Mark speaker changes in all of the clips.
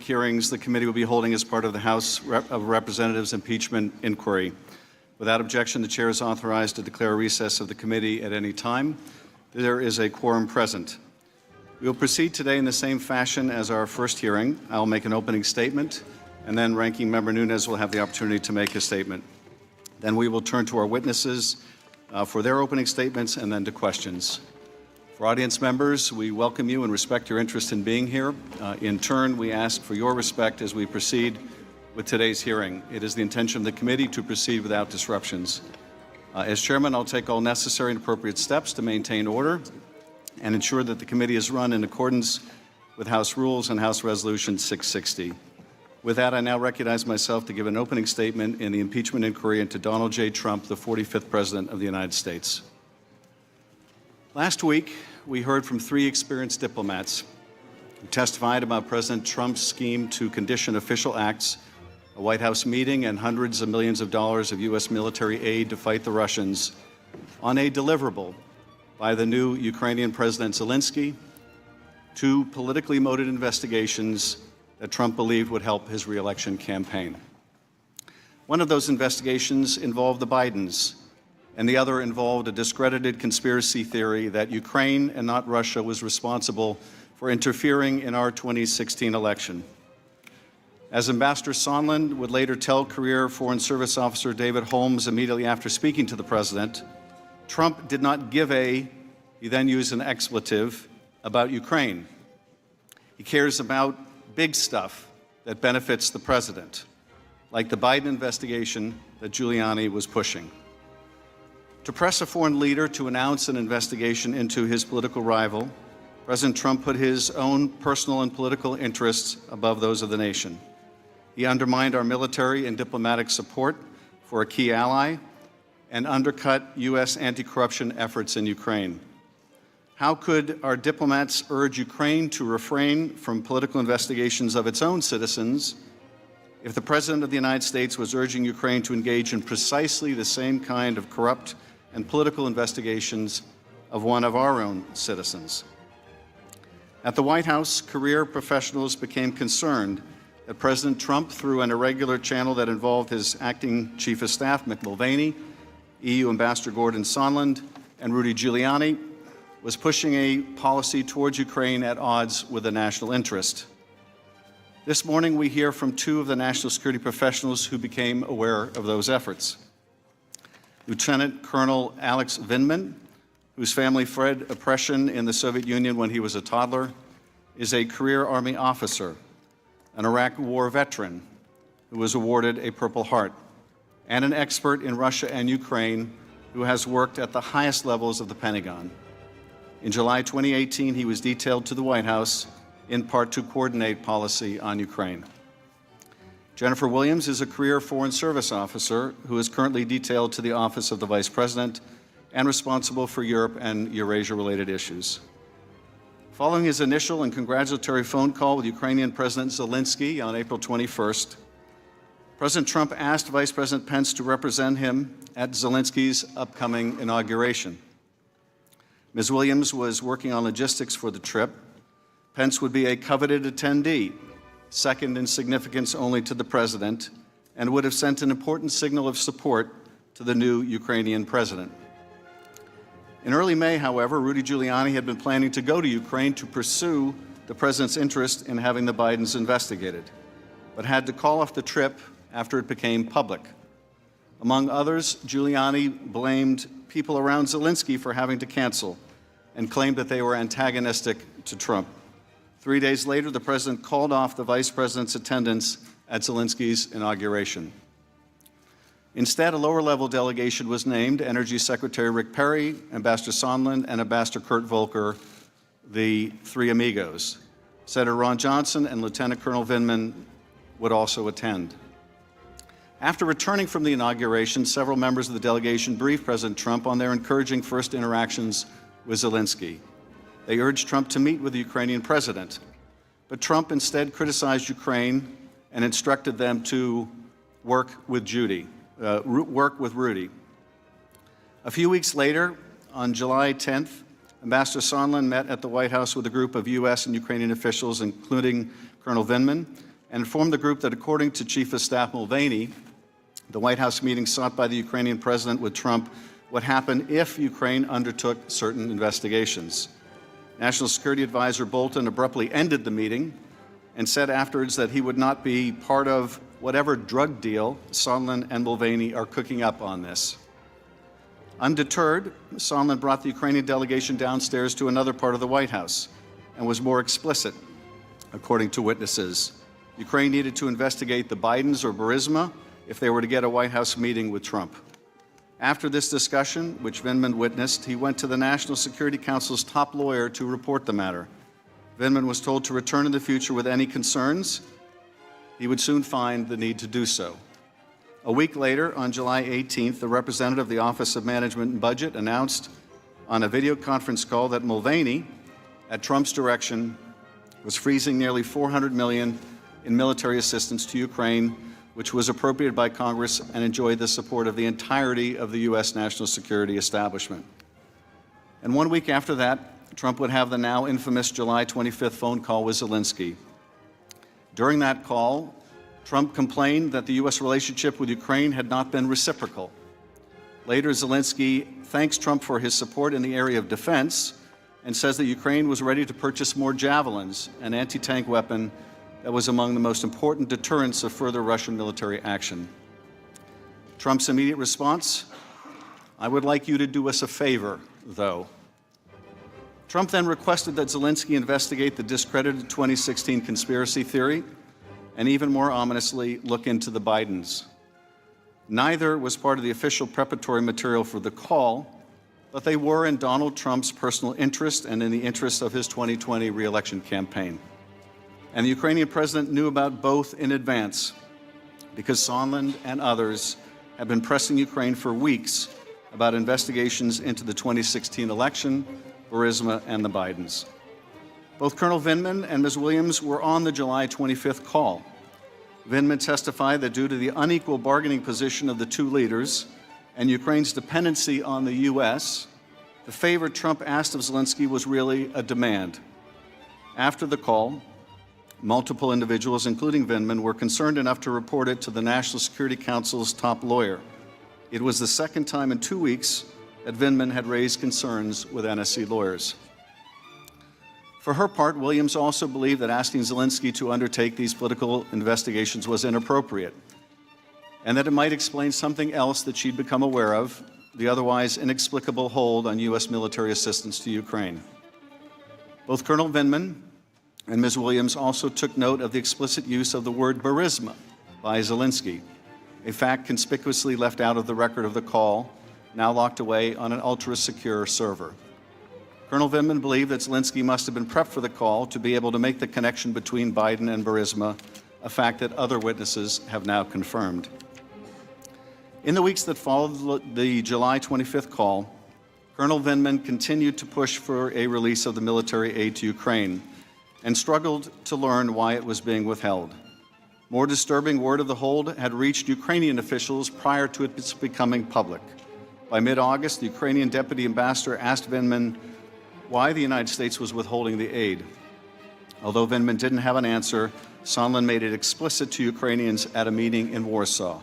Speaker 1: hearings the committee will be holding as part of the House of Representatives impeachment inquiry. Without objection, the chair is authorized to declare a recess of the committee at any time. There is a quorum present. We will proceed today in the same fashion as our first hearing. I will make an opening statement, and then Ranking Member Nunes will have the opportunity to make a statement. Then we will turn to our witnesses for their opening statements and then to questions. For audience members, we welcome you and respect your interest in being here. In turn, we ask for your respect as we proceed with today's hearing. It is the intention of the committee to proceed without disruptions. As chairman, I'll take all necessary and appropriate steps to maintain order and ensure that the committee is run in accordance with House rules and House Resolution 660. With that, I now recognize myself to give an opening statement in the impeachment inquiry into Donald J. Trump, the 45th President of the United States. Last week, we heard from 3 experienced diplomats who testified about President Trump's scheme to condition official acts, a White House meeting, and hundreds of millions of dollars of U.S. military aid to fight the Russians on a deliverable by the new Ukrainian President Zelensky, 2 politically motivated investigations that Trump believed would help his re-election campaign. One of those investigations involved the Bidens, and the other involved a discredited conspiracy theory that Ukraine and not Russia was responsible for interfering in our 2016 election. As Ambassador Sondland would later tell career Foreign Service Officer David Holmes immediately after speaking to the president, Trump did not give he then used an expletive, about Ukraine. He cares about big stuff that benefits the president, like the Biden investigation that Giuliani was pushing. To press a foreign leader to announce an investigation into his political rival, President Trump put his own personal and political interests above those of the nation. He undermined our military and diplomatic support for a key ally and undercut U.S. anti-corruption efforts in Ukraine. How could our diplomats urge Ukraine to refrain from political investigations of its own citizens if the President of the United States was urging Ukraine to engage in precisely the same kind of corrupt and political investigations of one of our own citizens? At the White House, career professionals became concerned that President Trump, through an irregular channel that involved his acting chief of staff, Mick Mulvaney, EU Ambassador Gordon Sondland, and Rudy Giuliani, was pushing a policy towards Ukraine at odds with the national interest. This morning, we hear from 2 of the national security professionals who became aware of those efforts. Lieutenant Colonel Alex Vindman, whose family fled oppression in the Soviet Union when he was a toddler, is a career Army officer, an Iraq War veteran who was awarded a Purple Heart, and an expert in Russia and Ukraine who has worked at the highest levels of the Pentagon. In July 2018, he was detailed to the White House in part to coordinate policy on Ukraine. Jennifer Williams is a career Foreign Service officer who is currently detailed to the Office of the Vice President and responsible for Europe and Eurasia-related issues. Following his initial and congratulatory phone call with Ukrainian President Zelensky on April 21st, President Trump asked Vice President Pence to represent him at Zelensky's upcoming inauguration. Ms. Williams was working on logistics for the trip. Pence would be a coveted attendee, second in significance only to the president, and would have sent an important signal of support to the new Ukrainian president. In early May, however, Rudy Giuliani had been planning to go to Ukraine to pursue the president's interest in having the Bidens investigated, but had to call off the trip after it became public. Among others, Giuliani blamed people around Zelensky for having to cancel and claimed that they were antagonistic to Trump. 3 days later, the president called off the vice president's attendance at Zelensky's inauguration. Instead, a lower-level delegation was named: Energy Secretary Rick Perry, Ambassador Sondland, and Ambassador Kurt Volker, the 3 amigos. Senator Ron Johnson and Lieutenant Colonel Vindman would also attend. After returning from the inauguration, several members of the delegation briefed President Trump on their encouraging first interactions with Zelensky. They urged Trump to meet with the Ukrainian president, but Trump instead criticized Ukraine and instructed them to work with Rudy. A few weeks later, on July 10th, Ambassador Sondland met at the White House with a group of U.S. and Ukrainian officials, including Colonel Vindman, and informed the group that according to Chief of Staff Mulvaney, the White House meeting sought by the Ukrainian president with Trump would happen if Ukraine undertook certain investigations. National Security Advisor Bolton abruptly ended the meeting and said afterwards that he would not be part of whatever drug deal Sondland and Mulvaney are cooking up on this. Undeterred, Sondland brought the Ukrainian delegation downstairs to another part of the White House and was more explicit, according to witnesses. Ukraine needed to investigate the Bidens or Burisma if they were to get a White House meeting with Trump. After this discussion, which Vindman witnessed, he went to the National Security Council's top lawyer to report the matter. Vindman was told to return in the future with any concerns. He would soon find the need to do so. A week later, on July 18th, the representative of the Office of Management and Budget announced on a video conference call that Mulvaney, at Trump's direction, was freezing nearly $400 million in military assistance to Ukraine, which was appropriated by Congress and enjoyed the support of the entirety of the U.S. national security establishment. And 1 week after that, Trump would have the now infamous July 25th phone call with Zelensky. During that call, Trump complained that the U.S. relationship with Ukraine had not been reciprocal. Later, Zelensky thanks Trump for his support in the area of defense and says that Ukraine was ready to purchase more javelins, an anti-tank weapon that was among the most important deterrents of further Russian military action. Trump's immediate response: "I would like you to do us a favor, though." Trump then requested that Zelensky investigate the discredited 2016 conspiracy theory and, even more ominously, look into the Bidens. Neither was part of the official preparatory material for the call, but they were in Donald Trump's personal interest and in the interest of his 2020 re-election campaign. And the Ukrainian president knew about both in advance because Sondland and others have been pressing Ukraine for weeks about investigations into the 2016 election, Burisma, and the Bidens. Both Colonel Vindman and Ms. Williams were on the July 25th call. Vindman testified that due to the unequal bargaining position of the two leaders and Ukraine's dependency on the U.S., the favor Trump asked of Zelensky was really a demand. After the call, multiple individuals, including Vindman, were concerned enough to report it to the National Security Council's top lawyer. It was the second time in 2 weeks that Vindman had raised concerns with NSC lawyers. For her part, Williams also believed that asking Zelensky to undertake these political investigations was inappropriate, and that it might explain something else that she'd become aware of, the otherwise inexplicable hold on U.S. military assistance to Ukraine. Both Colonel Vindman and Ms. Williams also took note of the explicit use of the word Burisma by Zelensky, a fact conspicuously left out of the record of the call, now locked away on an ultra-secure server. Colonel Vindman believed that Zelensky must have been prepped for the call to be able to make the connection between Biden and Burisma, a fact that other witnesses have now confirmed. In the weeks that followed the July 25th call, Colonel Vindman continued to push for a release of the military aid to Ukraine and struggled to learn why it was being withheld. More disturbing, word of the hold had reached Ukrainian officials prior to its becoming public. By mid-August, the Ukrainian deputy ambassador asked Vindman why the United States was withholding the aid. Although Vindman didn't have an answer, Sondland made it explicit to Ukrainians at a meeting in Warsaw.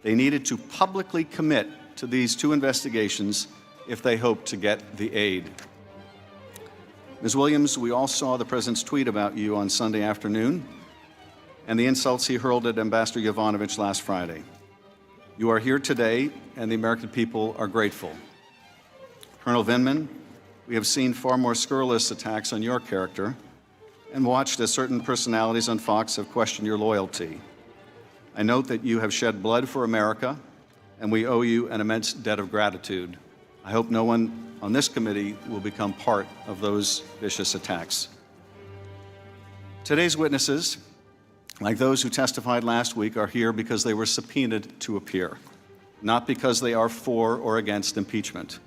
Speaker 1: They needed to publicly commit to these two investigations if they hoped to get the aid. Ms. Williams, we all saw the President's tweet about you on Sunday afternoon and the insults he hurled at Ambassador Yovanovitch last Friday. You are here today, and the American people are grateful. Colonel Vindman, we have seen far more scurrilous attacks on your character and watched as certain personalities on Fox have questioned your loyalty. I note that you have shed blood for America, and we owe you an immense debt of gratitude. I hope no one on this committee will become part of those vicious attacks. Today's witnesses, like those who testified last week, are here because they were subpoenaed to appear, not because they are for or against impeachment.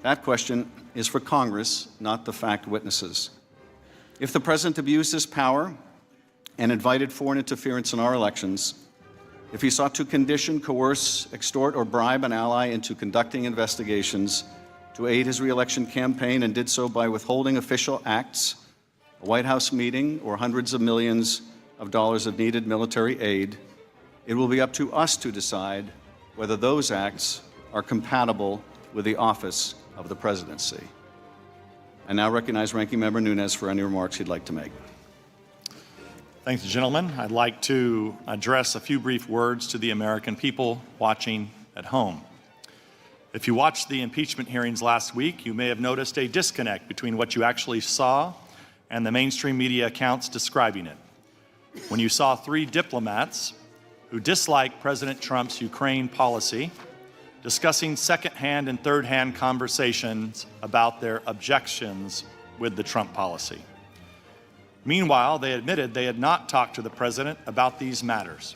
Speaker 1: That question is for Congress, not the fact witnesses. If the President abused his power and invited foreign interference in our elections, if he sought to condition, coerce, extort, or bribe an ally into conducting investigations to aid his re-election campaign and did so by withholding official acts, a White House meeting, or hundreds of millions of dollars of needed military aid, it will be up to us to decide whether those acts are compatible with the office of the presidency. I now recognize Ranking Member Nunes for any remarks he'd like to make.
Speaker 2: Thank you, gentlemen. I'd like to address a few brief words to the American people watching at home. If you watched the impeachment hearings last week, you may have noticed a disconnect between what you actually saw and the mainstream media accounts describing it. When you saw three diplomats who dislike President Trump's Ukraine policy discussing second-hand and third-hand conversations about their objections with the Trump policy. Meanwhile, they admitted they had not talked to the president about these matters,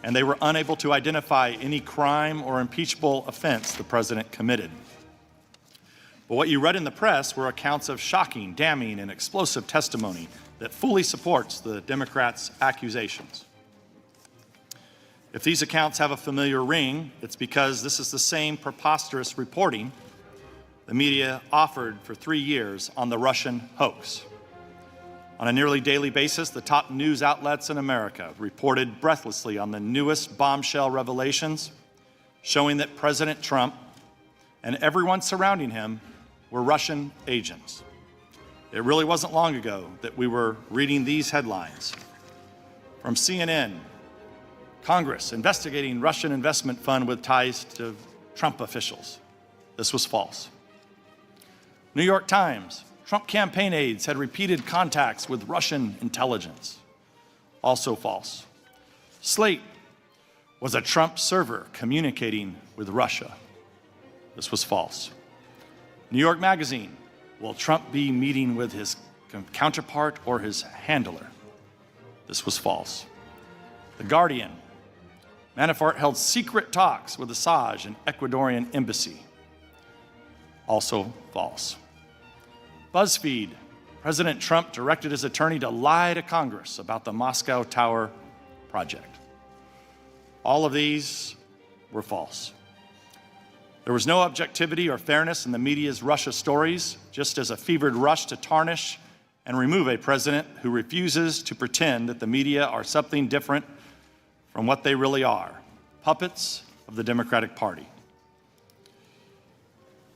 Speaker 2: and they were unable to identify any crime or impeachable offense the president committed. But what you read in the press were accounts of shocking, damning, and explosive testimony that fully supports the Democrats' accusations. If these accounts have a familiar ring, it's because this is the same preposterous reporting the media offered for 3 years on the Russian hoax. On a nearly daily basis, the top news outlets in America reported breathlessly on the newest bombshell revelations showing that President Trump and everyone surrounding him were Russian agents. It really wasn't long ago that we were reading these headlines. From CNN, Congress investigating Russian investment fund with ties to Trump officials. This was false. New York Times, Trump campaign aides had repeated contacts with Russian intelligence. Also false. Slate was a Trump server communicating with Russia. This was false. New York Magazine, will Trump be meeting with his counterpart or his handler? This was false. The Guardian, Manafort held secret talks with Assange and Ecuadorian embassy. Also false. BuzzFeed, President Trump directed his attorney to lie to Congress about the Moscow Tower project. All of these were false. There was no objectivity or fairness in the media's Russia stories, just as a fevered rush to tarnish and remove a president who refuses to pretend that the media are something different from what they really are, puppets of the Democratic Party.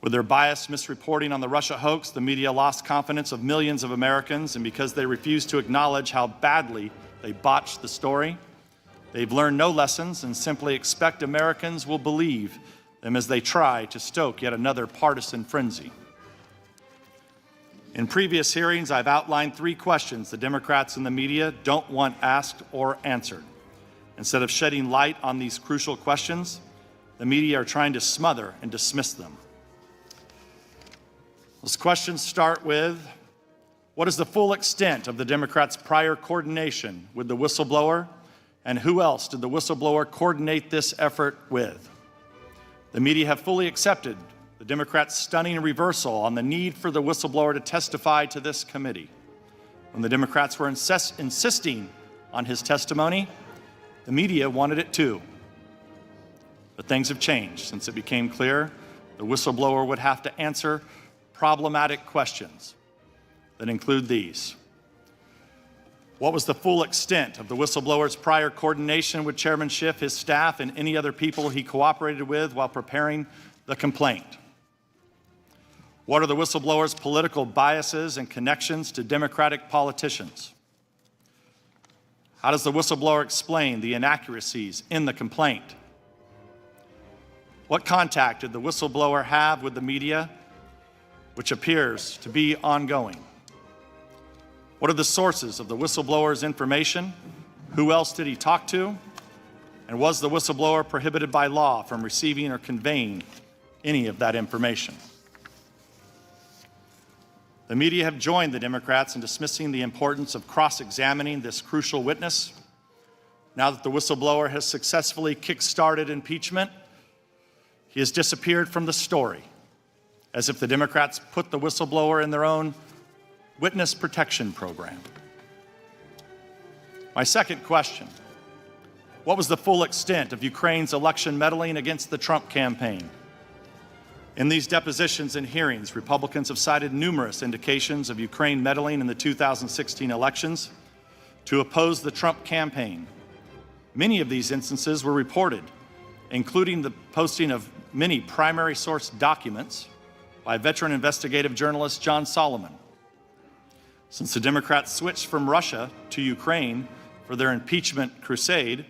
Speaker 2: With their biased misreporting on the Russia hoax, the media lost confidence of millions of Americans, and because they refuse to acknowledge how badly they botched the story, they've learned no lessons and simply expect Americans will believe them as they try to stoke yet another partisan frenzy. In previous hearings, I've outlined 3 questions the Democrats and the media don't want asked or answered. Instead of shedding light on these crucial questions, the media are trying to smother and dismiss them. Those questions start with, what is the full extent of the Democrats' prior coordination with the whistleblower, and who else did the whistleblower coordinate this effort with? The media have fully accepted the Democrats' stunning reversal on the need for the whistleblower to testify to this committee. When the Democrats were insisting on his testimony, the media wanted it too. But things have changed since it became clear the whistleblower would have to answer problematic questions that include these. What was the full extent of the whistleblower's prior coordination with Chairman Schiff, his staff, and any other people he cooperated with while preparing the complaint? What are the whistleblower's political biases and connections to Democratic politicians? How does the whistleblower explain the inaccuracies in the complaint? What contact did the whistleblower have with the media, which appears to be ongoing? What are the sources of the whistleblower's information? Who else did he talk to? And was the whistleblower prohibited by law from receiving or conveying any of that information? The media have joined the Democrats in dismissing the importance of cross-examining this crucial witness. Now that the whistleblower has successfully kick-started impeachment, he has disappeared from the story, as if the Democrats put the whistleblower in their own witness protection program. My second question, what was the full extent of Ukraine's election meddling against the Trump campaign? In these depositions and hearings, Republicans have cited numerous indications of Ukraine meddling in the 2016 elections, to oppose the Trump campaign. Many of these instances were reported, including the posting of many primary source documents by veteran investigative journalist John Solomon. Since the Democrats switched from Russia to Ukraine for their impeachment crusade,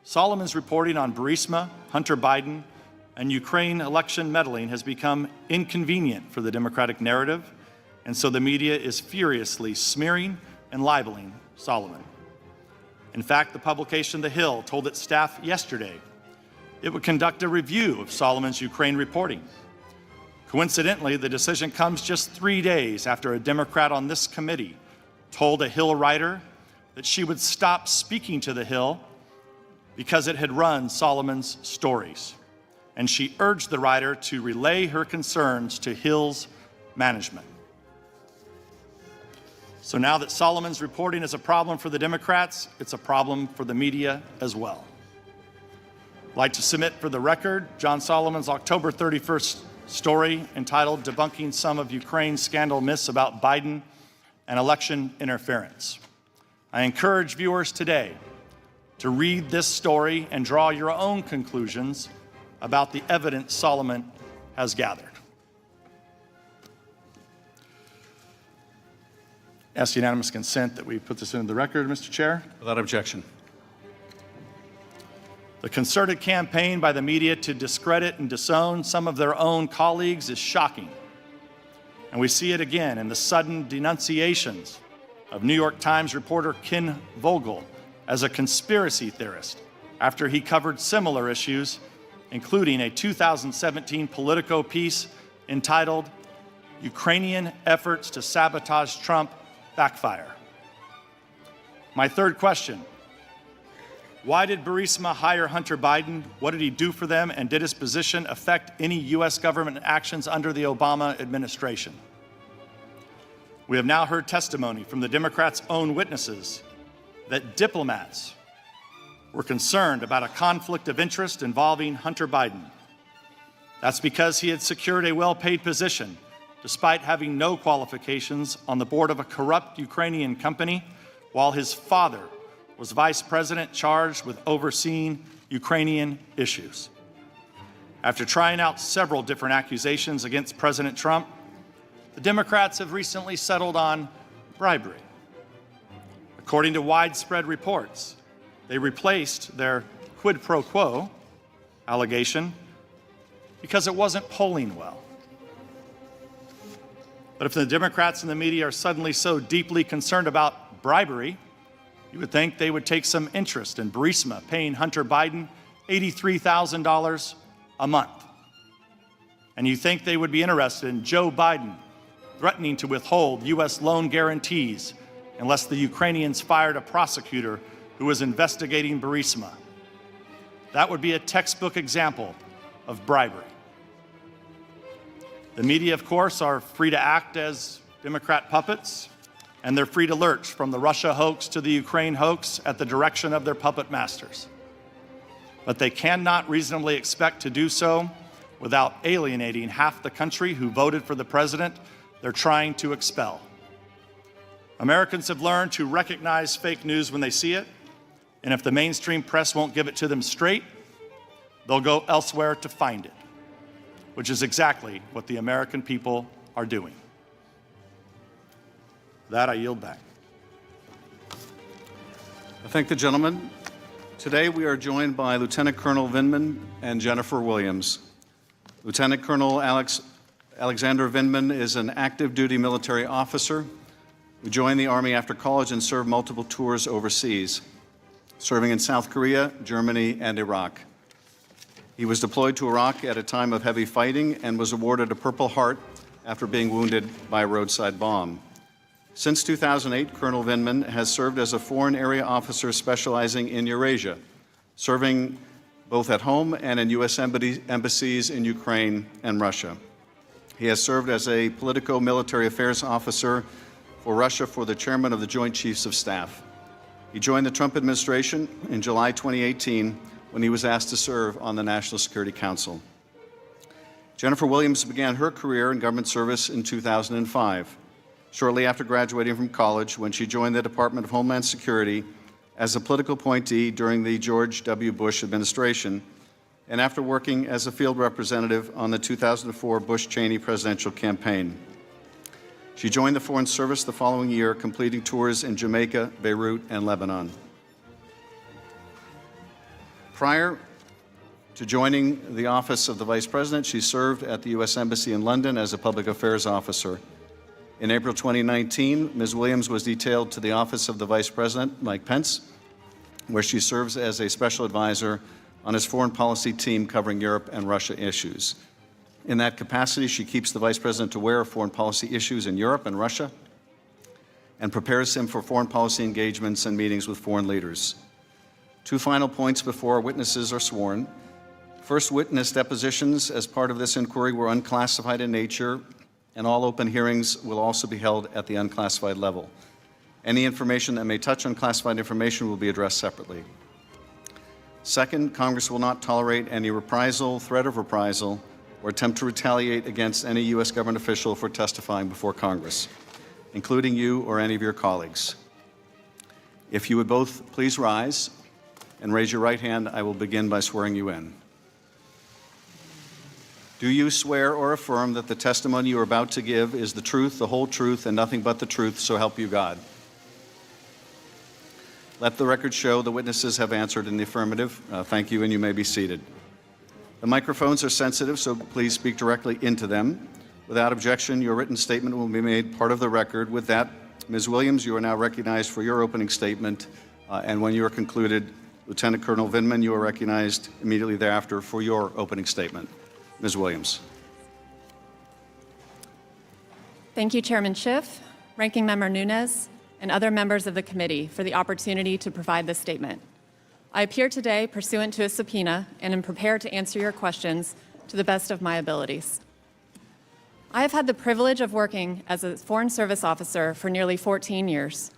Speaker 2: Solomon's reporting on Burisma, Hunter Biden, and Ukraine election meddling has become inconvenient for the Democratic narrative, and so the media is furiously smearing and libeling Solomon. In fact, the publication The Hill told its staff yesterday it would conduct a review of Solomon's Ukraine reporting. Coincidentally, the decision comes just 3 days after a Democrat on this committee told a Hill writer that she would stop speaking to The Hill because it had run Solomon's stories. And she urged the writer to relay her concerns to Hill's management. So now that Solomon's reporting is a problem for the Democrats, it's a problem for the media as well. I'd like to submit for the record John Solomon's October 31st story entitled Debunking Some of Ukraine's Scandal Myths About Biden and Election Interference. I encourage viewers today to read this story and draw your own conclusions about the evidence Solomon has gathered. Ask unanimous consent that we put this into the record, Mr. Chair.
Speaker 1: Without objection.
Speaker 2: The concerted campaign by the media to discredit and disown some of their own colleagues is shocking. And we see it again in the sudden denunciations of New York Times reporter Ken Vogel as a conspiracy theorist after he covered similar issues, including a 2017 Politico piece entitled Ukrainian Efforts to Sabotage Trump Backfire. My third question: why did Burisma hire Hunter Biden? What did he do for them? And did his position affect any U.S. government actions under the Obama administration? We have now heard testimony from the Democrats' own witnesses that diplomats were concerned about a conflict of interest involving Hunter Biden. That's because he had secured a well-paid position despite having no qualifications on the board of a corrupt Ukrainian company, while his father was vice president charged with overseeing Ukrainian issues. After trying out several different accusations against President Trump, the Democrats have recently settled on bribery. According to widespread reports, they replaced their quid pro quo allegation because it wasn't polling well. But if the Democrats and the media are suddenly so deeply concerned about bribery, you would think they would take some interest in Burisma paying Hunter Biden $83,000 a month. And you think they would be interested in Joe Biden threatening to withhold U.S. loan guarantees unless the Ukrainians fired a prosecutor who was investigating Burisma. That would be a textbook example of bribery. The media, of course, are free to act as Democrat puppets, and they're free to lurch from the Russia hoax to the Ukraine hoax at the direction of their puppet masters. But they cannot reasonably expect to do so without alienating half the country who voted for the president they're trying to expel. Americans have learned to recognize fake news when they see it, and if the mainstream press won't give it to them straight, they'll go elsewhere to find it, which is exactly what the American people are doing. That I yield back.
Speaker 1: I thank the gentleman. Today we are joined by Lieutenant Colonel Vindman and Jennifer Williams. Lieutenant Colonel Alexander Vindman is an active duty military officer who joined the Army after college and served multiple tours overseas, serving in South Korea, Germany, and Iraq. He was deployed to Iraq at a time of heavy fighting and was awarded a Purple Heart after being wounded by a roadside bomb. Since 2008, Colonel Vindman has served as a foreign area officer specializing in Eurasia, serving both at home and in U.S. embassies in Ukraine and Russia. He has served as a politico-military affairs officer for Russia for the chairman of the Joint Chiefs of Staff. He joined the Trump administration in July 2018 when he was asked to serve on the National Security Council. Jennifer Williams began her career in government service in 2005. shortly after graduating from college when she joined the Department of Homeland Security as a political appointee during the George W. Bush administration, and after working as a field representative on the 2004 Bush-Cheney presidential campaign. She joined the Foreign Service the following year, completing tours in Jamaica, Beirut, and Lebanon. Prior to joining the office of the Vice President, she served at the U.S. Embassy in London as a public affairs officer. In April 2019, Ms. Williams was detailed to the office of the Vice President, Mike Pence, where she serves as a special advisor on his foreign policy team covering Europe and Russia issues. In that capacity, she keeps the Vice President aware of foreign policy issues in Europe and Russia and prepares him for foreign policy engagements and meetings with foreign leaders. Two final points before witnesses are sworn. First, witness depositions as part of this inquiry were unclassified in nature, and all open hearings will also be held at the unclassified level. Any information that may touch unclassified information will be addressed separately. Second, Congress will not tolerate any reprisal, threat of reprisal, or attempt to retaliate against any U.S. government official for testifying before Congress, including you or any of your colleagues. If you would both please rise and raise your right hand, I will begin by swearing you in. Do you swear or affirm that the testimony you are about to give is the truth, the whole truth, and nothing but the truth, so help you God? Let the record show the witnesses have answered in the affirmative. Thank you, and you may be seated. The microphones are sensitive, so please speak directly into them. Without objection, your written statement will be made part of the record. With that, Ms. Williams, you are now recognized for your opening statement, and when you are concluded, Lieutenant Colonel Vindman, you are recognized immediately thereafter for your opening statement. Ms. Williams.
Speaker 3: Thank you, Chairman Schiff, Ranking Member Nunes, and other members of the committee for the opportunity to provide this statement. I appear today pursuant to a subpoena and am prepared to answer your questions to the best of my abilities. I have had the privilege of working as a Foreign Service officer for nearly 14 years,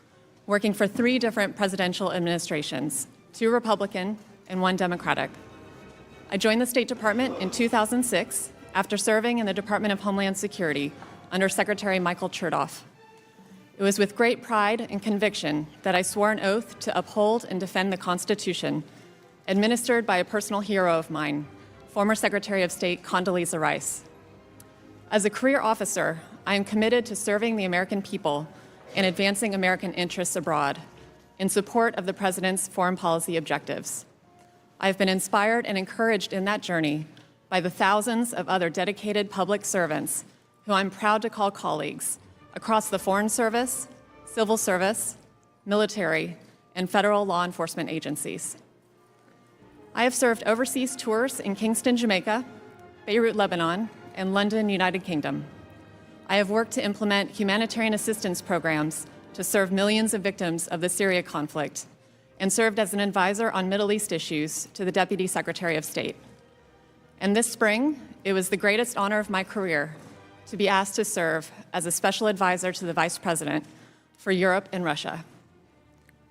Speaker 3: working for 3 different presidential administrations, 2 Republican and 1 Democratic. I joined the State Department in 2006 after serving in the Department of Homeland Security under Secretary Michael Chertoff. It was with great pride and conviction that I swore an oath to uphold and defend the Constitution, administered by a personal hero of mine, former Secretary of State Condoleezza Rice. As a career officer, I am committed to serving the American people and advancing American interests abroad in support of the President's foreign policy objectives. I have been inspired and encouraged in that journey by the thousands of other dedicated public servants who I'm proud to call colleagues across the Foreign Service, Civil Service, military, and federal law enforcement agencies. I have served overseas tours in Kingston, Jamaica, Beirut, Lebanon, and London, United Kingdom. I have worked to implement humanitarian assistance programs to serve millions of victims of the Syria conflict and served as an advisor on Middle East issues to the Deputy Secretary of State. And this spring, it was the greatest honor of my career to be asked to serve as a special advisor to the Vice President for Europe and Russia.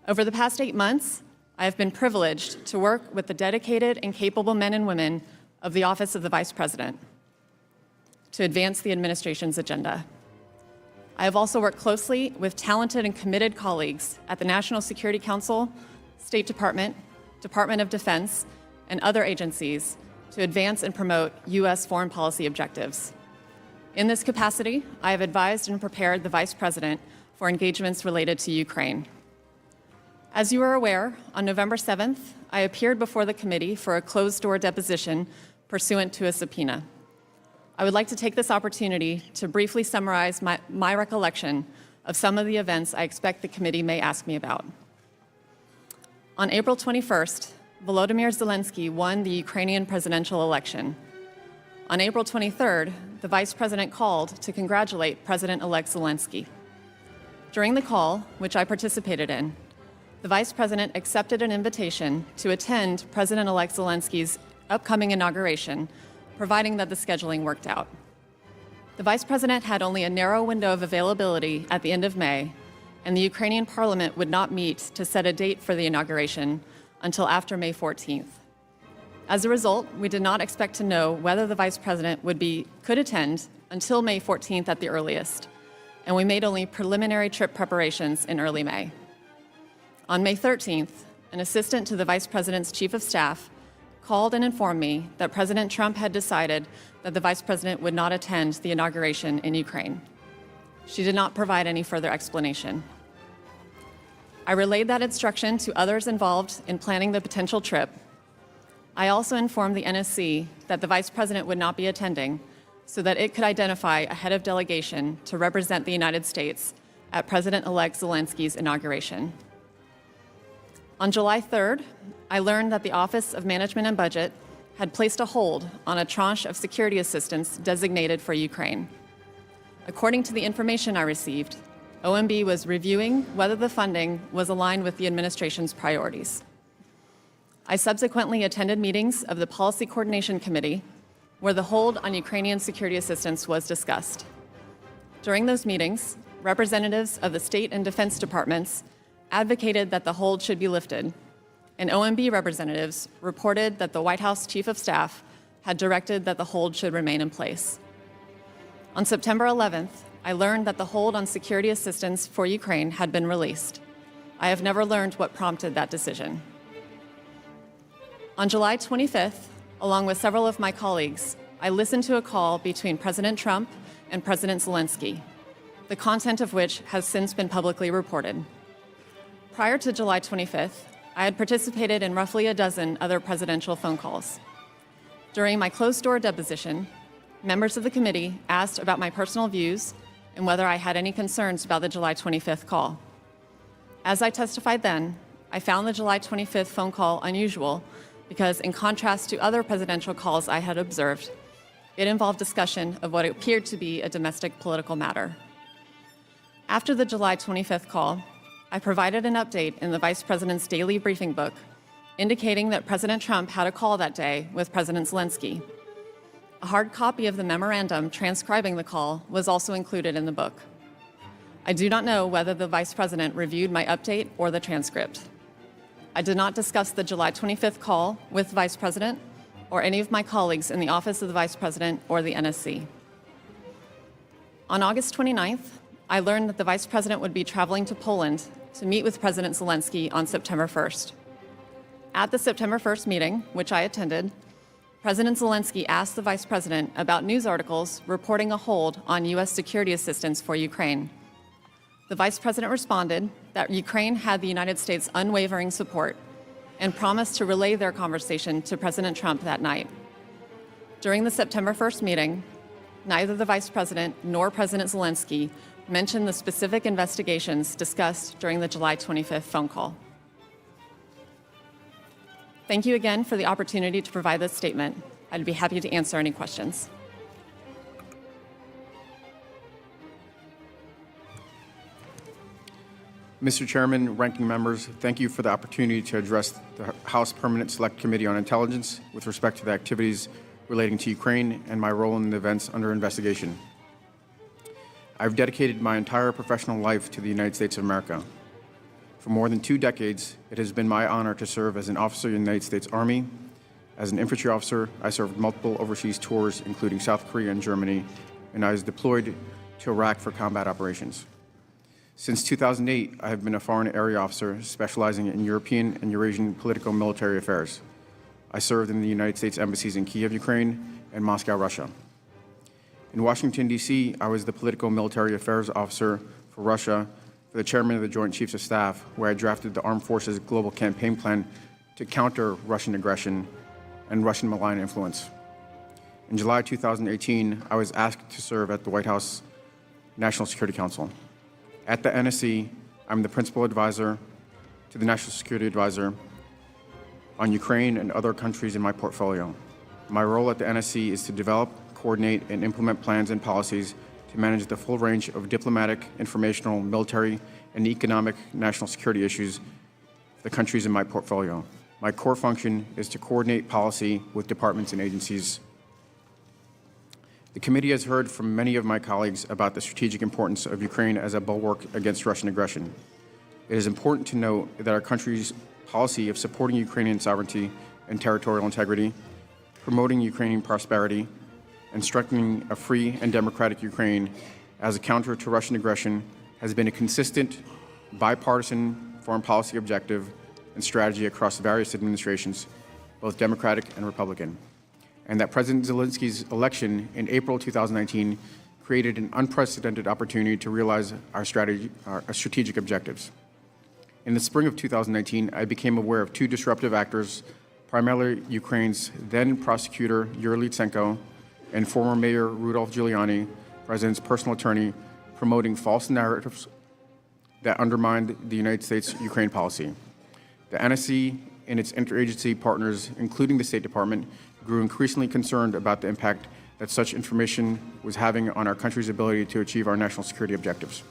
Speaker 3: Over the past 8 months, I have been privileged to work with the dedicated and capable men and women of the Office of the Vice President to advance the administration's agenda. I have also worked closely with talented and committed colleagues at the National Security Council, State Department, Department of Defense, and other agencies to advance and promote U.S. foreign policy objectives. In this capacity, I have advised and prepared the Vice President for engagements related to Ukraine. As you are aware, on November 7th, I appeared before the committee for a closed-door deposition pursuant to a subpoena. I would like to take this opportunity to briefly summarize my recollection of some of the events I expect the committee may ask me about. On April 21st, Volodymyr Zelensky won the Ukrainian presidential election. On April 23rd, the Vice President called to congratulate President-elect Zelensky. During the call, which I participated in, the Vice President accepted an invitation to attend President-elect Zelensky's upcoming inauguration, providing that the scheduling worked out. The Vice President had only a narrow window of availability at the end of May, and the Ukrainian Parliament would not meet to set a date for the inauguration until after May 14th. As a result, we did not expect to know whether the Vice President could attend until May 14th at the earliest, and we made only preliminary trip preparations in early May. On May 13th, an assistant to the Vice President's Chief of Staff called and informed me that President Trump had decided that the Vice President would not attend the inauguration in Ukraine. She did not provide any further explanation. I relayed that instruction to others involved in planning the potential trip. I also informed the NSC that the Vice President would not be attending so that it could identify a head of delegation to represent the United States at President-elect Zelensky's inauguration. On July 3rd, I learned that the Office of Management and Budget had placed a hold on a tranche of security assistance designated for Ukraine. According to the information I received, OMB was reviewing whether the funding was aligned with the administration's priorities. I subsequently attended meetings of the Policy Coordination Committee, where the hold on Ukrainian security assistance was discussed. During those meetings, representatives of the state and defense departments advocated that the hold should be lifted, and OMB representatives reported that the White House Chief of Staff had directed that the hold should remain in place. On September 11th, I learned that the hold on security assistance for Ukraine had been released. I have never learned what prompted that decision. On July 25th, along with several of my colleagues, I listened to a call between President Trump and President Zelensky, the content of which has since been publicly reported. Prior to July 25th, I had participated in roughly a dozen other presidential phone calls. During my closed-door deposition, members of the committee asked about my personal views and whether I had any concerns about the July 25th call. As I testified then, I found the July 25th phone call unusual because, in contrast to other presidential calls I had observed, it involved discussion of what appeared to be a domestic political matter. After the July 25th call, I provided an update in the Vice President's daily briefing book, indicating that President Trump had a call that day with President Zelensky. A hard copy of the memorandum transcribing the call was also included in the book. I do not know whether the Vice President reviewed my update or the transcript. I did not discuss the July 25th call with the Vice President or any of my colleagues in the Office of the Vice President or the NSC. On August 29th, I learned that the Vice President would be traveling to Poland to meet with President Zelensky on September 1st. At the September 1st meeting, which I attended, President Zelensky asked the Vice President about news articles reporting a hold on U.S. security assistance for Ukraine. The Vice President responded that Ukraine had the United States' unwavering support and promised to relay their conversation to President Trump that night. During the September 1st meeting, neither the Vice President nor President Zelensky mentioned the specific investigations discussed during the July 25th phone call. Thank you again for the opportunity to provide this statement. I'd be happy to answer any questions.
Speaker 4: Mr. Chairman, ranking members, thank you for the opportunity to address the House Permanent Select Committee on Intelligence with respect to the activities relating to Ukraine and my role in the events under investigation. I've dedicated my entire professional life to the United States of America. For more than 2 decades, it has been my honor to serve as an officer in the United States Army. As an infantry officer, I served multiple overseas tours, including South Korea and Germany, and I was deployed to Iraq for combat operations. Since 2008, I have been a foreign area officer specializing in European and Eurasian political military affairs. I served in the United States embassies in Kiev, Ukraine, and Moscow, Russia. In Washington, D.C., I was the political military affairs officer for Russia for the chairman of the Joint Chiefs of Staff, where I drafted the Armed Forces Global Campaign Plan to counter Russian aggression and Russian malign influence. In July 2018, I was asked to serve at the White House National Security Council. At the NSC, I'm the principal advisor to the National Security Advisor on Ukraine and other countries in my portfolio. My role at the NSC is to develop, coordinate, and implement plans and policies to manage the full range of diplomatic, informational, military, and economic national security issues for the countries in my portfolio. My core function is to coordinate policy with departments and agencies. The committee has heard from many of my colleagues about the strategic importance of Ukraine as a bulwark against Russian aggression. It is important to note that our country's policy of supporting Ukrainian sovereignty and territorial integrity, promoting Ukrainian prosperity, and strengthening a free and democratic Ukraine as a counter to Russian aggression has been a consistent bipartisan foreign policy objective and strategy across various administrations, both Democratic and Republican, and that President Zelensky's election in April 2019 created an unprecedented opportunity to realize our strategic objectives. In the spring of 2019, I became aware of two disruptive actors, primarily Ukraine's then prosecutor Yuri Lutsenko and former Mayor Rudolph Giuliani, President's personal attorney, promoting false narratives that undermined the United States-Ukraine policy. The NSC and its interagency partners, including the State Department, grew increasingly concerned about the impact that such information was having on our country's ability to achieve our national security objectives.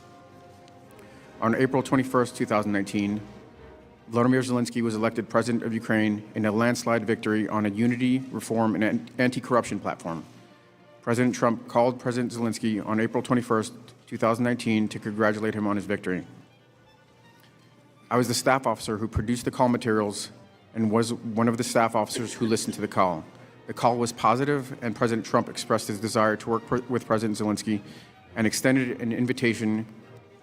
Speaker 4: On April 21, 2019, Volodymyr Zelensky was elected president of Ukraine in a landslide victory on a unity, reform, and anti-corruption platform. President Trump called President Zelensky on April 21, 2019 to congratulate him on his victory. I was the staff officer who produced the call materials and was one of the staff officers who listened to the call. The call was positive, and President Trump expressed his desire to work with President Zelensky and extended an invitation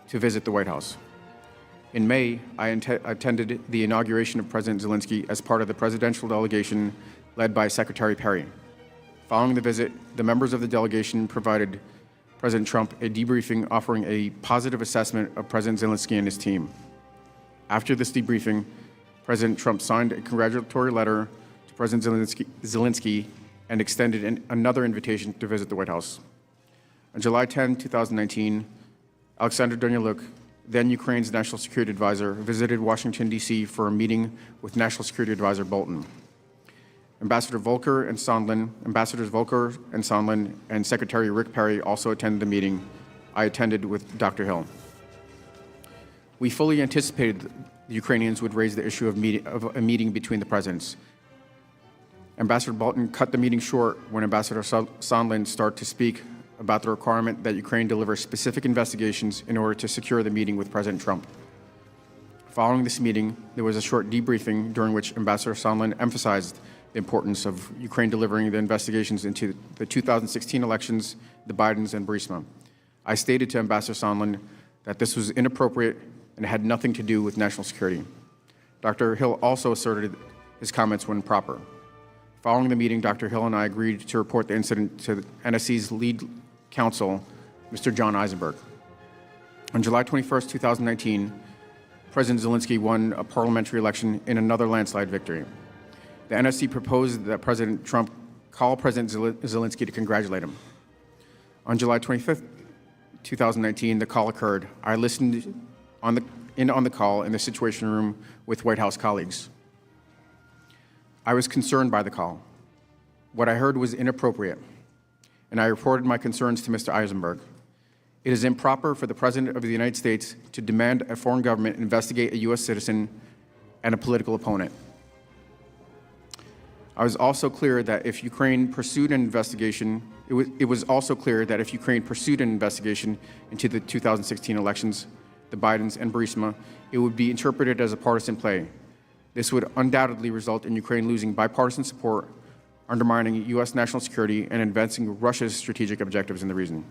Speaker 4: to visit the White House. In May, I attended the inauguration of President Zelensky as part of the presidential delegation led by Secretary Perry. Following the visit, the members of the delegation provided President Trump a debriefing offering a positive assessment of President Zelensky and his team. After this debriefing, President Trump signed a congratulatory letter to President Zelensky and extended another invitation to visit the White House. On July 10, 2019, Alexander Danylyuk, then Ukraine's National Security Advisor, visited Washington, D.C. for a meeting with National Security Advisor Bolton. Ambassadors Volker and Sondland, and Secretary Rick Perry also attended the meeting. I attended with Dr. Hill. We fully anticipated the Ukrainians would raise the issue of a meeting between the presidents. Ambassador Bolton cut the meeting short when Ambassador Sondland started to speak about the requirement that Ukraine deliver specific investigations in order to secure the meeting with President Trump. Following this meeting, there was a short debriefing during which Ambassador Sondland emphasized the importance of Ukraine delivering the investigations into the 2016 elections, the Bidens, and Burisma. I stated to Ambassador Sondland that this was inappropriate and had nothing to do with national security. Dr. Hill also asserted his comments when proper. Following the meeting, Dr. Hill and I agreed to report the incident to NSC's lead counsel, Mr. John Eisenberg. On July 21, 2019, President Zelensky won a parliamentary election in another landslide victory. The NSC proposed that President Trump call President Zelensky to congratulate him. On July 25, 2019, the call occurred. I listened on the call in the Situation Room with White House colleagues. I was concerned by the call. What I heard was inappropriate, and I reported my concerns to Mr. Eisenberg. It is improper for the President of the United States to demand a foreign government investigate a U.S. citizen and a political opponent. I was also clear that if Ukraine pursued an investigation, it was also clear that if Ukraine pursued an investigation into the 2016 elections, the Bidens and Burisma, it would be interpreted as a partisan play. This would undoubtedly result in Ukraine losing bipartisan support, undermining U.S. national security, and advancing Russia's strategic objectives in the region.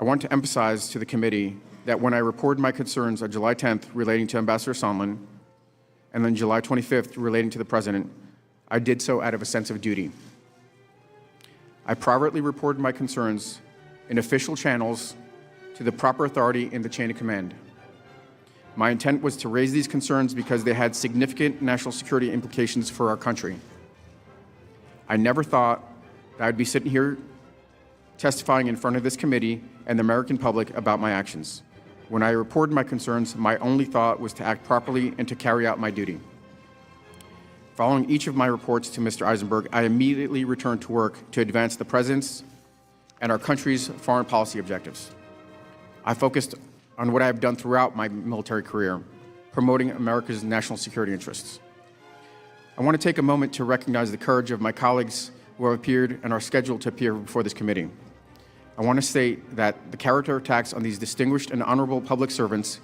Speaker 4: I want to emphasize to the committee that when I reported my concerns on July 10th relating to Ambassador Sondland, and then July 25th relating to the President, I did so out of a sense of duty. I privately reported my concerns in official channels to the proper authority in the chain of command. My intent was to raise these concerns because they had significant national security implications for our country. I never thought that I'd be sitting here testifying in front of this committee and the American public about my actions. When I reported my concerns, my only thought was to act properly and to carry out my duty. Following each of my reports to Mr. Eisenberg, I immediately returned to work to advance the President's and our country's foreign policy objectives. I focused on what I have done throughout my military career, promoting America's national security interests. I want to take a moment to recognize the courage of my colleagues who have appeared and are scheduled to appear before this committee. I want to state that the character attacks on these distinguished and honorable public servants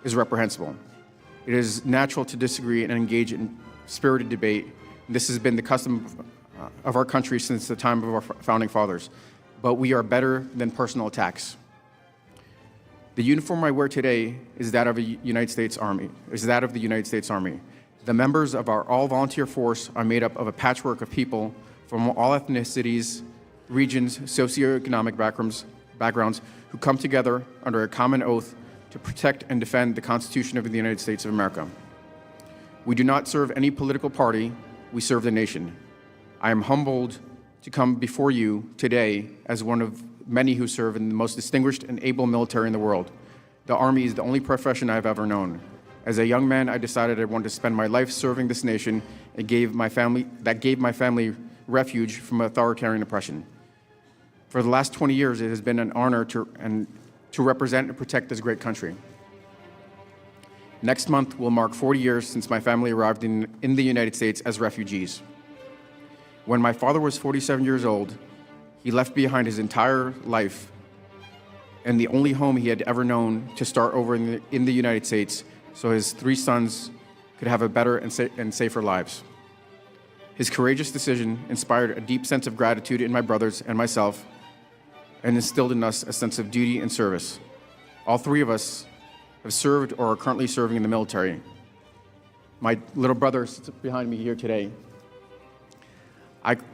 Speaker 4: is reprehensible. It is natural to disagree and engage in spirited debate. This has been the custom of our country since the time of our founding fathers. but we are better than personal attacks. The uniform I wear today is that of the United States Army. The members of our all-volunteer force are made up of a patchwork of people from all ethnicities, regions, socioeconomic backgrounds who come together under a common oath to protect and defend the Constitution of the United States of America. We do not serve any political party, we serve the nation. I am humbled to come before you today as one of many who serve in the most distinguished and able military in the world. The Army is the only profession I've ever known. As a young man, I decided I wanted to spend my life serving this nation and gave my family refuge from authoritarian oppression. For the last 20 years, it has been an honor to represent and protect this great country. Next month will mark 40 years since my family arrived in the United States as refugees. When my father was 47 years old, he left behind his entire life and the only home he had ever known to start over in the United States so his 3 sons could have a better and safer lives. His courageous decision inspired a deep sense of gratitude in my brothers and myself and instilled in us a sense of duty and service. All 3 of us have served or are currently serving in the military. My little brother sits behind me here today.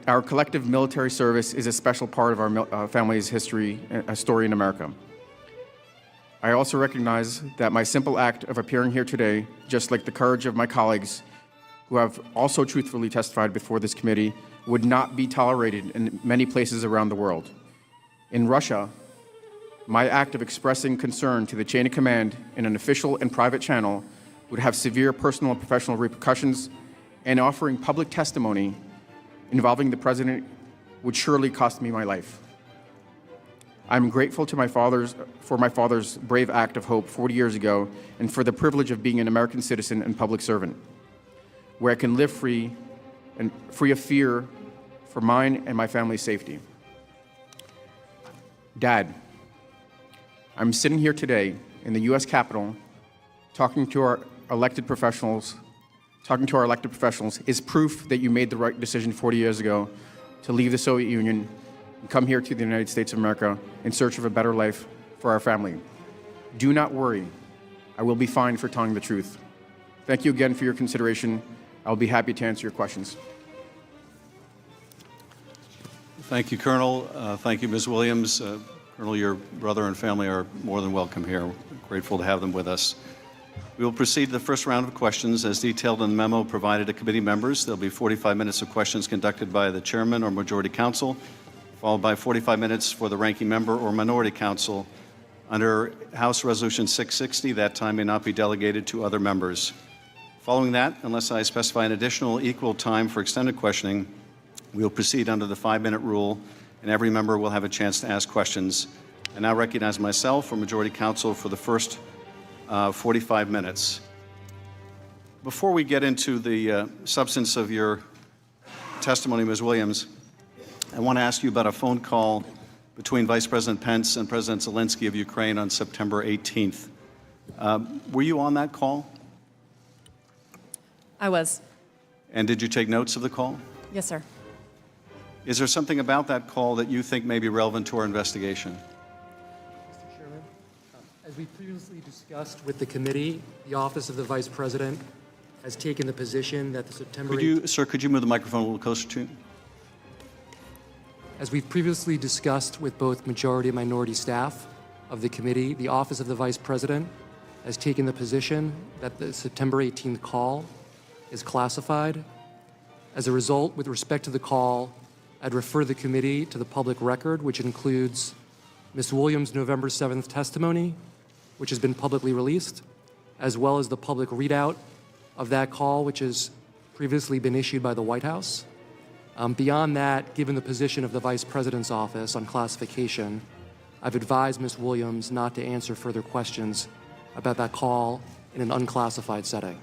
Speaker 4: Our collective military service is a special part of our family's history, a story in America. I also recognize that my simple act of appearing here today, just like the courage of my colleagues who have also truthfully testified before this committee, would not be tolerated in many places around the world. In Russia, my act of expressing concern to the chain of command in an official and private channel would have severe personal and professional repercussions, and offering public testimony involving the president would surely cost me my life. I'm grateful to for my father's brave act of hope 40 years ago and for the privilege of being an American citizen and public servant, where I can live free of fear for mine and my family's safety. Dad, I'm sitting here today in the U.S. Capitol talking to our elected professionals is proof that you made the right decision 40 years ago to leave the Soviet Union and come here to the United States of America in search of a better life for our family. Do not worry. I will be fine for telling the truth. Thank you again for your consideration. I'll be happy to answer your questions.
Speaker 1: Thank you, Colonel. Thank you, Ms. Williams. Colonel, your brother and family are more than welcome here. We're grateful to have them with us. We will proceed to the first round of questions as detailed in the memo provided to committee members. There'll be 45 minutes of questions conducted by the chairman or majority counsel, followed by 45 minutes for the ranking member or minority counsel. Under House Resolution 660, that time may not be delegated to other members. Following that, unless I specify an additional equal time for extended questioning, we will proceed under the 5-minute rule, and every member will have a chance to ask questions. I now recognize myself or majority counsel for the first 45 minutes. Before we get into the substance of your testimony, Ms. Williams, I want to ask you about a phone call between Vice President Pence and President Zelensky of Ukraine on September 18th. Were you on that call?
Speaker 3: I was.
Speaker 1: And did you take notes of the call?
Speaker 3: Yes, sir.
Speaker 1: Is there something about that call that you think may be relevant to our investigation?
Speaker 5: Mr. Chairman, as we previously discussed with the committee, the Office of the Vice President has taken the position that the September...
Speaker 1: Could you move the microphone a little closer to you?
Speaker 5: As we've previously discussed with both majority and minority staff of the committee, the Office of the Vice President has taken the position that the September 18th call is classified. As a result, with respect to the call, I'd refer the committee to the public record, which includes Ms. Williams' November 7th testimony, which has been publicly released, as well as the public readout of that call, which has previously been issued by the White House. Beyond that, given the position of the Vice President's office on classification, I've advised Ms. Williams not to answer further questions about that call in an unclassified setting.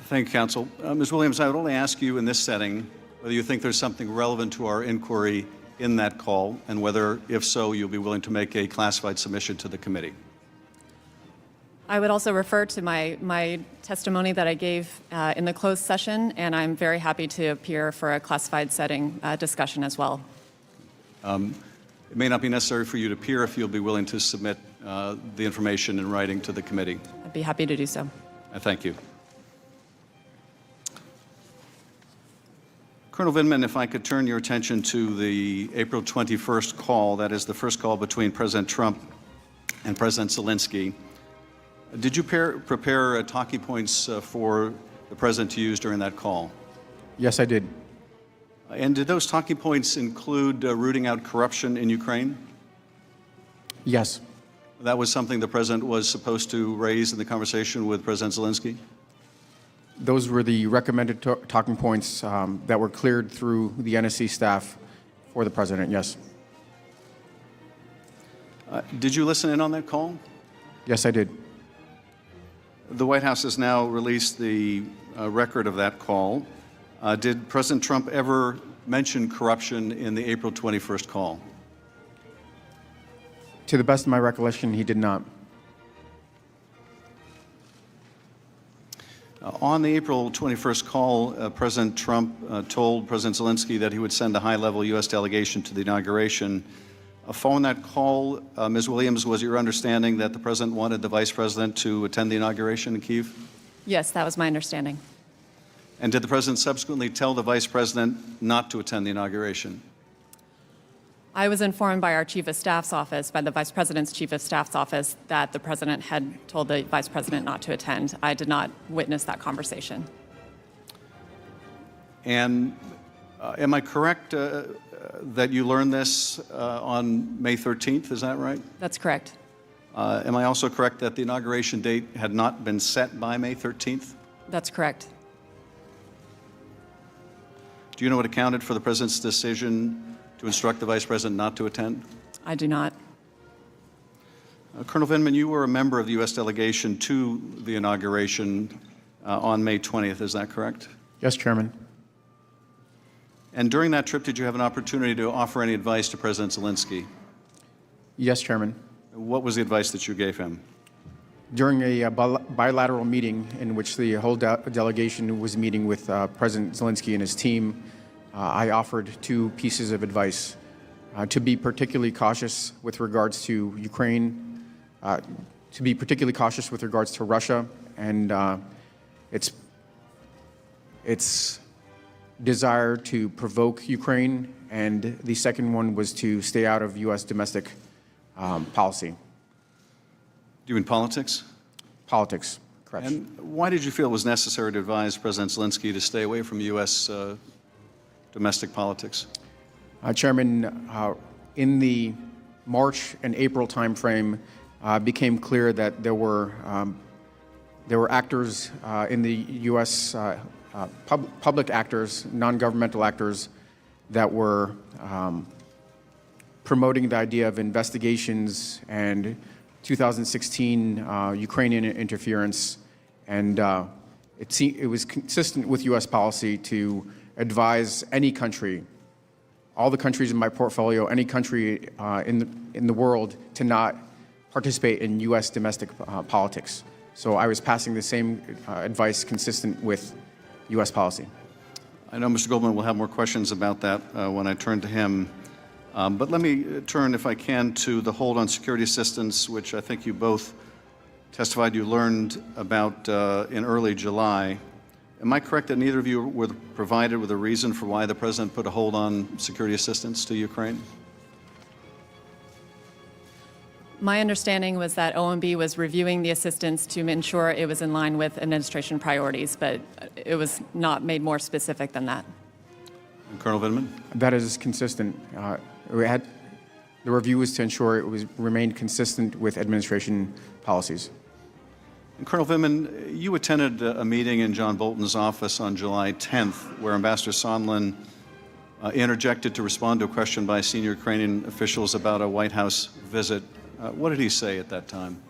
Speaker 1: Thank you, Counsel. Ms. Williams, I would only ask you in this setting whether you think there's something relevant to our inquiry in that call, and whether, if so, you'll be willing to make a classified submission to the committee.
Speaker 3: I would also refer to my testimony that I gave in the closed session, and I'm very happy to appear for a classified setting discussion as well.
Speaker 1: It may not be necessary for you to appear if you'll be willing to submit the information in writing to the committee.
Speaker 3: I'd be happy to do so.
Speaker 1: I thank you. Colonel Vindman, if I could turn your attention to the April 21st call, that is the first call between President Trump and President Zelensky. Did you prepare talking points for the President to use during that call?
Speaker 4: Yes, I did.
Speaker 1: And did those talking points include rooting out corruption in Ukraine?
Speaker 4: Yes.
Speaker 1: That was something the President was supposed to raise in the conversation with President Zelensky?
Speaker 4: Those were the recommended talking points that were cleared through the NSC staff for the President, yes.
Speaker 1: Did you listen in on that call?
Speaker 4: Yes, I did.
Speaker 1: The White House has now released the record of that call. Did President Trump ever mention corruption in the April 21st call?
Speaker 4: To the best of my recollection, he did not.
Speaker 1: On the April 21st call, President Trump told President Zelensky that he would send a high-level U.S. delegation to the inauguration. Following that call, Ms. Williams, was your understanding that the President wanted the Vice President to attend the inauguration in Kyiv?
Speaker 3: Yes, that was my understanding.
Speaker 1: And did the President subsequently tell the Vice President not to attend the inauguration?
Speaker 3: I was informed by our Chief of Staff's office, by the Vice President's Chief of Staff's office, that the President had told the Vice President not to attend. I did not witness that conversation.
Speaker 1: And am I correct that you learned this on May 13th? Is that right?
Speaker 3: That's correct.
Speaker 1: Am I also correct that the inauguration date had not been set by May 13th?
Speaker 3: That's correct.
Speaker 1: Do you know what accounted for the President's decision to instruct the Vice President not to attend?
Speaker 3: I do not.
Speaker 1: Colonel Vindman, you were a member of the U.S. delegation to the inauguration on May 20th, is that correct?
Speaker 4: Yes, Chairman.
Speaker 1: And during that trip, did you have an opportunity to offer any advice to President Zelensky?
Speaker 4: Yes, Chairman.
Speaker 1: What was the advice that you gave him?
Speaker 4: During a bilateral meeting in which the whole delegation was meeting with President Zelensky and his team, I offered two pieces of advice. To be particularly cautious with regards to Ukraine, to be particularly cautious with regards to Russia and its desire to provoke Ukraine, and the second one was to stay out of U.S. domestic policy.
Speaker 1: Do you mean politics?
Speaker 4: Politics, correct.
Speaker 1: And why did you feel it was necessary to advise President Zelensky to stay away from U.S. domestic politics?
Speaker 4: Chairman, in the March and April timeframe, became clear that there were actors in the U.S. Public actors, non-governmental actors, that were promoting the idea of investigations and 2016 Ukrainian interference, and it was consistent with U.S. policy to advise any country, all the countries in my portfolio, any country in the world, to not participate in U.S. domestic politics. So I was passing the same advice consistent with U.S. policy.
Speaker 1: I know Mr. Goldman will have more questions about that when I turn to him. But let me turn, if I can, to the hold on security assistance, which I think you both testified you learned about in early July. Am I correct that neither of you were provided with a reason for why the President put a hold on security assistance to Ukraine?
Speaker 3: My understanding was that OMB was reviewing the assistance to ensure it was in line with administration priorities, but it was not made more specific than that.
Speaker 1: And Colonel Vindman?
Speaker 4: That is consistent. The review was to ensure it remained consistent with administration policies.
Speaker 1: And Colonel Vindman, you attended a meeting in John Bolton's office on July 10th where Ambassador Sondland interjected to respond to a question by senior Ukrainian officials about a White House visit. What did he say at that time?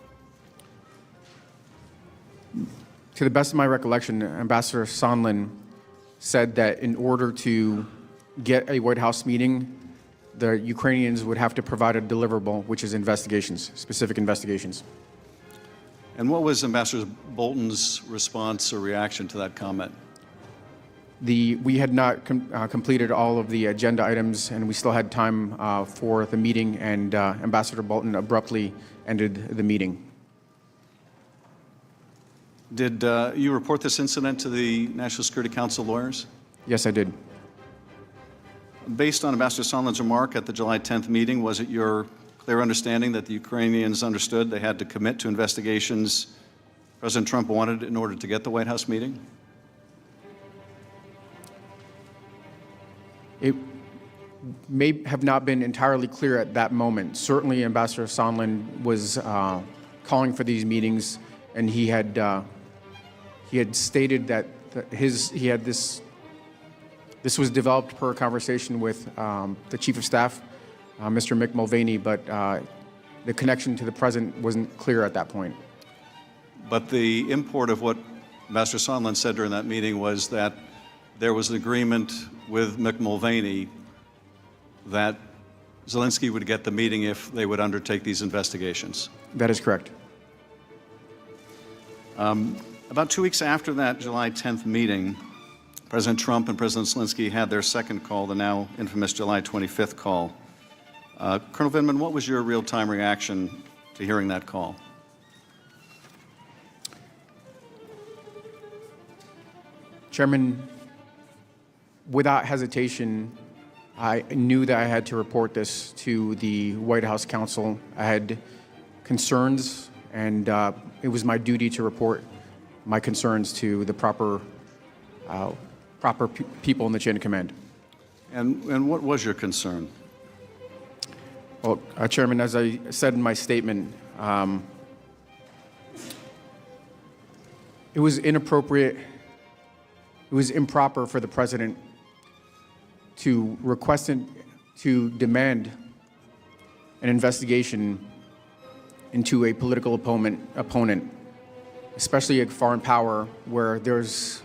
Speaker 4: To the best of my recollection, Ambassador Sondland said that in order to get a White House meeting, the Ukrainians would have to provide a deliverable, which is investigations, specific investigations.
Speaker 1: And what was Ambassador Bolton's response or reaction to that comment?
Speaker 4: We had not completed all of the agenda items, and we still had time for the meeting, and Ambassador Bolton abruptly ended the meeting.
Speaker 1: Did you report this incident to the National Security Council lawyers?
Speaker 4: Yes, I did.
Speaker 1: Based on Ambassador Sondland's remark at the July 10th meeting, was it your clear understanding that the Ukrainians understood they had to commit to investigations President Trump wanted in order to get the White House meeting?
Speaker 4: It may have not been entirely clear at that moment. Certainly, Ambassador Sondland was calling for these meetings, and he had stated that this was developed per a conversation with the Chief of Staff, Mr. Mick Mulvaney, but the connection to the President wasn't clear at that point.
Speaker 1: But the import of what Ambassador Sondland said during that meeting was that there was an agreement with Mick Mulvaney that Zelensky would get the meeting if they would undertake these investigations.
Speaker 4: That is correct.
Speaker 1: About 2 weeks after that July 10th meeting, President Trump and President Zelensky had their second call, the now infamous July 25th call. Colonel Vindman, what was your real-time reaction to hearing that call?
Speaker 4: Chairman, without hesitation, I knew that I had to report this to the White House counsel. I had concerns, and it was my duty to report my concerns to the proper people in the chain of command.
Speaker 1: And what was your concern?
Speaker 4: Well, Chairman, as I said in my statement, it was inappropriate, it was improper for the President to request to demand an investigation into a political opponent, especially a foreign power where there's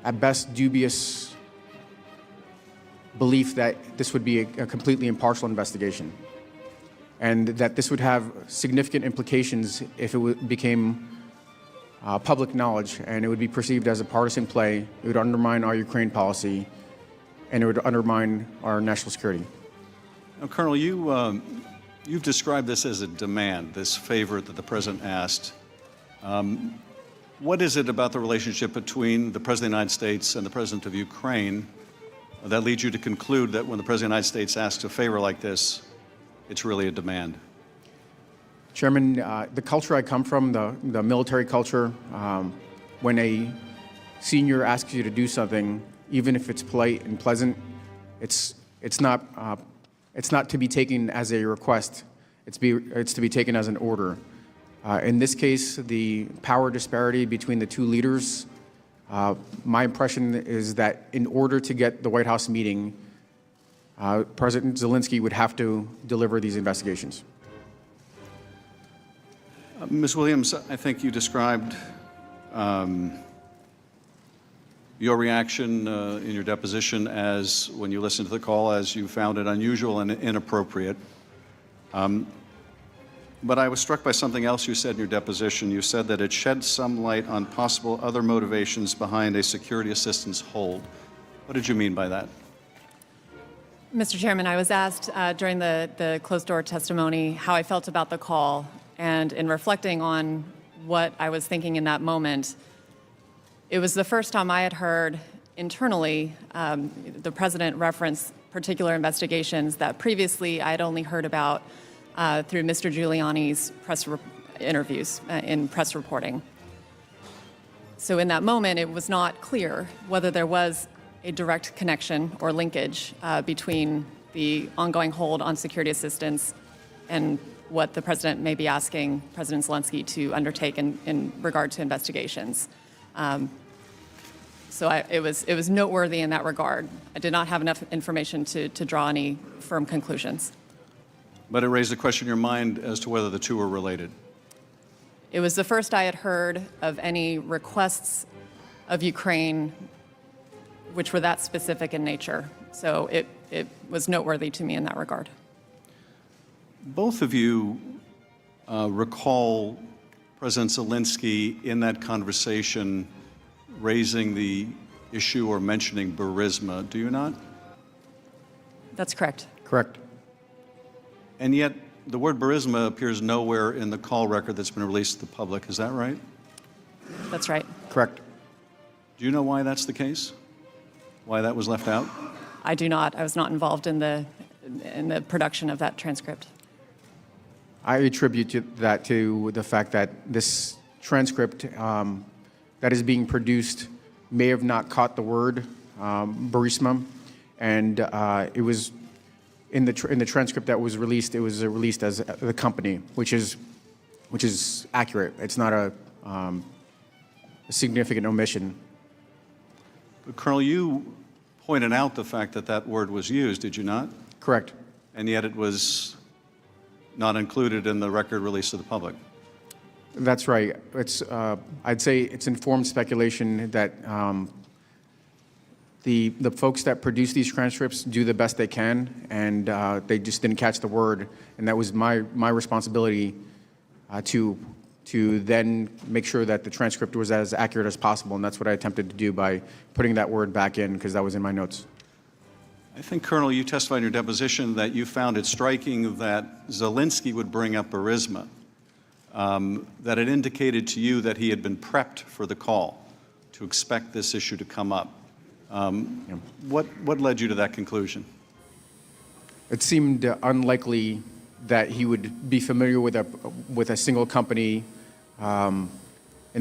Speaker 4: at best dubious belief that this would be a completely impartial investigation, and that this would have significant implications if it became public knowledge, and it would be perceived as a partisan play. It would undermine our Ukraine policy, and it would undermine our national security.
Speaker 1: Now, Colonel, you've described this as a demand, this favor that the President asked. What is it about the relationship between the President of the United States and the President of Ukraine that leads you to conclude that when the President of the United States asks a favor like this, it's really a demand?
Speaker 4: Chairman, the culture I come from, the military culture, when a senior asks you to do something, even if it's polite and pleasant, it's not to be taken as a request. It's to be taken as an order. In this case, the power disparity between the two leaders, my impression is that in order to get the White House meeting, President Zelensky would have to deliver these investigations.
Speaker 1: Ms. Williams, I think you described your reaction in your deposition as, when you listened to the call, as you found it unusual and inappropriate. But I was struck by something else you said in your deposition. You said that it shed some light on possible other motivations behind a security assistance hold. What did you mean by that?
Speaker 3: Mr. Chairman, I was asked during the closed-door testimony how I felt about the call, and in reflecting on what I was thinking in that moment, it was the first time I had heard internally the President reference particular investigations that previously I had only heard about through Mr. Giuliani's press interviews in press reporting. So in that moment, it was not clear whether there was a direct connection or linkage between the ongoing hold on security assistance and what the President may be asking President Zelensky to undertake in regard to investigations. So it was noteworthy in that regard. I did not have enough information to draw any firm conclusions.
Speaker 1: But it raised a question in your mind as to whether the two were related.
Speaker 3: It was the first I had heard of any requests of Ukraine which were that specific in nature. So it was noteworthy to me in that regard.
Speaker 1: Both of you recall President Zelensky in that conversation raising the issue or mentioning Burisma, do you not?
Speaker 3: That's correct.
Speaker 4: Correct.
Speaker 1: And yet, the word Burisma appears nowhere in the call record that's been released to the public. Is that right?
Speaker 3: That's right.
Speaker 4: Correct.
Speaker 1: Do you know why that's the case? Why that was left out?
Speaker 3: I do not. I was not involved in the production of that transcript.
Speaker 4: I attribute that to the fact that this transcript that is being produced may have not caught the word Burisma, and it was in the transcript that was released. It was released as the company, which is accurate. It's not a significant omission.
Speaker 1: But Colonel, you pointed out the fact that that word was used, did you not?
Speaker 4: Correct.
Speaker 1: And yet it was not included in the record released to the public.
Speaker 4: That's right. It's I'd say it's informed speculation that the folks that produce these transcripts do the best they can, and they just didn't catch the word, and that was my responsibility to then make sure that the transcript was as accurate as possible, and that's what I attempted to do by putting that word back in, because that was in my notes.
Speaker 1: I think, Colonel, you testified in your deposition that you found it striking that Zelensky would bring up Burisma, that it indicated to you that he had been prepped for the call to expect this issue to come up. What led you to that conclusion?
Speaker 4: It seemed unlikely that he would be familiar with a single company in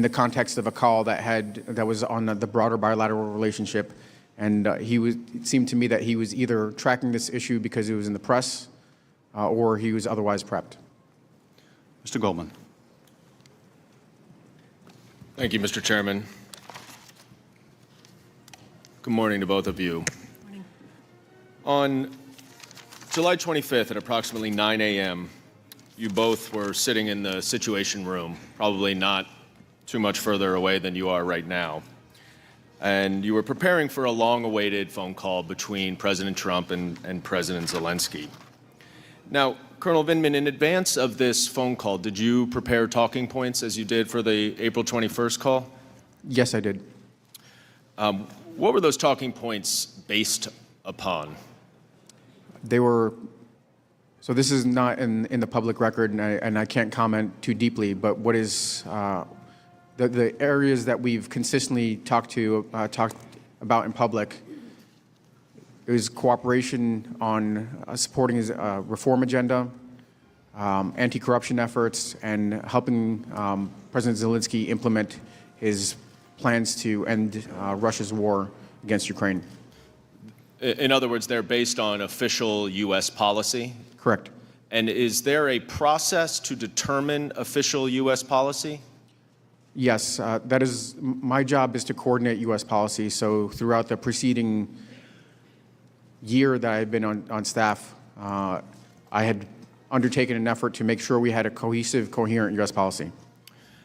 Speaker 4: the context of a call that was on the broader bilateral relationship, and it seemed to me that he was either tracking this issue because it was in the press, or he was otherwise prepped.
Speaker 1: Mr. Goldman.
Speaker 6: Thank you, Mr. Chairman. Good morning to both of you.
Speaker 3: Morning.
Speaker 6: On July 25th at approximately 9 a.m., you both were sitting in the Situation Room, probably not too much further away than you are right now. And you were preparing for a long-awaited phone call between President Trump and President Zelensky. Now, Colonel Vindman, in advance of this phone call, did you prepare talking points as you did for the April 21st call?
Speaker 4: Yes, I did.
Speaker 6: What were those talking points based upon?
Speaker 4: They were, so this is not in the public record, and I can't comment too deeply, but what is, the areas that we've consistently talked about in public is cooperation on supporting his reform agenda, anti-corruption efforts, and helping President Zelensky implement his plans to end Russia's war against Ukraine.
Speaker 6: In other words, they're based on official U.S. policy?
Speaker 4: Correct.
Speaker 6: And is there a process to determine official U.S. policy?
Speaker 4: Yes, that is, my job is to coordinate U.S. policy. So throughout the preceding year that I've been on staff, I had undertaken an effort to make sure we had a cohesive, coherent U.S. policy.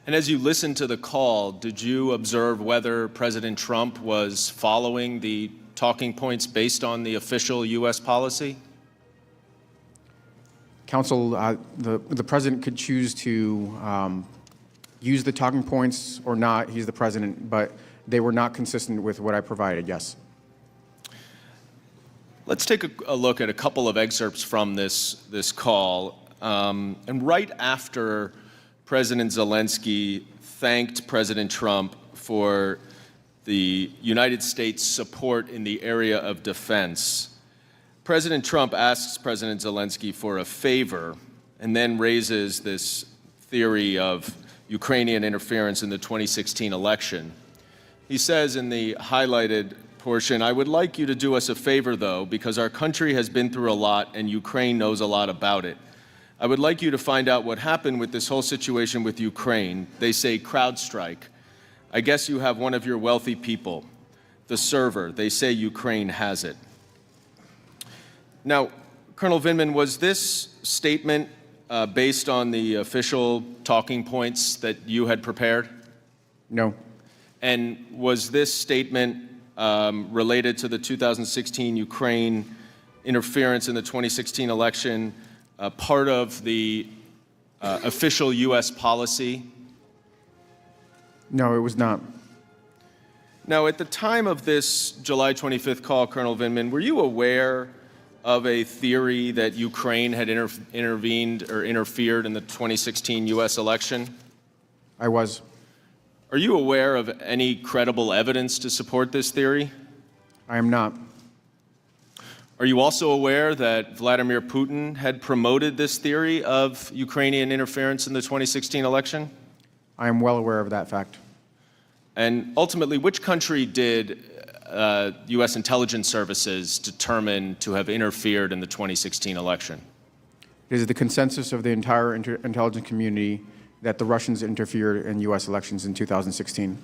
Speaker 6: And as you listened to the call, did you observe whether President Trump was following the talking points based on the official U.S. policy?
Speaker 4: Counsel, the president could choose to use the talking points or not. He's the president, but they were not consistent with what I provided, yes.
Speaker 6: Let's take a look at a couple of excerpts from this call. And right after President Zelensky thanked President Trump for the United States' support in the area of defense, President Trump asks President Zelensky for a favor and then raises this theory of Ukrainian interference in the 2016 election. He says in the highlighted portion, "I would like you to do us a favor, though, because our country has been through a lot and Ukraine knows a lot about it. I would like you to find out what happened with this whole situation with Ukraine. They say CrowdStrike. I guess you have one of your wealthy people. The server, they say Ukraine has it." Now, Colonel Vindman, was this statement based on the official talking points that you had prepared?
Speaker 4: No.
Speaker 6: And was this statement related to the 2016 Ukraine interference in the 2016 election part of the official U.S. policy?
Speaker 4: No, it was not.
Speaker 6: Now, at the time of this July 25th call, Colonel Vindman, were you aware of a theory that Ukraine had intervened or interfered in the 2016 U.S. election?
Speaker 4: I was.
Speaker 6: Are you aware of any credible evidence to support this theory?
Speaker 4: I am not.
Speaker 6: Are you also aware that Vladimir Putin had promoted this theory of Ukrainian interference in the 2016 election?
Speaker 4: I am well aware of that fact.
Speaker 6: And ultimately, which country did U.S. intelligence services determine to have interfered in the 2016 election?
Speaker 4: It is the consensus of the entire intelligence community that the Russians interfered in U.S. elections in 2016.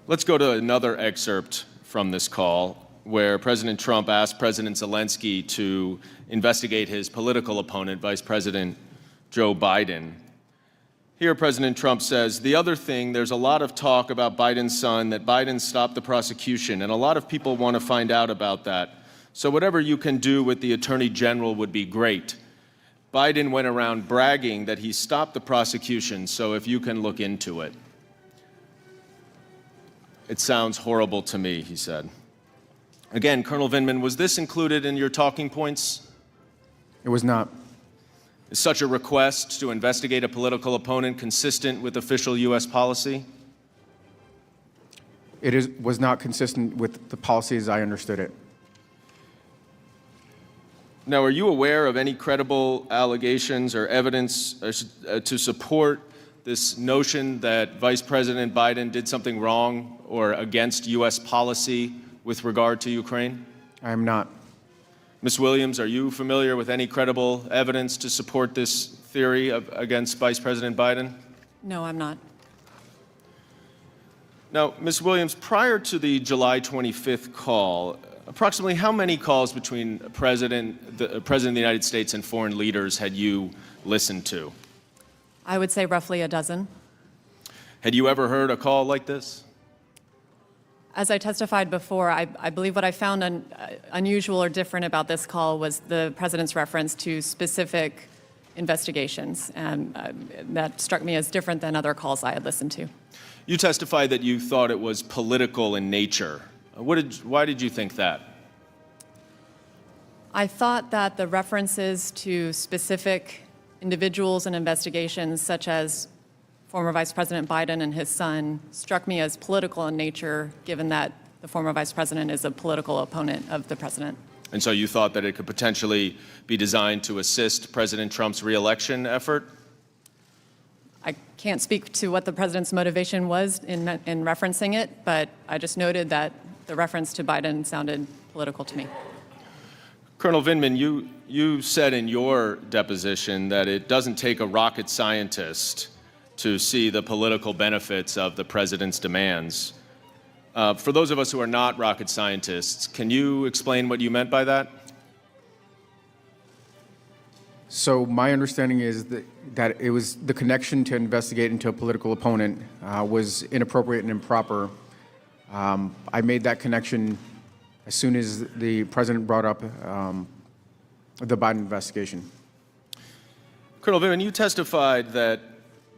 Speaker 6: Let's go to another excerpt from this call where President Trump asked President Zelensky to investigate his political opponent, Vice President Joe Biden. Here, President Trump says, "The other thing, there's a lot of talk about Biden's son, that Biden stopped the prosecution, and a lot of people want to find out about that. So whatever you can do with the Attorney General would be great. Biden went around bragging that he stopped the prosecution, so if you can look into it." It sounds horrible to me, he said. Again, Colonel Vindman, was this included in your talking points?
Speaker 4: It was not.
Speaker 6: Is such a request to investigate a political opponent consistent with official U.S. policy?
Speaker 4: Was not consistent with the policy as I understood it.
Speaker 6: Now, are you aware of any credible allegations or evidence to support this notion that Vice President Biden did something wrong or against U.S. policy with regard to Ukraine?
Speaker 4: I am not.
Speaker 6: Ms. Williams, are you familiar with any credible evidence to support this theory against Vice President Biden?
Speaker 3: No, I'm not.
Speaker 6: Now, Ms. Williams, prior to the July 25th call, approximately how many calls between the President of the United States and foreign leaders had you listened to?
Speaker 3: I would say roughly a dozen.
Speaker 6: Had you ever heard a call like this?
Speaker 3: As I testified before, I believe what I found unusual or different about this call was the President's reference to specific investigations, and that struck me as different than other calls I had listened to.
Speaker 6: You testified that you thought it was political in nature. Why did you think that?
Speaker 3: I thought that the references to specific individuals and investigations, such as former Vice President Biden and his son, struck me as political in nature, given that the former Vice President is a political opponent of the President.
Speaker 6: And so you thought that it could potentially be designed to assist President Trump's reelection effort?
Speaker 3: I can't speak to what the President's motivation was in referencing it, but I just noted that the reference to Biden sounded political to me.
Speaker 6: Colonel Vindman, you said in your deposition that it doesn't take a rocket scientist to see the political benefits of the President's demands. For those of us who are not rocket scientists, can you explain what you meant by that?
Speaker 4: So my understanding is that it was the connection to investigate into a political opponent was inappropriate and improper. I made that connection as soon as the President brought up the Biden investigation.
Speaker 6: Colonel Vindman, you testified that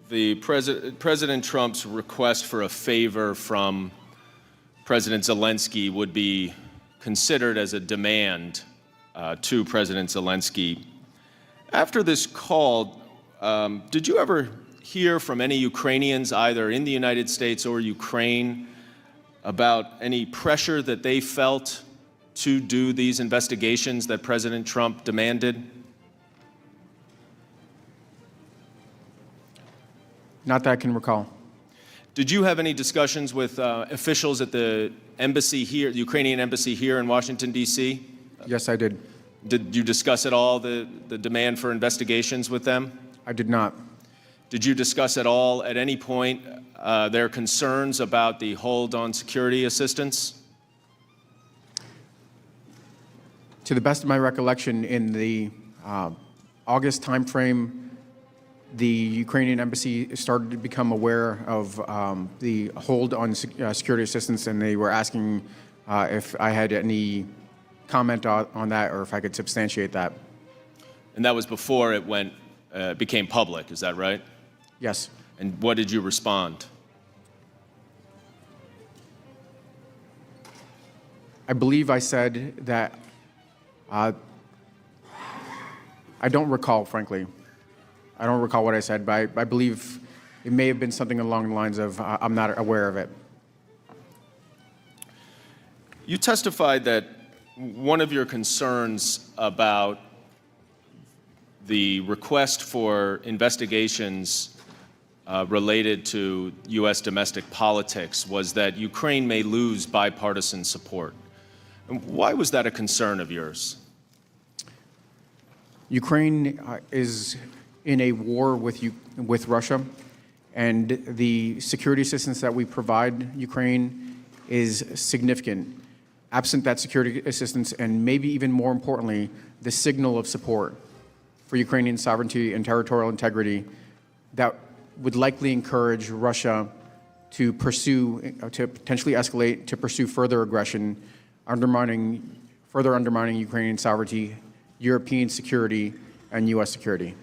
Speaker 6: the President Trump's request for a favor from President Zelensky would be considered as a demand to President Zelensky. After this call, did you ever hear from any Ukrainians, either in the United States or Ukraine, about any pressure that they felt to do these investigations that President Trump demanded?
Speaker 4: Not that I can recall.
Speaker 6: Did you have any discussions with officials at the embassy here, the Ukrainian embassy here in Washington, D.C.?
Speaker 4: Yes, I did.
Speaker 6: Did you discuss at all the demand for investigations with them?
Speaker 4: I did not.
Speaker 6: Did you discuss at all, at any point, their concerns about the hold on security assistance?
Speaker 4: To the best of my recollection, in the August timeframe, the Ukrainian embassy started to become aware of the hold on security assistance, and they were asking if I had any comment on that or if I could substantiate that.
Speaker 6: And that was before it became public, is that right?
Speaker 4: Yes.
Speaker 6: And what did you respond?
Speaker 4: I believe I said that, I don't recall, frankly. I don't recall what I said, but I believe it may have been something along the lines of, I'm not aware of it.
Speaker 6: You testified that one of your concerns about the request for investigations related to U.S. domestic politics was that Ukraine may lose bipartisan support. And why was that a concern of yours?
Speaker 4: Ukraine is in a war with Russia, and the security assistance that we provide Ukraine is significant. Absent that security assistance, and maybe even more importantly, the signal of support for Ukrainian sovereignty and territorial integrity, that would likely encourage Russia to potentially escalate, to pursue further aggression, further undermining Ukrainian sovereignty, European security, and U.S. security.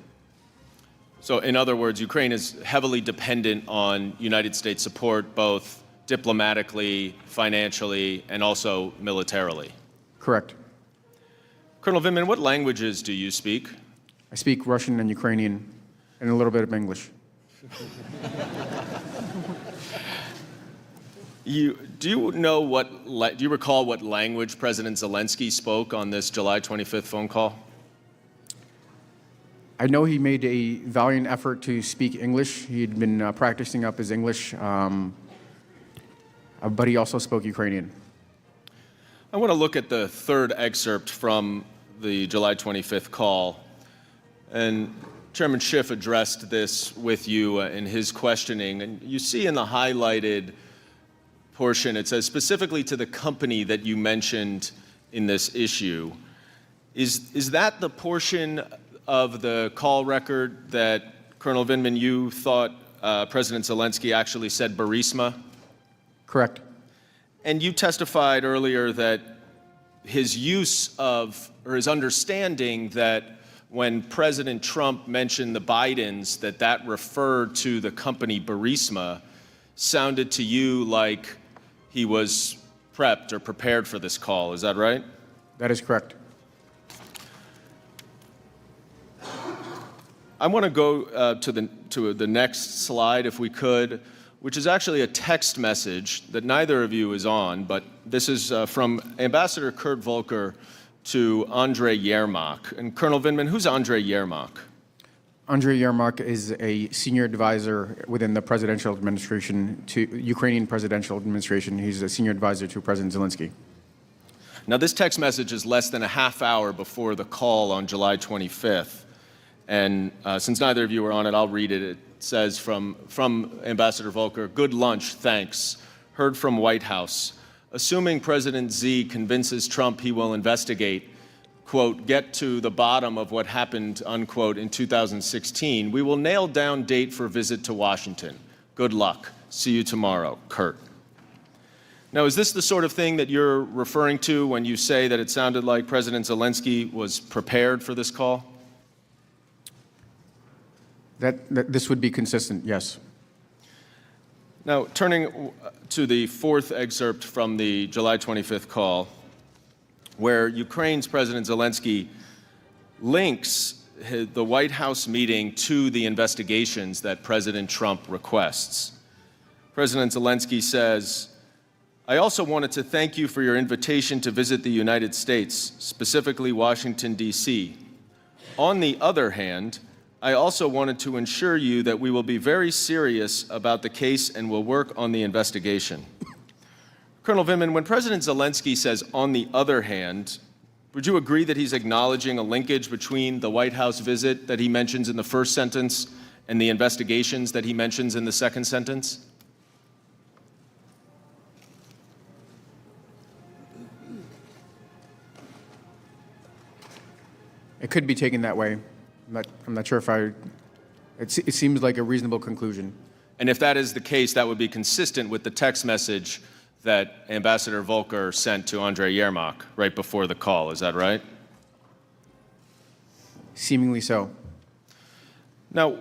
Speaker 6: So in other words, Ukraine is heavily dependent on United States support, both diplomatically, financially, and also militarily.
Speaker 4: Correct.
Speaker 6: Colonel Vindman, what languages do you speak?
Speaker 4: I speak Russian and Ukrainian, and a little bit of English.
Speaker 6: Do you recall what language President Zelensky spoke on this July 25th phone call?
Speaker 4: I know he made a valiant effort to speak English. He'd been practicing up his English, but he also spoke Ukrainian.
Speaker 6: I want to look at the third excerpt from the July 25th call. And Chairman Schiff addressed this with you in his questioning. And you see in the highlighted portion, it says specifically to the company that you mentioned in this issue. Is that the portion of the call record that, Colonel Vindman, you thought President Zelensky actually said Burisma?
Speaker 4: Correct.
Speaker 6: And you testified earlier that his use of, or his understanding that when President Trump mentioned the Bidens, that referred to the company Burisma, sounded to you like he was prepped or prepared for this call. Is that right?
Speaker 4: That is correct.
Speaker 6: I want to go to the next slide, if we could, which is actually a text message that neither of you is on, but this is from Ambassador Kurt Volker to Andrei Yermak. And Colonel Vindman, who's Andrei Yermak?
Speaker 4: Andrei Yermak is a senior advisor within the presidential administration to Ukrainian presidential administration. He's a senior advisor to President Zelensky.
Speaker 6: Now, this text message is less than a half hour before the call on July 25th. And since neither of you are on it, I'll read it. It says from Ambassador Volker, "Good lunch, thanks. Heard from White House. Assuming President Z convinces Trump he will investigate, quote, get to the bottom of what happened, unquote, in 2016, we will nail down date for visit to Washington. Good luck. See you tomorrow, Kurt." Now, is this the sort of thing that you're referring to when you say that it sounded like President Zelensky was prepared for this call?
Speaker 4: That this would be consistent, yes.
Speaker 6: Now, turning to the fourth excerpt from the July 25th call, where Ukraine's President Zelensky links the White House meeting to the investigations that President Trump requests. President Zelensky says, "I also wanted to thank you for your invitation to visit the United States, specifically Washington, D.C. On the other hand, I also wanted to assure you that we will be very serious about the case and will work on the investigation." Colonel Vindman, when President Zelensky says, "on the other hand," would you agree that he's acknowledging a linkage between the White House visit that he mentions in the first sentence and the investigations that he mentions in the second sentence?
Speaker 4: It could be taken that way. I'm not sure if it seems like a reasonable conclusion.
Speaker 6: And if that is the case, that would be consistent with the text message that Ambassador Volker sent to Andrei Yermak right before the call. Is that right?
Speaker 4: Seemingly so.
Speaker 6: Now,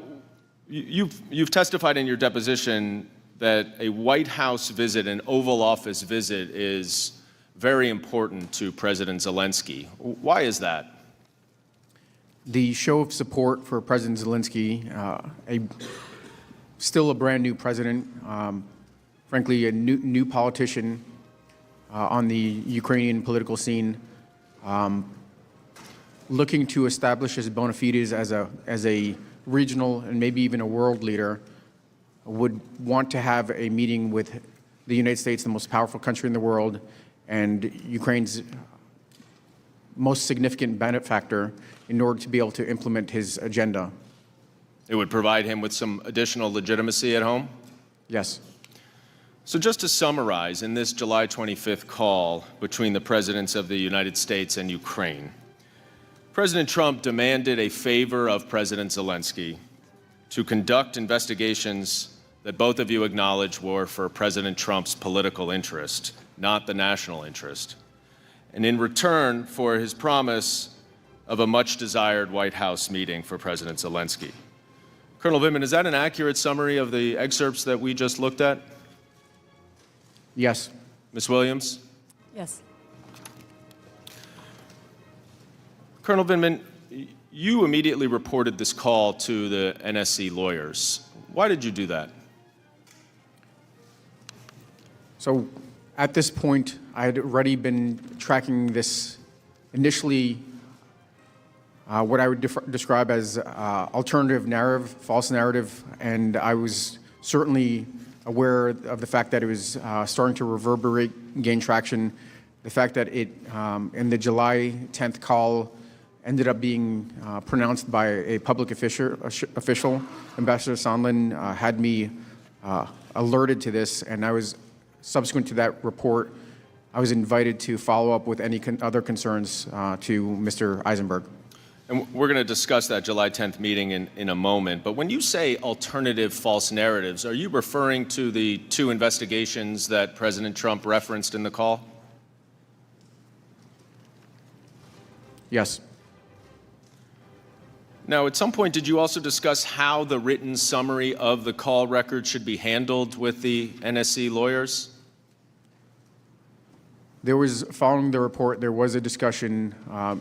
Speaker 6: you've testified in your deposition that a White House visit, an Oval Office visit, is very important to President Zelensky. Why is that?
Speaker 4: The show of support for President Zelensky, still a brand new president, frankly, a new politician on the Ukrainian political scene, looking to establish his bona fides as a regional and maybe even a world leader, would want to have a meeting with the United States, the most powerful country in the world, and Ukraine's most significant benefactor, in order to be able to implement his agenda.
Speaker 6: It would provide him with some additional legitimacy at home?
Speaker 4: Yes.
Speaker 6: So just to summarize, in this July 25th call between the presidents of the United States and Ukraine, President Trump demanded a favor of President Zelensky to conduct investigations that both of you acknowledge were for President Trump's political interest, not the national interest, and in return for his promise of a much-desired White House meeting for President Zelensky. Colonel Vindman, is that an accurate summary of the excerpts that we just looked at?
Speaker 4: Yes.
Speaker 6: Ms. Williams?
Speaker 3: Yes.
Speaker 6: Colonel Vindman, you immediately reported this call to the NSC lawyers. Why did you do that?
Speaker 4: So at this point, I had already been tracking this initially, what I would describe as alternative narrative, false narrative, and I was certainly aware of the fact that it was starting to reverberate, gain traction, the fact that it, in the July 10th call, ended up being pronounced by a public official, Ambassador Sondland, had me alerted to this, and I was, subsequent to that report, I was invited to follow up with any other concerns to Mr. Eisenberg.
Speaker 6: And we're going to discuss that July 10th meeting in a moment. But when you say alternative false narratives, are you referring to the two investigations that President Trump referenced in the call?
Speaker 4: Yes.
Speaker 6: Now, at some point, did you also discuss how the written summary of the call record should be handled with the NSC lawyers?
Speaker 4: There was, following the report, there was a discussion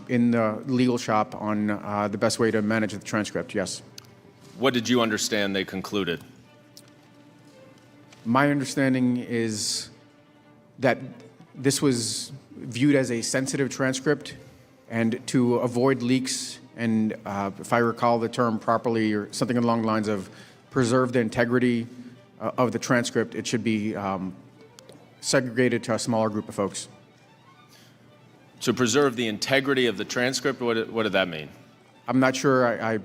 Speaker 4: in the legal shop on the best way to manage the transcript, yes.
Speaker 6: What did you understand they concluded?
Speaker 4: My understanding is that this was viewed as a sensitive transcript, and to avoid leaks, and if I recall the term properly, or something along the lines of preserve the integrity of the transcript, it should be segregated to a smaller group of folks.
Speaker 6: To preserve the integrity of the transcript, what did that mean?
Speaker 4: I'm not sure. I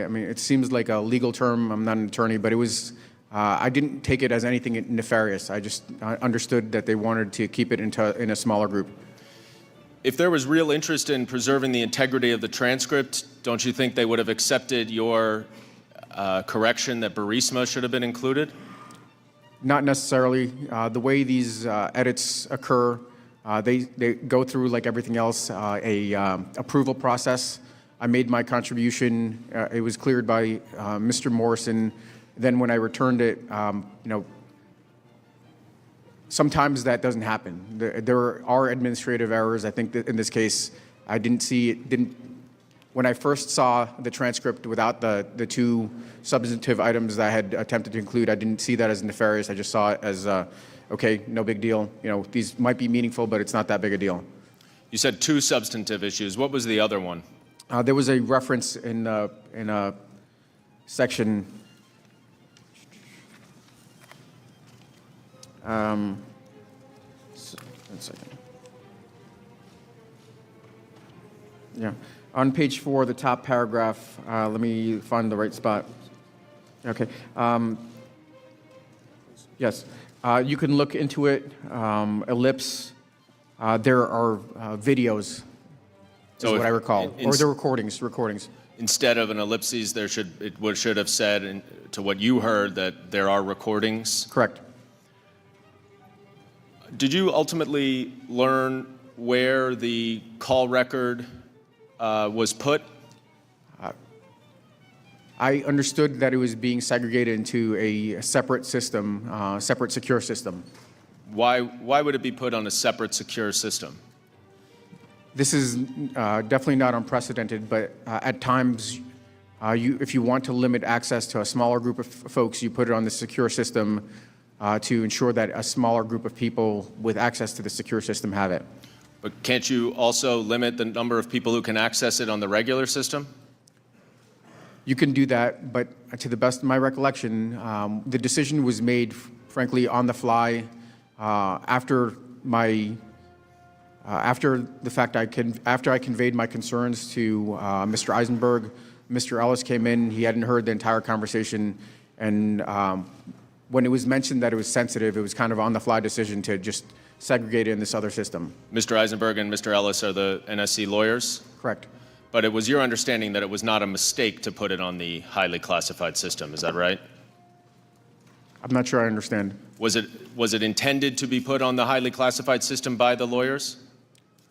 Speaker 4: mean, it seems like a legal term. I'm not an attorney, but it was. I didn't take it as anything nefarious. I just understood that they wanted to keep it in a smaller group.
Speaker 6: If there was real interest in preserving the integrity of the transcript, don't you think they would have accepted your correction that Burisma should have been included?
Speaker 4: Not necessarily. The way these edits occur, they go through, like everything else, a approval process. I made my contribution. It was cleared by Mr. Morrison. Then when I returned it, sometimes that doesn't happen. There are administrative errors. I think that in this case, I didn't see it. When I first saw the transcript without the two substantive items that I had attempted to include, I didn't see that as nefarious. I just saw it as, okay, no big deal. These might be meaningful, but it's not that big a deal.
Speaker 6: You said two substantive issues. What was the other one?
Speaker 4: There was a reference in a section. One second. Yeah. On page 4, the top paragraph, let me find the right spot. Okay. Yes. You can look into it. Ellipse. There are videos, is what I recall. Or the recordings.
Speaker 6: Instead of an ellipses, it should have said, to what you heard, that there are recordings?
Speaker 4: Correct.
Speaker 6: Did you ultimately learn where the call record was put?
Speaker 4: I understood that it was being segregated into a separate system, separate secure system.
Speaker 6: Why would it be put on a separate secure system?
Speaker 4: This is definitely not unprecedented, but at times, if you want to limit access to a smaller group of folks, you put it on the secure system to ensure that a smaller group of people with access to the secure system have it.
Speaker 6: But can't you also limit the number of people who can access it on the regular system?
Speaker 4: You can do that, but to the best of my recollection, the decision was made, frankly, on the fly after the fact after I conveyed my concerns to Mr. Eisenberg. Mr. Ellis came in. He hadn't heard the entire conversation, and when it was mentioned that it was sensitive, it was kind of on-the-fly decision to just segregate it in this other system.
Speaker 6: Mr. Eisenberg and Mr. Ellis are the NSC lawyers?
Speaker 4: Correct.
Speaker 6: But it was your understanding that it was not a mistake to put it on the highly classified system, is that right?
Speaker 4: I'm not sure I understand.
Speaker 6: Was it intended to be put on the highly classified system by the lawyers?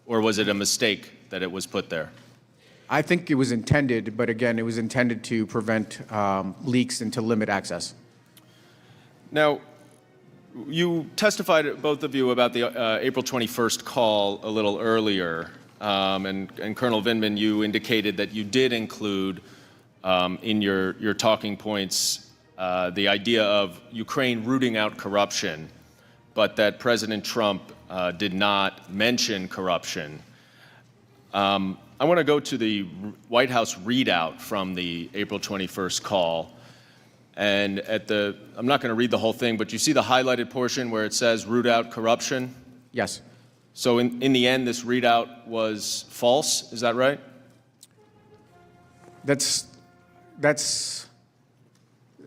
Speaker 6: Or was it a mistake that it was put there?
Speaker 4: I think it was intended, but again, it was intended to prevent leaks and to limit access.
Speaker 6: Now, you testified, both of you, about the April 21st call a little earlier. And Colonel Vindman, you indicated that you did include in your talking points the idea of Ukraine rooting out corruption, but that President Trump did not mention corruption. I want to go to the White House readout from the April 21st call. And I'm not going to read the whole thing, but you see the highlighted portion where it says root out corruption?
Speaker 4: Yes.
Speaker 6: So in the end, this readout was false, is that right?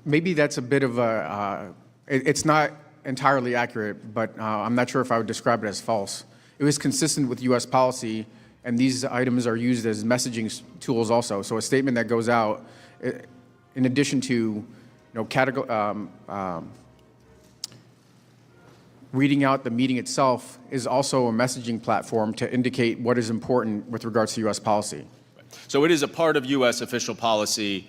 Speaker 4: Maybe that's a bit of a, it's not entirely accurate, but I'm not sure if I would describe it as false. It was consistent with U.S. policy, and these items are used as messaging tools also. So a statement that goes out, in addition to reading out the meeting itself, is also a messaging platform to indicate what is important with regards to U.S. policy.
Speaker 6: So it is a part of U.S. official policy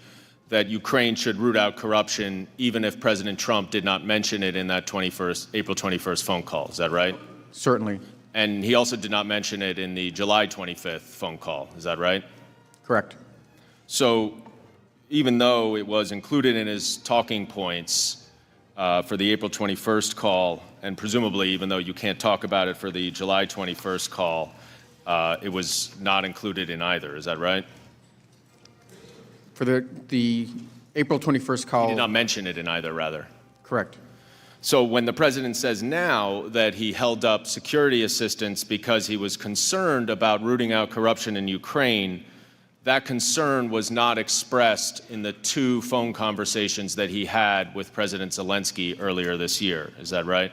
Speaker 6: that Ukraine should root out corruption, even if President Trump did not mention it in that April 21st phone call. Is that right?
Speaker 4: Certainly.
Speaker 6: And he also did not mention it in the July 25th phone call. Is that right?
Speaker 4: Correct.
Speaker 6: So even though it was included in his talking points for the April 21st call, and presumably even though you can't talk about it for the July 21st call, it was not included in either. Is that right?
Speaker 4: For the April 21st call.
Speaker 6: He did not mention it in either, rather.
Speaker 4: Correct.
Speaker 6: So when the president says now that he held up security assistance because he was concerned about rooting out corruption in Ukraine, that concern was not expressed in the 2 phone conversations that he had with President Zelensky earlier this year. Is that right?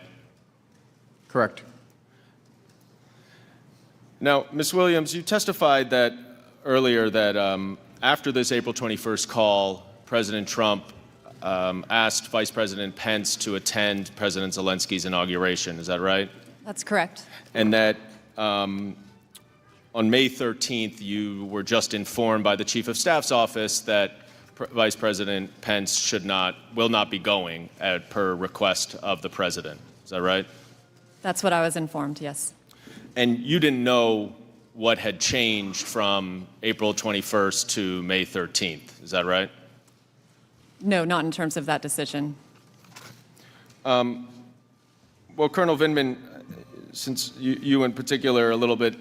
Speaker 4: Correct.
Speaker 6: Now, Ms. Williams, you testified that earlier that after this April 21st call, President Trump asked Vice President Pence to attend President Zelensky's inauguration. Is that right?
Speaker 3: That's correct.
Speaker 6: And that on May 13th, you were just informed by the Chief of Staff's office that Vice President Pence will not be going per request of the President. Is that right?
Speaker 3: That's what I was informed, yes.
Speaker 6: And you didn't know what had changed from April 21st to May 13th. Is that right?
Speaker 3: No, not in terms of that decision.
Speaker 6: Well, Colonel Vindman, since you in particular a little bit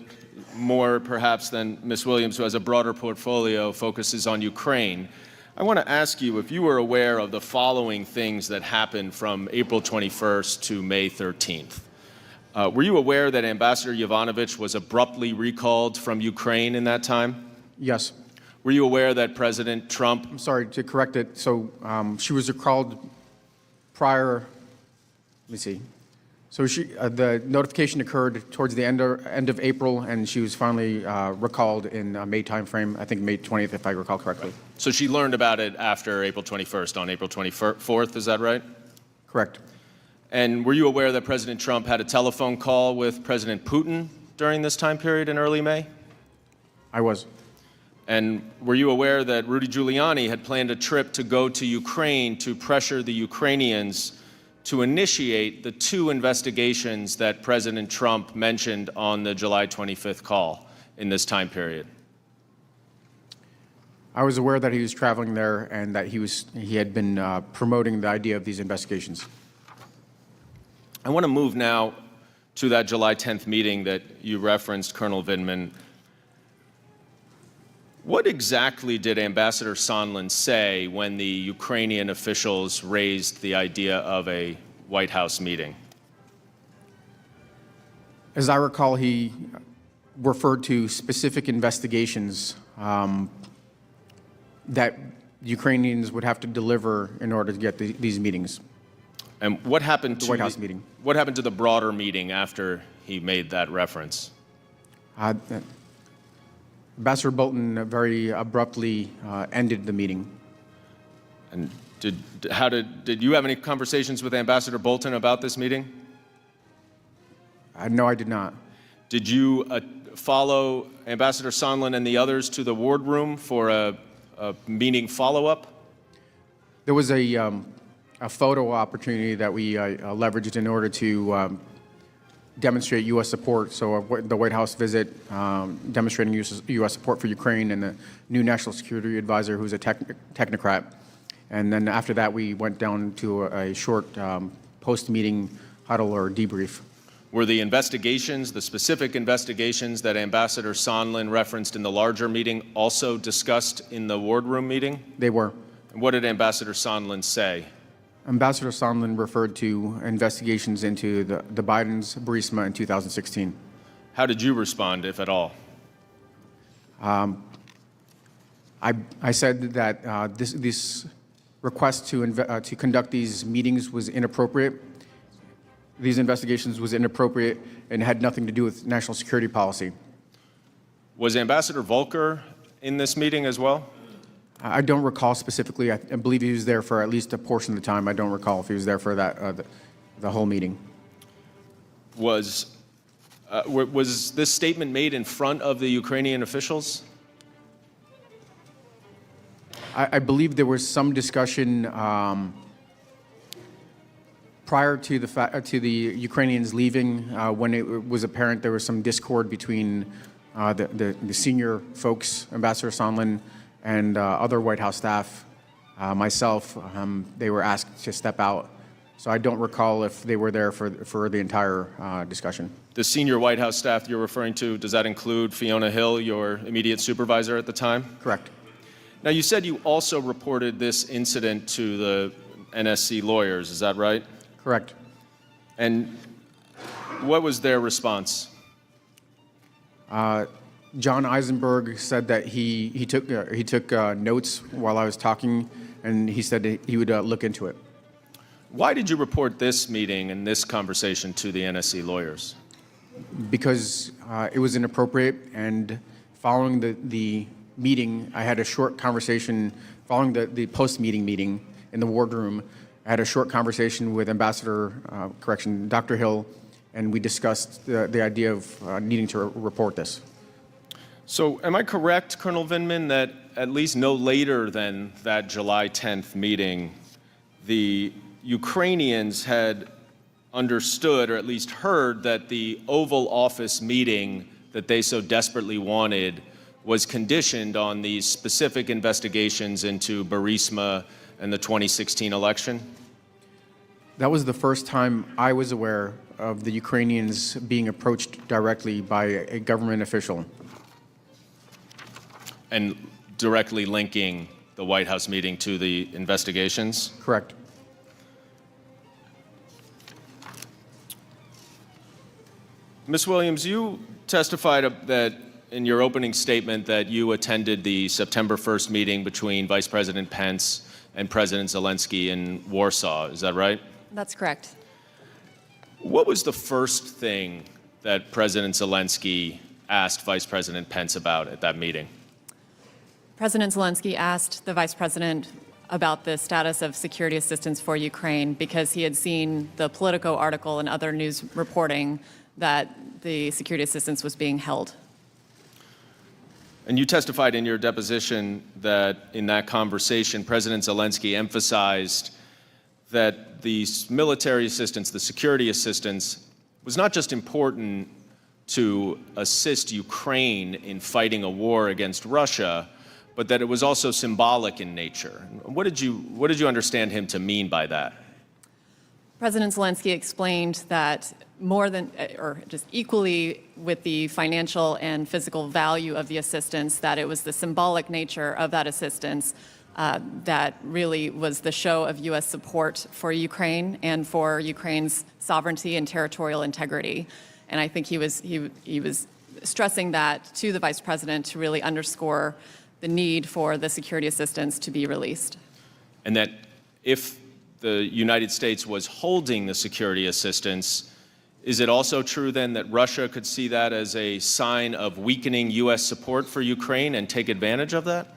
Speaker 6: more perhaps than Ms. Williams, who has a broader portfolio, focuses on Ukraine, I want to ask you if you were aware of the following things that happened from April 21st to May 13th. Were you aware that Ambassador Yovanovitch was abruptly recalled from Ukraine in that time?
Speaker 4: Yes.
Speaker 6: Were you aware that President Trump...
Speaker 4: I'm sorry to correct it. So she was recalled prior, let me see. So the notification occurred towards the end of April, and she was finally recalled in May timeframe, I think May 20th, if I recall correctly.
Speaker 6: So she learned about it after April 21st, on April 24th, is that right?
Speaker 4: Correct.
Speaker 6: And were you aware that President Trump had a telephone call with President Putin during this time period in early May?
Speaker 4: I was.
Speaker 6: And were you aware that Rudy Giuliani had planned a trip to go to Ukraine to pressure the Ukrainians to initiate the 2 investigations that President Trump mentioned on the July 25th call in this time period?
Speaker 4: I was aware that he was traveling there and that he had been promoting the idea of these investigations.
Speaker 6: I want to move now to that July 10th meeting that you referenced, Colonel Vindman. What exactly did Ambassador Sondland say when the Ukrainian officials raised the idea of a White House meeting?
Speaker 4: As I recall, he referred to specific investigations that Ukrainians would have to deliver in order to get these meetings.
Speaker 6: And what happened to
Speaker 4: White House meeting.
Speaker 6: What happened to the broader meeting after he made that reference?
Speaker 4: Ambassador Bolton very abruptly ended the meeting.
Speaker 6: And did you have any conversations with Ambassador Bolton about this meeting?
Speaker 4: No, I did not.
Speaker 6: Did you follow Ambassador Sondland and the others to the wardroom for a meeting follow-up?
Speaker 4: There was a photo opportunity that we leveraged in order to demonstrate U.S. support. So the White House visit, demonstrating U.S. support for Ukraine, and the new National Security Advisor, who's a technocrat. And then after that, we went down to a short post-meeting huddle or debrief.
Speaker 6: Were the investigations, the specific investigations that Ambassador Sondland referenced in the larger meeting, also discussed in the wardroom meeting?
Speaker 4: They were.
Speaker 6: And what did Ambassador Sondland say?
Speaker 4: Ambassador Sondland referred to investigations into the Biden's Burisma in 2016.
Speaker 6: How did you respond, if at all?
Speaker 4: I said that this request to conduct these meetings was inappropriate. These investigations was inappropriate and had nothing to do with national security policy.
Speaker 6: Was Ambassador Volker in this meeting as well?
Speaker 4: I don't recall specifically. I believe he was there for at least a portion of the time. I don't recall if he was there for that the whole meeting.
Speaker 6: Was this statement made in front of the Ukrainian officials?
Speaker 4: I believe there was some discussion prior to the Ukrainians leaving, when it was apparent there was some discord between the senior folks, Ambassador Sondland, and other White House staff. Myself, they were asked to step out. So I don't recall if they were there for the entire discussion.
Speaker 6: The senior White House staff you're referring to, does that include Fiona Hill, your immediate supervisor at the time?
Speaker 4: Correct.
Speaker 6: Now, you said you also reported this incident to the NSC lawyers, is that right?
Speaker 4: Correct.
Speaker 6: And what was their response?
Speaker 4: John Eisenberg said that he took notes while I was talking, and he said that he would look into it.
Speaker 6: Why did you report this meeting and this conversation to the NSC lawyers?
Speaker 4: Because it was inappropriate, and following the meeting, I had a short conversation, following the post-meeting meeting in the wardroom, I had a short conversation with Dr. Hill, and we discussed the idea of needing to report this.
Speaker 6: So am I correct, Colonel Vindman, that at least no later than that July 10th meeting, the Ukrainians had understood, or at least heard, that the Oval Office meeting that they so desperately wanted was conditioned on these specific investigations into Burisma and the 2016 election?
Speaker 4: That was the first time I was aware of the Ukrainians being approached directly by a government official.
Speaker 6: And directly linking the White House meeting to the investigations?
Speaker 4: Correct.
Speaker 6: Ms. Williams, you testified that in your opening statement that you attended the September 1st meeting between Vice President Pence and President Zelensky in Warsaw. Is that right?
Speaker 3: That's correct.
Speaker 6: What was the first thing that President Zelensky asked Vice President Pence about at that meeting?
Speaker 3: President Zelensky asked the Vice President about the status of security assistance for Ukraine because he had seen the Politico article and other news reporting that the security assistance was being held.
Speaker 6: And you testified in your deposition that in that conversation, President Zelensky emphasized that the military assistance, the security assistance, was not just important to assist Ukraine in fighting a war against Russia, but that it was also symbolic in nature. What did you understand him to mean by that?
Speaker 3: President Zelensky explained that more than, or just equally with the financial and physical value of the assistance, that it was the symbolic nature of that assistance that really was the show of U.S. support for Ukraine and for Ukraine's sovereignty and territorial integrity. And I think he was stressing that to the Vice President to really underscore the need for the security assistance to be released.
Speaker 6: And that if the United States was holding the security assistance, is it also true then that Russia could see that as a sign of weakening U.S. support for Ukraine and take advantage of that?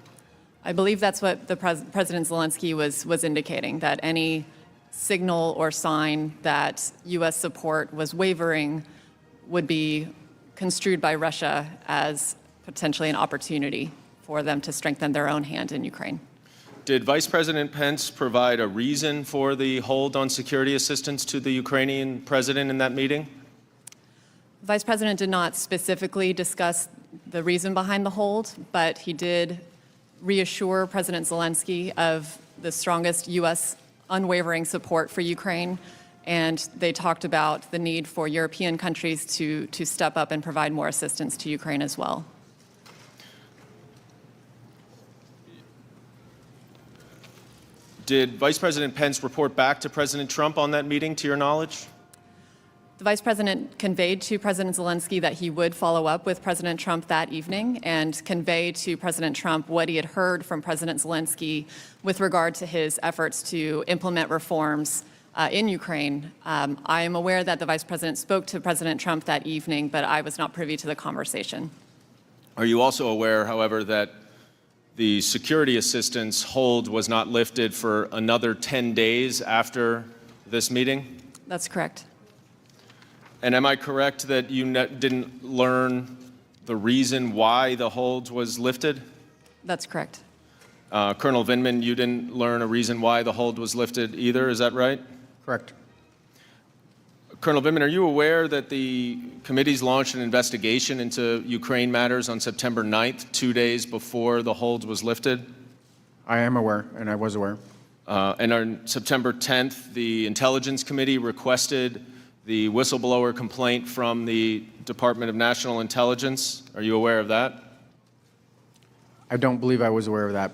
Speaker 3: I believe that's what the President Zelensky was indicating, that any signal or sign that U.S. support was wavering would be construed by Russia as potentially an opportunity for them to strengthen their own hand in Ukraine.
Speaker 6: Did Vice President Pence provide a reason for the hold on security assistance to the Ukrainian president in that meeting?
Speaker 3: The Vice President did not specifically discuss the reason behind the hold, but he did reassure President Zelensky of the strongest U.S. unwavering support for Ukraine, and they talked about the need for European countries to step up and provide more assistance to Ukraine as well.
Speaker 6: Did Vice President Pence report back to President Trump on that meeting, to your knowledge?
Speaker 3: The Vice President conveyed to President Zelensky that he would follow up with President Trump that evening and convey to President Trump what he had heard from President Zelensky with regard to his efforts to implement reforms in Ukraine. I am aware that the Vice President spoke to President Trump that evening, but I was not privy to the conversation.
Speaker 6: Are you also aware, however, that the security assistance hold was not lifted for another 10 days after this meeting?
Speaker 3: That's correct.
Speaker 6: And am I correct that you didn't learn the reason why the hold was lifted?
Speaker 3: That's correct.
Speaker 6: Colonel Vindman, you didn't learn a reason why the hold was lifted either, is that right?
Speaker 4: Correct.
Speaker 6: Colonel Vindman, are you aware that the committees launched an investigation into Ukraine matters on September 9th, 2 days before the hold was lifted?
Speaker 4: I am aware, and I was aware.
Speaker 6: And on September 10th, the Intelligence Committee requested the whistleblower complaint from the Department of National Intelligence. Are you aware of that?
Speaker 4: I don't believe I was aware of that.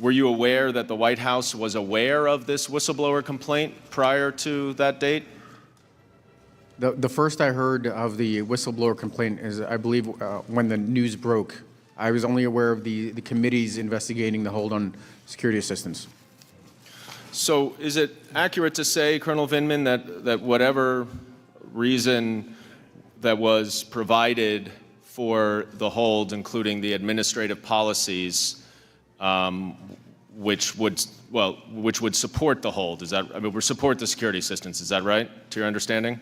Speaker 6: Were you aware that the White House was aware of this whistleblower complaint prior to that date?
Speaker 4: The first I heard of the whistleblower complaint is, I believe, when the news broke. I was only aware of the committees investigating the hold on security assistance.
Speaker 6: So is it accurate to say, Colonel Vindman, that whatever reason that was provided for the hold, including the administrative policies, which would support the hold, would support the security assistance, is that right, to your understanding?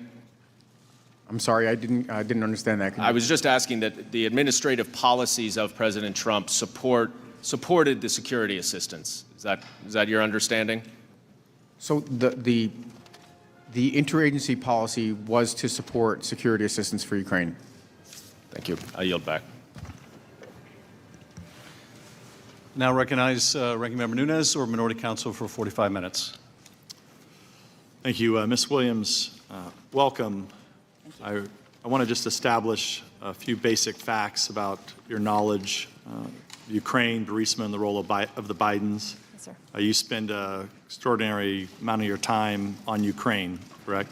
Speaker 4: I'm sorry, I didn't understand that.
Speaker 6: I was just asking that the administrative policies of President Trump supported the security assistance. Is that your understanding?
Speaker 4: So the interagency policy was to support security assistance for Ukraine.
Speaker 6: Thank you. I yield back.
Speaker 1: Now recognize Ranking Member Nunes or Minority Counsel for 45 minutes.
Speaker 2: Thank you, Ms. Williams. Welcome. I want to just establish a few basic facts about your knowledge of Ukraine, Burisma, and the role of the Bidens.
Speaker 3: Yes, sir.
Speaker 2: You spend an extraordinary amount of your time on Ukraine, correct?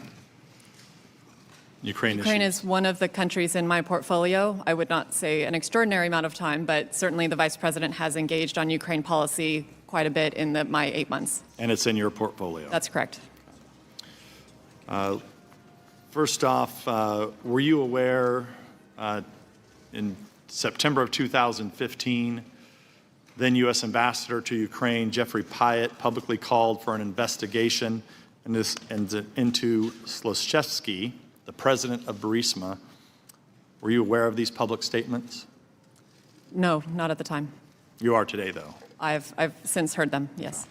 Speaker 2: Ukraine
Speaker 3: is one of the countries in my portfolio. I would not say an extraordinary amount of time, but certainly the Vice President has engaged on Ukraine policy quite a bit in my 8 months.
Speaker 2: And it's in your portfolio.
Speaker 3: That's correct.
Speaker 2: First off, were you aware in September of 2015, then U.S. Ambassador to Ukraine, Jeffrey Pyatt, publicly called for an investigation into Schiff, the president of Burisma. Were you aware of these public statements?
Speaker 3: No, not at the time.
Speaker 2: You are today, though.
Speaker 3: I've since heard them, yes.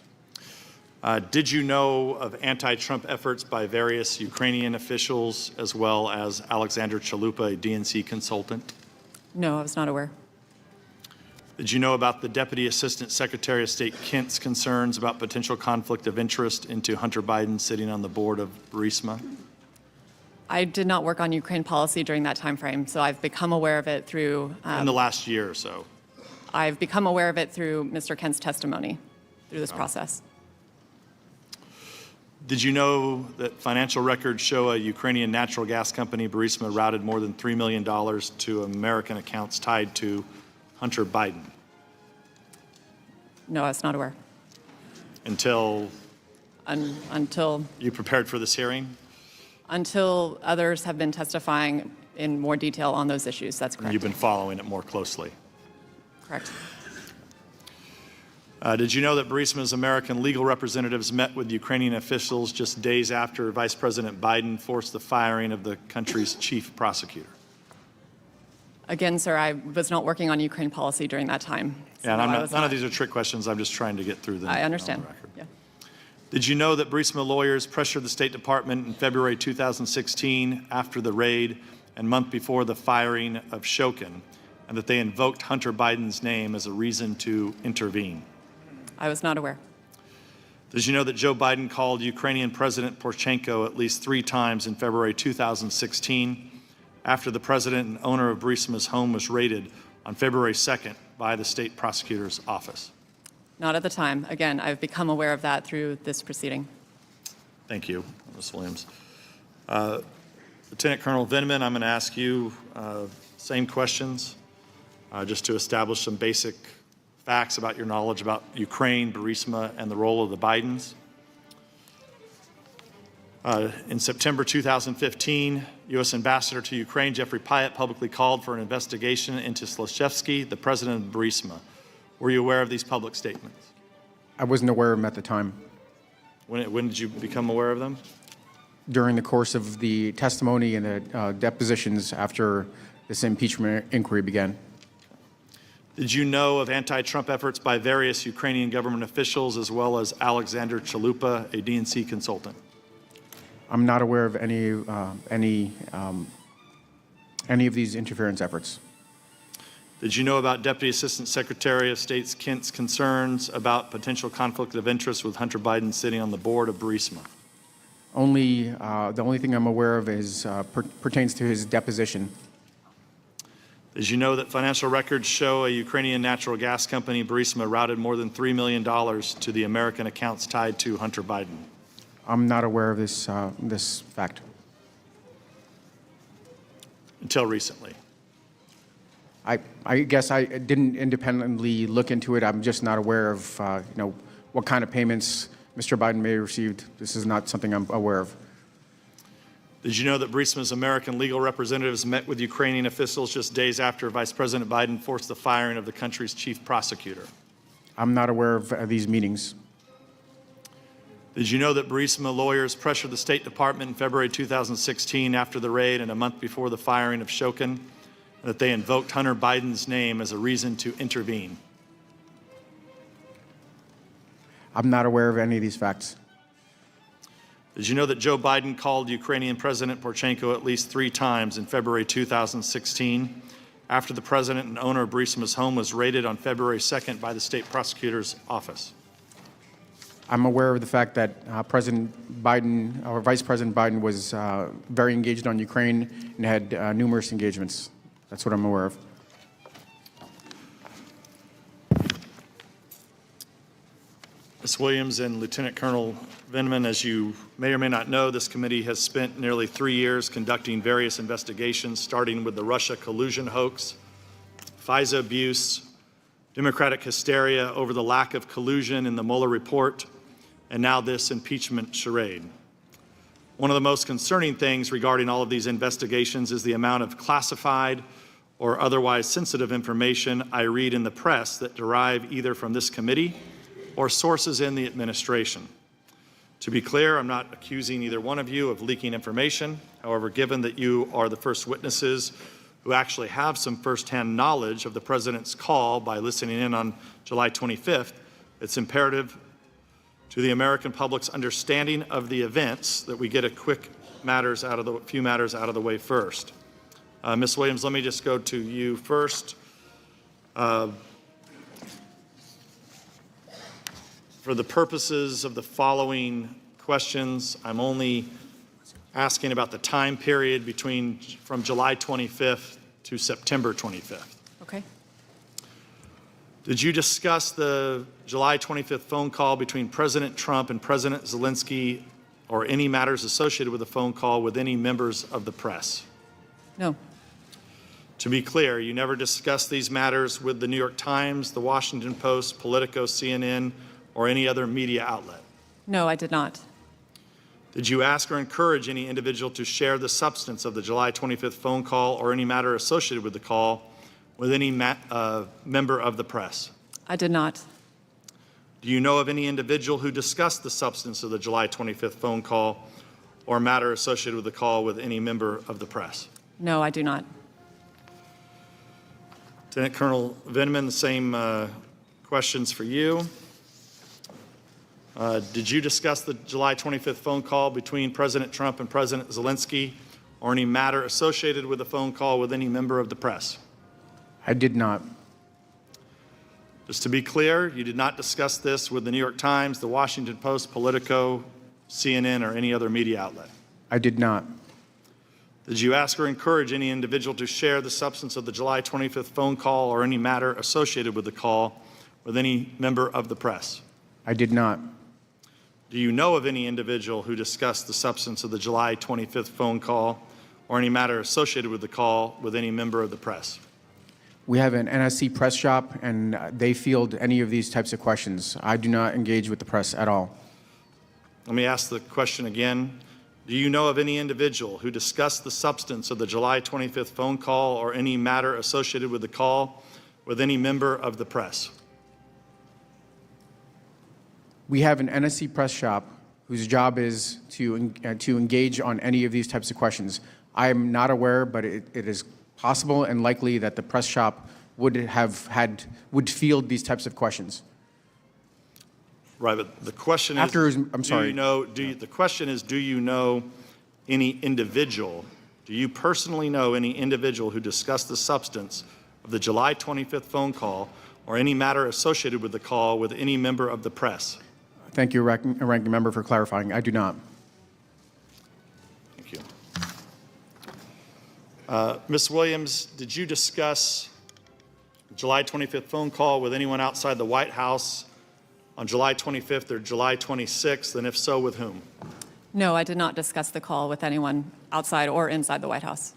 Speaker 2: Did you know of anti-Trump efforts by various Ukrainian officials as well as Alexander Chalupa, a DNC consultant?
Speaker 3: No, I was not aware.
Speaker 2: Did you know about the Deputy Assistant Secretary of State Kent's concerns about potential conflict of interest into Hunter Biden sitting on the board of Burisma?
Speaker 3: I did not work on Ukraine policy during that time frame, so I've become aware of it through
Speaker 2: In the last year or so.
Speaker 3: I've become aware of it through Mr. Kent's testimony through this process.
Speaker 2: Did you know that financial records show a Ukrainian natural gas company, Burisma, routed more than $3 million to American accounts tied to Hunter Biden?
Speaker 3: No, I was not aware.
Speaker 2: Until
Speaker 3: Until
Speaker 2: you prepared for this hearing?
Speaker 3: others have been testifying in more detail on those issues. That's correct.
Speaker 2: You've been following it more closely.
Speaker 3: Correct.
Speaker 2: Did you know that Burisma's American legal representatives met with Ukrainian officials just days after Vice President Biden forced the firing of the country's chief prosecutor?
Speaker 3: Again, sir, I was not working on Ukraine policy during that time.
Speaker 2: Yeah, and
Speaker 3: so
Speaker 2: I'm none of these are trick questions. I'm just trying to get through them.
Speaker 3: I
Speaker 2: on
Speaker 3: understand.
Speaker 2: the record.
Speaker 3: Yeah.
Speaker 2: Did you know that Burisma lawyers pressured the State Department in February 2016 after the raid and month before the firing of Shokin, and that they invoked Hunter Biden's name as a reason to intervene?
Speaker 3: I was not aware.
Speaker 2: Did you know that Joe Biden called Ukrainian President Poroshenko at least 3 times in February 2016 after the president and owner of Burisma's home was raided on February 2nd by the state prosecutor's office?
Speaker 3: Not at the time. Again, I've become aware of that through this proceeding.
Speaker 2: Thank you, Ms. Williams. Lieutenant Colonel Vindman, I'm going to ask you same questions just to establish some basic facts about your knowledge about Ukraine, Burisma, and the role of the Bidens. In September 2015, U.S. Ambassador to Ukraine Jeffrey Pyatt publicly called for an investigation into Schiff, the president of Burisma. Were you aware of these public statements?
Speaker 4: I wasn't aware of them at the time.
Speaker 2: When did you become aware of them?
Speaker 4: During the course of the testimony and the depositions after this impeachment inquiry began.
Speaker 2: Did you know of anti-Trump efforts by various Ukrainian government officials as well as Alexander Chalupa, a DNC consultant?
Speaker 4: I'm not aware of any of these interference efforts.
Speaker 2: Did you know about Deputy Assistant Secretary of State Kent's concerns about potential conflict of interest with Hunter Biden sitting on the board of Burisma?
Speaker 4: The only thing I'm aware of is pertains to his deposition.
Speaker 2: Did you know that financial records show a Ukrainian natural gas company, Burisma, routed more than $3 million to the American accounts tied to Hunter Biden?
Speaker 4: I'm not aware of this fact.
Speaker 2: Until recently.
Speaker 4: I guess I didn't independently look into it. I'm just not aware of what kind of payments Mr. Biden may have received. This is not something I'm aware of.
Speaker 2: Did you know that Burisma's American legal representatives met with Ukrainian officials just days after Vice President Biden forced the firing of the country's chief prosecutor?
Speaker 4: I'm not aware of these meetings.
Speaker 2: Did you know that Burisma lawyers pressured the State Department in February 2016 after the raid and a month before the firing of Shokin, and that they invoked Hunter Biden's name as a reason to intervene?
Speaker 4: I'm not aware of any of these facts.
Speaker 2: Did you know that Joe Biden called Ukrainian President Poroshenko at least 3 times in February 2016 after the president and owner of Burisma's home was raided on February 2nd by the state prosecutor's office?
Speaker 4: I'm aware of the fact that President Biden, or Vice President Biden, was very engaged on Ukraine and had numerous engagements. That's what I'm aware of.
Speaker 2: Ms. Williams and Lieutenant Colonel Vindman, as you may or may not know, this committee has spent nearly 3 years conducting various investigations, starting with the Russia collusion hoax, FISA abuse, Democratic hysteria over the lack of collusion in the Mueller report, and now this impeachment charade. One of the most concerning things regarding all of these investigations is the amount of classified or otherwise sensitive information I read in the press that derive either from this committee or sources in the administration. To be clear, I'm not accusing either one of you of leaking information. However, given that you are the first witnesses who actually have some firsthand knowledge of the president's call by listening in on July 25th, it's imperative to the American public's understanding of the events, that we get a few matters out of the way first. Ms. Williams, let me just go to you first. For the purposes of the following questions, I'm only asking about the time period from July 25th to September 25th.
Speaker 3: Okay.
Speaker 2: Did you discuss the July 25th phone call between President Trump and President Zelensky, or any matters associated with the phone call, with any members of the press?
Speaker 3: No.
Speaker 2: To be clear, you never discussed these matters with the New York Times, the Washington Post, Politico, CNN, or any other media outlet?
Speaker 3: No, I did not.
Speaker 2: Did you ask or encourage any individual to share the substance of the July 25th phone call or any matter associated with the call with any member of the press?
Speaker 3: I did not.
Speaker 2: Do you know of any individual who discussed the substance of the July 25th phone call or matter associated with the call with any member of the press?
Speaker 3: No, I do not.
Speaker 2: Lieutenant Colonel Vindman, the same questions for you. Did you discuss the July 25th phone call between President Trump and President Zelensky, or any matter associated with the phone call with any member of the press?
Speaker 4: I did not.
Speaker 2: Just to be clear, you did not discuss this with the New York Times, the Washington Post, Politico, CNN, or any other media outlet?
Speaker 4: I did not.
Speaker 2: Did you ask or encourage any individual to share the substance of the July 25th phone call or any matter associated with the call with any member of the press?
Speaker 4: I did not.
Speaker 2: Do you know of any individual who discussed the substance of the July 25th phone call or any matter associated with the call with any member of the press?
Speaker 4: We have an NSC press shop, and they field any of these types of questions. I do not engage with the press at all.
Speaker 2: Let me ask the question again. Do you know of any individual who discussed the substance of the July 25th phone call or any matter associated with the call with any member of the press?
Speaker 4: We have an NSC press shop whose job is to engage on any of these types of questions. I am not aware, but it is possible and likely that the press shop would field these types of questions.
Speaker 2: Right, but the question is,
Speaker 4: I'm sorry.
Speaker 2: The question is, do you know any individual, do you personally know any individual who discussed the substance of the July 25th phone call or any matter associated with the call with any member of the press?
Speaker 4: Thank you, Ranking Member, for clarifying. I do not.
Speaker 2: Thank you. Ms. Williams, did you discuss the July 25th phone call with anyone outside the White House on July 25th or July 26th, and if so, with whom?
Speaker 3: No, I did not discuss the call with anyone outside or inside the White House.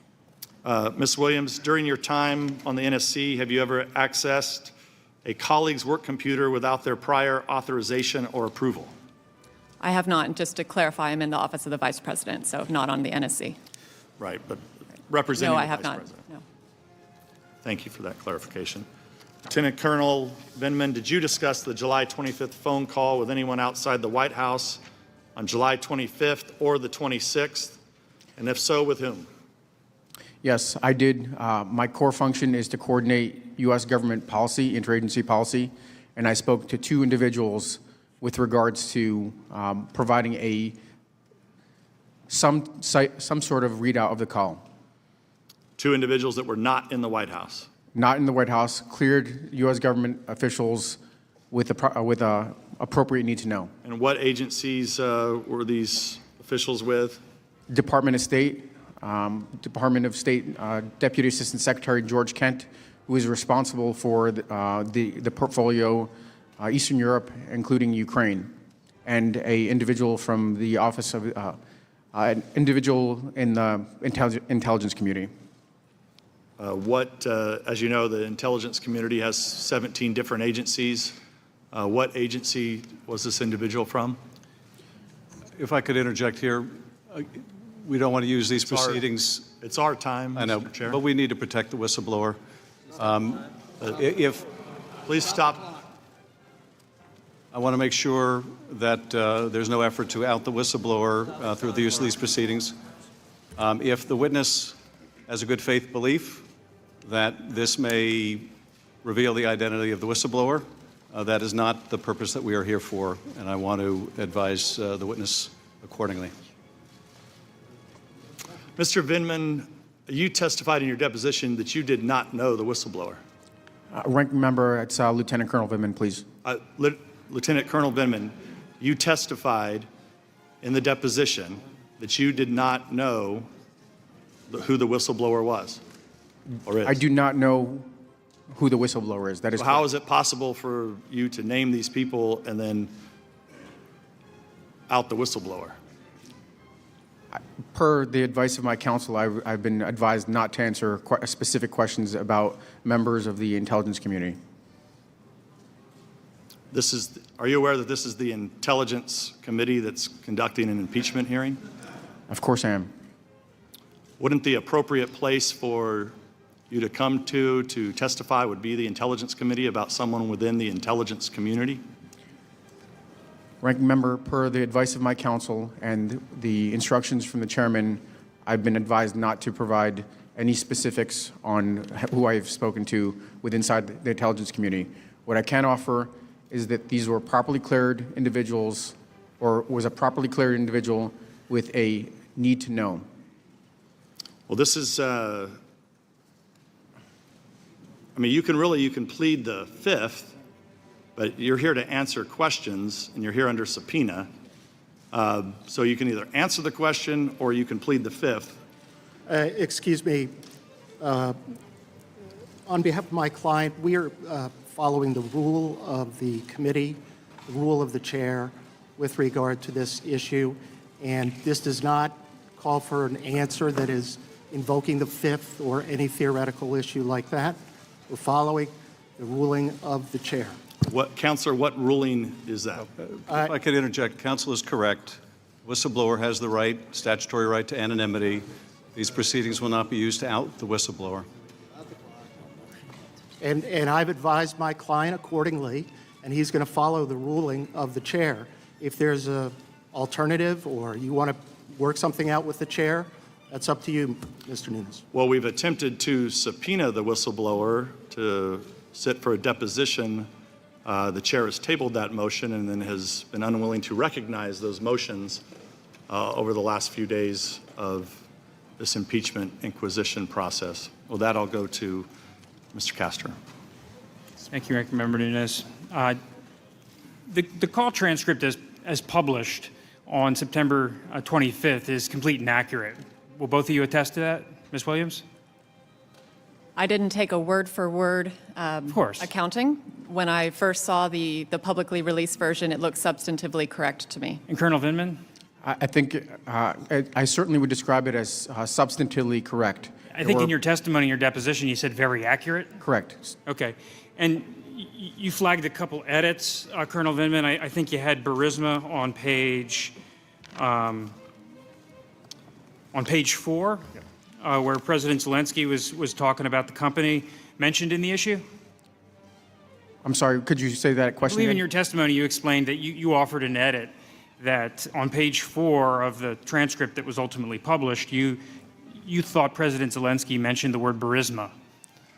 Speaker 2: Ms. Williams, during your time on the NSC, have you ever accessed a colleague's work computer without their prior authorization or approval?
Speaker 3: I have not. And just to clarify, I'm in the Office of the Vice President, so not on the NSC.
Speaker 2: Right, but representing
Speaker 3: No,
Speaker 2: the
Speaker 3: I have
Speaker 2: Vice
Speaker 3: not.
Speaker 2: President.
Speaker 3: No.
Speaker 2: Thank you for that clarification. Lieutenant Colonel Vindman, did you discuss the July 25th phone call with anyone outside the White House on July 25th or the 26th? And if so, with whom?
Speaker 4: Yes, I did. My core function is to coordinate U.S. government policy, interagency policy, and I spoke to two individuals with regards to providing some sort of readout of the call.
Speaker 2: Two individuals that were not in the White House.
Speaker 4: Not in the White House, cleared U.S. government officials with appropriate need to know.
Speaker 2: And what agencies were these officials with?
Speaker 4: Department of State, Deputy Assistant Secretary George Kent, who is responsible for the portfolio Eastern Europe, including Ukraine, and an individual from the office of an individual in the intelligence community.
Speaker 2: As you know, the intelligence community has 17 different agencies. What agency was this individual from?
Speaker 1: If I could interject here, we don't want to use these proceedings.
Speaker 2: It's our time,
Speaker 1: I know,
Speaker 2: Mr. Chair.
Speaker 1: but we need to protect the whistleblower.
Speaker 2: Please stop.
Speaker 1: I want to make sure that there's no effort to out the whistleblower through the use of these proceedings. If the witness has a good faith belief that this may reveal the identity of the whistleblower, That is not the purpose that we are here for, and I want to advise the witness accordingly.
Speaker 2: Mr. Vindman, you testified in your deposition that you did not know the whistleblower.
Speaker 4: Ranking member, it's Lieutenant Colonel Vindman, please.
Speaker 2: Lieutenant Colonel Vindman, you testified in the deposition that you did not know who the whistleblower was or is.
Speaker 4: I do not know who the whistleblower is. That is
Speaker 2: So how
Speaker 4: correct.
Speaker 2: is it possible for you to name these people and then out the whistleblower?
Speaker 4: Per the advice of my counsel, I've been advised not to answer specific questions about members of the intelligence community.
Speaker 2: Are you aware that this is the Intelligence Committee that's conducting an impeachment hearing?
Speaker 4: Of course I am.
Speaker 2: Wouldn't the appropriate place for you to come to testify would be the Intelligence Committee about someone within the intelligence community?
Speaker 4: Ranking member, per the advice of my counsel and the instructions from the chairman, I've been advised not to provide any specifics on who I've spoken to inside the intelligence community. What I can offer is that these were properly cleared individuals, or was a properly cleared individual with a need to know.
Speaker 2: Well, this is, I mean, you can plead the fifth, but you're here to answer questions, and you're here under subpoena. So you can either answer the question or you can plead the fifth.
Speaker 7: Excuse me. On behalf of my client, we are following the rule of the committee, the rule of the chair with regard to this issue, and this does not call for an answer that is invoking the fifth or any theoretical issue like that. We're following the ruling of the chair.
Speaker 2: Counselor, what ruling is that?
Speaker 1: If I could interject, counsel is correct. Whistleblower has the right, statutory right to anonymity. These proceedings will not be used to out the whistleblower.
Speaker 7: And I've advised my client accordingly, and he's going to follow the ruling of the chair. If there's an alternative or you want to work something out with the chair, that's up to you, Mr. Nunes.
Speaker 2: Well, we've attempted to subpoena the whistleblower to sit for a deposition. The chair has tabled that motion and then has been unwilling to recognize those motions over the last few days of this impeachment inquisition process. Well, that I'll go to Mr. Castor.
Speaker 8: Thank you, Ranking Member Nunes. The call transcript as published on September 25th is complete and accurate. Will both of you attest to that, Ms. Williams?
Speaker 3: I didn't take a word-for-word accounting. When I first saw the publicly released version, it looked substantively correct to me.
Speaker 8: And Colonel Vindman?
Speaker 4: I think I certainly would describe it as substantively correct.
Speaker 8: I think in your testimony, your deposition, you said very accurate?
Speaker 4: Correct.
Speaker 8: Okay. And you flagged a couple edits, Colonel Vindman. I think you had Burisma on page 4, where President Zelensky was talking about the company mentioned in the issue.
Speaker 4: I'm sorry, could you say that question
Speaker 8: I believe in
Speaker 4: again?
Speaker 8: your testimony you explained that you offered an edit that on page 4 of the transcript that was ultimately published, you thought President Zelensky mentioned the word Burisma.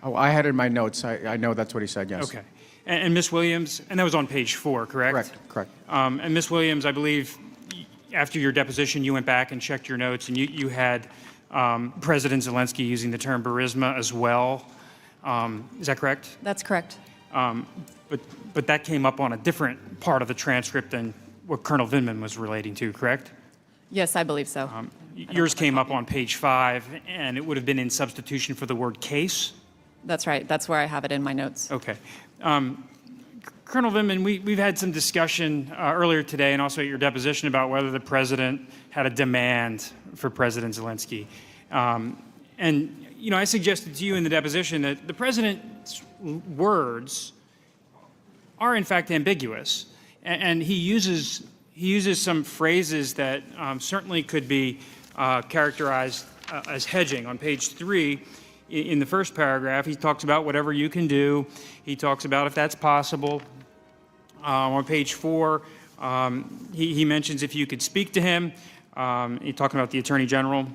Speaker 4: Oh, I had it in my notes. I know that's what he said, yes.
Speaker 8: Okay. And Ms. Williams, and that was on page 4, correct?
Speaker 4: Correct.
Speaker 8: And Ms. Williams, I believe after your deposition, you went back and checked your notes, and you had President Zelensky using the term Burisma as well. Is that correct?
Speaker 3: That's correct.
Speaker 8: But that came up on a different part of the transcript than what Colonel Vindman was relating to, correct?
Speaker 3: Yes, I believe so.
Speaker 8: Yours came up on page 5, and it would have been in substitution for the word case?
Speaker 3: That's right. That's where I have it in my notes.
Speaker 8: Okay. Colonel Vindman, we've had some discussion earlier today and also at your deposition about whether the president had a demand for President Zelensky. And, you know, I suggested to you in the deposition that the president's words are, in fact, ambiguous. And he uses some phrases that certainly could be characterized as hedging. On page 3, in the first paragraph, he talks about whatever you can do. He talks about if that's possible. On page 4, he mentions if you could speak to him. He's talking about the Attorney General.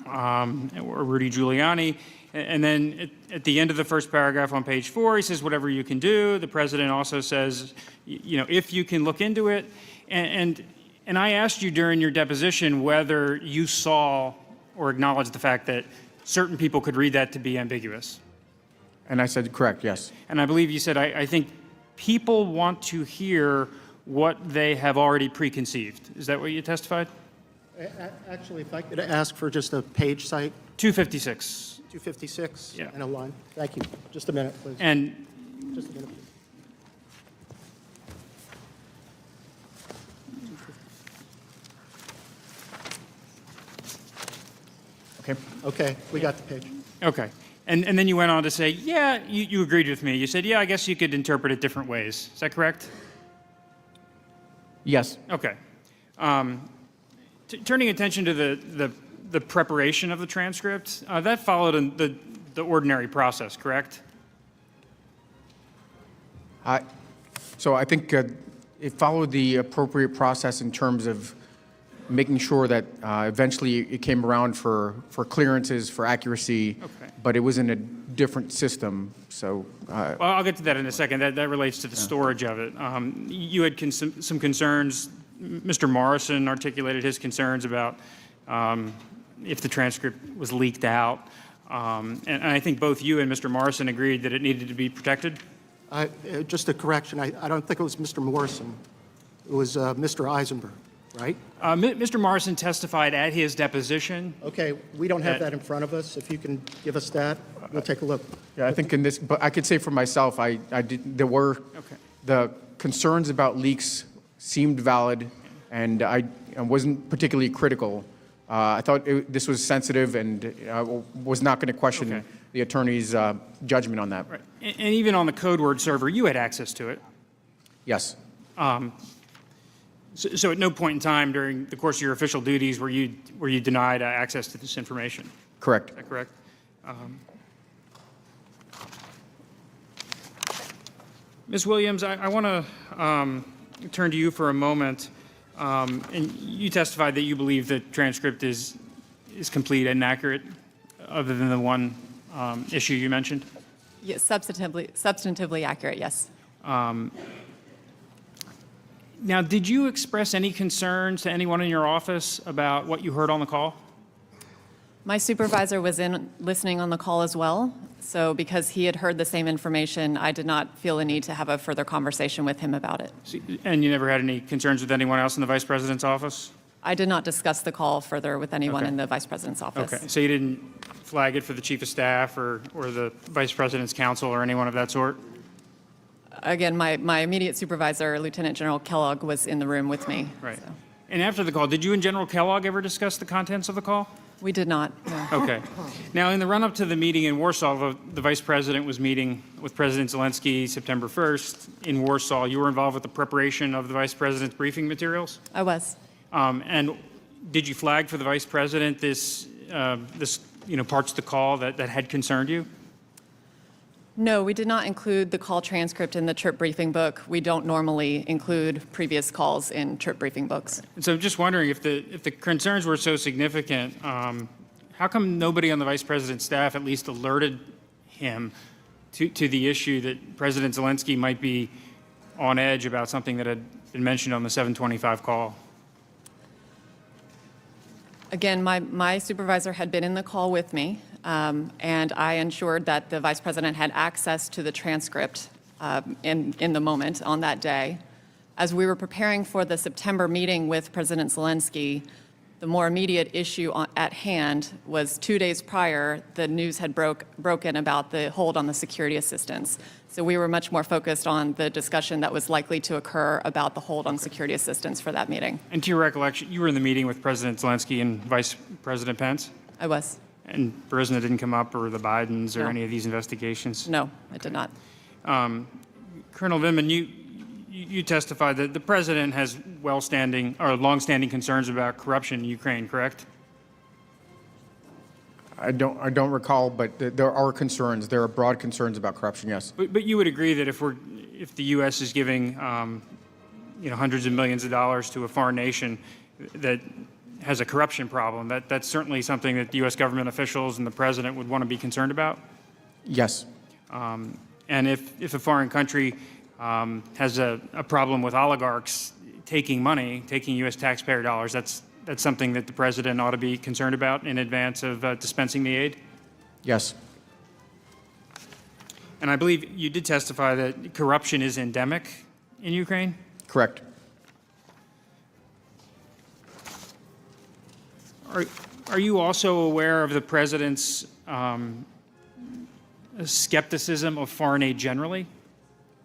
Speaker 8: or Rudy Giuliani. And then at the end of the first paragraph on page 4, he says, whatever you can do. The president also says, if you can look into it. And I asked you during your deposition whether you saw or acknowledged the fact that certain people could read that to be ambiguous.
Speaker 4: And I said, correct, yes.
Speaker 8: And I believe you said, I think people want to hear what they have already preconceived. Is that what you testified?
Speaker 7: Actually, if I could ask for just a page cite,
Speaker 8: 256.
Speaker 7: 256
Speaker 8: Yeah.
Speaker 7: and a line. Thank you. Just a minute, please.
Speaker 8: And
Speaker 7: Just a minute, please.
Speaker 4: Okay.
Speaker 7: Okay, we got the page.
Speaker 8: okay. And then you went on to say, yeah, you agreed with me. You said, yeah, I guess you could interpret it different ways. Is that correct?
Speaker 4: Yes.
Speaker 8: Okay. Turning attention to the preparation of the transcript, that followed the ordinary process, correct?
Speaker 4: So I think it followed the appropriate process in terms of making sure that eventually it came around for clearances, for accuracy,
Speaker 8: Okay.
Speaker 4: but it was in a different system. So
Speaker 8: Well, I'll get to that in a second. That relates to the storage of it. You had some concerns. Mr. Morrison articulated his concerns about if the transcript was leaked out. And I think both you and Mr. Morrison agreed that it needed to be protected.
Speaker 7: Just a correction, I don't think it was Mr. Morrison. It was Mr. Eisenberg, right?
Speaker 8: Mr. Morrison testified at his deposition.
Speaker 7: Okay, we don't have that in front of us. If you can give us that, we'll take a look.
Speaker 4: yeah, I think in this, but I could say for myself, there were
Speaker 8: Okay.
Speaker 4: the concerns about leaks seemed valid, and I wasn't particularly critical. I thought this was sensitive, and was not going to question
Speaker 8: Okay.
Speaker 4: the attorney's judgment on that.
Speaker 8: Right. And even on the code word server, you had access to it.
Speaker 4: Yes.
Speaker 8: So at no point in time during the course of your official duties were you denied access to this information.
Speaker 4: Correct.
Speaker 8: Is that correct? Ms. Williams, I want to turn to you for a moment. And you testified that you believe the transcript is complete and accurate, other than the one issue you mentioned?
Speaker 3: Yes, substantively accurate, yes.
Speaker 8: Now, did you express any concerns to anyone in your office about what you heard on the call?
Speaker 3: My supervisor was listening on the call as well, so because he had heard the same information, I did not feel a need to have a further conversation with him about it.
Speaker 8: And you never had any concerns with anyone else in the Vice President's office?
Speaker 3: I did not discuss the call further with anyone
Speaker 8: Okay.
Speaker 3: in the Vice President's office.
Speaker 8: Okay, so you didn't flag it for the Chief of Staff or the Vice President's counsel or anyone of that sort?
Speaker 3: Again, my immediate supervisor, Lieutenant General Kellogg, was in the room with me.
Speaker 8: Right.
Speaker 3: so.
Speaker 8: And after the call, did you and General Kellogg ever discuss the contents of the call?
Speaker 3: We did not, no.
Speaker 8: Okay. Now, in the run-up to the meeting in Warsaw, the Vice President was meeting with President Zelensky September 1st in Warsaw. You were involved with the preparation of the Vice President's briefing materials?
Speaker 3: I was.
Speaker 8: And did you flag for the Vice President this parts of the call that had concerned you?
Speaker 3: No, we did not include the call transcript in the trip briefing book. We don't normally include previous calls in trip briefing books.
Speaker 8: And so I'm just wondering if the concerns were so significant, how come nobody on the Vice President's staff at least alerted him to the issue that President Zelensky might be on edge about something that had been mentioned on the 725 call?
Speaker 3: Again, my supervisor had been in the call with me, and I ensured that the Vice President had access to the transcript in the moment on that day. As we were preparing for the September meeting with President Zelensky, the more immediate issue at hand was 2 days prior, the news had broken about the hold on the security assistance. So we were much more focused on the discussion that was likely to occur about the hold on security assistance for that meeting.
Speaker 8: And to your recollection, you were in the meeting with President Zelensky and Vice President Pence?
Speaker 3: I was.
Speaker 8: And Burisma didn't come up, or the Bidens, or
Speaker 3: No.
Speaker 8: any of these investigations?
Speaker 3: No, I did not.
Speaker 8: Colonel Vindman, you testified that the president has long-standing concerns about corruption in Ukraine, correct?
Speaker 4: I don't recall, but there are concerns. There are broad concerns about corruption, yes.
Speaker 8: But you would agree that if the U.S. is giving hundreds of millions of dollars to a foreign nation that has a corruption problem. That's certainly something that the U.S. government officials and the president would want to be concerned about.
Speaker 4: Yes.
Speaker 8: And if a foreign country has a problem with oligarchs taking money, taking U.S. taxpayer dollars, that's something that the president ought to be concerned about in advance of dispensing the aid.
Speaker 4: Yes.
Speaker 8: And I believe you did testify that corruption is endemic in Ukraine.
Speaker 4: Correct.
Speaker 8: Are you also aware of the president's skepticism of foreign aid generally?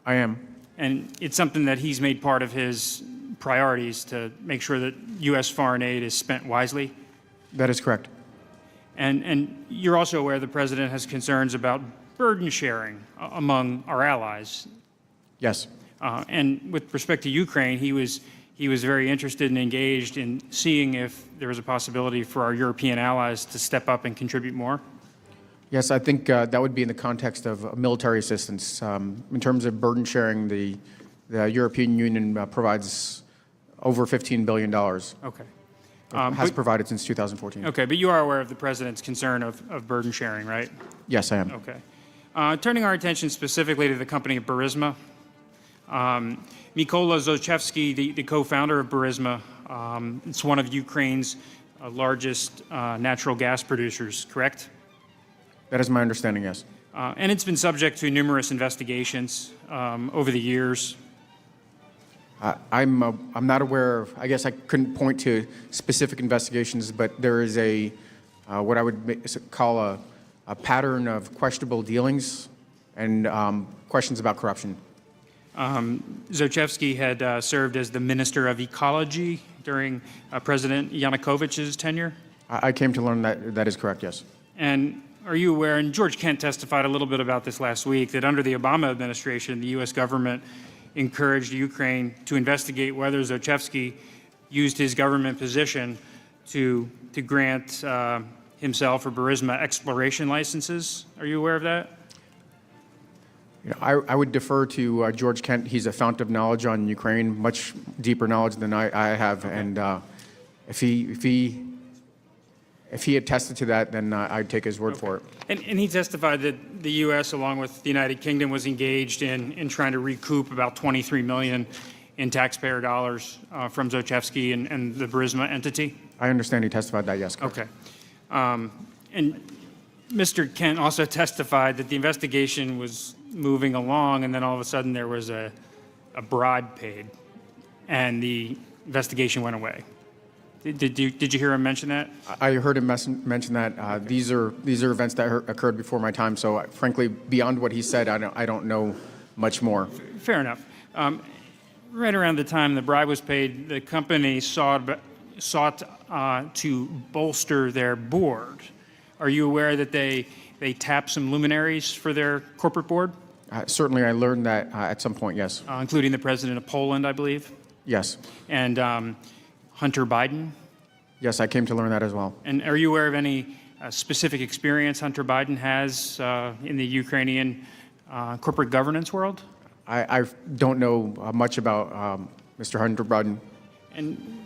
Speaker 4: I am.
Speaker 8: And it's something that he's made part of his priorities to make sure that U.S. foreign aid is spent wisely?
Speaker 4: That is correct.
Speaker 8: And you're also aware the president has concerns about burden sharing among our allies.
Speaker 4: Yes.
Speaker 8: And with respect to Ukraine, he was very interested and engaged in seeing if there was a possibility for our European allies to step up and contribute more.
Speaker 4: Yes, I think that would be in the context of military assistance. In terms of burden sharing, the European Union provides over $15 billion.
Speaker 8: Okay.
Speaker 4: Has provided since 2014.
Speaker 8: Okay, but you are aware of the president's concern of burden sharing, right?
Speaker 4: Yes, I am.
Speaker 8: Okay. Turning our attention specifically to the company Burisma. Mykola Zlochevsky, the co-founder of Burisma, it's one of Ukraine's largest natural gas producers, correct?
Speaker 4: That is my understanding, yes.
Speaker 8: And it's been subject to numerous investigations over the years.
Speaker 4: I'm not aware of, I guess I couldn't point to specific investigations, but there is a, what I would call a pattern of questionable dealings and questions about corruption.
Speaker 8: Zlochevsky had served as the Minister of Ecology during President Yanukovych's tenure.
Speaker 4: I came to learn that that is correct, yes.
Speaker 8: And are you aware, and George Kent testified a little bit about this last week, that under the Obama administration, the U.S. government encouraged Ukraine to investigate whether Zlochevsky used his government position to grant himself or Burisma exploration licenses. Are you aware of that?
Speaker 4: You know, I would defer to George Kent. He's a fount of knowledge on Ukraine, much deeper knowledge than I have. Okay. And if he attested to that, then I'd take his word for it.
Speaker 8: And he testified that the U.S., along with the United Kingdom, was engaged in trying to recoup about $23 million in taxpayer dollars from Zlochevsky and the Burisma entity.
Speaker 4: I understand he testified that, yes. Correct.
Speaker 8: Okay. And Mr. Kent also testified that the investigation was moving along, and then all of a sudden there was a bribe paid, and the investigation went away. Did you hear him mention that?
Speaker 4: I heard him mention that. These are events that occurred before my time. So, frankly, beyond what he said, I don't know much more.
Speaker 8: Fair enough. Right around the time the bribe was paid, the company sought to bolster their board. Are you aware that they tapped some luminaries for their corporate board?
Speaker 4: Certainly, I learned that at some point. Yes.
Speaker 8: Including the president of Poland, I believe.
Speaker 4: Yes.
Speaker 8: And Hunter Biden?
Speaker 4: Yes, I came to learn that as well.
Speaker 8: And are you aware of any specific experience Hunter Biden has in the Ukrainian corporate governance world?
Speaker 4: I don't know much about Mr. Hunter Biden.
Speaker 8: And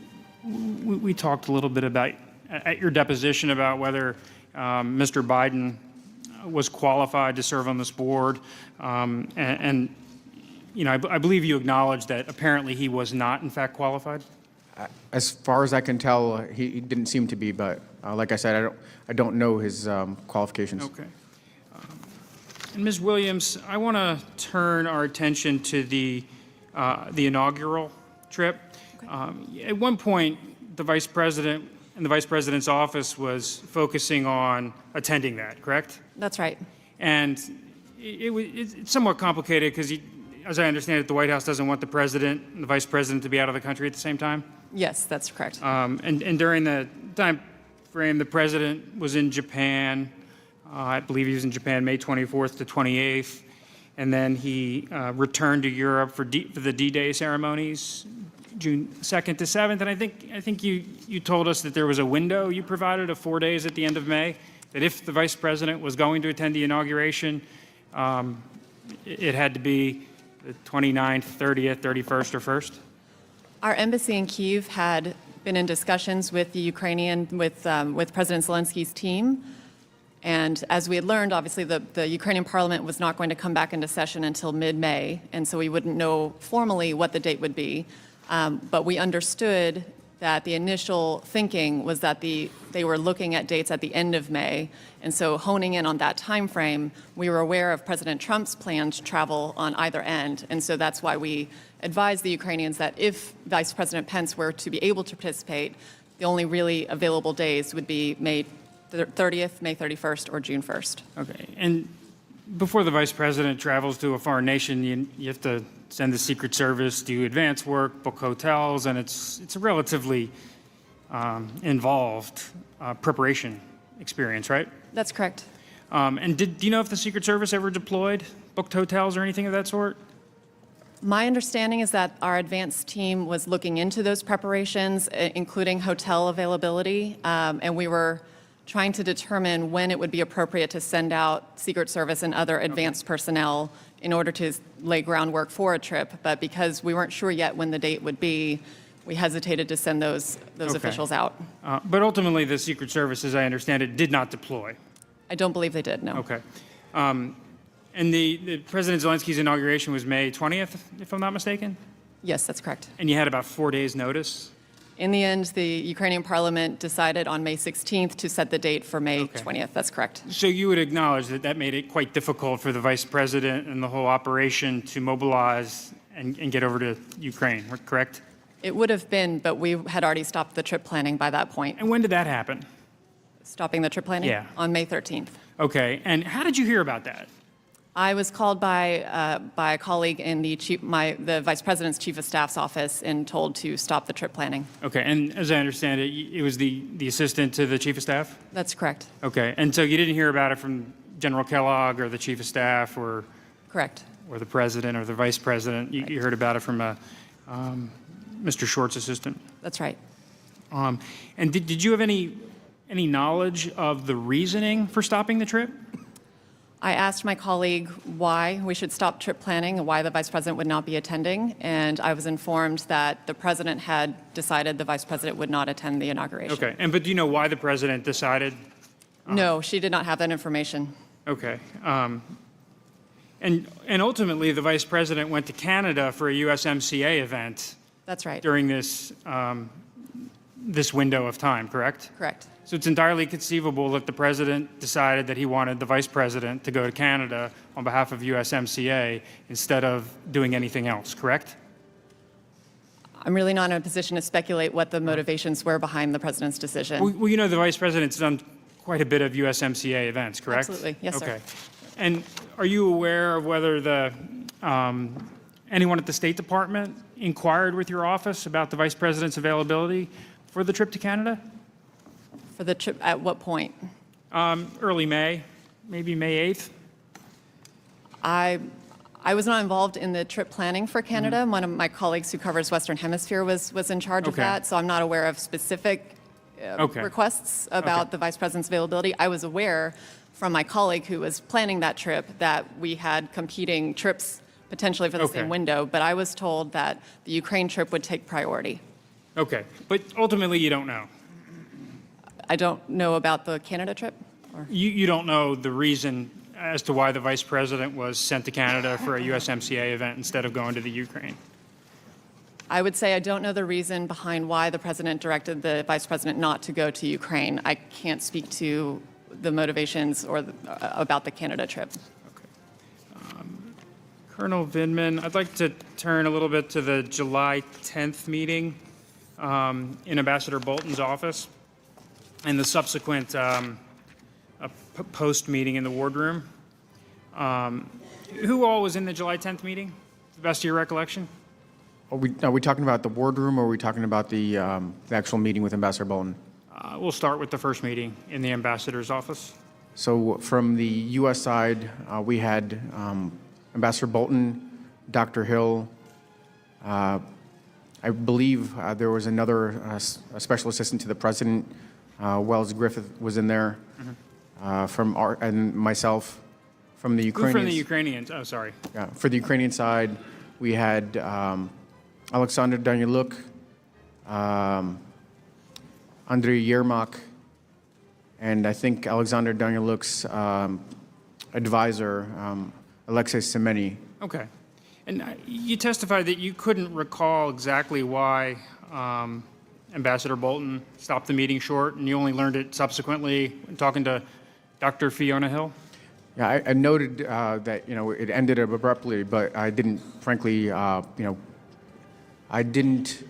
Speaker 8: we talked a little bit about, at your deposition, about whether Mr. Biden was qualified to serve on this board. And you know, I believe you acknowledged that apparently he was not, in fact, qualified?
Speaker 4: As far as I can tell, he didn't seem to be, but like I said, I don't know his qualifications.
Speaker 8: Okay. And Ms. Williams, I want to turn our attention to the inaugural trip. Okay. At one point, the Vice President and the Vice President's office was focusing on attending that, correct?
Speaker 3: That's right.
Speaker 8: And it's somewhat complicated because, as I understand it, the White House doesn't want the President and the Vice President to be out of the country at the same time?
Speaker 3: Yes, that's correct.
Speaker 8: And during the time frame, the President was in Japan. I believe he was in Japan May 24th to 28th. And then he returned to Europe for the D-Day ceremonies, June 2nd to 7th. And I think you told us that there was a window you provided of 4 days at the end of May, that if the Vice President was going to attend the inauguration, it had to be the 29th, 30th, 31st, or 1st?
Speaker 3: Our embassy in Kyiv had been in discussions with the Ukrainian, with President Zelensky's team. And as we had learned, obviously, the Ukrainian parliament was not going to come back into session until mid-May, and so we wouldn't know formally what the date would be. But we understood that the initial thinking was that they were looking at dates at the end of May, and so honing in on that time frame, we were aware of President Trump's planned travel on either end, and so that's why we advised the Ukrainians that if Vice President Pence were to be able to participate, the only really available days would be May 30th, May 31st, or June 1st.
Speaker 8: Okay. And before the vice president travels to a foreign nation, you have to send the Secret Service, do advance work, book hotels, and it's a relatively involved preparation experience, right?
Speaker 3: That's correct.
Speaker 8: And do you know if the Secret Service ever deployed, booked hotels or anything of that sort?
Speaker 3: My understanding is that our advance team was looking into those preparations, including hotel availability, and we were trying to determine when it would be appropriate to send out Secret Service and other advanced personnel in order to lay groundwork for a trip. But because we weren't sure yet when the date would be, we hesitated to send those
Speaker 8: Okay.
Speaker 3: officials out.
Speaker 8: But ultimately, the Secret Service, as I understand it, did not deploy.
Speaker 3: I don't believe they did, no.
Speaker 8: Okay. And the President Zelensky's inauguration was May 20th, if I'm not mistaken?
Speaker 3: Yes, that's correct.
Speaker 8: And you had about 4 days' notice?
Speaker 3: In the end, the Ukrainian parliament decided on May 16th to set the date for May
Speaker 8: Okay.
Speaker 3: 20th. That's correct.
Speaker 8: So you would acknowledge that that made it quite difficult for the vice president and the whole operation to mobilize and get over to Ukraine, correct?
Speaker 3: It would have been, but we had already stopped the trip planning by that point.
Speaker 8: And when did that happen?
Speaker 3: Stopping the trip planning?
Speaker 8: Yeah.
Speaker 3: On May 13th.
Speaker 8: Okay, and how did you hear about that?
Speaker 3: I was called by a colleague in the vice president's chief of staff's office and told to stop the trip planning.
Speaker 8: Okay, and as I understand it, it was the assistant to the chief of staff?
Speaker 3: That's correct.
Speaker 8: Okay, and so you didn't hear about it from General Kellogg or the chief of staff or
Speaker 3: Correct.
Speaker 8: the president or the vice president? You heard about it from Mr. Short's assistant?
Speaker 3: That's right.
Speaker 8: And did you have any knowledge of the reasoning for stopping the trip?
Speaker 3: I asked my colleague why we should stop trip planning and why the vice president would not be attending, and I was informed that the president had decided the vice president would not attend the inauguration.
Speaker 8: Okay, but do you know why the president decided?
Speaker 3: No, she did not have that information.
Speaker 8: Okay. And ultimately, the vice president went to Canada for a USMCA event
Speaker 3: That's right.
Speaker 8: during this window of time, correct?
Speaker 3: Correct.
Speaker 8: So it's entirely conceivable that the president decided that he wanted the vice president to go to Canada on behalf of USMCA instead of doing anything else, correct?
Speaker 3: I'm really not in a position to speculate what the motivations were behind the president's decision.
Speaker 8: Well, you know the vice president's done quite a bit of USMCA events, correct?
Speaker 3: Absolutely. Yes, sir.
Speaker 8: Okay. And are you aware of whether anyone at the State Department inquired with your office about the vice president's availability for the trip to Canada?
Speaker 3: For the trip, at what point?
Speaker 8: Early May, maybe May 8th?
Speaker 3: I was not involved in the trip planning for Canada.
Speaker 8: Mm-hmm.
Speaker 3: One of my colleagues who covers Western Hemisphere was in charge of
Speaker 8: Okay.
Speaker 3: that, so I'm not aware of specific
Speaker 8: Okay.
Speaker 3: requests about
Speaker 8: Okay.
Speaker 3: the vice president's availability. I was aware from my colleague who was planning that trip that we had competing trips potentially for the
Speaker 8: Okay.
Speaker 3: same window, but I was told that the Ukraine trip would take priority.
Speaker 8: Okay, but ultimately you don't know.
Speaker 3: I don't know about the Canada trip.
Speaker 8: You don't know the reason as to why the vice president was sent to Canada for a USMCA event instead of going to the Ukraine.
Speaker 3: I would say I don't know the reason behind why the president directed the vice president not to go to Ukraine. I can't speak to the motivations or about the Canada trip.
Speaker 8: Colonel Vindman, I'd like to turn a little bit to the July 10th meeting in Ambassador Bolton's office and the subsequent post-meeting in the wardroom. Who all was in the July 10th meeting, to the best of your recollection?
Speaker 4: Are we talking about the boardroom, or are we talking about the actual meeting with Ambassador Bolton?
Speaker 8: We'll start with the first meeting in the ambassador's office.
Speaker 4: So from the U.S. side, we had Ambassador Bolton, Dr. Hill. I believe there was another a special assistant to the president, Wells Griffith, was in there. And myself. From the
Speaker 8: Who
Speaker 4: Ukrainians.
Speaker 8: from the Ukrainians? Oh, sorry.
Speaker 4: Yeah, for the Ukrainian side, we had Alexander Danyaluk, Andrei Yermak, and I think Alexander Danieluk's advisor, Alexei Semeny.
Speaker 8: Okay. And you testified that you couldn't recall exactly why Ambassador Bolton stopped the meeting short, and you only learned it subsequently when talking to Dr. Fiona Hill?
Speaker 4: Yeah, I noted that, it ended abruptly, but I didn't, frankly, I didn't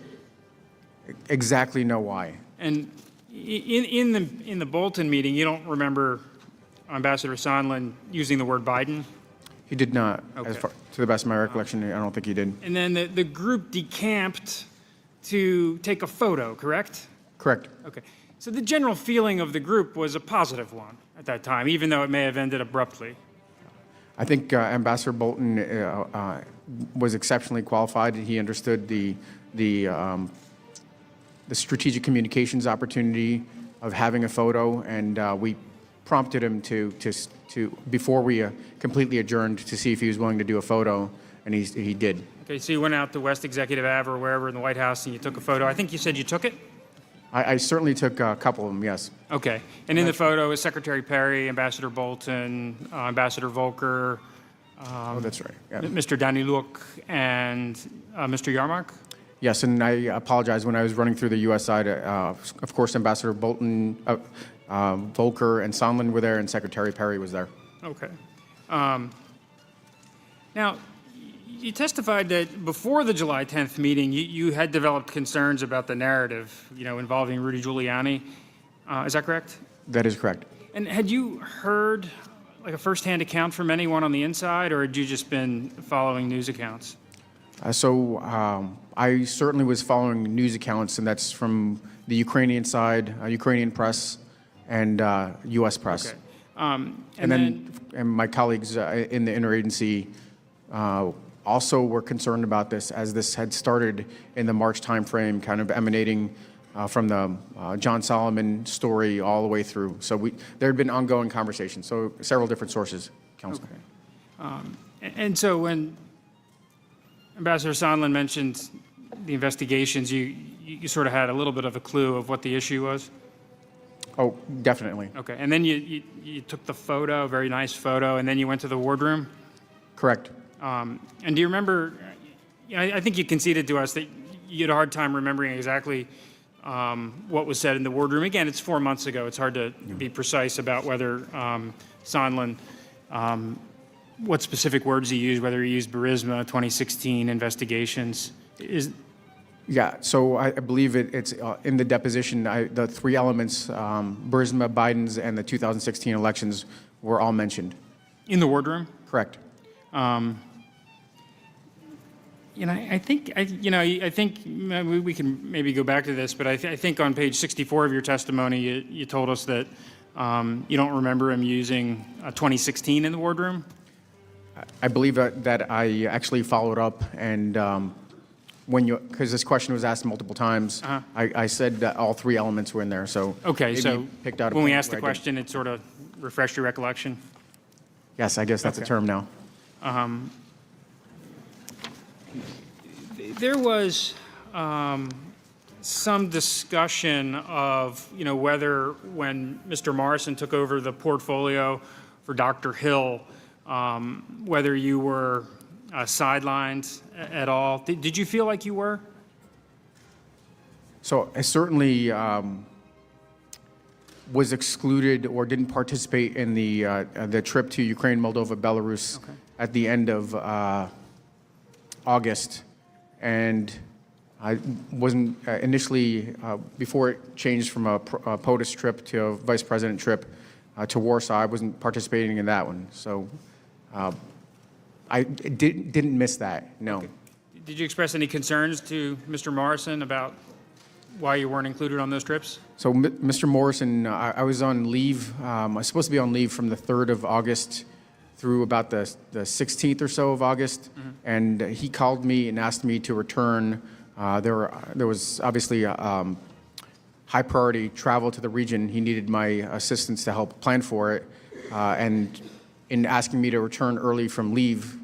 Speaker 4: exactly know why.
Speaker 8: And in the Bolton meeting, you don't remember Ambassador Sondland using the word Biden?
Speaker 4: He did not,
Speaker 8: Okay.
Speaker 4: to the best of my recollection, I don't think he did.
Speaker 8: And then the group decamped to take a photo, correct?
Speaker 4: Correct.
Speaker 8: Okay. So the general feeling of the group was a positive one at that time, even though it may have ended abruptly.
Speaker 4: I think Ambassador Bolton was exceptionally qualified. He understood the strategic communications opportunity of having a photo, and we prompted him to before we completely adjourned to see if he was willing to do a photo, and he did.
Speaker 8: Okay, so you went out to West Executive Ave or wherever in the White House and you took a photo. I think you said you took it?
Speaker 4: I certainly took a couple of them, yes.
Speaker 8: Okay. And in the photo is Secretary Perry, Ambassador Bolton, Ambassador Volker,
Speaker 4: Oh, that's right. Yeah.
Speaker 8: Mr. Daniluk, and Mr. Yarmark?
Speaker 4: Yes, and I apologize. When I was running through the U.S. side, of course, Ambassador Bolton, Volker, and Sondland were there, and Secretary Perry was there.
Speaker 8: Okay. Now, you testified that before the July 10th meeting, you had developed concerns about the narrative, involving Rudy Giuliani. Is that correct?
Speaker 4: That is correct.
Speaker 8: And had you heard like a firsthand account from anyone on the inside, or had you just been following news accounts?
Speaker 4: I certainly was following news accounts, and that's from the Ukrainian side, Ukrainian press, and U.S. press.
Speaker 8: Okay.
Speaker 4: And my colleagues in the interagency also were concerned about this, as this had started in the March timeframe, kind of emanating from the John Solomon story all the way through. So there had been ongoing conversations, so several different sources, Counsel.
Speaker 8: Okay. And so when Ambassador Sondland mentioned the investigations, you sort of had a little bit of a clue of what the issue was?
Speaker 4: Oh, definitely.
Speaker 8: Okay. And then you took the photo, very nice photo, and then you went to the wardroom?
Speaker 4: Correct.
Speaker 8: And do you remember, I think you conceded to us that you had a hard time remembering exactly what was said in the wardroom. Again, it's 4 months ago. It's hard to be precise about whether Sondland, what specific words he used, whether he used Burisma, 2016 investigations.
Speaker 4: Yeah, so I believe it's in the deposition, the three elements, Burisma, Biden's, and the 2016 elections were all mentioned.
Speaker 8: In the wardroom?
Speaker 4: Correct.
Speaker 8: I think we can maybe go back to this, but I think on page 64 of your testimony, you told us that you don't remember him using 2016 in the wardroom?
Speaker 4: I believe that I actually followed up, and because this question was asked multiple times, I said that all three elements were in there. So
Speaker 8: okay,
Speaker 4: maybe
Speaker 8: so
Speaker 4: you picked out a
Speaker 8: when we
Speaker 4: point
Speaker 8: asked the
Speaker 4: where I
Speaker 8: question, it sort of refreshed your recollection?
Speaker 4: Yes, I guess that's a term now.
Speaker 8: There was some discussion of, whether when Mr. Morrison took over the portfolio for Dr. Hill, whether you were sidelined at all. Did you feel like you were?
Speaker 4: So I certainly was excluded or didn't participate in the trip to Ukraine, Moldova, Belarus at the end of August. And I wasn't initially, before it changed from a POTUS trip to a vice president trip to Warsaw, I wasn't participating in that one. So I didn't miss that, no.
Speaker 8: Okay. Did you express any concerns to Mr. Morrison about why you weren't included on those trips?
Speaker 4: So Mr. Morrison, I was on leave. I was supposed to be on leave from the 3rd of August through about the 16th or so of August, and he called me and asked me to return. There was obviously high priority travel to the region. He needed my assistance to help plan for it, and in asking me to return early from leave,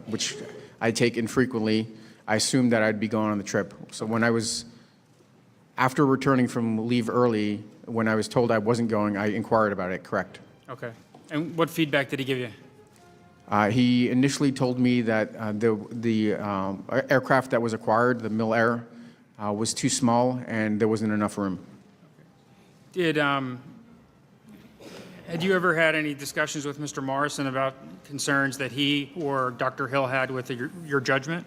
Speaker 4: which I take infrequently, I assumed that I'd be going on the trip. So when I was After returning from leave early, when I was told I wasn't going, I inquired about it, correct.
Speaker 8: Okay. And what feedback did he give you?
Speaker 4: He initially told me that the aircraft that was acquired, the Mil Air, was too small and there wasn't enough room.
Speaker 8: Had you ever had any discussions with Mr. Morrison about concerns that he or Dr. Hill had with your judgment?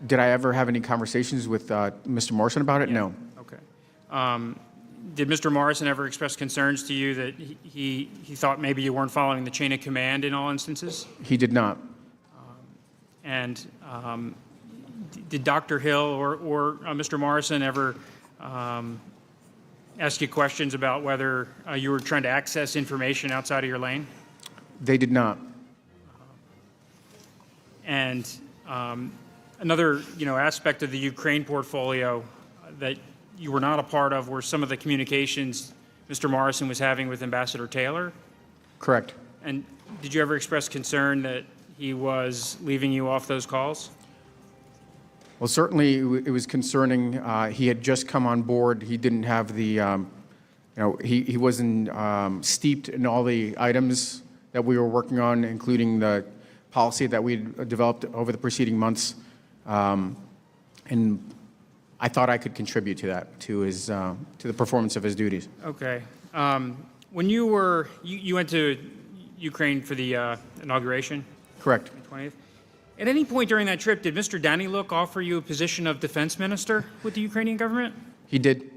Speaker 4: Did I ever have any conversations with Mr. Morrison about it? No.
Speaker 8: Okay. Did Mr. Morrison ever express concerns to you that he thought maybe you weren't following the chain of command in all instances?
Speaker 4: He did not.
Speaker 8: And did Dr. Hill or Mr. Morrison ever ask you questions about whether you were trying to access information outside of your lane?
Speaker 4: They did not.
Speaker 8: And another, aspect of the Ukraine portfolio that you were not a part of were some of the communications Mr. Morrison was having with Ambassador Taylor.
Speaker 4: Correct.
Speaker 8: And did you ever express concern that he was leaving you off those calls?
Speaker 4: Well, certainly it was concerning. He had just come on board. He didn't have the, he wasn't steeped in all the items that we were working on, including the policy that we had developed over the preceding months. And I thought I could contribute to that, to the performance of his duties.
Speaker 8: Okay. When you went to Ukraine for the inauguration?
Speaker 4: Correct.
Speaker 8: 20th. At any point during that trip, did Mr. Daniluk offer you a position of defense minister with the Ukrainian government?
Speaker 4: He did.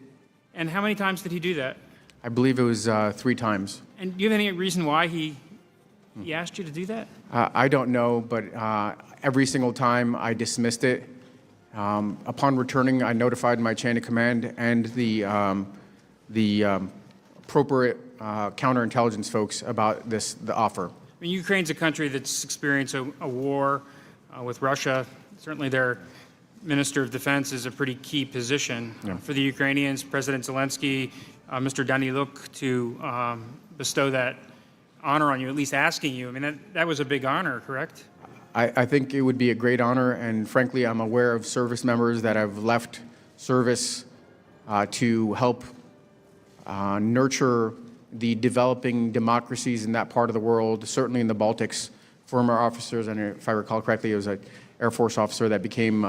Speaker 8: And how many times did he do that?
Speaker 4: I believe it was 3 times.
Speaker 8: And do you have any reason why he asked you to do that?
Speaker 4: I don't know, but every single time I dismissed it. Upon returning, I notified my chain of command and the appropriate counterintelligence folks about the offer.
Speaker 8: I mean, Ukraine's a country that's experienced a war with Russia. Certainly their Minister of Defense is a pretty key position for the Ukrainians. President Zelensky, Mr. Daniluk, to bestow that honor on you, at least asking you. I mean, that was a big honor, correct?
Speaker 4: I think it would be a great honor, and frankly, I'm aware of service members that have left service to help nurture the developing democracies in that part of the world, certainly in the Baltics. Former officers, and if I recall correctly, it was an Air Force officer that became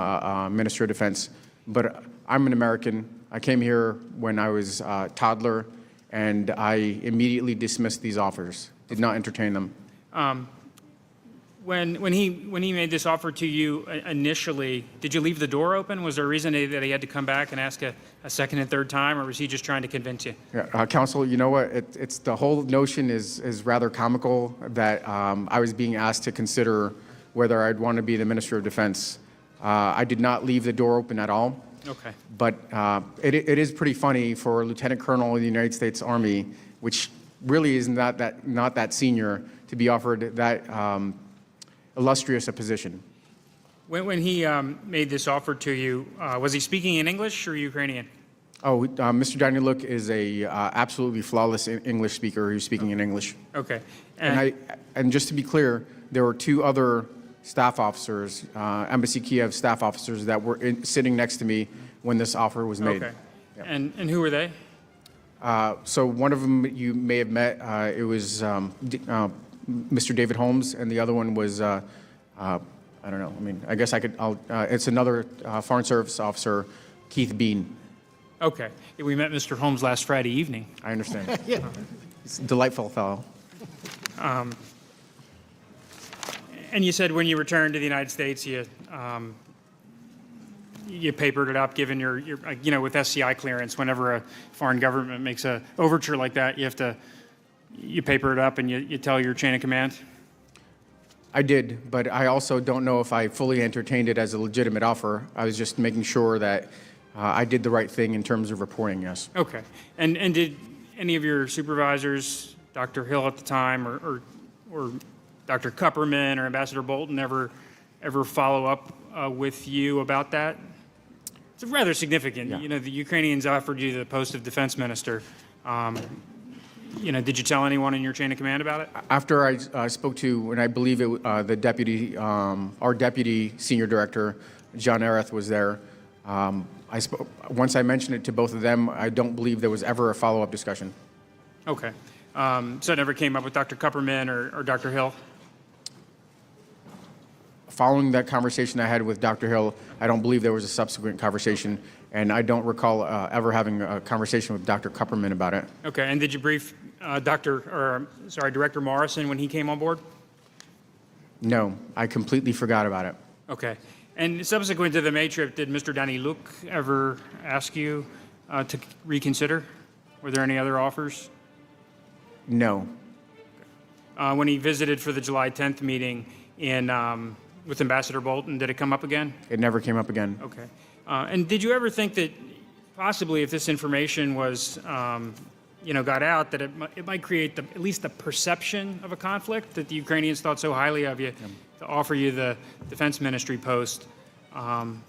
Speaker 4: Minister of Defense. But I'm an American. I came here when I was a toddler, and I immediately dismissed these offers, did not entertain them.
Speaker 8: When he made this offer to you initially, did you leave the door open? Was there a reason that he had to come back and ask a second and third time, or was he just trying to convince you?
Speaker 4: Yeah, Counsel, you know what? It's the whole notion is rather comical that I was being asked to consider whether I'd want to be the Minister of Defense. I did not leave the door open at all.
Speaker 8: Okay.
Speaker 4: But it is pretty funny for a Lieutenant Colonel in the United States Army, which really is not that senior, to be offered that illustrious a position.
Speaker 8: When he made this offer to you, was he speaking in English or Ukrainian?
Speaker 4: Oh, Mr. Daniluk is a absolutely flawless English speaker who's speaking in English.
Speaker 8: Okay.
Speaker 4: And just to be clear, there were 2 other staff officers, Embassy Kiev staff officers, that were sitting next to me when this offer was made.
Speaker 8: Okay.
Speaker 4: Yeah.
Speaker 8: And who were they?
Speaker 4: So one of them you may have met. It was Mr. David Holmes, and the other one was, I don't know. I mean, I guess it's another Foreign Service officer, Keith Bean.
Speaker 8: Okay. We met Mr. Holmes last Friday evening.
Speaker 4: I understand. Yeah. He's a delightful fellow.
Speaker 8: And you said when you returned to the United States, you papered it up, given your with SCI clearance. Whenever a foreign government makes a overture like that, you paper it up and you tell your chain of command?
Speaker 4: I did, but I also don't know if I fully entertained it as a legitimate offer. I was just making sure that I did the right thing in terms of reporting, yes.
Speaker 8: Okay. And did any of your supervisors, Dr. Hill at the time, or Dr. Kupperman or Ambassador Bolton ever follow up with you about that? It's rather significant.
Speaker 4: Yeah.
Speaker 8: The Ukrainians offered you the post of defense minister. Did you tell anyone in your chain of command about it?
Speaker 4: After I spoke to, and I believe the deputy, our deputy senior director, John Ereth, was there. Once I mentioned it to both of them, I don't believe there was ever a follow-up discussion.
Speaker 8: Okay. So it never came up with Dr. Kupperman or Dr. Hill?
Speaker 4: Following that conversation I had with Dr. Hill, I don't believe there was a subsequent conversation, and I don't recall ever having a conversation with Dr. Kupperman about it.
Speaker 8: Okay. And did you brief Director Morrison when he came on board?
Speaker 4: No, I completely forgot about it.
Speaker 8: Okay. And subsequent to the May trip, did Mr. Danny Luke ever ask you to reconsider? Were there any other offers?
Speaker 4: No.
Speaker 8: When he visited for the July 10th meeting with Ambassador Bolton, did it come up again?
Speaker 4: It never came up again.
Speaker 8: Okay. And did you ever think that possibly if this information was, got out, that it might create at least the perception of a conflict, that the Ukrainians thought so highly of you to offer you the defense ministry post, on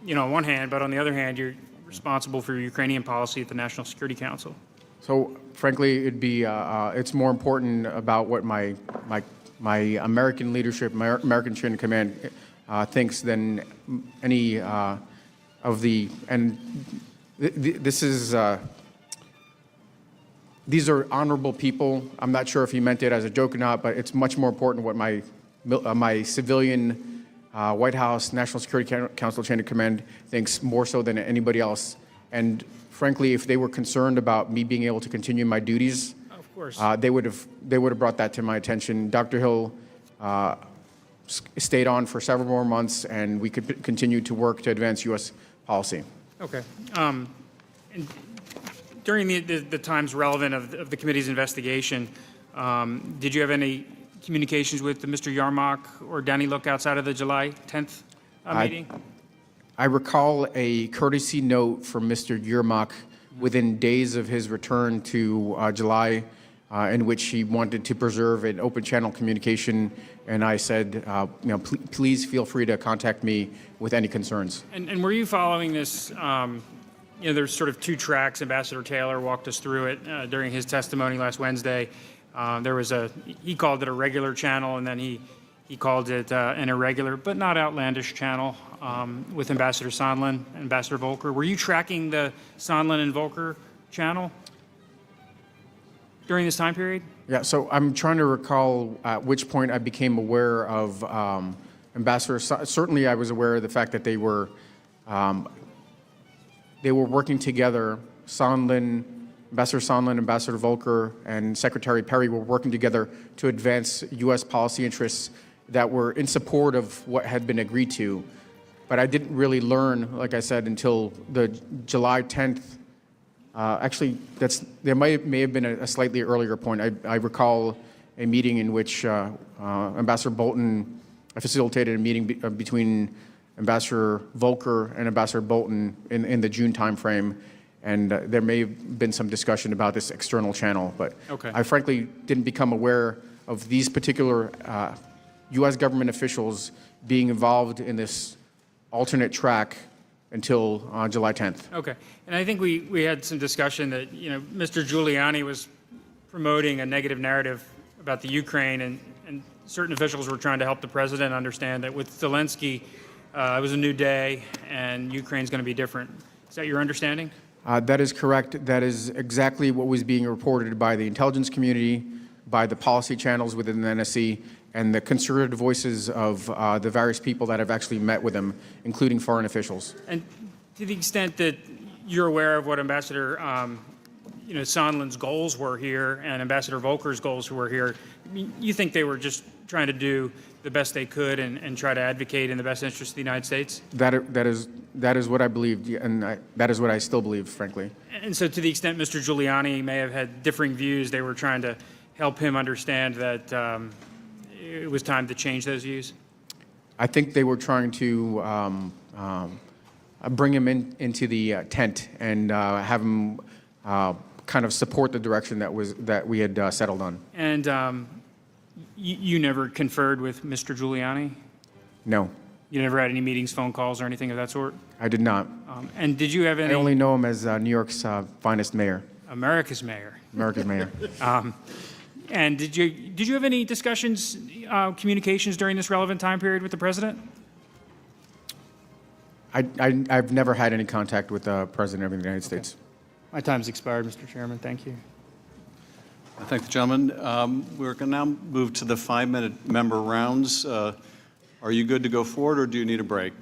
Speaker 8: one hand, but on the other hand, you're responsible for Ukrainian policy at the National Security Council?
Speaker 4: So, frankly, it's more important about what my American leadership, my American chain of command thinks than any of the, and this is, these are honorable people. I'm not sure if he meant it as a joke or not, but it's much more important what my civilian White House National Security Council chain of command thinks more so than anybody else. And frankly, if they were concerned about me being able to continue my duties,
Speaker 8: Of course.
Speaker 4: they would have brought that to my attention. Dr. Hill stayed on for several more months, and we could continue to work to advance U.S. policy.
Speaker 8: Okay. And during the times relevant of the committee's investigation, did you have any communications with Mr. Yarmouk or Danny Look outside of the July 10th meeting?
Speaker 4: I recall a courtesy note from Mr. Yermak within days of his return to July, in which he wanted to preserve an open channel communication, and I said, please feel free to contact me with any concerns.
Speaker 8: And were you following this? There's sort of two tracks. Ambassador Taylor walked us through it during his testimony last Wednesday. He called it a regular channel, and then he called it an irregular but not outlandish channel with Ambassador Sondland and Ambassador Volker. Were you tracking the Sondland and Volker channel during this time period?
Speaker 4: Yeah, so I'm trying to recall at which point I became aware of Ambassador. Certainly, I was aware of the fact that they were working together. Ambassador Sondland, Ambassador Volker, and Secretary Perry were working together to advance U.S. policy interests that were in support of what had been agreed to. But I didn't really learn, like I said, until the July 10th. Actually, there may have been a slightly earlier point. I recall a meeting in which Ambassador Bolton facilitated a meeting between Ambassador Volker and Ambassador Bolton in the June timeframe, and there may have been some discussion about this external channel. But
Speaker 8: Okay.
Speaker 4: I frankly didn't become aware of these particular U.S. government officials being involved in this alternate track until July 10th.
Speaker 8: Okay. And I think we had some discussion that, Mr. Giuliani was promoting a negative narrative about the Ukraine, and certain officials were trying to help the president understand that with Zelensky, it was a new day, and Ukraine's going to be different. Is that your understanding?
Speaker 4: That is correct. That is exactly what was being reported by the intelligence community, by the policy channels within the NSC, and the conservative voices of the various people that have actually met with him, including foreign officials.
Speaker 8: And to the extent that you're aware of what Ambassador Sondland's goals were here and Ambassador Volker's goals were here, you think they were just trying to do the best they could and try to advocate in the best interest of the United States?
Speaker 4: That is what I believed, and that is what I still believe, frankly.
Speaker 8: And so to the extent Mr. Giuliani may have had differing views, they were trying to help him understand that it was time to change those views?
Speaker 4: I think they were trying to bring him into the tent and have him kind of support the direction that we had settled on.
Speaker 8: And you never conferred with Mr. Giuliani?
Speaker 4: No,
Speaker 8: You never had any meetings, phone calls, or anything of that sort?
Speaker 4: I did not.
Speaker 8: And did you have any?
Speaker 4: I only know him as New York's finest mayor,
Speaker 8: America's mayor.
Speaker 4: America's mayor.
Speaker 8: And did you have any discussions, communications during this relevant time period with the president?
Speaker 4: I've never had any contact with the President of the United States.
Speaker 8: My time's expired, Mr. Chairman. Thank you.
Speaker 1: I thank the gentleman. We're going to now move to the 5-minute member rounds. Are you good to go forward, or do you need a break?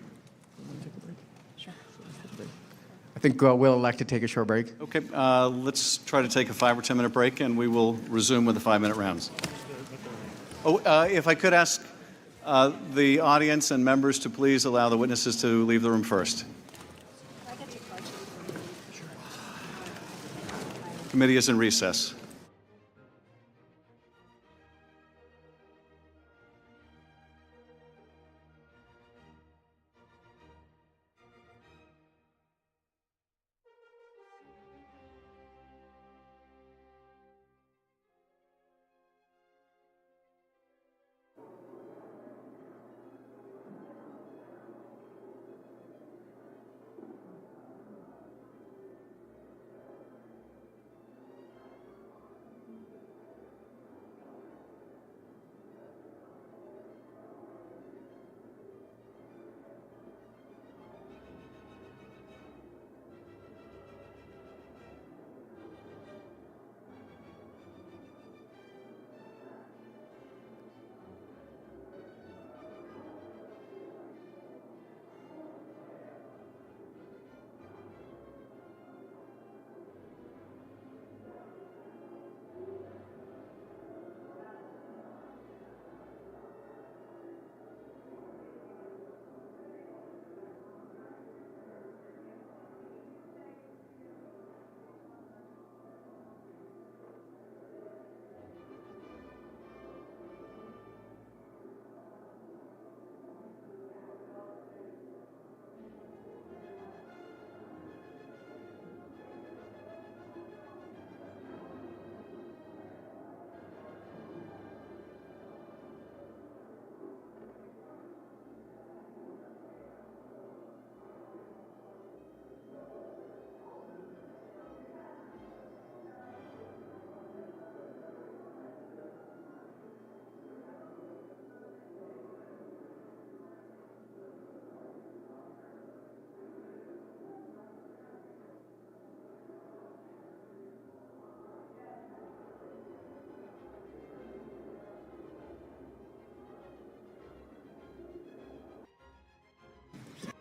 Speaker 4: I think we'll elect to take a short break.
Speaker 1: Okay, let's try to take a 5 or 10-minute break, and we will resume with the 5-minute rounds. Oh, if I could ask the audience and members to please allow the witnesses to leave the room first. Committee is in recess.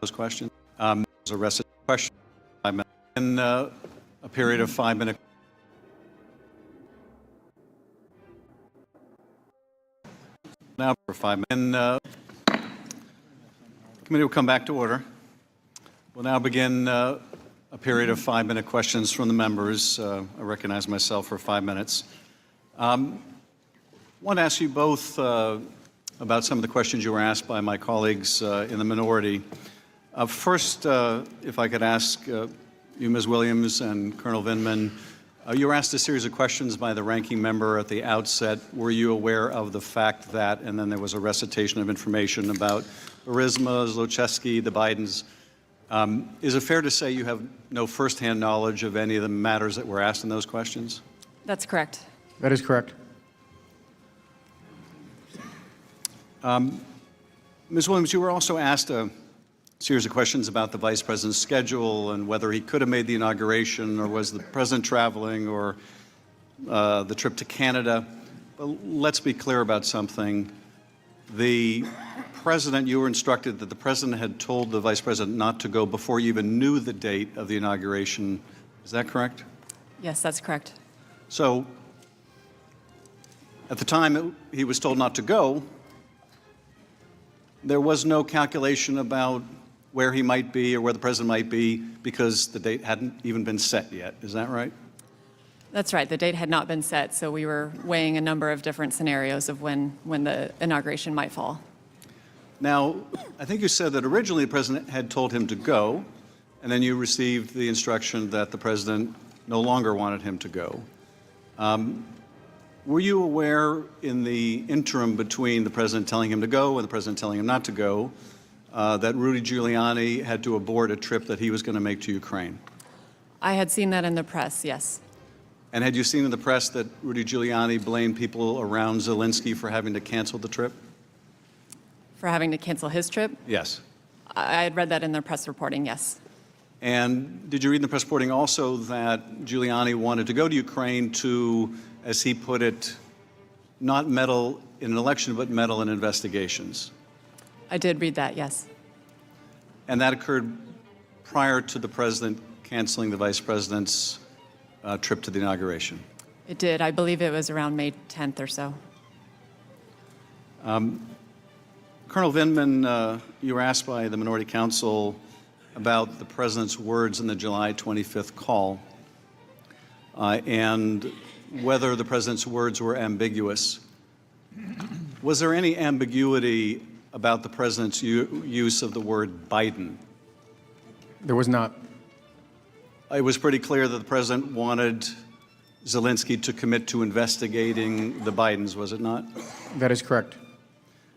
Speaker 1: Those questions. There's a rest of the question. In a period of 5 minutes. Now for 5 minutes. The committee will come back to order. We'll now begin a period of 5-minute questions from the members. I recognize myself for 5 minutes. I want to ask you both about some of the questions you were asked by my colleagues in the minority. First, if I could ask you, Ms. Williams, and Colonel Vindman, you were asked a series of questions by the ranking member at the outset. Were you aware of the fact that, and then there was a recitation of information about Burisma, Zlochevsky, the Bidens. Is it fair to say you have no firsthand knowledge of any of the matters that were asked in those questions?
Speaker 3: That's correct.
Speaker 4: That is correct.
Speaker 1: Ms. Williams, you were also asked a series of questions about the Vice President's schedule and whether he could have made the inauguration, or was the President traveling, or the trip to Canada. But let's be clear about something. The President, you were instructed that the President had told the Vice President not to go before you even knew the date of the inauguration. Is that correct?
Speaker 3: Yes, that's correct.
Speaker 1: So at the time he was told not to go, there was no calculation about where he might be or where the President might be because the date hadn't even been set yet. Is that right?
Speaker 3: That's right. The date had not been set, so we were weighing a number of different scenarios of when the inauguration might fall.
Speaker 1: Now, I think you said that originally the President had told him to go, and then you received the instruction that the President no longer wanted him to go. Were you aware in the interim between the President telling him to go and the President telling him not to go that Rudy Giuliani had to abort a trip that he was going to make to Ukraine?
Speaker 3: I had seen that in the press, yes.
Speaker 1: And had you seen in the press that Rudy Giuliani blamed people around Zelensky for having to cancel the trip?
Speaker 3: For having to cancel his trip?
Speaker 1: Yes.
Speaker 3: I had read that in the press reporting, yes.
Speaker 1: And did you read in the press reporting also that Giuliani wanted to go to Ukraine to, as he put it, not meddle in an election, but meddle in investigations?
Speaker 3: I did read that, yes.
Speaker 1: And that occurred prior to the president canceling the vice president's trip to the inauguration?
Speaker 3: It did. I believe it was around May 10th or so.
Speaker 1: Colonel Vindman, you were asked by the minority counsel about the president's words in the July 25th call and whether the president's words were ambiguous. Was there any ambiguity about the president's use of the word Biden?
Speaker 4: There was not.
Speaker 1: It was pretty clear that the president wanted Zelensky to commit to investigating the Bidens, was it not?
Speaker 4: That is correct.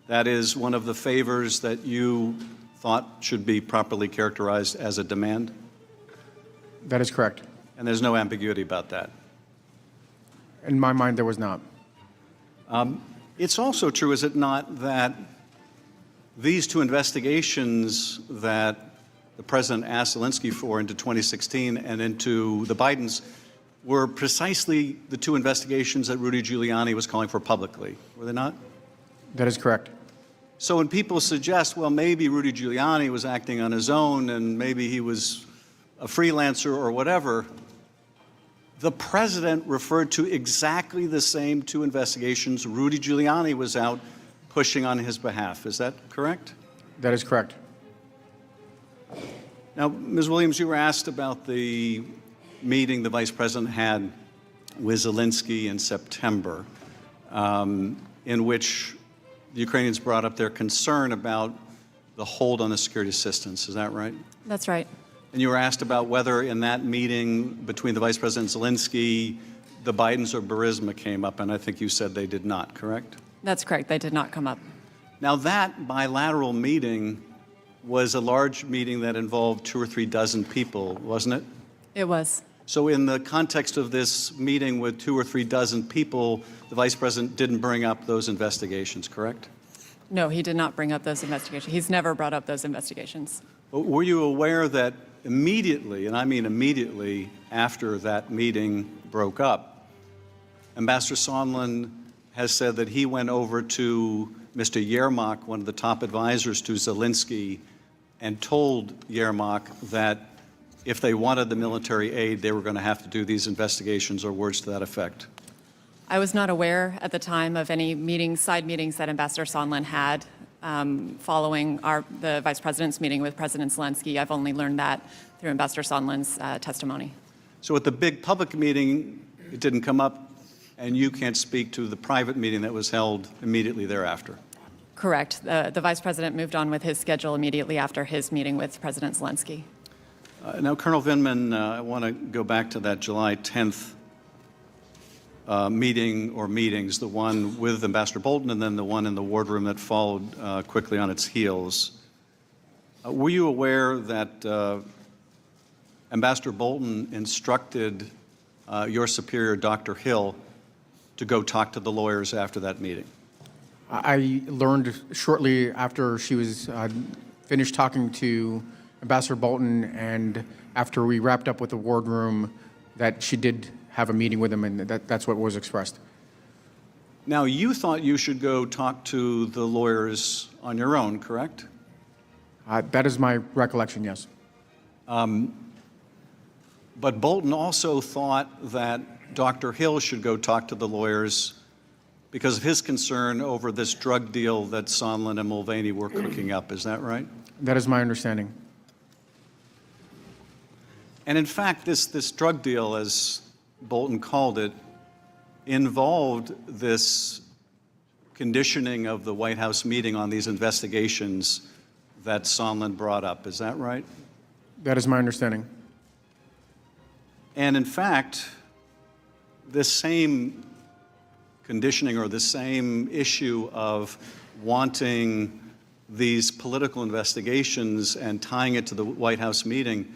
Speaker 1: That is one of the favors that you thought should be properly characterized as a demand?
Speaker 4: That is correct.
Speaker 1: And there's no ambiguity about that?
Speaker 4: In my mind, there was not.
Speaker 1: It's also true, is it not, that these two investigations that the president asked Zelensky for into 2016 and into the Bidens were precisely the two investigations that Rudy Giuliani was calling for publicly, were they not?
Speaker 4: That is correct.
Speaker 1: So when people suggest, well, maybe Rudy Giuliani was acting on his own and maybe he was a freelancer or whatever, the president referred to exactly the same two investigations Rudy Giuliani was out pushing on his behalf. Is that correct?
Speaker 4: That is correct.
Speaker 1: Now, Ms. Williams, you were asked about the meeting the vice president had with Zelensky in September, in which the Ukrainians brought up their concern about the hold on the security assistance. Is that right?
Speaker 3: That's right.
Speaker 1: And you were asked about whether in that meeting between the Vice President and Zelensky, the Bidens or Burisma came up, and I think you said they did not, correct?
Speaker 3: That's correct. They did not come up.
Speaker 1: Now, that bilateral meeting was a large meeting that involved 2 or 3 dozen people, wasn't it?
Speaker 3: It was.
Speaker 1: So in the context of this meeting with 2 or 3 dozen people, the Vice President didn't bring up those investigations, correct?
Speaker 3: No, he did not bring up those investigations. He's never brought up those investigations.
Speaker 1: But were you aware that immediately, and I mean immediately after that meeting broke up, Ambassador Sondland has said that he went over to Mr. Yermak, one of the top advisors to Zelensky, and told Yermak that if they wanted the military aid, they were going to have to do these investigations, or words to that effect?
Speaker 3: I was not aware at the time of any meetings, side meetings that Ambassador Sondland had following the Vice President's meeting with President Zelensky. I've only learned that through Ambassador Sondland's testimony.
Speaker 1: So at the big public meeting, it didn't come up, and you can't speak to the private meeting that was held immediately thereafter?
Speaker 3: Correct. The Vice President moved on with his schedule immediately after his meeting with President Zelensky.
Speaker 1: Now, Colonel Vindman, I want to go back to that July 10th meeting or meetings, the one with Ambassador Bolton and then the one in the wardroom that followed quickly on its heels. Were you aware that Ambassador Bolton instructed your superior, Dr. Hill, to go talk to the lawyers after that meeting?
Speaker 4: I learned shortly after she was finished talking to Ambassador Bolton, and after we wrapped up with the wardroom, that she did have a meeting with him, and that's what was expressed.
Speaker 1: Now, you thought you should go talk to the lawyers on your own, correct?
Speaker 4: That is my recollection, yes.
Speaker 1: But Bolton also thought that Dr. Hill should go talk to the lawyers because of his concern over this drug deal that Sondland and Mulvaney were cooking up. Is that right?
Speaker 4: That is my understanding.
Speaker 1: And in fact, this drug deal, as Bolton called it, involved this conditioning of the White House meeting on these investigations that Sondland brought up. Is that right?
Speaker 4: That is my understanding.
Speaker 1: And in fact, this same conditioning or the same issue of wanting these political investigations and tying it to the White House meeting,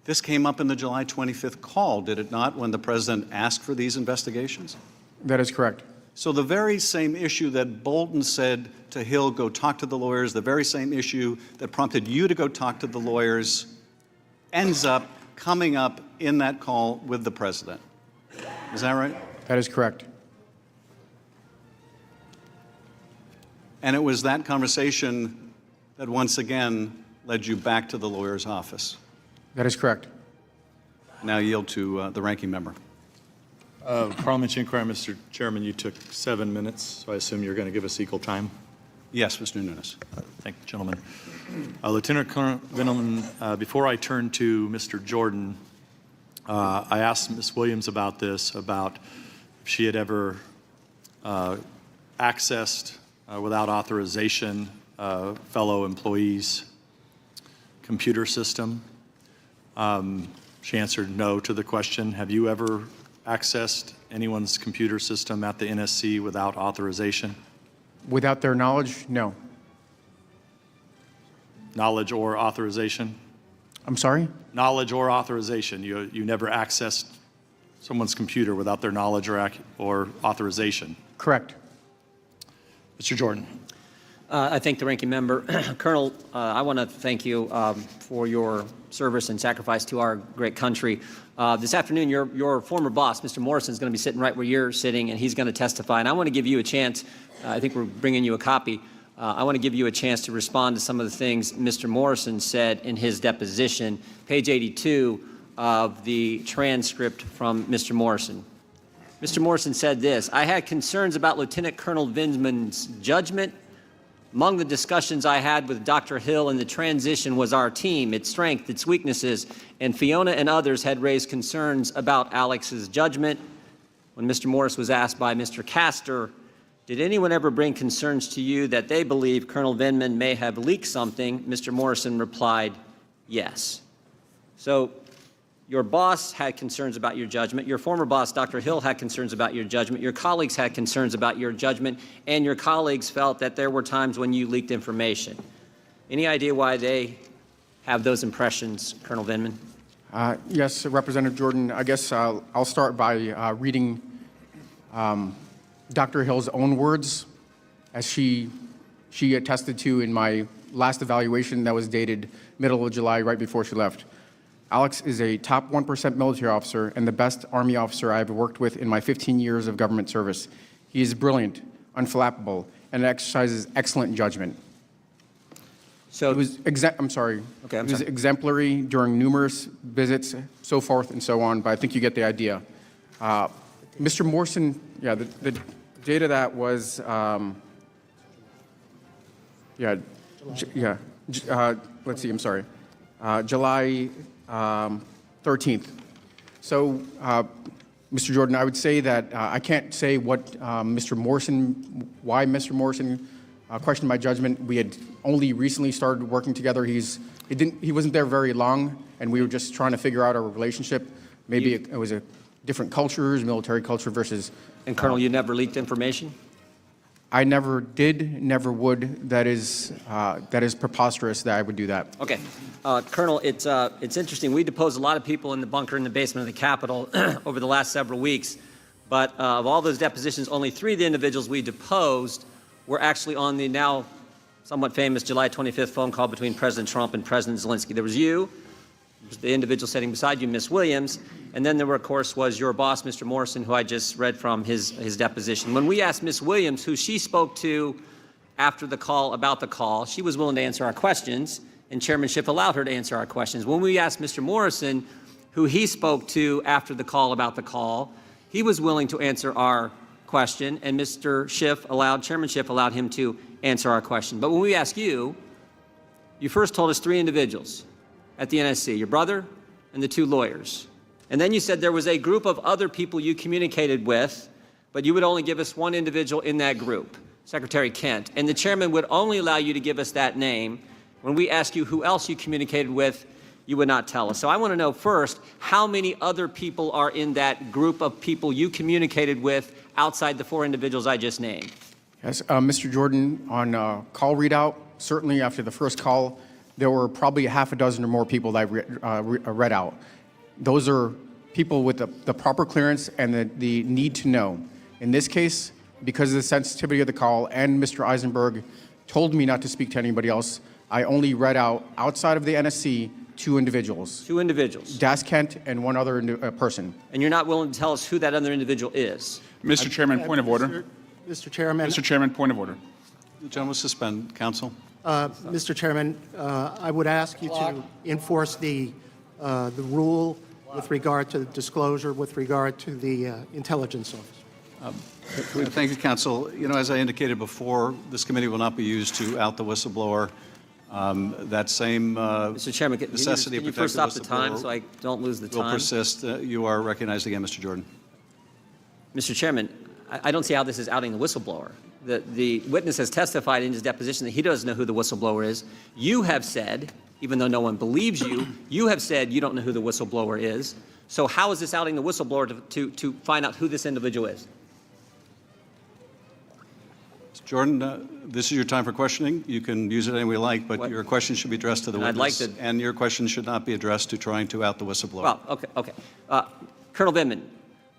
Speaker 1: this came up in the July 25th call, did it not, when the president asked for these investigations?
Speaker 4: That is correct.
Speaker 1: So the very same issue that Bolton said to Hill, go talk to the lawyers, the very same issue that prompted you to go talk to the lawyers, ends up coming up in that call with the president. Is that right?
Speaker 4: That is correct.
Speaker 1: And it was that conversation that once again led you back to the lawyer's office.
Speaker 4: That is correct.
Speaker 1: Now yield to the ranking member.
Speaker 2: Parliamentary inquiry, Mr. Chairman, you took 7 minutes, so I assume you're going to give us equal time.
Speaker 1: Yes, Mr. Nunes.
Speaker 2: Thank you, gentlemen. Lieutenant Colonel Vindman, before I turn to Mr. Jordan, I asked Ms. Williams about this, about if she had ever accessed, without authorization, fellow employees' computer system. She answered no to the question. Have you ever accessed anyone's computer system at the NSC without authorization?
Speaker 4: Without their knowledge, no.
Speaker 2: Knowledge or authorization?
Speaker 4: I'm sorry?
Speaker 2: Knowledge or authorization. You never accessed someone's computer without their knowledge or authorization.
Speaker 4: Correct.
Speaker 2: Mr. Jordan.
Speaker 9: I thank the ranking member. Colonel, I want to thank you for your service and sacrifice to our great country. This afternoon, your former boss, Mr. Morrison, is going to be sitting right where you're sitting, and he's going to testify. And I want to give you a chance. I think we're bringing you a copy. I want to give you a chance to respond to some of the things Mr. Morrison said in his deposition, page 82 of the transcript from Mr. Morrison. Mr. Morrison said this: I had concerns about Lieutenant Colonel Vindman's judgment. Among the discussions I had with Dr. Hill in the transition was our team, its strength, its weaknesses, and Fiona and others had raised concerns about Alex's judgment. When Mr. Morris was asked by Mr. Castor, did anyone ever bring concerns to you that they believe Colonel Vindman may have leaked something, Mr. Morrison replied, yes. So your boss had concerns about your judgment. Your former boss, Dr. Hill, had concerns about your judgment. Your colleagues had concerns about your judgment, and your colleagues felt that there were times when you leaked information. Any idea why they have those impressions, Colonel Vindman?
Speaker 4: Yes, Representative Jordan. I guess I'll start by reading Dr. Hill's own words, as she attested to in my last evaluation that was dated middle of July, right before she left. Alex is a top 1% military officer and the best Army officer I've worked with in my 15 years of government service. He is brilliant, unflappable, and exercises excellent judgment.
Speaker 9: So
Speaker 4: He was I'm sorry.
Speaker 9: Okay, I'm
Speaker 4: He was
Speaker 9: sorry.
Speaker 4: exemplary during numerous visits, so forth and so on, but I think you get the idea. Mr. Morrison, yeah, the data that was, let's see, I'm sorry, July 13th. So, Mr. Jordan, I would say that I can't say what why Mr. Morrison questioned my judgment. We had only recently started working together. He wasn't there very long, and we were just trying to figure out our relationship. Maybe it was a different cultures, military culture versus.
Speaker 9: And Colonel, you never leaked information?
Speaker 4: I never did, never would. That is preposterous that I would do that.
Speaker 9: Okay. Colonel, it's interesting. We deposed a lot of people in the bunker in the basement of the Capitol over the last several weeks, but of all those depositions, only 3 of the individuals we deposed were actually on the now somewhat famous July 25th phone call between President Trump and President Zelensky. There was you, the individual sitting beside you, Ms. Williams, and then there, of course, was your boss, Mr. Morrison, who I just read from his deposition. When we asked Ms. Williams, who she spoke to after the call, about the call, she was willing to answer our questions, and Chairman Schiff allowed her to answer our questions. When we asked Mr. Morrison, who he spoke to after the call about the call, he was willing to answer our question, and Chairman Schiff allowed him to answer our question. But when we asked you, you first told us 3 individuals at the NSC, your brother and the 2 lawyers. And then you said there was a group of other people you communicated with, but you would only give us 1 individual in that group, Secretary Kent. And the chairman would only allow you to give us that name. When we asked you who else you communicated with, you would not tell us. So I want to know first, how many other people are in that group of people you communicated with outside the 4 individuals I just named?
Speaker 4: Yes, Mr. Jordan, on call readout, certainly after the first call, there were probably half a dozen or more people that I read out. Those are people with the proper clearance and the need to know. In this case, because of the sensitivity of the call, and Mr. Eisenberg told me not to speak to anybody else, I only read out, outside of the NSC, 2 individuals.
Speaker 9: 2 individuals.
Speaker 4: Das Kent and one other person.
Speaker 9: And you're not willing to tell us who that other individual is.
Speaker 10: Mr. Chairman, point of order.
Speaker 7: Mr. Chairman.
Speaker 10: Mr. Chairman, point of order.
Speaker 1: The gentleman suspend. Counsel.
Speaker 7: Mr. Chairman, I would ask you to enforce the rule with regard to disclosure with regard to the intelligence office.
Speaker 1: Thank you, counsel. You know, as I indicated before, this committee will not be used to out the whistleblower. That same
Speaker 9: Mr. Chairman, can
Speaker 1: necessity
Speaker 9: you
Speaker 1: of
Speaker 9: first
Speaker 1: protecting
Speaker 9: stop the time
Speaker 1: whistleblower
Speaker 9: so I don't lose the
Speaker 1: will
Speaker 9: time?
Speaker 1: persist. You are recognized again, Mr. Jordan.
Speaker 9: Mr. Chairman, I don't see how this is outing the whistleblower. The witness has testified in his deposition that he doesn't know who the whistleblower is. You have said, even though no one believes you, you have said you don't know who the whistleblower is. So how is this outing the whistleblower to find out who this individual is?
Speaker 1: Mr. Jordan, this is your time for questioning. You can use it any way you like, but
Speaker 9: What?
Speaker 1: your question should be addressed to the
Speaker 9: And I'd like
Speaker 1: witness,
Speaker 9: to-
Speaker 1: and your question should not be addressed to trying to out the whistleblower.
Speaker 9: Well, okay. Colonel Vindman,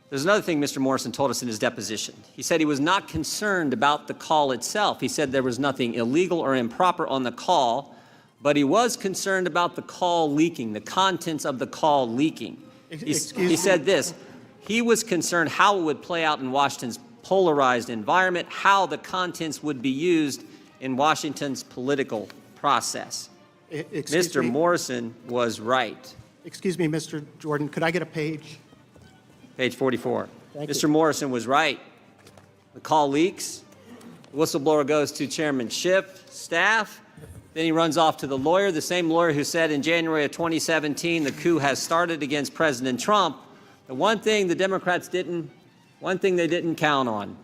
Speaker 9: there's another thing Mr. Morrison told us in his deposition. He said he was not concerned about the call itself. He said there was nothing illegal or improper on the call, but he was concerned about the call leaking, the contents of the call leaking. He said this, he was concerned how it would play out in Washington's polarized environment, how the contents would be used in Washington's political process. Mr. Morrison was right.
Speaker 7: Excuse me, Mr. Jordan, could I get a page?
Speaker 9: Page 44.
Speaker 7: Thank
Speaker 9: Mr.
Speaker 7: you.
Speaker 9: Morrison was right. The call leaks. The whistleblower goes to Chairman Schiff, staff. Then he runs off to the lawyer, the same lawyer who said in January of 2017 the coup has started against President Trump. The one thing the Democrats didn't, one thing they didn't count on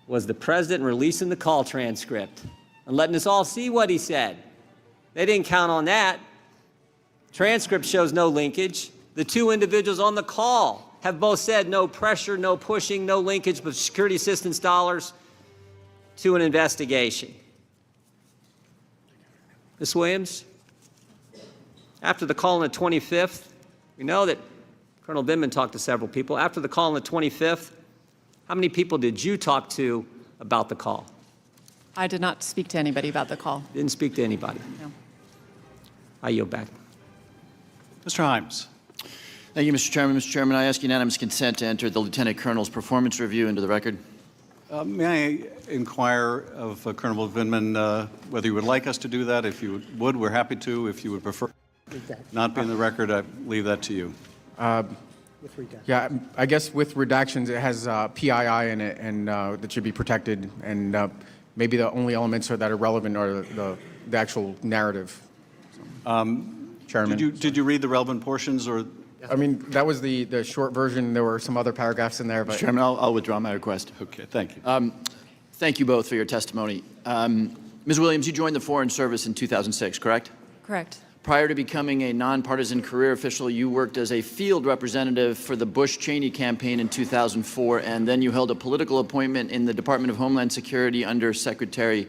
Speaker 9: was the president releasing the call transcript and letting us all see what he said. They didn't count on that. Transcript shows no linkage. The 2 individuals on the call have both said no pressure, no pushing, no linkage with security assistance dollars to an investigation. Ms. Williams, after the call on the 25th, we know that Colonel Vindman talked to several people. After the call on the 25th, how many people did you talk to about the call?
Speaker 3: I did not speak to anybody about the call.
Speaker 9: Didn't speak to anybody.
Speaker 3: No.
Speaker 9: I yield back.
Speaker 1: Mr. Himes.
Speaker 11: Thank you, Mr. Chairman. Mr. Chairman, I ask unanimous consent to enter the Lieutenant Colonel's performance review into the record.
Speaker 1: May I inquire of Colonel Vindman whether you would like us to do that? If you would, we're happy to. If you would prefer not be in the record, I leave that to you.
Speaker 7: With regard.
Speaker 4: Yeah, I guess with redactions, it has PII in it, and that should be protected. And maybe the only elements that are relevant are the actual narrative. Chairman.
Speaker 1: Did you read the relevant portions, or?
Speaker 4: I mean, that was the short version. There were some other paragraphs in there, but
Speaker 11: Mr. Chairman, I'll withdraw my request.
Speaker 1: Okay, thank you.
Speaker 11: Thank you both for your testimony. Ms. Williams, you joined the Foreign Service in 2006, correct?
Speaker 3: Correct.
Speaker 11: Prior to becoming a nonpartisan career official, you worked as a field representative for the Bush-Cheney campaign in 2004, and then you held a political appointment in the Department of Homeland Security under Secretary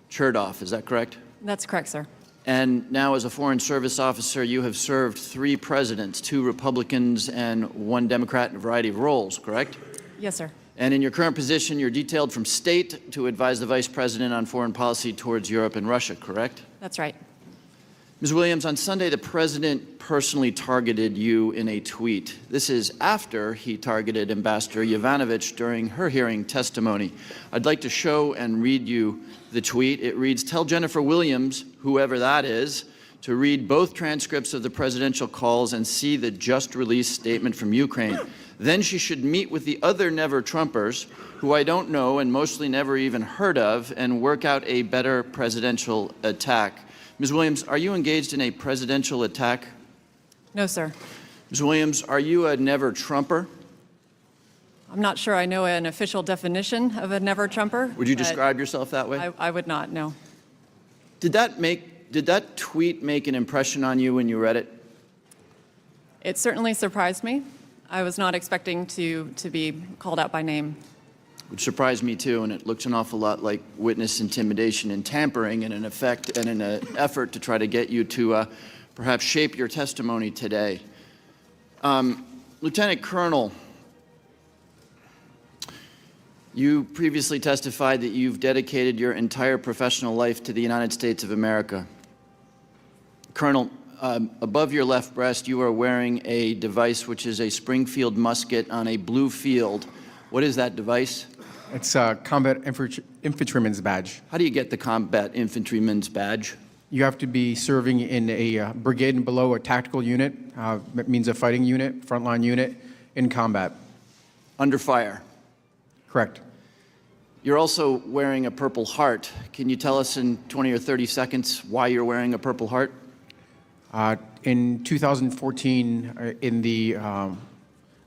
Speaker 11: Chertoff. Is that correct?
Speaker 3: That's correct, sir.
Speaker 11: And now, as a Foreign Service officer, you have served 3 presidents, 2 Republicans and 1 Democrat in a variety of roles, correct?
Speaker 3: Yes, sir.
Speaker 11: And in your current position, you're detailed from state to advise the Vice President on foreign policy towards Europe and Russia, correct?
Speaker 3: That's right.
Speaker 11: Ms. Williams, on Sunday, the President personally targeted you in a tweet. This is after he targeted Ambassador Yovanovitch during her hearing testimony. I'd like to show and read you the tweet. It reads, "Tell Jennifer Williams, whoever that is, to read both transcripts of the presidential calls and see the just-released statement from Ukraine. Then she should meet with the other never-Trumpers, who I don't know and mostly never even heard of, and work out a better presidential attack." Ms. Williams, are you engaged in a presidential attack?
Speaker 3: No, sir.
Speaker 11: Ms. Williams, are you a never-Trumper?
Speaker 3: I'm not sure I know an official definition of a never-Trumper.
Speaker 11: Would you
Speaker 3: but
Speaker 11: describe yourself that way?
Speaker 3: I would not, no.
Speaker 11: Did that tweet make an impression on you when you read it?
Speaker 3: It certainly surprised me. I was not expecting to be called out by name.
Speaker 11: Which surprised me too, and it looks an awful lot like witness intimidation and tampering in an effort to try to get you to perhaps shape your testimony today. Lieutenant Colonel, You previously testified that you've dedicated your entire professional life to the United States of America. Colonel, above your left breast, you are wearing a device which is a Springfield musket on a blue field. What is that device?
Speaker 4: It's a combat infantryman's badge.
Speaker 11: How do you get the combat infantryman's badge?
Speaker 4: You have to be serving in a brigade and below a tactical unit. That means a fighting unit, frontline unit, in combat.
Speaker 11: Under fire.
Speaker 4: Correct.
Speaker 11: You're also wearing a Purple Heart. Can you tell us in 20 or 30 seconds why you're wearing a Purple Heart?
Speaker 4: In 2014, in the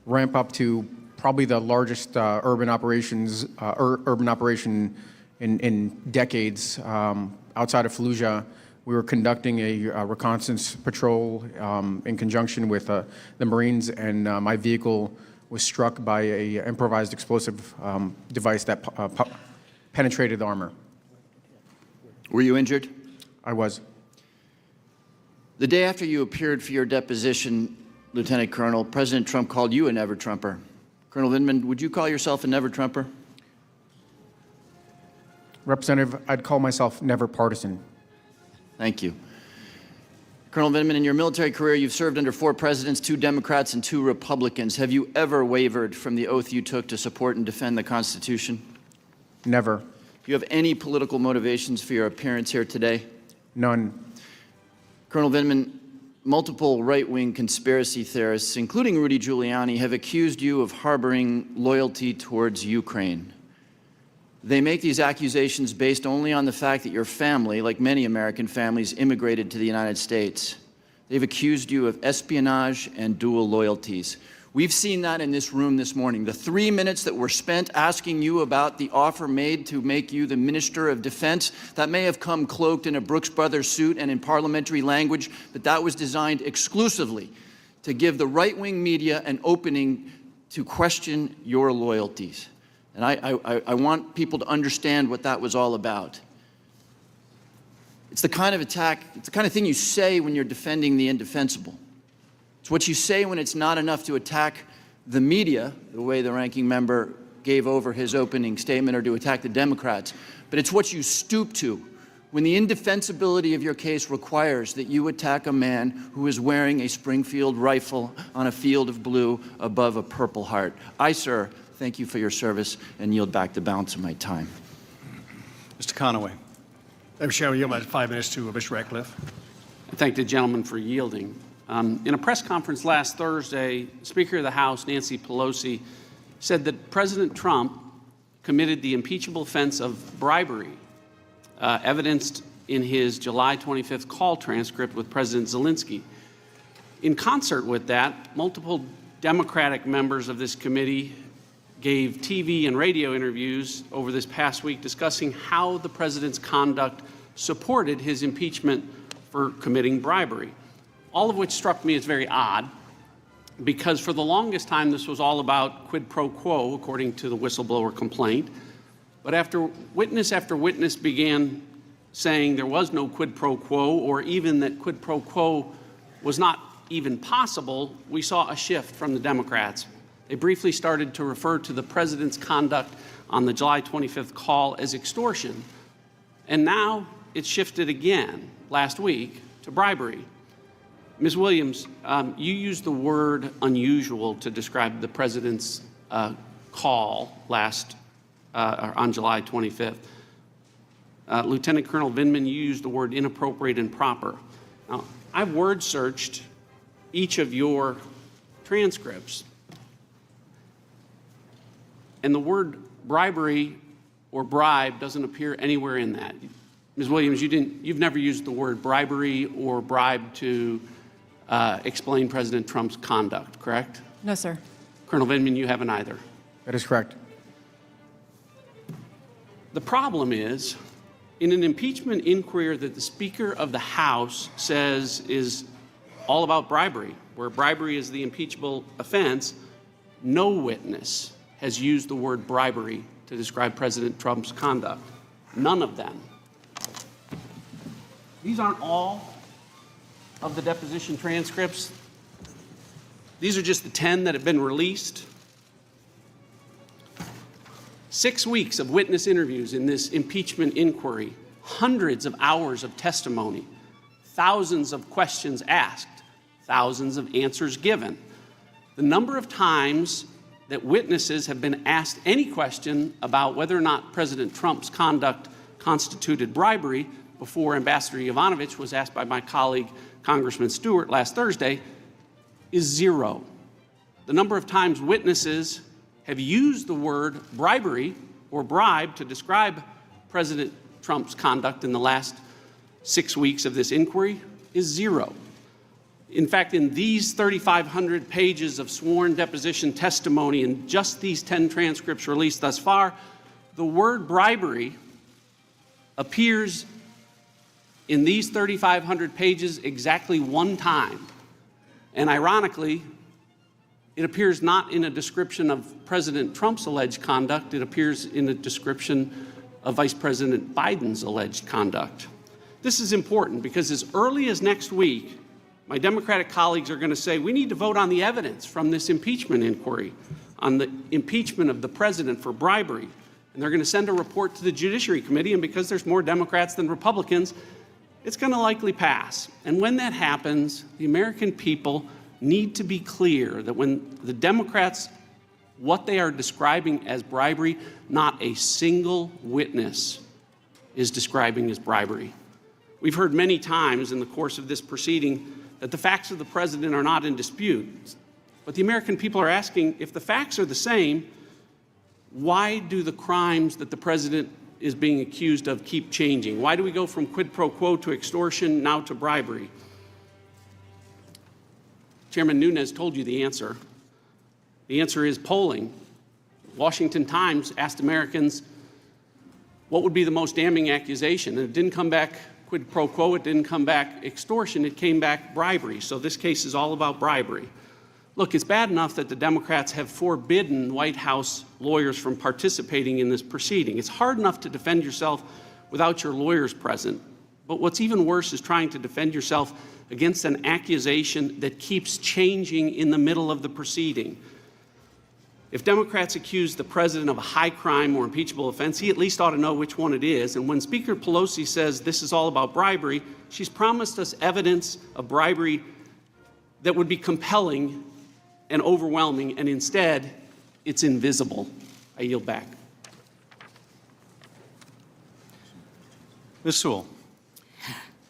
Speaker 4: ramp up to probably the largest urban operation in decades, outside of Fallujah, we were conducting a reconnaissance patrol in conjunction with the Marines, and my vehicle was struck by an improvised explosive device that penetrated the armor.
Speaker 11: Were you injured?
Speaker 4: I was.
Speaker 11: The day after you appeared for your deposition, Lieutenant Colonel, President Trump called you a never-Trumper. Colonel Vindman, would you call yourself a never-Trumper?
Speaker 4: Representative, I'd call myself never partisan.
Speaker 11: Thank you. Colonel Vindman, in your military career, you've served under 4 presidents, 2 Democrats and 2 Republicans. Have you ever wavered from the oath you took to support and defend the Constitution?
Speaker 4: Never.
Speaker 11: Do you have any political motivations for your appearance here today?
Speaker 4: None.
Speaker 11: Colonel Vindman, multiple right-wing conspiracy theorists, including Rudy Giuliani, have accused you of harboring loyalty towards Ukraine. They make these accusations based only on the fact that your family, like many American families, immigrated to the United States. They've accused you of espionage and dual loyalties. We've seen that in this room this morning. The 3 minutes that were spent asking you about the offer made to make you the Minister of Defense, that may have come cloaked in a Brooks Brothers suit and in parliamentary language, but that was designed exclusively to give the right-wing media an opening to question your loyalties. And I want people to understand what that was all about. It's the kind of attack, it's the kind of thing you say when you're defending the indefensible. It's what you say when it's not enough to attack the media, the way the ranking member gave over his opening statement, or to attack the Democrats, but it's what you stoop to when the indefensibility of your case requires that you attack a man who is wearing a Springfield rifle on a field of blue above a Purple Heart. I, sir, thank you for your service and yield back the balance of my time.
Speaker 1: Mr. Conaway.
Speaker 12: Madam Chair, I yield my 5 minutes to Mr. Ratcliffe.
Speaker 13: I thank the gentleman for yielding. In a press conference last Thursday, Speaker of the House, Nancy Pelosi, said that President Trump committed the impeachable offense of bribery, evidenced in his July 25th call transcript with President Zelensky. In concert with that, multiple Democratic members of this committee gave TV and radio interviews over this past week discussing how the president's conduct supported his impeachment for committing bribery, all of which struck me as very odd, because for the longest time this was all about quid pro quo, according to the whistleblower complaint. But after witness began saying there was no quid pro quo, or even that quid pro quo was not even possible, we saw a shift from the Democrats. They briefly started to refer to the president's conduct on the July 25th call as extortion. And now it's shifted again last week to bribery. Ms. Williams, you used the word unusual to describe the president's call on July 25th. Lieutenant Colonel Vindman, you used the word inappropriate and proper. Now, I've word searched each of your transcripts, and the word bribery or bribe doesn't appear anywhere in that. Ms. Williams, you've never used the word bribery or bribe to explain President Trump's conduct, correct?
Speaker 3: No, sir.
Speaker 1: Colonel Vindman, you haven't either.
Speaker 4: That is correct.
Speaker 13: The problem is, in an impeachment inquiry that the Speaker of the House says is all about bribery, where bribery is the impeachable offense, no witness has used the word bribery to describe President Trump's conduct. None of them. These aren't all of the deposition transcripts. These are just the 10 that have been released. 6 weeks of witness interviews in this impeachment inquiry, hundreds of hours of testimony, thousands of questions asked, thousands of answers given. The number of times that witnesses have been asked any question about whether or not President Trump's conduct constituted bribery before Ambassador Yovanovitch was asked by my colleague, Congressman Stewart, last Thursday, is 0. The number of times witnesses have used the word bribery or bribe to describe President Trump's conduct in the last 6 weeks of this inquiry is 0. In fact, in these 3,500 pages of sworn deposition testimony and just these 10 transcripts released thus far, the word bribery appears in these 3,500 pages exactly 1 time. And ironically, it appears not in a description of President Trump's alleged conduct, it appears in a description of Vice President Biden's alleged conduct. This is important because as early as next week, my Democratic colleagues are going to say, we need to vote on the evidence from this impeachment inquiry on the impeachment of the president for bribery. And they're going to send a report to the Judiciary Committee, and because there's more Democrats than Republicans, it's going to likely pass. And when that happens, the American people need to be clear that when the Democrats, what they are describing as bribery, not a single witness is describing as bribery. We've heard many times in the course of this proceeding that the facts of the president are not in dispute. But the American people are asking, if the facts are the same, why do the crimes that the president is being accused of keep changing? Why do we go from quid pro quo to extortion, now to bribery? Chairman Nunes told you the answer. The answer is polling. Washington Times asked Americans what would be the most damning accusation, and it didn't come back quid pro quo, it didn't come back extortion, it came back bribery. So this case is all about bribery. Look, it's bad enough that the Democrats have forbidden White House lawyers from participating in this proceeding. It's hard enough to defend yourself without your lawyers present. But what's even worse is trying to defend yourself against an accusation that keeps changing in the middle of the proceeding. If Democrats accuse the president of a high crime or impeachable offense, he at least ought to know which one it is. And when Speaker Pelosi says this is all about bribery, she's promised us evidence of bribery that would be compelling and overwhelming, and instead, it's invisible. I yield back.
Speaker 1: Ms. Sewell.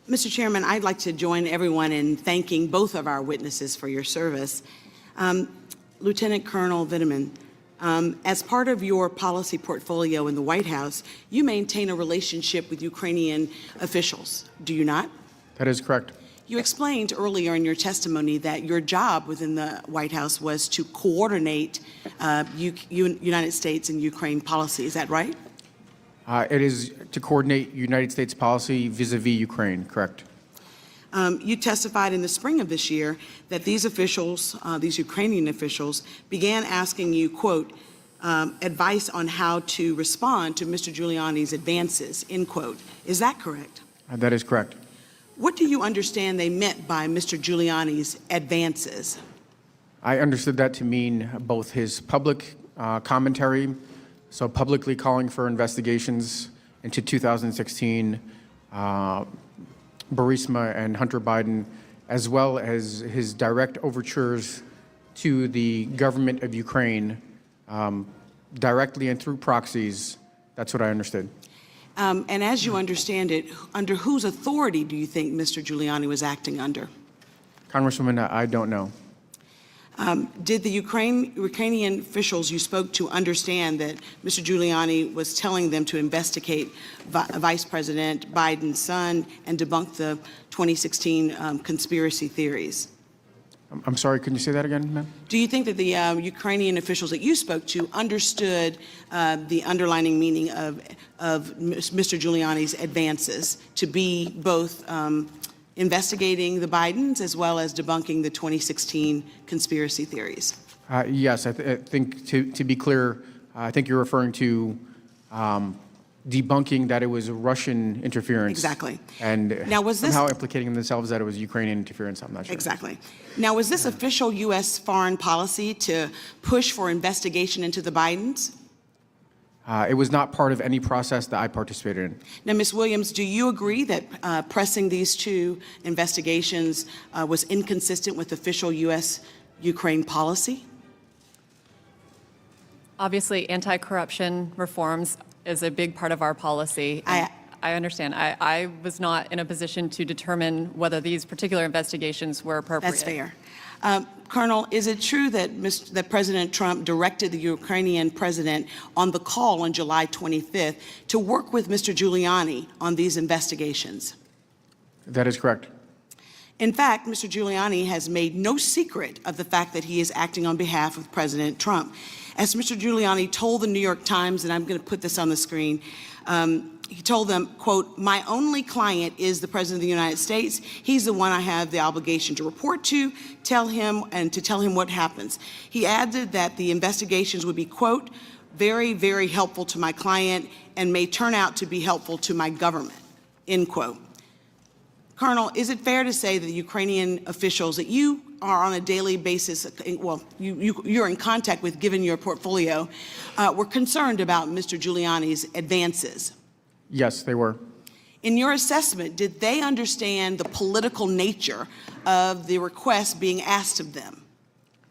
Speaker 14: Mr. Chairman, I'd like to join everyone in thanking both of our witnesses for your service. Lieutenant Colonel Vindman, as part of your policy portfolio in the White House, you maintain a relationship with Ukrainian officials, do you not?
Speaker 4: That is correct.
Speaker 14: You explained earlier in your testimony that your job within the White House was to coordinate United States and Ukraine policy. Is that right?
Speaker 4: It is to coordinate United States policy vis-a-vis Ukraine, correct.
Speaker 14: You testified in the spring of this year that these officials, these Ukrainian officials, began asking you, quote, advice on how to respond to Mr. Giuliani's advances, end quote. Is that correct?
Speaker 4: That is correct.
Speaker 14: What do you understand they meant by Mr. Giuliani's advances?
Speaker 4: I understood that to mean both his public commentary, so publicly calling for investigations into 2016, Burisma and Hunter Biden, as well as his direct overtures to the government of Ukraine, directly and through proxies. That's what I understood.
Speaker 14: And as you understand it, under whose authority do you think Mr. Giuliani was acting under?
Speaker 4: Congresswoman, I don't know.
Speaker 14: Did the Ukrainian officials you spoke to understand that Mr. Giuliani was telling them to investigate Vice President Biden's son and debunk the 2016 conspiracy theories?
Speaker 4: I'm sorry, can you say that again, ma'am?
Speaker 14: Do you think that the Ukrainian officials that you spoke to understood the underlining meaning of Mr. Giuliani's advances to be both investigating the Bidens as well as debunking the 2016 conspiracy theories?
Speaker 4: Yes, I think to be clear, I think you're referring to debunking that it was Russian interference.
Speaker 14: Exactly.
Speaker 4: And
Speaker 14: now, was this
Speaker 4: somehow implicating themselves that it was Ukrainian interference. I'm not sure.
Speaker 14: Exactly. Now, was this official U.S. foreign policy to push for investigation into the Bidens?
Speaker 4: It was not part of any process that I participated in.
Speaker 14: Now, Ms. Williams, do you agree that pressing these two investigations was inconsistent with official U.S.-Ukraine policy?
Speaker 3: Obviously, anti-corruption reforms is a big part of our policy. I understand. I was not in a position to determine whether these particular investigations were appropriate.
Speaker 14: That's fair. Colonel, is it true that that President Trump directed the Ukrainian president on the call on July 25th to work with Mr. Giuliani on these investigations?
Speaker 4: That is correct.
Speaker 14: In fact, Mr. Giuliani has made no secret of the fact that he is acting on behalf of President Trump. As Mr. Giuliani told the New York Times, and I'm going to put this on the screen, he told them, quote, "My only client is the President of the United States. He's the one I have the obligation to report to, tell him what happens." He added that the investigations would be, quote, "very, very helpful to my client and may turn out to be helpful to my government," end quote. Colonel, is it fair to say that the Ukrainian officials that you are on a daily basis, well, you're in contact with, given your portfolio, were concerned about Mr. Giuliani's advances?
Speaker 4: Yes, they were.
Speaker 14: In your assessment, did they understand the political nature of the request being asked of them?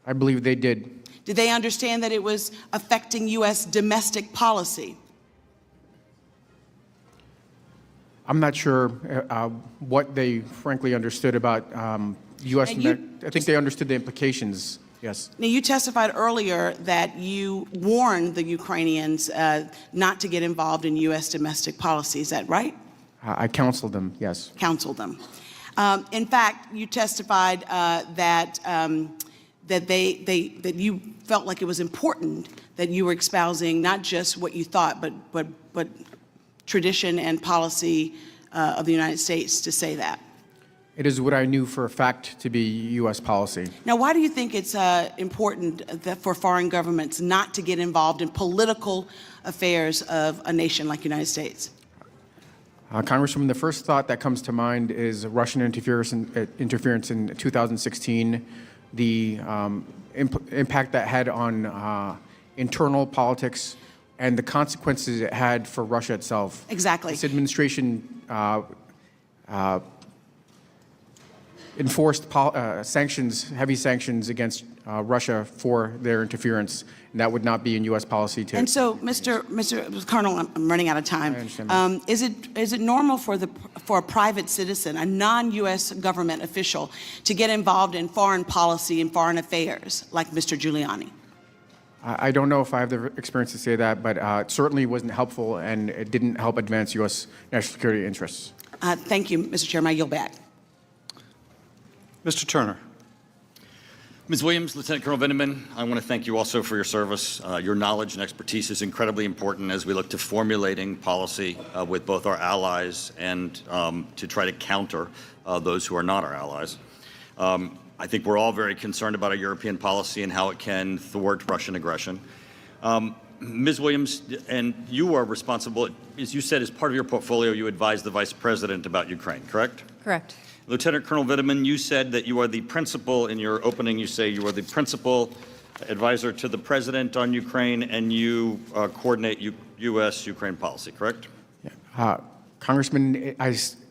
Speaker 4: I believe they did.
Speaker 14: Did they understand that it was affecting U.S. domestic policy?
Speaker 4: I'm not sure what they frankly understood about U.S. I think they understood the implications, yes.
Speaker 14: Now, you testified earlier that you warned the Ukrainians not to get involved in U.S. domestic policy. Is that right?
Speaker 4: I counseled them, yes.
Speaker 14: Counseled them. In fact, you testified that you felt like it was important that you were espousing not just what you thought, but tradition and policy of the United States to say that.
Speaker 4: It is what I knew for a fact to be U.S. policy.
Speaker 14: Now, why do you think it's important that for foreign governments not to get involved in political affairs of a nation like the United States?
Speaker 4: Congresswoman, the first thought that comes to mind is Russian interference in 2016, the impact that had on internal politics, and the consequences it had for Russia itself.
Speaker 14: Exactly.
Speaker 4: This administration enforced sanctions, heavy sanctions against Russia for their interference, and that would not be in U.S. policy to.
Speaker 14: And so, Mr. Colonel, I'm running out of time.
Speaker 4: I understand.
Speaker 14: Is it normal for a private citizen, a non-U.S. government official, to get involved in foreign policy and foreign affairs like Mr. Giuliani?
Speaker 4: I don't know if I have the experience to say that, but it certainly wasn't helpful, and it didn't help advance U.S. national security interests.
Speaker 14: Thank you, Mr. Chairman. I yield back.
Speaker 1: Mr. Turner.
Speaker 15: Ms. Williams, Lieutenant Colonel Vindman, I want to thank you also for your service. Your knowledge and expertise is incredibly important as we look to formulating policy with both our allies and to try to counter those who are not our allies. I think we're all very concerned about our European policy and how it can thwart Russian aggression. Ms. Williams, and you are responsible, as you said, as part of your portfolio, you advised the Vice President about Ukraine, correct?
Speaker 3: Correct.
Speaker 15: Lieutenant Colonel Vindman, you said that you are the principal, in your opening you say you are the principal advisor to the President on Ukraine, and you coordinate U.S.-Ukraine policy, correct?
Speaker 4: Yeah. Congressman,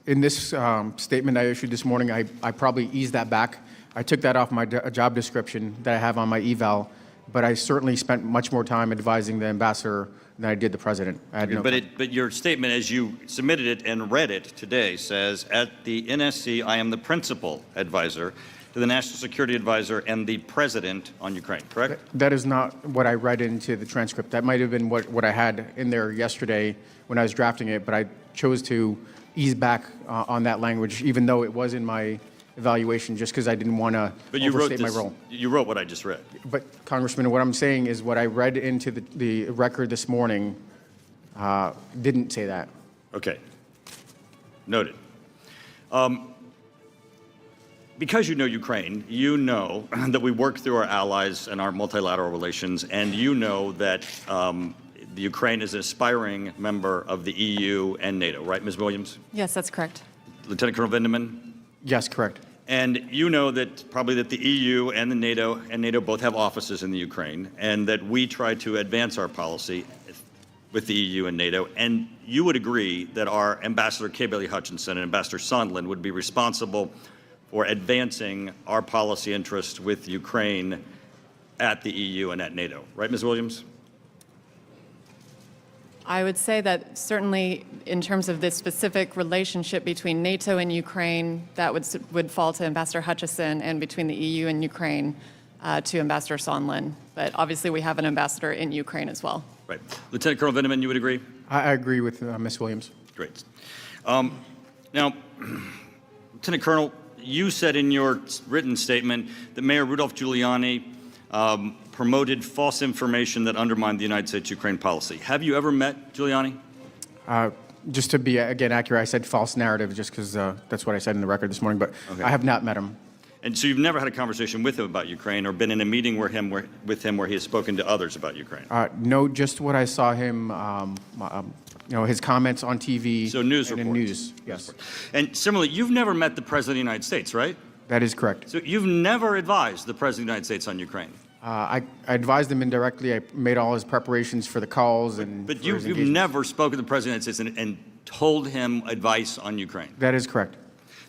Speaker 4: in this statement I issued this morning, I probably eased that back. I took that off my job description that I have on my eval, but I certainly spent much more time advising the ambassador than I did the president.
Speaker 15: But your statement, as you submitted it and read it today, says, at the NSC, I am the principal advisor to the National Security Advisor and the President on Ukraine, correct?
Speaker 4: That is not what I read into the transcript. That might have been what I had in there yesterday when I was drafting it, but I chose to ease back on that language, even though it was in my evaluation, just because I didn't want to overstate my role.
Speaker 15: You wrote what I just read.
Speaker 4: But, Congressman, what I'm saying is what I read into the record this morning didn't say that.
Speaker 15: Okay. Noted. Because you know Ukraine, you know that we work through our allies and our multilateral relations, and you know that the Ukraine is an aspiring member of the EU and NATO, right, Ms. Williams?
Speaker 3: Yes, that's correct.
Speaker 15: Lieutenant Colonel Vindman?
Speaker 4: Yes, correct.
Speaker 15: And you know that probably that the EU and the NATO both have offices in the Ukraine, and that we try to advance our policy with the EU and NATO, and you would agree that our Ambassador Kay Bailey Hutchinson and Ambassador Sondland would be responsible for advancing our policy interests with Ukraine at the EU and at NATO. Right, Ms. Williams?
Speaker 3: I would say that certainly in terms of the specific relationship between NATO and Ukraine, that would fall to Ambassador Hutchison, and between the EU and Ukraine to Ambassador Sondland. But obviously we have an ambassador in Ukraine as well.
Speaker 15: Right. Lieutenant Colonel Vindman, you would agree?
Speaker 4: I agree with Ms. Williams.
Speaker 15: Great. Now, Lieutenant Colonel, you said in your written statement that Mayor Rudolph Giuliani promoted false information that undermined the United States-Ukraine policy. Have you ever met Giuliani?
Speaker 4: Just to be, again, accurate, I said false narrative just because that's what I said in the record this morning, but
Speaker 15: Okay.
Speaker 4: I have not met him.
Speaker 15: And so you've never had a conversation with him about Ukraine or been in a meeting with him where he has spoken to others about Ukraine?
Speaker 4: No, just what I saw him, his comments on TV.
Speaker 15: So news
Speaker 4: and
Speaker 15: reports.
Speaker 4: in news, yes.
Speaker 15: And similarly, you've never met the President of the United States, right?
Speaker 4: That is correct.
Speaker 15: So you've never advised the President of the United States on Ukraine?
Speaker 4: I advised him indirectly. I made all his preparations for the calls and
Speaker 15: But
Speaker 4: for his
Speaker 15: you've
Speaker 4: engagements.
Speaker 15: never spoken to the President of the United States and told him advice on Ukraine?
Speaker 4: That is correct.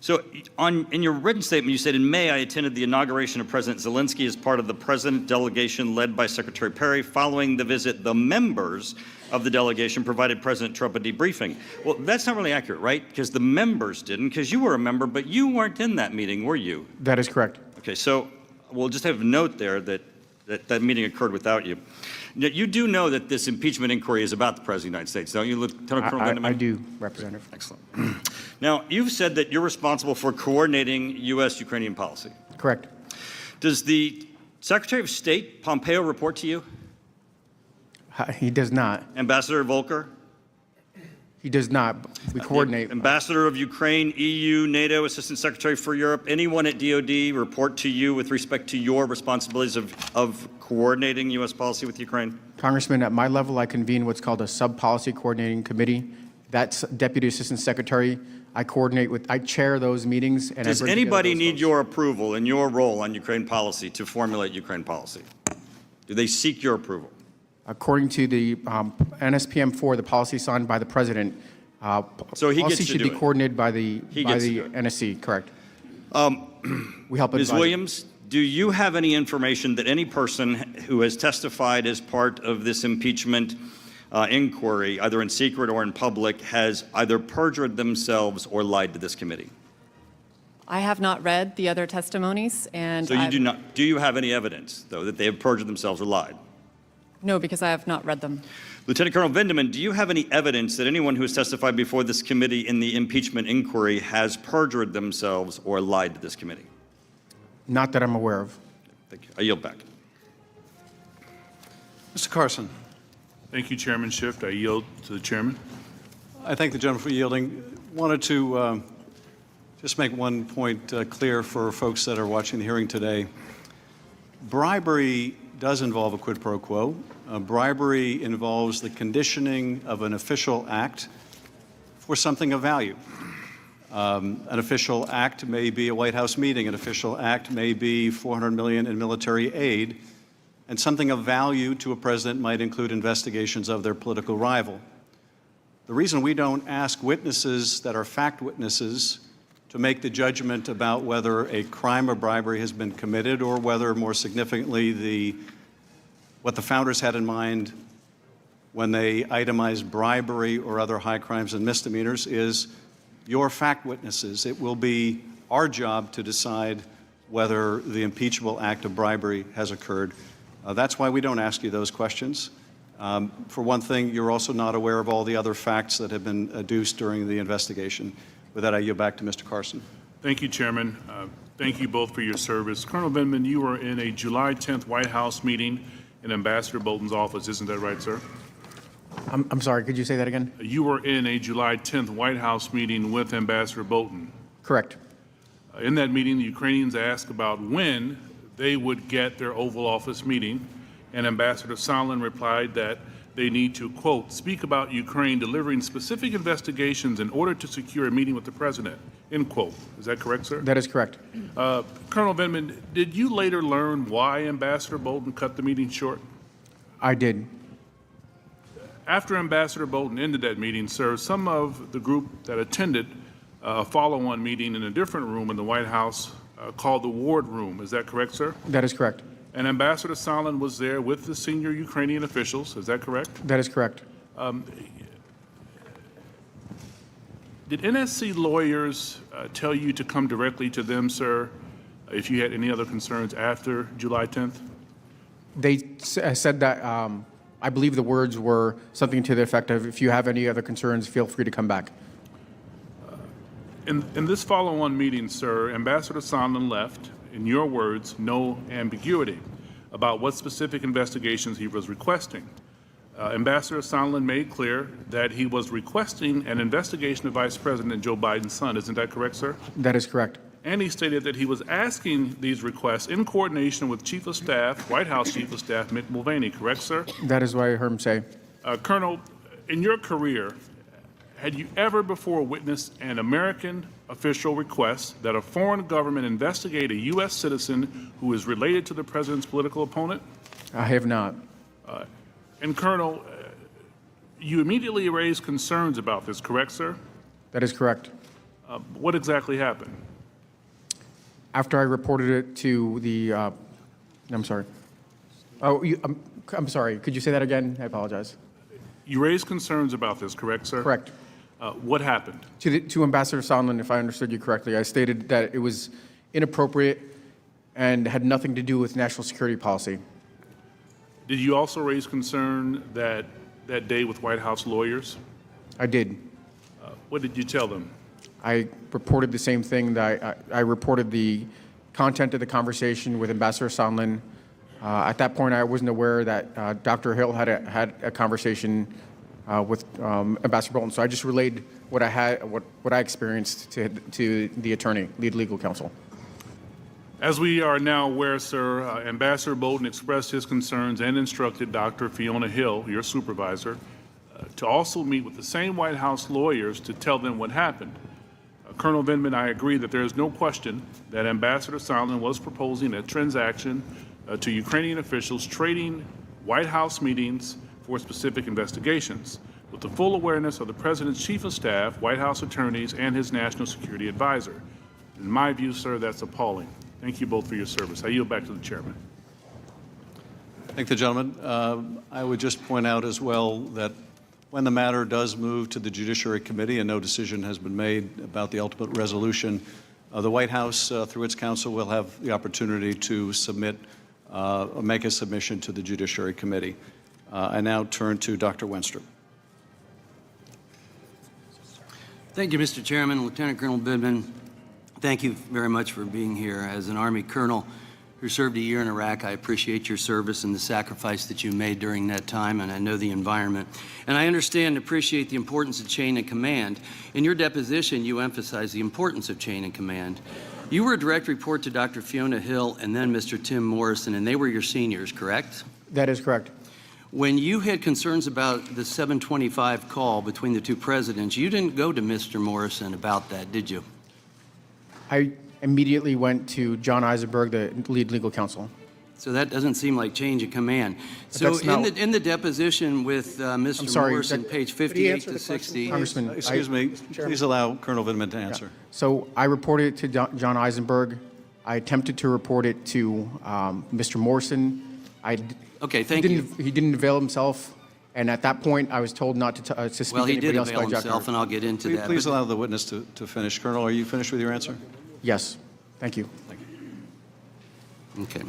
Speaker 15: So in your written statement, you said, in May, I attended the inauguration of President Zelensky as part of the President delegation led by Secretary Perry. Following the visit, the members of the delegation provided President Trump a debriefing. Well, that's not really accurate, right? Because the members didn't, because you were a member, but you weren't in that meeting, were you?
Speaker 4: That is correct.
Speaker 15: Okay, so we'll just have a note there that that meeting occurred without you. Now, you do know that this impeachment inquiry is about the President of the United States, don't you, Lieutenant Colonel Vindman?
Speaker 4: I do, Representative.
Speaker 15: Excellent. Now, you've said that you're responsible for coordinating U.S.-Ukrainian policy.
Speaker 4: Correct.
Speaker 15: Does the Secretary of State, Pompeo, report to you?
Speaker 4: He does not.
Speaker 15: Ambassador Volker?
Speaker 4: He does not. We coordinate.
Speaker 15: Ambassador of Ukraine, EU, NATO, Assistant Secretary for Europe, anyone at DOD report to you with respect to your responsibilities of coordinating U.S. policy with Ukraine?
Speaker 4: Congressman, at my level, I convene what's called a sub-policy coordinating committee. That's Deputy Assistant Secretary. I chair those meetings. And
Speaker 15: Does anybody need your approval in your role on Ukraine policy to formulate Ukraine policy? Do they seek your approval?
Speaker 4: According to the NSPM4, the policy signed by the President,
Speaker 15: So he
Speaker 4: policy
Speaker 15: gets to
Speaker 4: should
Speaker 15: do
Speaker 4: be
Speaker 15: it.
Speaker 4: coordinated by the
Speaker 15: He gets to do it.
Speaker 4: NSC, correct. We help
Speaker 15: Ms.
Speaker 4: advise.
Speaker 15: Williams, do you have any information that any person who has testified as part of this impeachment inquiry, either in secret or in public, has either perjured themselves or lied to this committee?
Speaker 3: I have not read the other testimonies, and
Speaker 15: So you do not. Do you have any evidence, though, that they have perjured themselves or lied?
Speaker 3: No, because I have not read them.
Speaker 15: Lieutenant Colonel Vindman, do you have any evidence that anyone who has testified before this committee in the impeachment inquiry has perjured themselves or lied to this committee?
Speaker 4: Not that I'm aware of.
Speaker 15: Thank you. I yield back.
Speaker 1: Mr. Carson.
Speaker 16: Thank you, Chairman Schiff. I yield to the chairman.
Speaker 1: I thank the gentleman for yielding. Wanted to just make one point clear for folks that are watching the hearing today. Bribery does involve a quid pro quo. Bribery involves the conditioning of an official act for something of value. An official act may be a White House meeting. An official act may be $400 million in military aid. And something of value to a president might include investigations of their political rival. The reason we don't ask witnesses that are fact witnesses to make the judgment about whether a crime or bribery has been committed or whether, more significantly, what the founders had in mind when they itemized bribery or other high crimes and misdemeanors is your fact witnesses. It will be our job to decide whether the impeachable act of bribery has occurred. That's why we don't ask you those questions. For one thing, you're also not aware of all the other facts that have been adduced during the investigation. With that, I yield back to Mr. Carson.
Speaker 16: Thank you, Chairman. Thank you both for your service. Colonel Vindman, you were in a July 10th White House meeting in Ambassador Bolton's office. Isn't that right, sir?
Speaker 4: I'm sorry, could you say that again?
Speaker 16: You were in a July 10th White House meeting with Ambassador Bolton.
Speaker 4: Correct.
Speaker 16: In that meeting, the Ukrainians asked about when they would get their Oval Office meeting, and Ambassador Sondland replied that they need to, quote, speak about Ukraine delivering specific investigations in order to secure a meeting with the president, end quote. Is that correct, sir?
Speaker 4: That is correct.
Speaker 16: Colonel Vindman, did you later learn why Ambassador Bolton cut the meeting short?
Speaker 4: I did.
Speaker 16: After Ambassador Bolton ended that meeting, sir, some of the group that attended a follow-on meeting in a different room in the White House called the Ward Room. Is that correct, sir?
Speaker 4: That is correct.
Speaker 16: And Ambassador Sondland was there with the senior Ukrainian officials. Is that correct?
Speaker 4: That is correct.
Speaker 16: Did NSC lawyers tell you to come directly to them, sir, if you had any other concerns after July 10th?
Speaker 4: They said that, I believe the words were something to the effect of, if you have any other concerns, feel free to come back.
Speaker 16: In this follow-on meeting, sir, Ambassador Sondland left, in your words, no ambiguity about what specific investigations he was requesting. Ambassador Sondland made clear that he was requesting an investigation of Vice President Joe Biden's son. Isn't that correct, sir?
Speaker 4: That is correct.
Speaker 16: And he stated that he was asking these requests in coordination with Chief of Staff, White House Chief of Staff Mick Mulvaney. Correct, sir?
Speaker 4: That is what I heard him say.
Speaker 16: Colonel, in your career, had you ever before witnessed an American official request that a foreign government investigate a U.S. citizen who is related to the president's political opponent?
Speaker 4: I have not.
Speaker 16: And Colonel, you immediately raised concerns about this, correct, sir?
Speaker 4: That is correct.
Speaker 16: What exactly happened?
Speaker 4: After I reported it to the, I'm sorry. Oh, I'm sorry. Could you say that again? I apologize.
Speaker 16: You raised concerns about this, correct, sir?
Speaker 4: Correct.
Speaker 16: What happened?
Speaker 4: To Ambassador Sondland, if I understood you correctly, I stated that it was inappropriate and had nothing to do with national security policy.
Speaker 16: Did you also raise concern that day with White House lawyers?
Speaker 4: I did.
Speaker 16: What did you tell them?
Speaker 4: I reported the same thing. That I reported the content of the conversation with Ambassador Sondland. At that point, I wasn't aware that Dr. Hill had a conversation with Ambassador Bolton. So I just relayed what I had, what I experienced to the attorney, lead legal counsel.
Speaker 16: As we are now aware, sir, Ambassador Bolton expressed his concerns and instructed Dr. Fiona Hill, your supervisor, to also meet with the same White House lawyers to tell them what happened. Colonel Vindman, I agree that there is no question that Ambassador Sondland was proposing a transaction to Ukrainian officials trading White House meetings for specific investigations, with the full awareness of the President's Chief of Staff, White House attorneys, and his National Security Advisor. In my view, sir, that's appalling. Thank you both for your service. I yield back to the chairman.
Speaker 1: Thank the gentleman. I would just point out as well that when the matter does move to the Judiciary Committee and no decision has been made about the ultimate resolution, the White House, through its counsel, will have the opportunity to submit or make a submission to the Judiciary Committee. I now turn to Dr. Wenstrup.
Speaker 17: Thank you, Mr. Chairman. Lieutenant Colonel Vindman, thank you very much for being here. As an Army colonel who served a year in Iraq, I appreciate your service and the sacrifice that you made during that time, and I know the environment. And I understand and appreciate the importance of chain of command. In your deposition, you emphasized the importance of chain of command. You were a direct report to Dr. Fiona Hill and then Mr. Tim Morrison, and they were your seniors, correct?
Speaker 4: That is correct.
Speaker 17: When you had concerns about the 725 call between the two presidents, you didn't go to Mr. Morrison about that, did you?
Speaker 4: I immediately went to John Eisenberg, the lead legal counsel.
Speaker 17: So that doesn't seem like change of command. So in the deposition with Mr. Morrison, page 58 to 60.
Speaker 4: Congressman,
Speaker 1: excuse me, please allow Colonel Vindman to answer.
Speaker 4: Yeah. So I reported it to John Eisenberg. I attempted to report it to Mr. Morrison.
Speaker 17: Okay, thank you.
Speaker 4: He didn't avail himself, and at that point, I was told not to speak
Speaker 17: well,
Speaker 4: to
Speaker 17: he
Speaker 4: anybody
Speaker 17: did
Speaker 4: else
Speaker 17: avail
Speaker 4: by
Speaker 17: himself, and I'll get into that.
Speaker 1: Please allow the witness to finish. Colonel, are you finished with your answer?
Speaker 4: Yes. Thank you.
Speaker 1: Thank you.
Speaker 17: Okay.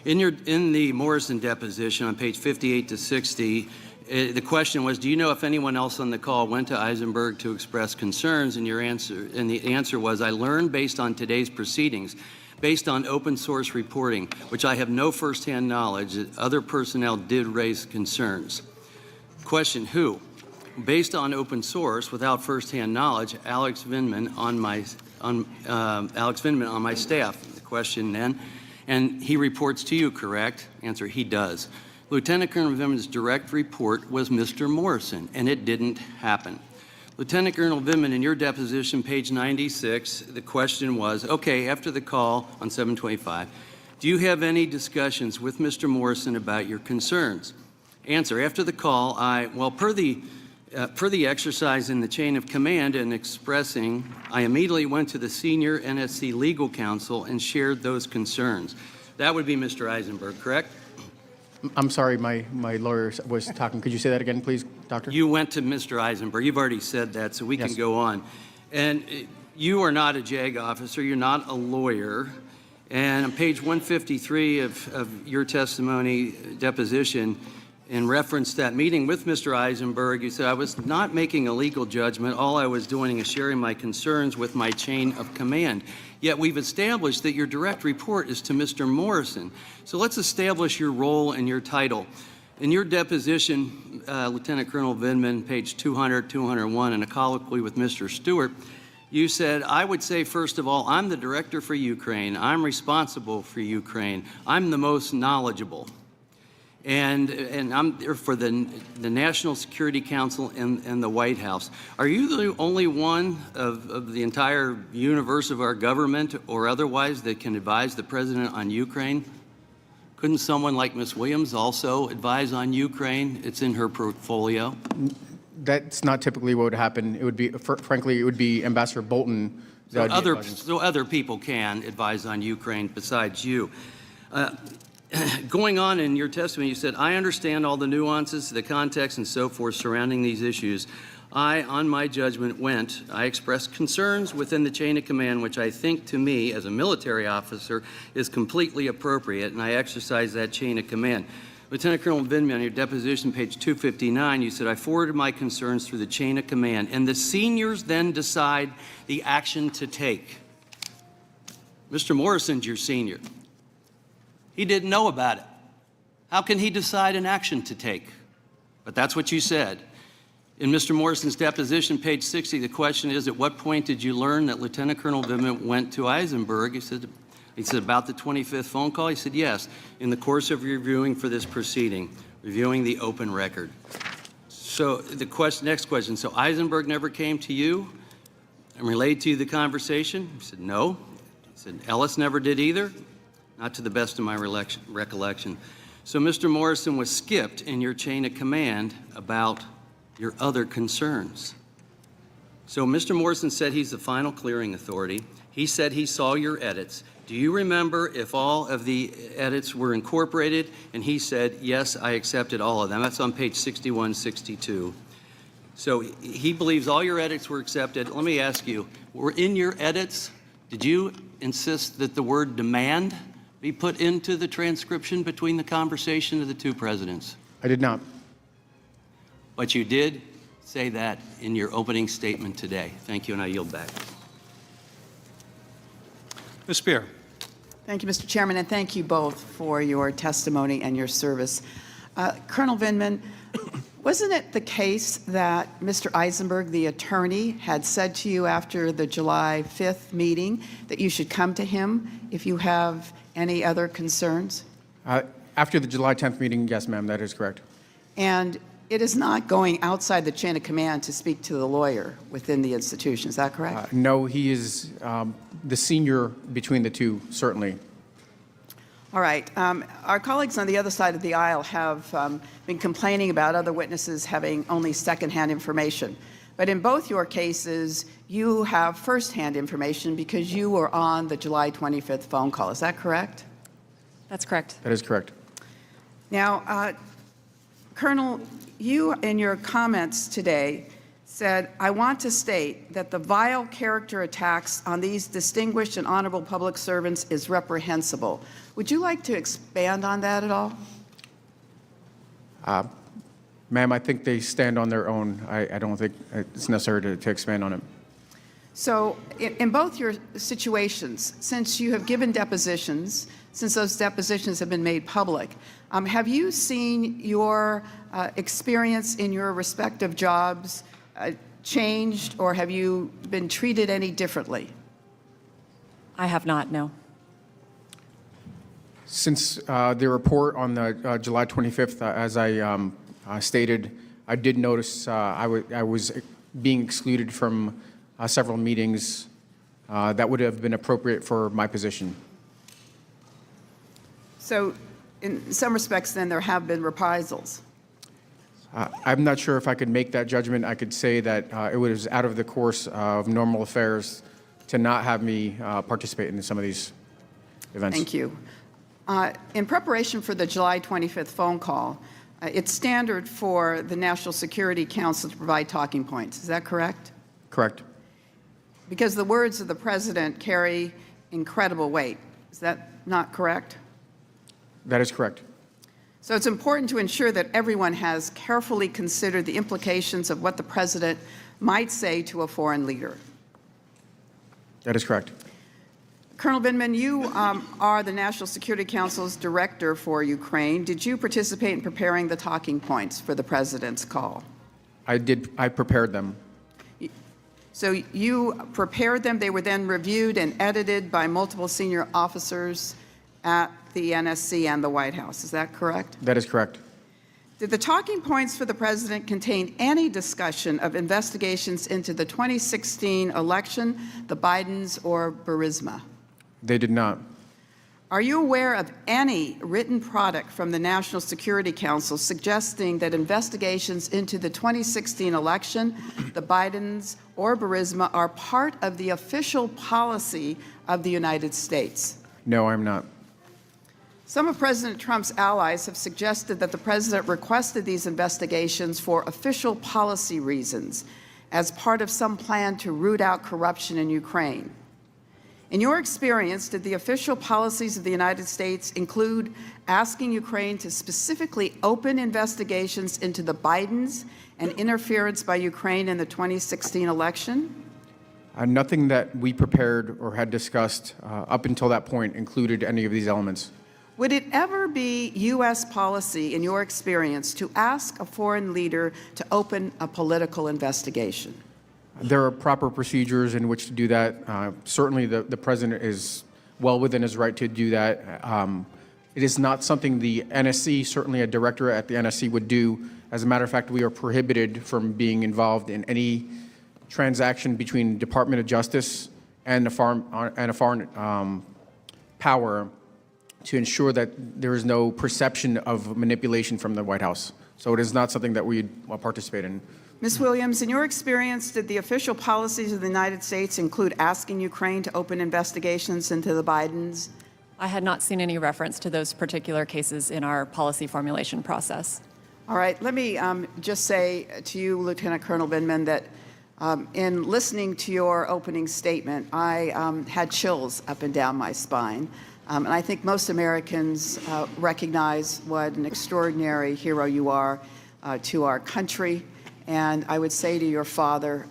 Speaker 17: In the Morrison deposition on page 58 to 60, the question was, do you know if anyone else on the call went to Eisenberg to express concerns? And the answer was, I learned based on today's proceedings, based on open source reporting, which I have no firsthand knowledge that other personnel did raise concerns. Question, who? Based on open source, without firsthand knowledge, Alex Vindman on my staff. The question then, and he reports to you, correct? Answer, he does. Lieutenant Colonel Vindman's direct report was Mr. Morrison, and it didn't happen. Lieutenant Colonel Vindman, in your deposition, page 96, the question was, okay, after the call on 725, do you have any discussions with Mr. Morrison about your concerns? answer. After the call, per the exercise in the chain of command and expressing, I immediately went to the senior NSC legal counsel and shared those concerns. That would be Mr. Eisenberg, correct?
Speaker 4: I'm sorry, my lawyer was talking. Could you say that again, please, Doctor?
Speaker 17: You went to Mr. Eisenberg. You've already said that, so we can go on. And you are not a JAG officer. You're not a lawyer. And on page 153 of your testimony deposition, in reference to that meeting with Mr. Eisenberg, you said, I was not making a legal judgment. All I was doing is sharing my concerns with my chain of command. Yet we've established that your direct report is to Mr. Morrison. So let's establish your role and your title. In your deposition, Lieutenant Colonel Vindman, page 200, 201, in a colloquy with Mr. Stewart, you said, I would say, first of all, I'm the director for Ukraine. I'm responsible for Ukraine. I'm the most knowledgeable. And I'm there for the National Security Council and the White House. Are you the only one of the entire universe of our government or otherwise that can advise the president on Ukraine? Couldn't someone like Ms. Williams also advise on Ukraine? It's in her portfolio.
Speaker 4: That's not typically what would happen. It would be, frankly, it would be Ambassador Bolton.
Speaker 17: So other people can advise on Ukraine besides you. Going on in your testimony, you said, I understand all the nuances, the context, and so forth surrounding these issues. On my judgment, I expressed concerns within the chain of command, which I think to me, as a military officer, is completely appropriate, and I exercise that chain of command. Lieutenant Colonel Vindman, on your deposition, page 259, you said, I forwarded my concerns through the chain of command, and the seniors then decide the action to take. Mr. Morrison's your senior. He didn't know about it. How can he decide an action to take? But that's what you said. In Mr. Morrison's deposition, page 60, the question is, at what point did you learn that Lieutenant Colonel Vindman went to Eisenberg? He said, about the 25th phone call? He said, yes, in the course of reviewing for this proceeding, reviewing the open record. So the next question, so Eisenberg never came to you and relayed to you the conversation? He said, no. He said, Ellis never did either? Not to the best of my recollection. So Mr. Morrison was skipped in your chain of command about your other concerns. So Mr. Morrison said he's the final clearing authority. He said he saw your edits. Do you remember if all of the edits were incorporated? And he said, yes, I accepted all of them. That's on page 6162. So he believes all your edits were accepted. Let me ask you, were in your edits, did you insist that the word demand be put into the transcription between the conversation of the two presidents?
Speaker 4: I did not.
Speaker 17: But you did say that in your opening statement today. Thank you, and I yield back.
Speaker 1: Ms. Spear.
Speaker 18: Thank you, Mr. Chairman, and thank you both for your testimony and your service. Colonel Vindman, wasn't it the case that Mr. Eisenberg, the attorney, had said to you after the July 5th meeting that you should come to him if you have any other concerns?
Speaker 4: After the July 10th meeting, yes, ma'am, that is correct.
Speaker 18: And it is not going outside the chain of command to speak to the lawyer within the institution, is that correct?
Speaker 4: No, he is the senior between the two, certainly.
Speaker 18: All right. Our colleagues on the other side of the aisle have been complaining about other witnesses having only secondhand information. But in both your cases, you have firsthand information because you were on the July 25th phone call. Is that correct?
Speaker 3: That's correct.
Speaker 4: That is correct.
Speaker 18: Now, Colonel, you in your comments today said, I want to state that the vile character attacks on these distinguished and honorable public servants is reprehensible. Would you like to expand on that at all?
Speaker 4: Ma'am, I think they stand on their own. I don't think it's necessary to expand on it.
Speaker 18: So in both your situations, since you have given depositions, since those depositions have been made public, have you seen your experience in your respective jobs changed, or have you been treated any differently?
Speaker 3: I have not, no.
Speaker 4: Since the report on the July 25th, as I stated, I did notice I was being excluded from several meetings that would have been appropriate for my position.
Speaker 18: So in some respects, then, there have been reprisals.
Speaker 4: I'm not sure if I could make that judgment. I could say that it was out of the course of normal affairs to not have me participate in some of these events.
Speaker 18: Thank you. In preparation for the July 25th phone call, it's standard for the National Security Council to provide talking points. Is that correct?
Speaker 4: Correct.
Speaker 18: Because the words of the president carry incredible weight. Is that not correct?
Speaker 4: That is correct.
Speaker 18: So it's important to ensure that everyone has carefully considered the implications of what the president might say to a foreign leader.
Speaker 4: That is correct.
Speaker 18: Colonel Vindman, you are the National Security Council's director for Ukraine. Did you participate in preparing the talking points for the president's call?
Speaker 4: I did. I prepared them.
Speaker 18: So you prepared them. They were then reviewed and edited by multiple senior officers at the NSC and the White House. Is that correct?
Speaker 4: That is correct.
Speaker 18: Did the talking points for the president contain any discussion of investigations into the 2016 election, the Bidens, or Burisma?
Speaker 4: They did not.
Speaker 18: Are you aware of any written product from the National Security Council suggesting that investigations into the 2016 election, the Bidens, or Burisma are part of the official policy of the United States?
Speaker 4: No, I'm not.
Speaker 18: Some of President Trump's allies have suggested that the president requested these investigations for official policy reasons as part of some plan to root out corruption in Ukraine. In your experience, did the official policies of the United States include asking Ukraine to specifically open investigations into the Bidens and interference by Ukraine in the 2016 election?
Speaker 4: Nothing that we prepared or had discussed up until that point included any of these elements.
Speaker 18: Would it ever be U.S. policy, in your experience, to ask a foreign leader to open a political investigation?
Speaker 4: There are proper procedures in which to do that. Certainly, the president is well within his right to do that. It is not something the NSC, certainly a director at the NSC, would do. As a matter of fact, we are prohibited from being involved in any transaction between Department of Justice and a foreign power to ensure that there is no perception of manipulation from the White House. So it is not something that we participate in.
Speaker 18: Ms. Williams, in your experience, did the official policies of the United States include asking Ukraine to open investigations into the Bidens?
Speaker 3: I had not seen any reference to those particular cases in our policy formulation process.
Speaker 18: All right, let me just say to you, Lieutenant Colonel Vindman, that in listening to your opening statement, I had chills up and down my spine. And I think most Americans recognize what an extraordinary hero you are to our country. And I would say to your father,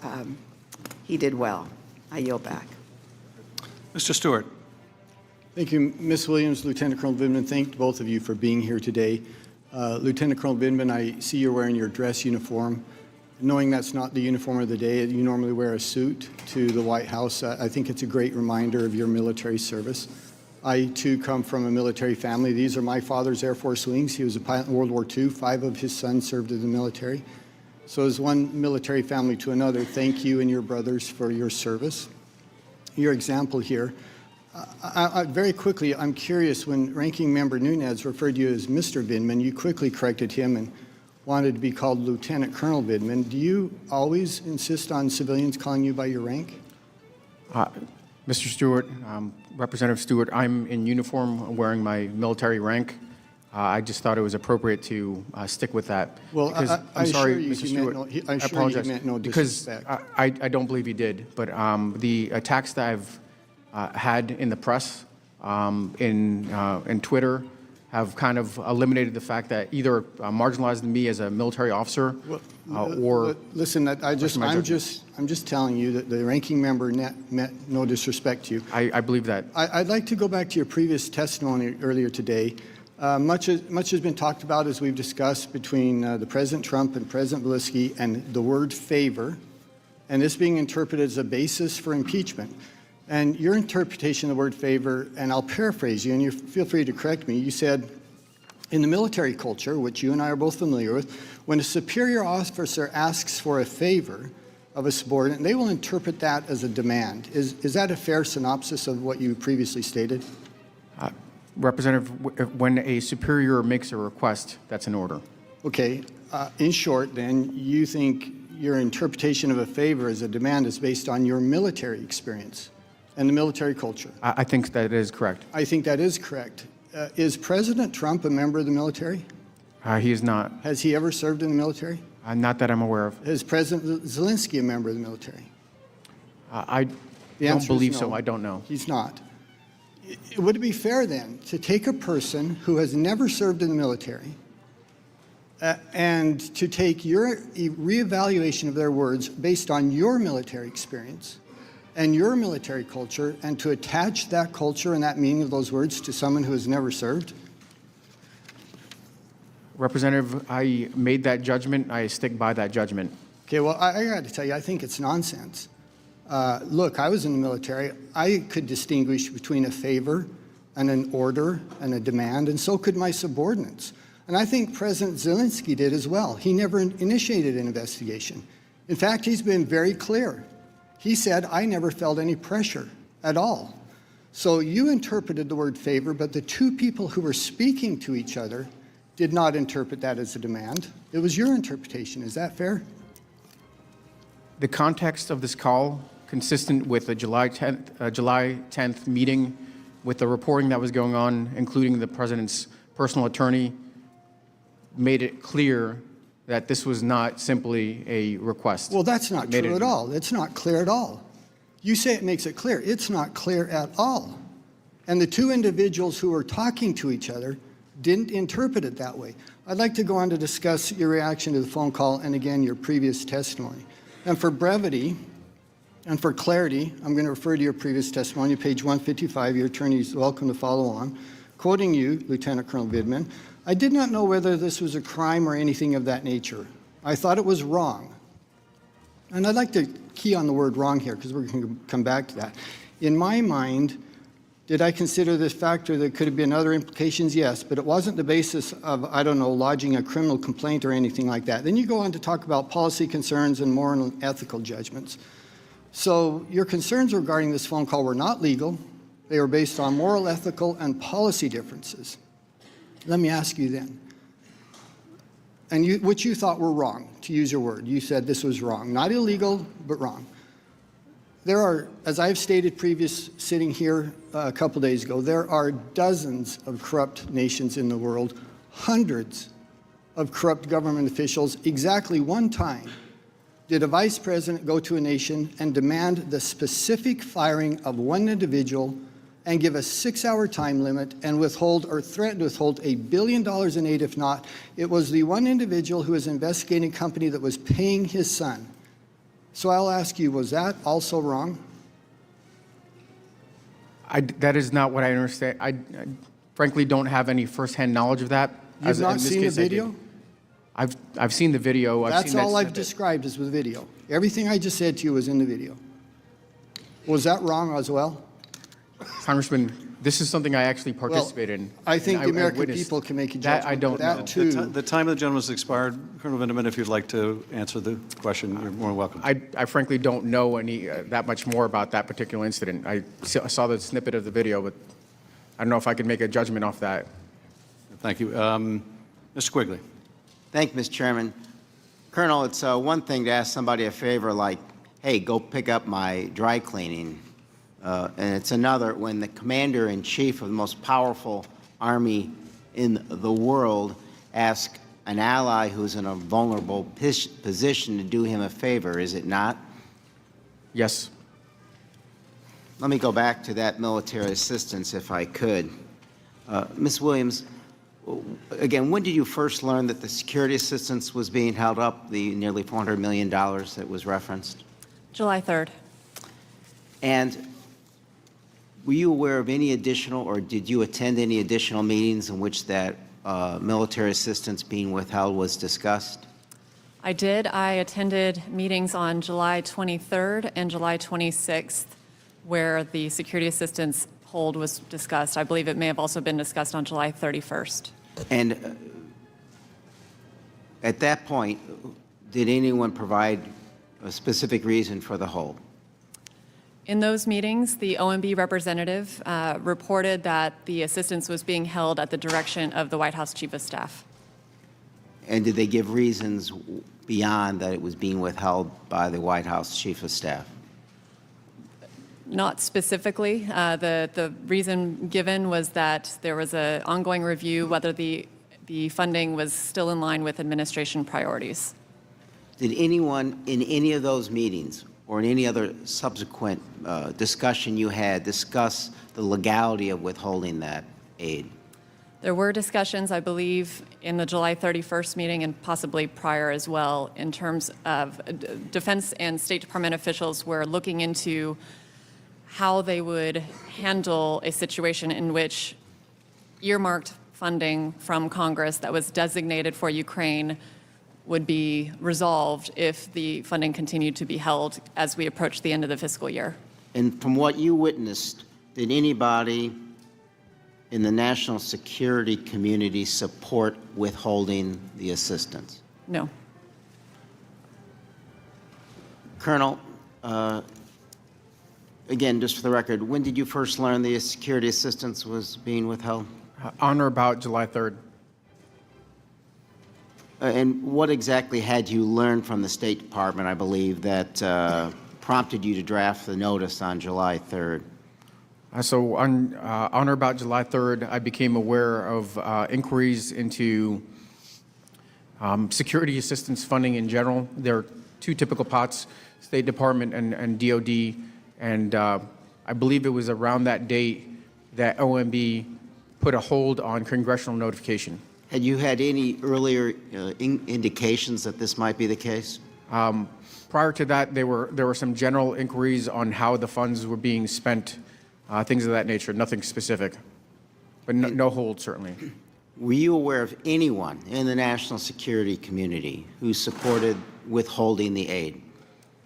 Speaker 18: he did well. I yield back.
Speaker 1: Mr. Stewart.
Speaker 19: Thank you, Ms. Williams, Lieutenant Colonel Vindman. Thank both of you for being here today. Lieutenant Colonel Vindman, I see you're wearing your dress uniform. Knowing that's not the uniform of the day, you normally wear a suit to the White House. I think it's a great reminder of your military service. I, too, come from a military family. These are my father's Air Force wings. He was a pilot in World War II. 5 of his sons served in the military. So as one military family to another, thank you and your brothers for your service. Your example here. Very quickly, I'm curious, when Ranking Member Nunes referred to you as Mr. Vindman, you quickly corrected him and wanted to be called Lieutenant Colonel Vindman. Do you always insist on civilians calling you by your rank?
Speaker 4: Mr. Stewart, Representative Stewart, I'm in uniform wearing my military rank. I just thought it was appropriate to stick with that.
Speaker 19: Well,
Speaker 4: I'm sorry, Mr.
Speaker 19: Stewart.
Speaker 4: I apologize.
Speaker 19: He meant no
Speaker 4: because
Speaker 19: disrespect.
Speaker 4: I don't believe he did. But the attacks that I've had in the press, in Twitter, have kind of eliminated the fact that either marginalized me as a military officer or
Speaker 19: listen. I'm just telling you that the ranking member meant no disrespect to you.
Speaker 4: I believe that.
Speaker 19: I'd like to go back to your previous testimony earlier today. Much has been talked about, as we've discussed, between the President Trump and President Zelensky and the word favor, and this being interpreted as a basis for impeachment. And your interpretation of the word favor, and I'll paraphrase you, and you feel free to correct me, you said, in the military culture, which you and I are both familiar with, when a superior officer asks for a favor of a subordinate, they will interpret that as a demand. Is that a fair synopsis of what you previously stated?
Speaker 4: Representative, when a superior makes a request, that's an order.
Speaker 19: Okay, in short, then, you think your interpretation of a favor as a demand is based on your military experience and the military culture?
Speaker 4: I think that is correct.
Speaker 19: I think that is correct. Is President Trump a member of the military?
Speaker 4: He is not.
Speaker 19: Has he ever served in the military?
Speaker 4: Not that I'm aware of.
Speaker 19: Is President Zelensky a member of the military?
Speaker 4: I
Speaker 19: The
Speaker 4: don't
Speaker 19: answer is
Speaker 4: believe
Speaker 19: no.
Speaker 4: so. I don't know.
Speaker 19: He's not. Would it be fair then to take a person who has never served in the military and to take your reevaluation of their words based on your military experience and your military culture and to attach that culture and that meaning of those words to someone who has never served?
Speaker 4: Representative, I made that judgment. I stick by that judgment.
Speaker 19: Okay, well, I got to tell you, I think it's nonsense. Look, I was in the military. I could distinguish between a favor and an order and a demand, and so could my subordinates. And I think President Zelensky did as well. He never initiated an investigation. In fact, he's been very clear. He said, I never felt any pressure at all. So you interpreted the word favor, but the two people who were speaking to each other did not interpret that as a demand. It was your interpretation. Is that fair?
Speaker 4: The context of this call, consistent with the July 10th meeting, with the reporting that was going on, including the president's personal attorney, made it clear that this was not simply a request.
Speaker 19: Well, that's not true at all. It's not clear at all. You say it makes it clear. It's not clear at all. And the two individuals who were talking to each other didn't interpret it that way. I'd like to go on to discuss your reaction to the phone call and, again, your previous testimony. And for brevity and for clarity, I'm going to refer to your previous testimony, page 155. Your attorney is welcome to follow on. Quoting you, Lieutenant Colonel Vindman, I did not know whether this was a crime or anything of that nature. I thought it was wrong. And I'd like to key on the word wrong here because we're going to come back to that. In my mind, did I consider this factor that could have been other implications? Yes, but it wasn't the basis of, I don't know, lodging a criminal complaint or anything like that. Then you go on to talk about policy concerns and moral and ethical judgments. So your concerns regarding this phone call were not legal. They were based on moral, ethical, and policy differences. Let me ask you then, and which you thought were wrong, to use your word. You said this was wrong. Not illegal, but wrong. There are, as I've stated sitting here a couple days ago, there are dozens of corrupt nations in the world, hundreds of corrupt government officials. Exactly one time did a vice president go to a nation and demand the specific firing of one individual and give a 6-hour time limit and withhold or threaten to withhold $1 billion in aid if not. It was the one individual who was investigating a company that was paying his son. So I'll ask you, was that also wrong?
Speaker 4: That is not what I understand. I frankly don't have any firsthand knowledge of that.
Speaker 19: You've not seen the video?
Speaker 4: I've seen the video.
Speaker 19: That's all I've described is the video. Everything I just said to you was in the video. Was that wrong as well?
Speaker 4: Congressman, this is something I actually participated in.
Speaker 19: I think the American
Speaker 4: witnessed.
Speaker 19: people can make a
Speaker 4: That
Speaker 19: judgment.
Speaker 4: I don't know.
Speaker 1: The time of the gentleman has expired. Colonel Vindman, if you'd like to answer the question, you're more than welcome.
Speaker 4: I frankly don't know any that much more about that particular incident. I saw the snippet of the video, but I don't know if I could make a judgment off that.
Speaker 1: Thank you. Mr. Quigley.
Speaker 20: Thank you, Mr. Chairman. Colonel, it's one thing to ask somebody a favor like, hey, go pick up my dry cleaning. And it's another when the commander-in-chief of the most powerful army in the world asks an ally who's in a vulnerable position to do him a favor, is it not?
Speaker 4: Yes.
Speaker 20: Let me go back to that military assistance, if I could. Ms. Williams, again, when did you first learn that the security assistance was being held up, the nearly $400 million that was referenced?
Speaker 3: July 3rd.
Speaker 20: And were you aware of any additional, or did you attend any additional meetings in which that military assistance being withheld was discussed?
Speaker 3: I did. I attended meetings on July 23rd and July 26th where the security assistance hold was discussed. I believe it may have also been discussed on July 31st.
Speaker 20: And at that point, did anyone provide a specific reason for the hold?
Speaker 3: In those meetings, the OMB representative reported that the assistance was being held at the direction of the White House Chief of Staff.
Speaker 20: And did they give reasons beyond that it was being withheld by the White House Chief of Staff?
Speaker 3: Not specifically. The reason given was that there was an ongoing review whether the funding was still in line with administration priorities.
Speaker 20: Did anyone in any of those meetings or in any other subsequent discussion you had discuss the legality of withholding that aid?
Speaker 3: There were discussions, I believe, in the July 31st meeting and possibly prior as well, in terms of Defense and State Department officials were looking into how they would handle a situation in which earmarked funding from Congress that was designated for Ukraine would be resolved if the funding continued to be held as we approach the end of the fiscal year.
Speaker 20: And from what you witnessed, did anybody in the national security community support withholding the assistance?
Speaker 3: No.
Speaker 20: Colonel, again, just for the record, when did you first learn the security assistance was being withheld?
Speaker 4: On or about July 3rd.
Speaker 20: And what exactly had you learned from the State Department, I believe, that prompted you to draft the notice on July 3rd?
Speaker 4: So on or about July 3rd, I became aware of inquiries into security assistance funding in general. There are two typical pots, State Department and DOD, and I believe it was around that date that OMB put a hold on congressional notification.
Speaker 20: Had you had any earlier indications that this might be the case?
Speaker 4: Prior to that, there were some general inquiries on how the funds were being spent, things of that nature, nothing specific, but no hold, certainly.
Speaker 20: Were you aware of anyone in the national security community who supported withholding the aid?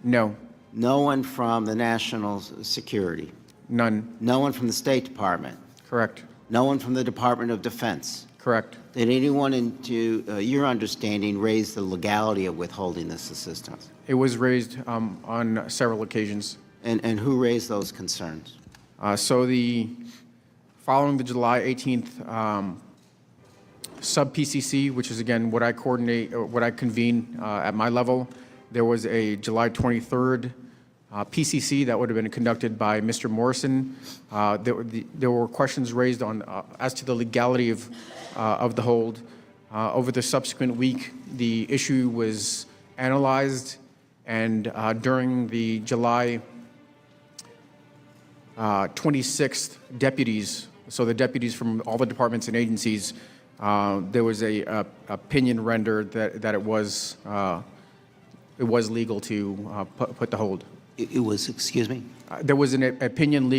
Speaker 4: No.
Speaker 20: No one from the national security?
Speaker 4: None.
Speaker 20: No one from the State Department?
Speaker 4: Correct.
Speaker 20: No one from the Department of Defense?
Speaker 4: Correct.
Speaker 20: Did anyone, into your understanding, raise the legality of withholding this assistance?
Speaker 4: It was raised on several occasions.
Speaker 20: And who raised those concerns?
Speaker 4: Following the July 18th sub-PCC, which is again what I coordinate, or what I convene at my level, there was a July 23rd PCC that would have been conducted by Mr. Morrison. There were questions raised on as to the legality of the hold. Over the subsequent week, the issue was analyzed, and during the July 26th deputies, so the deputies from all the departments and agencies, there was a opinion rendered that it was legal to put the hold.
Speaker 20: It was, excuse me?
Speaker 4: There was an opinion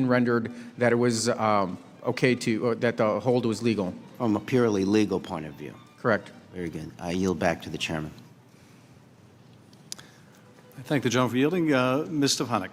Speaker 4: rendered that it was okay that the hold was legal.
Speaker 20: From a purely legal point of view?
Speaker 4: Correct.
Speaker 20: Very good. I yield back to the chairman.
Speaker 1: I thank the gentleman for yielding. Ms. Stefanik.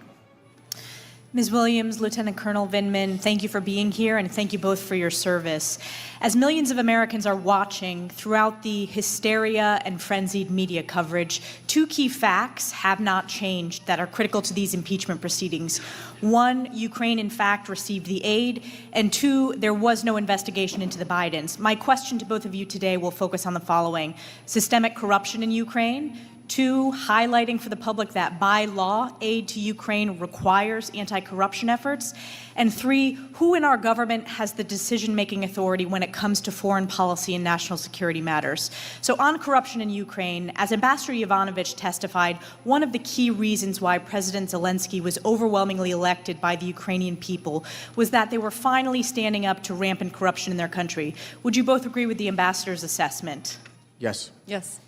Speaker 21: Ms. Williams, Lieutenant Colonel Vindman, thank you for being here, and thank you both for your service. As millions of Americans are watching throughout the hysteria and frenzied media coverage, two key facts have not changed that are critical to these impeachment proceedings. One, Ukraine in fact received the aid, and two, there was no investigation into the Bidens. My question to both of you today will focus on the following: systemic corruption in Ukraine. Two, highlighting for the public that by law, aid to Ukraine requires anti-corruption efforts. And three, who in our government has the decision-making authority when it comes to foreign policy and national security matters? So on corruption in Ukraine, as Ambassador Yovanovitch testified, one of the key reasons why President Zelensky was overwhelmingly elected by the Ukrainian people was that they were finally standing up to rampant corruption in their country. Would you both agree with the ambassador's assessment?
Speaker 4: Yes.
Speaker 3: Yes.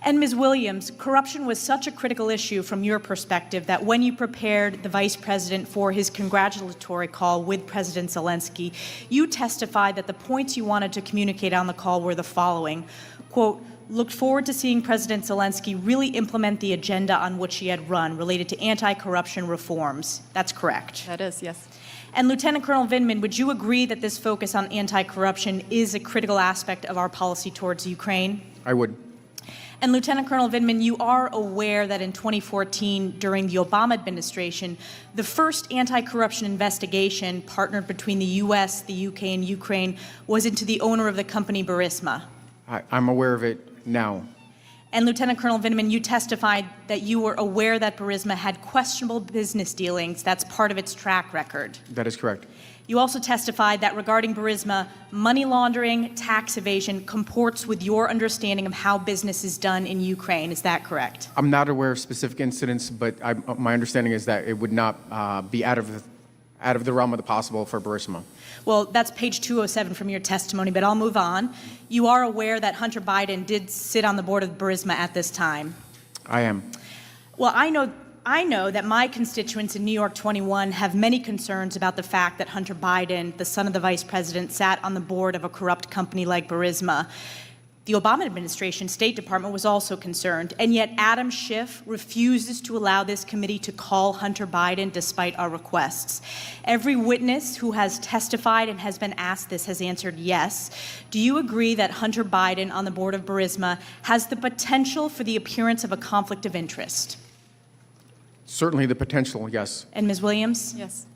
Speaker 21: And Ms. Williams, corruption was such a critical issue from your perspective that when you prepared the Vice President for his congratulatory call with President Zelensky, you testified that the points you wanted to communicate on the call were the following, quote, looked forward to seeing President Zelensky really implement the agenda on which he had run related to anti-corruption reforms. That's correct.
Speaker 3: That is, yes.
Speaker 21: And Lieutenant Colonel Vindman, would you agree that this focus on anti-corruption is a critical aspect of our policy towards Ukraine?
Speaker 4: I would.
Speaker 21: And Lieutenant Colonel Vindman, you are aware that in 2014, during the Obama administration, the first anti-corruption investigation partnered between the U.S., the U.K., and Ukraine was into the owner of the company Burisma.
Speaker 4: I'm aware of it now.
Speaker 21: And Lieutenant Colonel Vindman, you testified that you were aware that Burisma had questionable business dealings. That's part of its track record.
Speaker 4: That is correct.
Speaker 21: You also testified that regarding Burisma, money laundering, tax evasion comports with your understanding of how business is done in Ukraine. Is that correct?
Speaker 4: I'm not aware of specific incidents, but my understanding is that it would not be out of the realm of the possible for Burisma.
Speaker 21: Well, that's page 207 from your testimony, but I'll move on. You are aware that Hunter Biden did sit on the board of Burisma at this time.
Speaker 4: I am.
Speaker 21: Well, I know that my constituents in New York 21 have many concerns about the fact that Hunter Biden, the son of the vice president, sat on the board of a corrupt company like Burisma. The Obama administration, State Department, was also concerned, and yet Adam Schiff refuses to allow this committee to call Hunter Biden despite our requests. Every witness who has testified and has been asked this has answered yes. Do you agree that Hunter Biden on the board of Burisma has the potential for the appearance of a conflict of interest?
Speaker 4: Certainly the potential, yes.
Speaker 21: And Ms. Williams?
Speaker 3: Yes.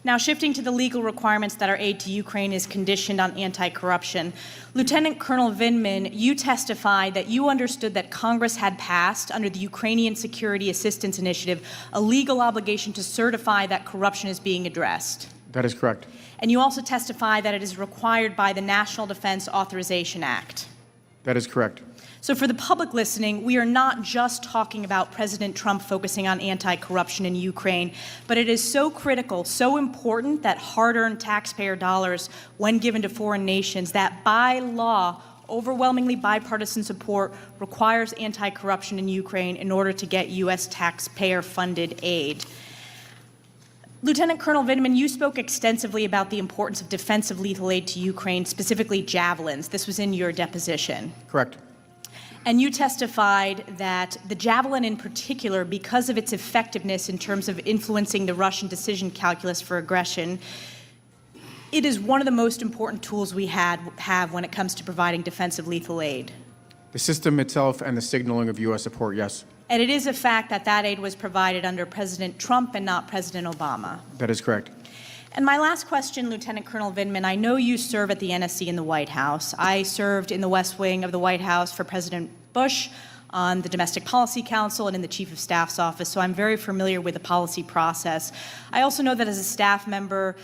Speaker 21: Now, shifting to the legal requirements that our aid to Ukraine is conditioned on anti-corruption, Lieutenant Colonel Vindman, you testified that you understood that Congress had passed, under the Ukrainian Security Assistance Initiative, a legal obligation to certify that corruption is being addressed.
Speaker 4: That is correct.
Speaker 21: And you also testified that it is required by the National Defense Authorization Act.
Speaker 4: That is correct.
Speaker 21: So for the public listening, we are not just talking about President Trump focusing on anti-corruption in Ukraine, but it is so critical, so important that hard-earned taxpayer dollars, when given to foreign nations, that by law, overwhelmingly bipartisan support requires anti-corruption in Ukraine in order to get U.S. taxpayer-funded aid. Lieutenant Colonel Vindman, you spoke extensively about the importance of defensive lethal aid to Ukraine, specifically javelins. This was in your deposition.
Speaker 4: Correct.
Speaker 21: And you testified that the Javelin in particular, because of its effectiveness in terms of influencing the Russian decision calculus for aggression, it is one of the most important tools we have when it comes to providing defensive lethal aid.
Speaker 4: The system itself and the signaling of U.S. support, yes.
Speaker 21: And it is a fact that that aid was provided under President Trump and not President Obama.
Speaker 4: That is correct.
Speaker 21: And my last question, Lieutenant Colonel Vindman, I know you serve at the NSC in the White House. I served in the West Wing of the White House for President Bush on the Domestic Policy Council and in the Chief of Staff's office, so I'm very familiar with the policy process. I also know that as a staff member,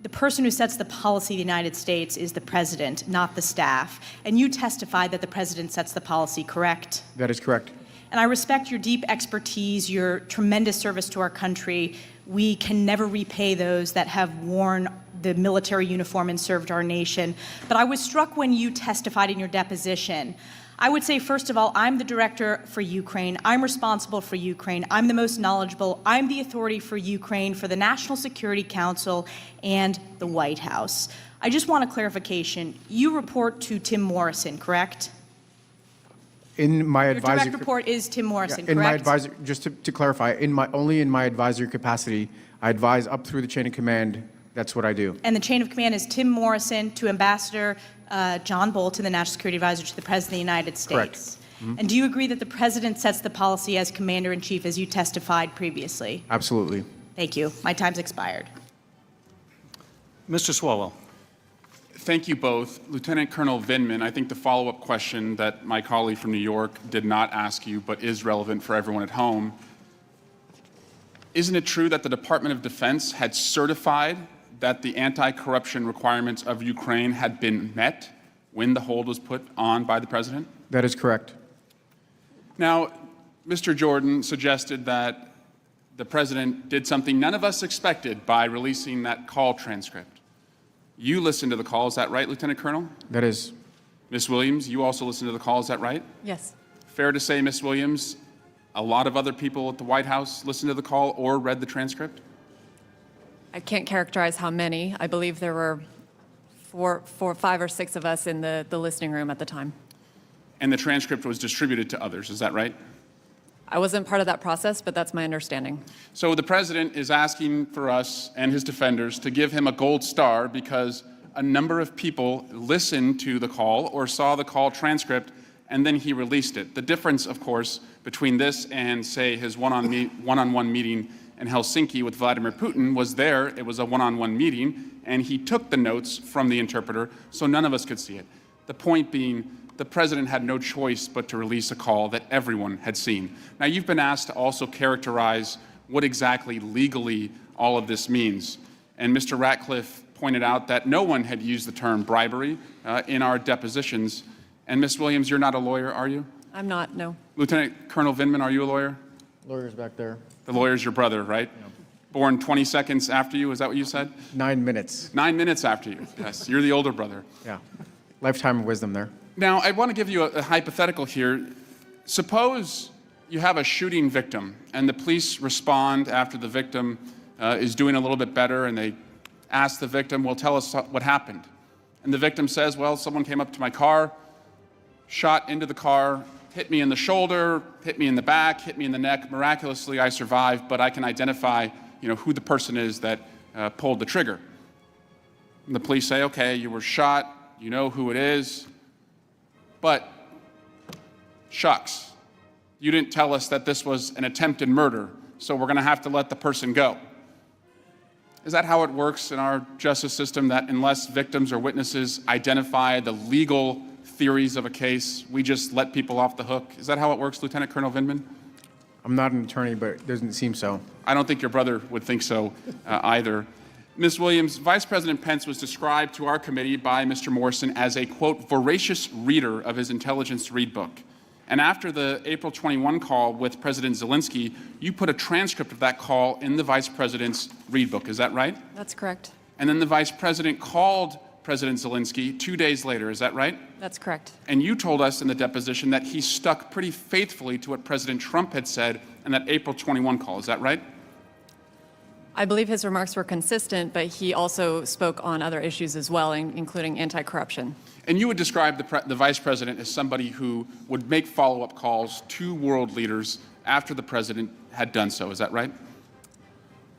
Speaker 21: the person who sets the policy of the United States is the president, not the staff. And you testified that the president sets the policy, correct?
Speaker 4: That is correct.
Speaker 21: And I respect your deep expertise, your tremendous service to our country. We can never repay those that have worn the military uniform and served our nation. But I was struck when you testified in your deposition. I would say, first of all, I'm the director for Ukraine. I'm responsible for Ukraine. I'm the most knowledgeable. I'm the authority for Ukraine, for the National Security Council, and the White House. I just want a clarification. You report to Tim Morrison, correct?
Speaker 4: In my
Speaker 21: Your
Speaker 4: advisory,
Speaker 21: direct report is Tim Morrison,
Speaker 4: in
Speaker 21: correct?
Speaker 4: my advisory, just to clarify, only in my advisory capacity, I advise up through the chain of command. That's what I do.
Speaker 21: And the chain of command is Tim Morrison to Ambassador John Bolton, the National Security Advisor to the President of the United States.
Speaker 4: Correct. Mm-hmm.
Speaker 21: And do you agree that the President sets the policy as Commander-in-Chief, as you testified previously?
Speaker 4: Absolutely.
Speaker 21: Thank you. My time's expired.
Speaker 1: Mr. Swalwell.
Speaker 10: Thank you both. Lieutenant Colonel Vindman, I think the follow-up question that my colleague from New York did not ask you, but is relevant for everyone at home, isn't it true that the Department of Defense had certified that the anti-corruption requirements of Ukraine had been met when the hold was put on by the president?
Speaker 4: That is correct.
Speaker 10: Now, Mr. Jordan suggested that the president did something none of us expected by releasing that call transcript. You listened to the call, is that right, Lieutenant Colonel?
Speaker 4: That is.
Speaker 10: Ms. Williams, you also listened to the call, is that right?
Speaker 3: Yes.
Speaker 10: Fair to say, Ms. Williams, a lot of other people at the White House listened to the call or read the transcript?
Speaker 3: I can't characterize how many. I believe there were five or six of us in the listening room at the time.
Speaker 10: And the transcript was distributed to others, is that right?
Speaker 3: I wasn't part of that process, but that's my understanding.
Speaker 10: So the president is asking for us and his defenders to give him a gold star because a number of people listened to the call or saw the call transcript and then he released it. The difference, of course, between this and, say, his one-on-one meeting in Helsinki with Vladimir Putin was it was a one-on-one meeting, and he took the notes from the interpreter, so none of us could see it. The point being the president had no choice but to release a call that everyone had seen. Now, you've been asked to also characterize what exactly legally all of this means. And Mr. Ratcliffe pointed out that no one had used the term bribery in our depositions. And Ms. Williams, you're not a lawyer, are you?
Speaker 3: I'm not, no.
Speaker 10: Lieutenant Colonel Vindman, are you a lawyer?
Speaker 4: Lawyer's back there.
Speaker 10: The lawyer's your brother, right? Yeah. Born 20 seconds after you, is that what you said?
Speaker 4: 9 minutes.
Speaker 10: 9 minutes after you, yes. You're the older brother.
Speaker 4: Yeah. Lifetime of wisdom there.
Speaker 10: Now, I want to give you a hypothetical here. Suppose you have a shooting victim, and the police respond after the victim is doing a little bit better, and they ask the victim, well, tell us what happened. And the victim says, well, someone came up to my car, shot into the car, hit me in the shoulder, hit me in the back, hit me in the neck. Miraculously, I survived, but I can identify, who the person is that pulled the trigger. And the police say, okay, you were shot, you know who it is, but shucks, you didn't tell us that this was an attempted murder, so we're going to have to let the person go. Is that how it works in our justice system, that unless victims or witnesses identify the legal theories of a case, we just let people off the hook? Is that how it works, Lieutenant Colonel Vindman?
Speaker 4: I'm not an attorney, but it doesn't seem so.
Speaker 10: I don't think your brother would think so either. Ms. Williams, Vice President Pence was described to our committee by Mr. Morrison as a, quote, voracious reader of his intelligence read book. And after the April 21 call with President Zelensky, you put a transcript of that call in the Vice President's read book. Is that right?
Speaker 3: That's correct.
Speaker 10: And then the Vice President called President Zelensky 2 days later. Is that right?
Speaker 3: That's correct.
Speaker 10: And you told us in the deposition that he stuck pretty faithfully to what President Trump had said in that April 21 call. Is that right?
Speaker 3: I believe his remarks were consistent, but he also spoke on other issues as well, including anti-corruption.
Speaker 10: And you would describe the Vice President as somebody who would make follow-up calls to world leaders after the President had done so. Is that right?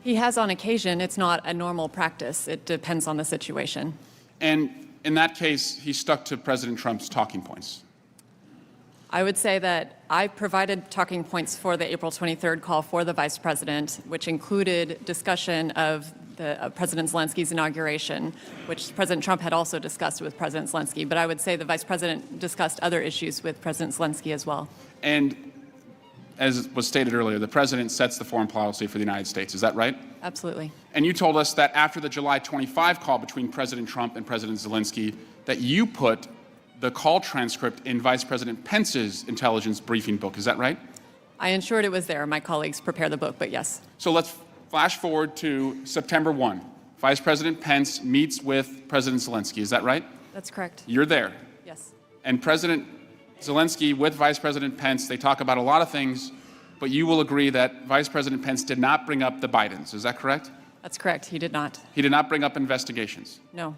Speaker 3: He has on occasion. It's not a normal practice. It depends on the situation.
Speaker 10: And in that case, he stuck to President Trump's talking points.
Speaker 3: I would say that I provided talking points for the April 23rd call for the Vice President, which included discussion of President Zelensky's inauguration, which President Trump had also discussed with President Zelensky. But I would say the Vice President discussed other issues with President Zelensky as well.
Speaker 10: And as was stated earlier, the President sets the foreign policy for the United States. Is that right?
Speaker 3: Absolutely.
Speaker 10: And you told us that after the July 25 call between President Trump and President Zelensky, that you put the call transcript in Vice President Pence's intelligence briefing book. Is that right?
Speaker 3: I ensured it was there. My colleagues prepared the book, but yes.
Speaker 10: So let's flash forward to September 1. Vice President Pence meets with President Zelensky. Is that right?
Speaker 3: That's correct.
Speaker 10: You're there.
Speaker 3: Yes.
Speaker 10: And President Zelensky with Vice President Pence, they talk about a lot of things, but you will agree that Vice President Pence did not bring up the Bidens. Is that correct?
Speaker 3: That's correct. He did not.
Speaker 10: He did not bring up investigations.
Speaker 3: No.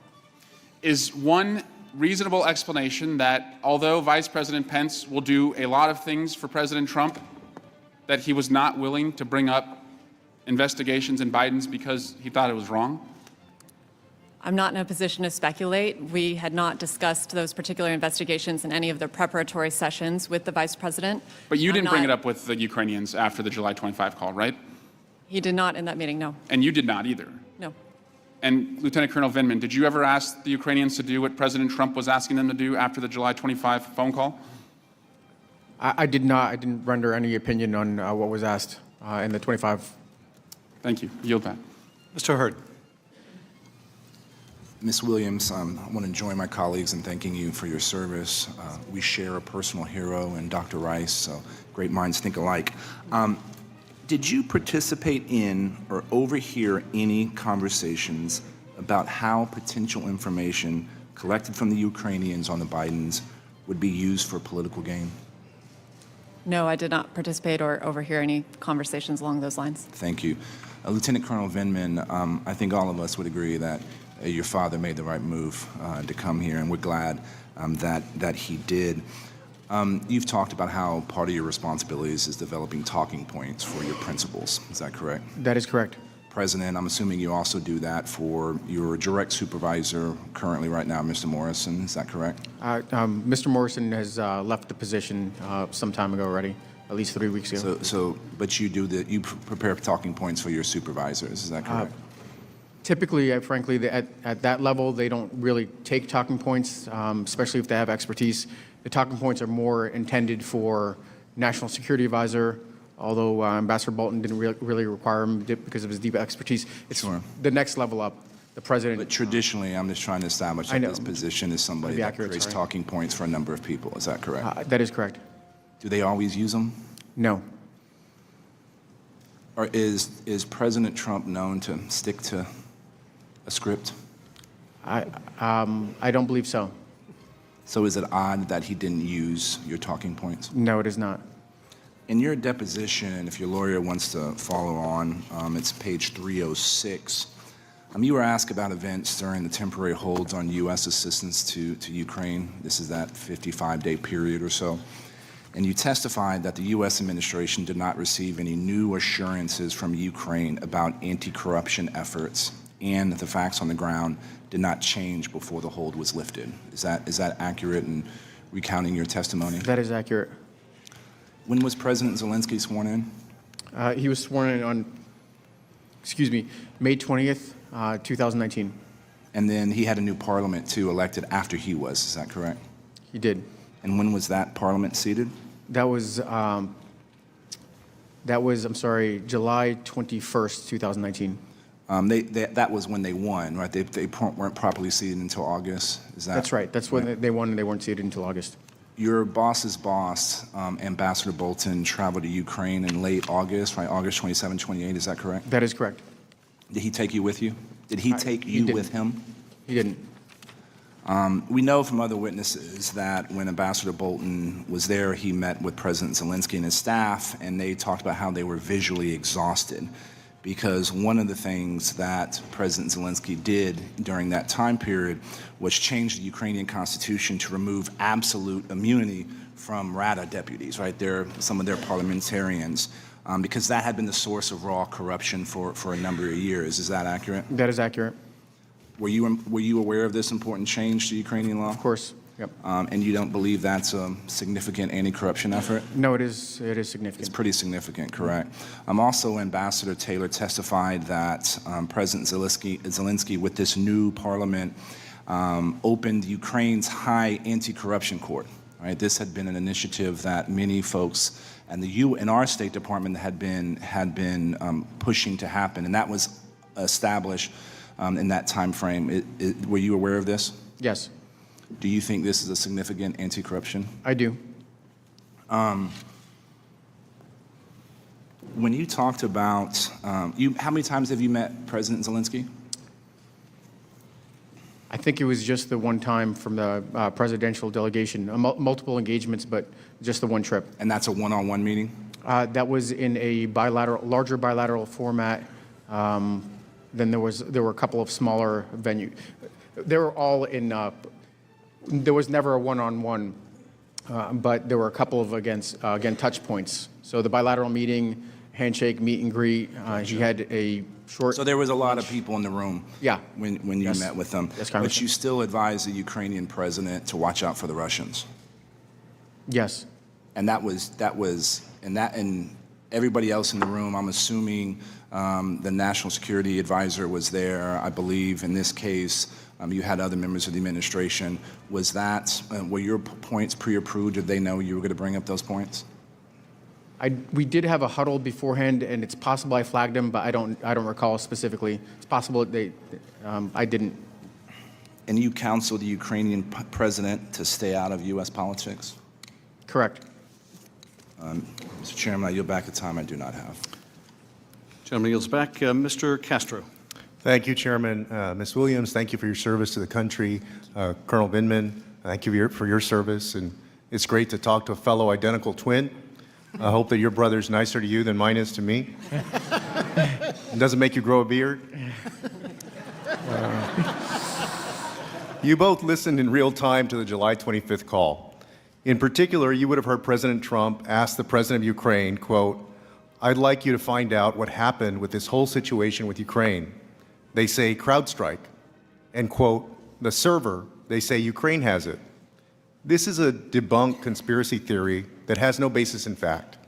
Speaker 10: Is one reasonable explanation that although Vice President Pence will do a lot of things for President Trump, that he was not willing to bring up investigations in Biden's because he thought it was wrong?
Speaker 3: I'm not in a position to speculate. We had not discussed those particular investigations in any of the preparatory sessions with the Vice President.
Speaker 10: But you didn't bring it up with the Ukrainians after the July 25 call, right?
Speaker 3: He did not in that meeting, no.
Speaker 10: And you did not either.
Speaker 3: No.
Speaker 10: And Lieutenant Colonel Vindman, did you ever ask the Ukrainians to do what President Trump was asking them to do after the July 25 phone call?
Speaker 4: I did not. I didn't render any opinion on what was asked in the 25.
Speaker 10: Thank you. Yield back.
Speaker 1: Mr. Hurd.
Speaker 5: Ms. Williams, I want to join my colleagues in thanking you for your service. We share a personal hero in Dr. Rice, so great minds think alike. Did you participate in or overhear any conversations about how potential information collected from the Ukrainians on the Bidens would be used for political gain?
Speaker 3: No, I did not participate or overhear any conversations along those lines.
Speaker 5: Thank you. Lieutenant Colonel Vindman, I think all of us would agree that your father made the right move to come here, and we're glad that he did. You've talked about how part of your responsibilities is developing talking points for your principals. Is that correct?
Speaker 4: That is correct.
Speaker 5: President, I'm assuming you also do that for your direct supervisor currently right now, Mr. Morrison. Is that correct?
Speaker 4: Mr. Morrison has left the position some time ago already, at least 3 weeks ago.
Speaker 5: But you prepare talking points for your supervisors. Is that correct?
Speaker 4: Typically, frankly, at that level, they don't really take talking points, especially if they have expertise. The talking points are more intended for National Security Advisor, although Ambassador Bolton didn't really require him because of his deep expertise. It's the next level up. The president.
Speaker 5: But traditionally, I'm just trying to establish that this position is somebody that creates talking points for a number of people. Is that correct?
Speaker 4: That is correct.
Speaker 5: Do they always use them?
Speaker 4: No.
Speaker 5: Or is President Trump known to stick to a script?
Speaker 4: I don't believe so.
Speaker 5: So is it odd that he didn't use your talking points?
Speaker 4: No, it is not.
Speaker 5: In your deposition, if your lawyer wants to follow on, it's page 306. You were asked about events during the temporary holds on U.S. assistance to Ukraine. This is that 55-day period or so. And you testified that the U.S. administration did not receive any new assurances from Ukraine about anti-corruption efforts, and that the facts on the ground did not change before the hold was lifted. Is that accurate in recounting your testimony?
Speaker 4: That is accurate.
Speaker 5: When was President Zelensky sworn in?
Speaker 4: He was sworn in on, May 20th, 2019.
Speaker 5: And then he had a new parliament, too, elected after he was. Is that correct?
Speaker 4: He did.
Speaker 5: And when was that parliament seated?
Speaker 4: That was July 21st, 2019.
Speaker 5: That was when they won, right? They weren't properly seated until August. Is that?
Speaker 4: That's right. That's when they won, and they weren't seated until August.
Speaker 5: Your boss's boss, Ambassador Bolton, traveled to Ukraine in late August, right? August 27, 28. Is that correct?
Speaker 4: That is correct.
Speaker 5: Did he take you with you? Did he take you with him?
Speaker 4: He didn't.
Speaker 5: We know from other witnesses that when Ambassador Bolton was there, he met with President Zelensky and his staff, and they talked about how they were visually exhausted, because one of the things that President Zelensky did during that time period was change the Ukrainian constitution to remove absolute immunity from Rada deputies, right? Some of their parliamentarians, because that had been the source of raw corruption for a number of years. Is that accurate?
Speaker 4: That is accurate.
Speaker 5: Were you aware of this important change to Ukrainian law?
Speaker 4: Of course. Yep.
Speaker 5: And you don't believe that's a significant anti-corruption effort?
Speaker 4: No, it is significant.
Speaker 5: It's pretty significant, correct. Also, Ambassador Taylor testified that President Zelensky, with this new parliament, opened Ukraine's high anti-corruption court. Right? This had been an initiative that many folks in our State Department had been pushing to happen, and that was established in that time frame. Were you aware of this?
Speaker 4: Yes.
Speaker 5: Do you think this is a significant anti-corruption?
Speaker 4: I do.
Speaker 5: When you talked about, how many times have you met President Zelensky?
Speaker 4: I think it was just the one time from the presidential delegation, multiple engagements, but just the one trip.
Speaker 5: And that's a one-on-one meeting?
Speaker 4: That was in a larger bilateral format. Then there were a couple of smaller venues. They were all in. There was never a one-on-one, but there were a couple of again touch points. So the bilateral meeting, handshake, meet and greet. He had a short.
Speaker 5: So there was a lot of people in the room.
Speaker 4: Yeah.
Speaker 5: When you met with them.
Speaker 4: Yes,
Speaker 5: but you still advised the Ukrainian president to watch out for the Russians.
Speaker 4: Yes.
Speaker 5: And and everybody else in the room, I'm assuming the National Security Advisor was there. I believe in this case, you had other members of the administration. Were your points pre-approved? Did they know you were going to bring up those points?
Speaker 4: We did have a huddle beforehand, and it's possible I flagged them, but I don't recall specifically. It's possible I didn't.
Speaker 5: And you counseled the Ukrainian president to stay out of U.S. politics?
Speaker 4: Correct.
Speaker 5: Mr. Chairman, I yield back the time I do not have.
Speaker 1: Gentleman yields back. Mr. Castro.
Speaker 6: Thank you, Chairman. Ms. Williams, thank you for your service to the country. Colonel Vindman, thank you for your service. And it's great to talk to a fellow identical twin. I hope that your brother's nicer to you than mine is to me. It doesn't make you grow a beard. You both listened in real time to the July 25th call. In particular, you would have heard President Trump ask the president of Ukraine, quote, "I'd like you to find out what happened with this whole situation with Ukraine. They say CrowdStrike." And quote, "The server, they say Ukraine has it." This is a debunked conspiracy theory that has no basis in fact.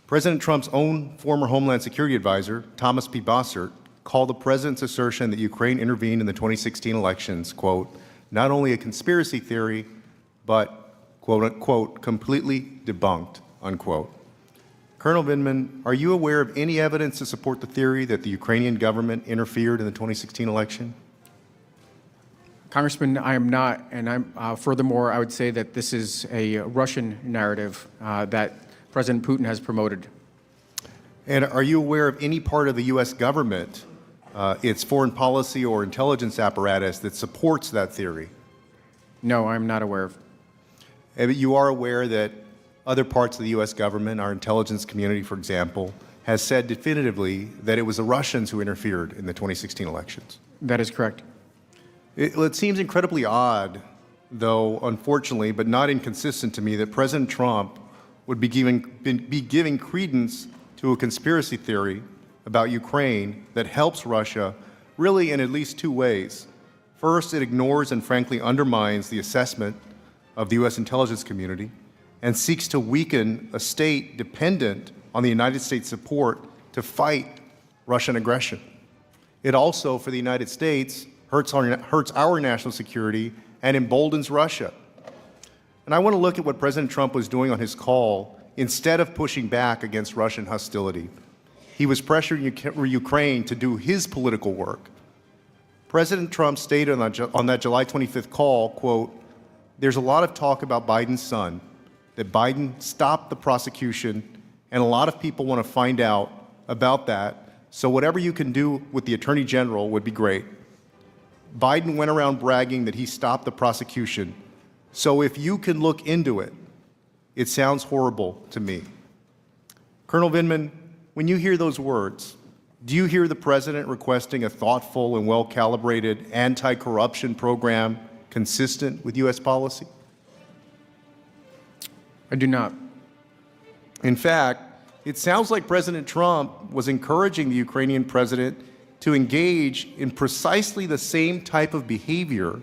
Speaker 6: President Trump's own former Homeland Security Advisor, Thomas P. Bossert, called the president's assertion that Ukraine intervened in the 2016 elections, quote, "not only a conspiracy theory, but quote unquote, completely debunked, unquote. Colonel Vindman, are you aware of any evidence to support the theory that the Ukrainian government interfered in the 2016 election?
Speaker 4: Congressman, I am not, and furthermore, I would say that this is a Russian narrative that President Putin has promoted.
Speaker 6: And are you aware of any part of the U.S. government, its foreign policy or intelligence apparatus, that supports that theory?
Speaker 4: No, I'm not aware of.
Speaker 6: But you are aware that other parts of the U.S. government, our intelligence community, for example, has said definitively that it was the Russians who interfered in the 2016 elections?
Speaker 4: That is correct.
Speaker 6: It seems incredibly odd, though, unfortunately, but not inconsistent to me, that President Trump would be giving credence to a conspiracy theory about Ukraine that helps Russia really in at least two ways. First, it ignores and frankly undermines the assessment of the U.S. intelligence community and seeks to weaken a state dependent on the United States support to fight Russian aggression. It also, for the United States, hurts our national security and emboldens Russia. And I want to look at what President Trump was doing on his call instead of pushing back against Russian hostility. He was pressuring Ukraine to do his political work. President Trump stated on that July 25th call, quote, "There's a lot of talk about Biden's son, that Biden stopped the prosecution, and a lot of people want to find out about that, so whatever you can do with the Attorney General would be great." Biden went around bragging that he stopped the prosecution. So if you can look into it, it sounds horrible to me. Colonel Vindman, when you hear those words, do you hear the President requesting a thoughtful and well-calibrated anti-corruption program consistent with U.S. policy?
Speaker 4: I do not.
Speaker 6: In fact, it sounds like President Trump was encouraging the Ukrainian president to engage in precisely the same type of behavior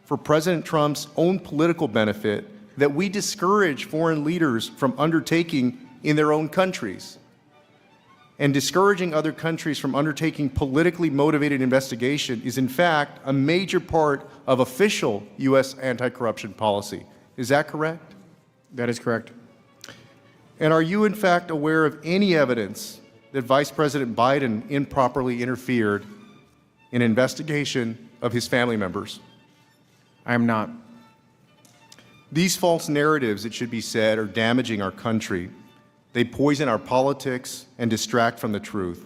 Speaker 6: for President Trump's own political benefit that we discourage foreign leaders from undertaking in their own countries. And discouraging other countries from undertaking politically motivated investigation is, in fact, a major part of official U.S. anti-corruption policy. Is that correct?
Speaker 4: That is correct.
Speaker 6: And are you, in fact, aware of any evidence that Vice President Biden improperly interfered in an investigation of his family members?
Speaker 4: I am not.
Speaker 6: These false narratives, it should be said, are damaging our country. They poison our politics and distract from the truth.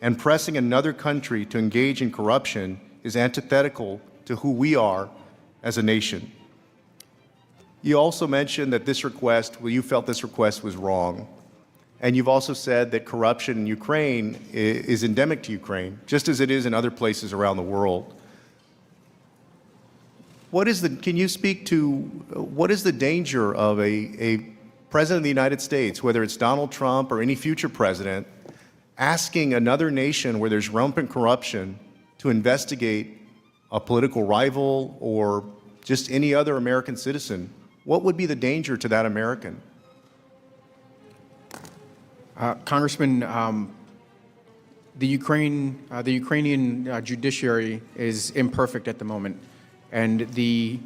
Speaker 6: And pressing another country to engage in corruption is antithetical to who we are as a nation. You also mentioned that you felt this request was wrong. And you've also said that corruption in Ukraine is endemic to Ukraine, just as it is in other places around the world. Can you speak to what is the danger of a president of the United States, whether it's Donald Trump or any future president, asking another nation where there's rampant corruption to investigate a political rival or just any other American citizen? What would be the danger to that American?
Speaker 4: Congressman, the Ukrainian judiciary is imperfect at the moment, and the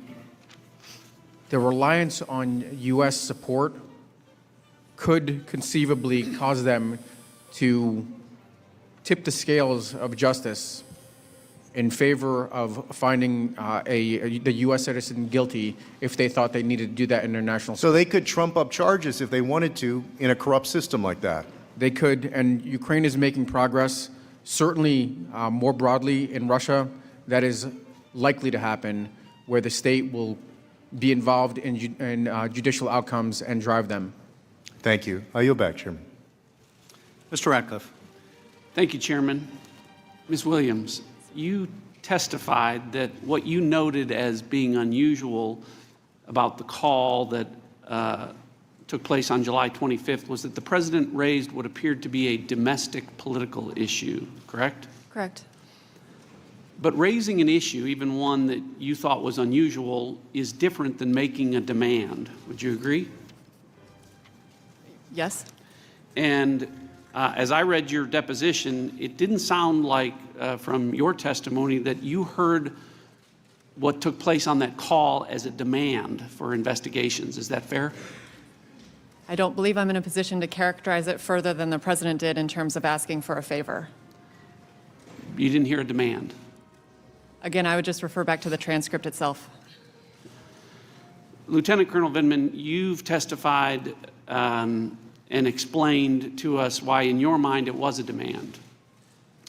Speaker 4: reliance on U.S. support could conceivably cause them to tip the scales of justice in favor of finding the U.S. citizen guilty if they thought they needed to do that in international.
Speaker 6: So they could trump up charges if they wanted to in a corrupt system like that.
Speaker 4: They could, and Ukraine is making progress. Certainly, more broadly in Russia, that is likely to happen, where the state will be involved in judicial outcomes and drive them.
Speaker 6: Thank you. I yield back, Chairman.
Speaker 1: Mr. Ratcliffe.
Speaker 13: Thank you, Chairman. Ms. Williams, you testified that what you noted as being unusual about the call that took place on July 25th was that the President raised what appeared to be a domestic political issue, correct?
Speaker 3: Correct.
Speaker 13: But raising an issue, even one that you thought was unusual, is different than making a demand. Would you agree?
Speaker 3: Yes.
Speaker 13: And as I read your deposition, it didn't sound like from your testimony that you heard what took place on that call as a demand for investigations. Is that fair?
Speaker 3: I don't believe I'm in a position to characterize it further than the president did in terms of asking for a favor.
Speaker 13: You didn't hear a demand.
Speaker 3: Again, I would just refer back to the transcript itself.
Speaker 13: Lieutenant Colonel Vindman, you've testified and explained to us why, in your mind, it was a demand.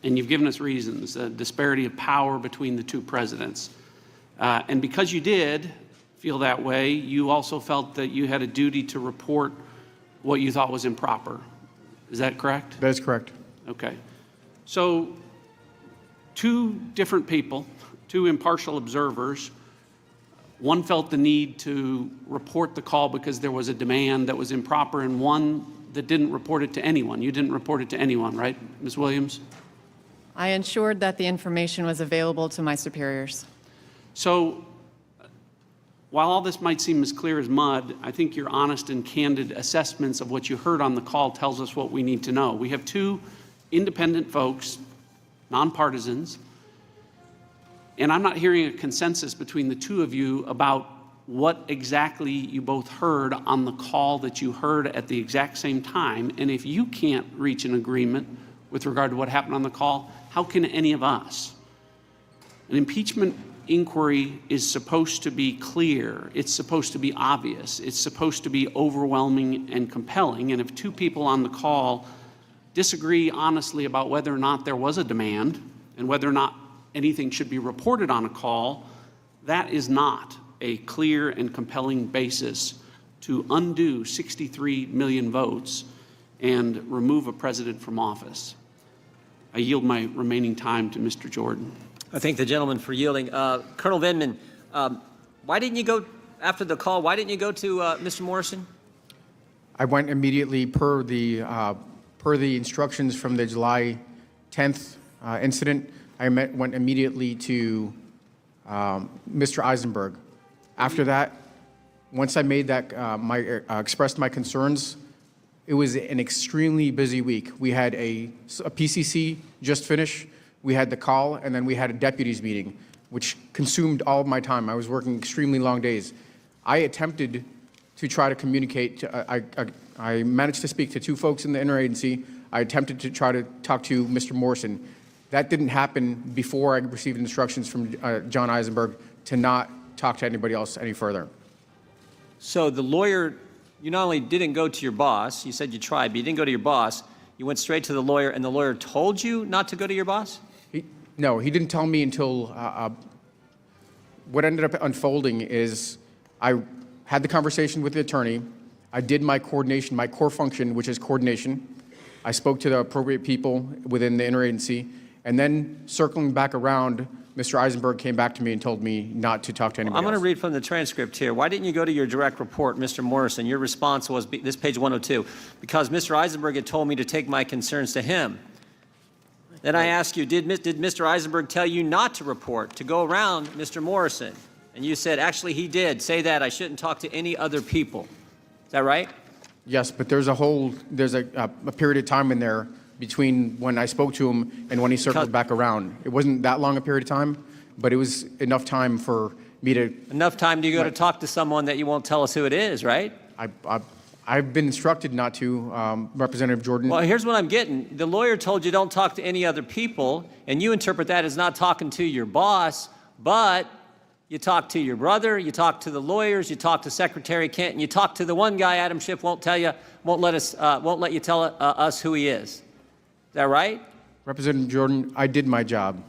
Speaker 13: And you've given us reasons, a disparity of power between the two presidents. And because you did feel that way, you also felt that you had a duty to report what you thought was improper. Is that correct?
Speaker 4: That is correct.
Speaker 13: Okay. So, two different people, two impartial observers, one felt the need to report the call because there was a demand that was improper, and one that didn't report it to anyone. You didn't report it to anyone, right, Ms. Williams?
Speaker 3: I ensured that the information was available to my superiors.
Speaker 13: So, while all this might seem as clear as mud, I think your honest and candid assessments of what you heard on the call tells us what we need to know. We have two independent folks, nonpartisans, and I'm not hearing a consensus between the two of you about what exactly you both heard on the call that you heard at the exact same time. And if you can't reach an agreement with regard to what happened on the call, how can any of us? An impeachment inquiry is supposed to be clear. It's supposed to be obvious. It's supposed to be overwhelming and compelling. And if two people on the call disagree honestly about whether or not there was a demand and whether or not anything should be reported on a call, that is not a clear and compelling basis to undo 63 million votes and remove a president from office. I yield my remaining time to Mr. Jordan.
Speaker 9: I thank the gentleman for yielding. Colonel Vindman, why didn't you go, after the call, why didn't you go to Mr. Morrison?
Speaker 4: I went immediately per the instructions from the July 10th incident. I went immediately to Mr. Eisenberg. After that, once I made that, expressed my concerns, it was an extremely busy week. We had a PCC just finished. We had the call, and then we had a deputies meeting, which consumed all of my time. I was working extremely long days. I attempted to try to communicate. I managed to speak to two folks in the interagency. I attempted to try to talk to Mr. Morrison. That didn't happen before I received instructions from John Eisenberg to not talk to anybody else any further.
Speaker 9: So the lawyer, you not only didn't go to your boss, you said you tried, but you didn't go to your boss. You went straight to the lawyer, and the lawyer told you not to go to your boss?
Speaker 4: No, he didn't tell me until what ended up unfolding is I had the conversation with the attorney. I did my coordination, my core function, which is coordination. I spoke to the appropriate people within the interagency, and then circling back around, Mr. Eisenberg came back to me and told me not to talk to anybody
Speaker 9: I'm going to
Speaker 4: else.
Speaker 9: read from the transcript here. Why didn't you go to your direct report, Mr. Morrison? Your response was, this page 102, because Mr. Eisenberg had told me to take my concerns to him. Then I asked you, did Mr. Eisenberg tell you not to report, to go around Mr. Morrison? And you said, actually, he did say that. I shouldn't talk to any other people. Is that right?
Speaker 4: Yes, but there's a period of time in there between when I spoke to him and when he circled back around. It wasn't that long a period of time, but it was enough time for me to...
Speaker 9: Enough time to go to talk to someone that you won't tell us who it is, right?
Speaker 4: I've been instructed not to, Representative Jordan.
Speaker 9: Well, here's what I'm getting. The lawyer told you don't talk to any other people, and you interpret that as not talking to your boss, but you talk to your brother, you talk to the lawyers, you talk to Secretary Kent, and you talk to the one guy Adam Schiff won't let you tell us who he is. Is that right?
Speaker 4: Representative Jordan, I did my job.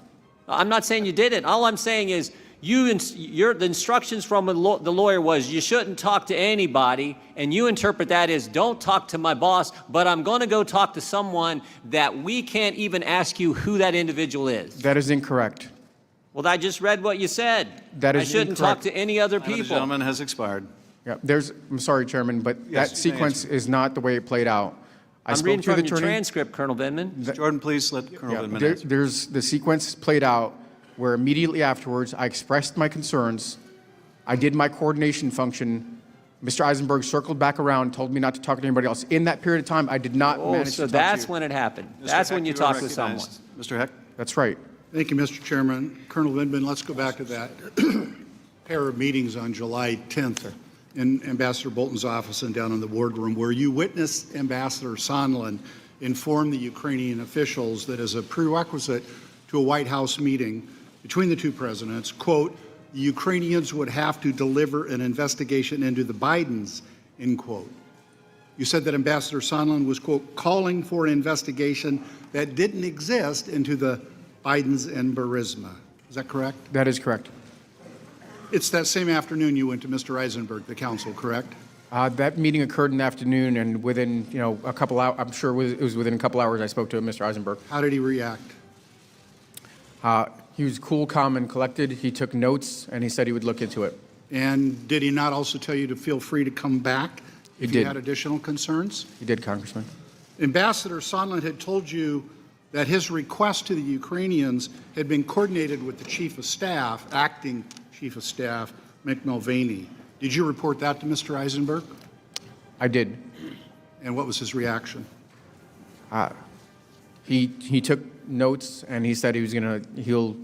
Speaker 9: I'm not saying you didn't. All I'm saying is the instructions from the lawyer was you shouldn't talk to anybody, and you interpret that as don't talk to my boss, but I'm going to go talk to someone that we can't even ask you who that individual is.
Speaker 4: That is incorrect.
Speaker 9: Well, I just read what you said.
Speaker 4: That is
Speaker 9: I shouldn't
Speaker 4: incorrect.
Speaker 9: talk to any other people.
Speaker 1: The gentleman has expired.
Speaker 4: Yeah, I'm sorry, Chairman, but
Speaker 1: Yes,
Speaker 4: that
Speaker 1: you may
Speaker 4: sequence is not the way it played out.
Speaker 9: I'm reading from your transcript, Colonel Vindman.
Speaker 1: Jordan, please let Colonel Vindman answer.
Speaker 4: There's the sequence played out where immediately afterwards I expressed my concerns. I did my coordination function. Mr. Eisenberg circled back around, told me not to talk to anybody else. In that period of time, I did not manage
Speaker 9: So
Speaker 4: to talk
Speaker 9: that's
Speaker 4: to you.
Speaker 9: when it happened.
Speaker 1: Mr.
Speaker 9: That's
Speaker 1: Heck,
Speaker 9: when you
Speaker 1: you are
Speaker 9: talk to someone.
Speaker 1: recognized. Mr. Heck?
Speaker 4: That's right.
Speaker 8: Thank you, Mr. Chairman. Colonel Vindman, let's go back to that pair of meetings on July 10th in Ambassador Bolton's office and down in the boardroom, where you witnessed Ambassador Sondland inform the Ukrainian officials that as a prerequisite to a White House meeting between the two presidents, quote, the Ukrainians would have to deliver an investigation into the Bidens, end quote. You said that Ambassador Sondland was, quote, calling for an investigation that didn't exist into the Bidens and Burisma. Is that correct?
Speaker 4: That is correct.
Speaker 8: It's that same afternoon you went to Mr. Eisenberg, the counsel, correct?
Speaker 4: That meeting occurred in the afternoon, and within, a couple hours, I'm sure it was within a couple hours I spoke to Mr. Eisenberg.
Speaker 8: How did he react?
Speaker 4: He was cool, calm, and collected. He took notes, and he said he would look into it.
Speaker 8: And did he not also tell you to feel free to come back if you
Speaker 4: did.
Speaker 8: had additional concerns?
Speaker 4: He did, Congressman.
Speaker 8: Ambassador Sondland had told you that his request to the Ukrainians had been coordinated with the Chief of Staff, acting Chief of Staff, Mick Mulvaney. Did you report that to Mr. Eisenberg?
Speaker 4: I did.
Speaker 8: And what was his reaction?
Speaker 4: He took notes, and he said he'll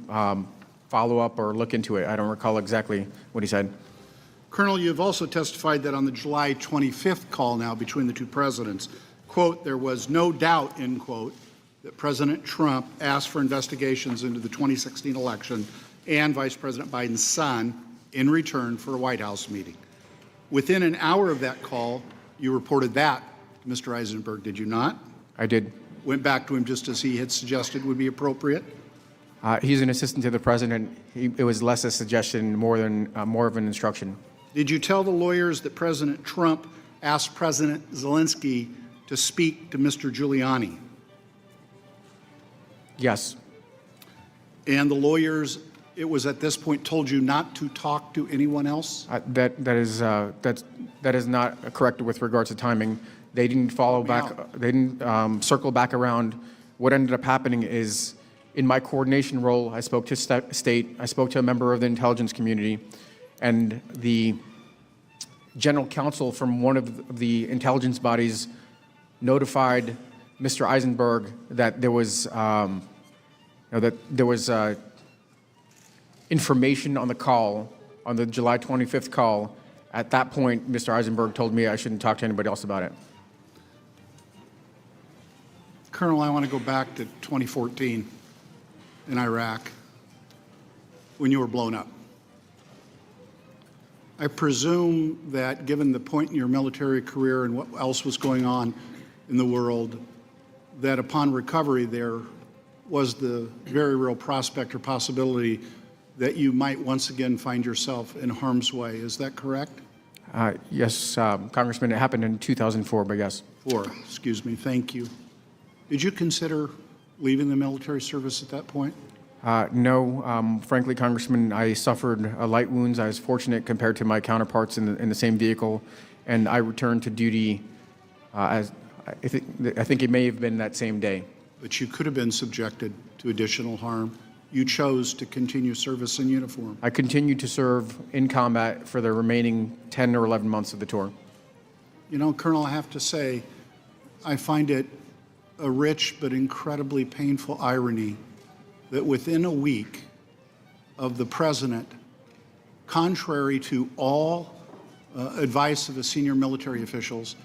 Speaker 4: follow up or look into it. I don't recall exactly what he said.
Speaker 8: Colonel, you have also testified that on the July 25th call now between the two presidents, quote, there was no doubt, end quote, that President Trump asked for investigations into the 2016 election and Vice President Biden's son in return for a White House meeting. Within an hour of that call, you reported that to Mr. Eisenberg, did you not?
Speaker 4: I did.
Speaker 8: Went back to him just as he had suggested would be appropriate?
Speaker 4: He's an assistant to the president. It was less a suggestion, more of an instruction.
Speaker 8: Did you tell the lawyers that President Trump asked President Zelensky to speak to Mr. Giuliani?
Speaker 4: Yes.
Speaker 8: And the lawyers, it was at this point, told you not to talk to anyone else?
Speaker 4: That is not correct with regards to timing. They didn't follow back. They didn't circle back around. What ended up happening is, in my coordination role, I spoke to state. I spoke to a member of the intelligence community, and the general counsel from one of the intelligence bodies notified Mr. Eisenberg that there was information on the call, on the July 25th call. At that point, Mr. Eisenberg told me I shouldn't talk to anybody else about it.
Speaker 8: Colonel, I want to go back to 2014 in Iraq when you were blown up. I presume that given the point in your military career and what else was going on in the world, that upon recovery there was the very real prospect or possibility that you might once again find yourself in harm's way. Is that correct?
Speaker 4: Yes, Congressman, it happened in 2004, but yes.
Speaker 8: Excuse me, thank you. Did you consider leaving the military service at that point?
Speaker 4: No, frankly, Congressman, I suffered light wounds. I was fortunate compared to my counterparts in the same vehicle, and I returned to duty as I think it may have been that same day.
Speaker 8: But you could have been subjected to additional harm. You chose to continue service in uniform.
Speaker 4: I continued to serve in combat for the remaining 10 or 11 months of the tour.
Speaker 8: You know, Colonel, I have to say, I find it a rich but incredibly painful irony that within a week of the president, contrary to all advice of the senior military officials,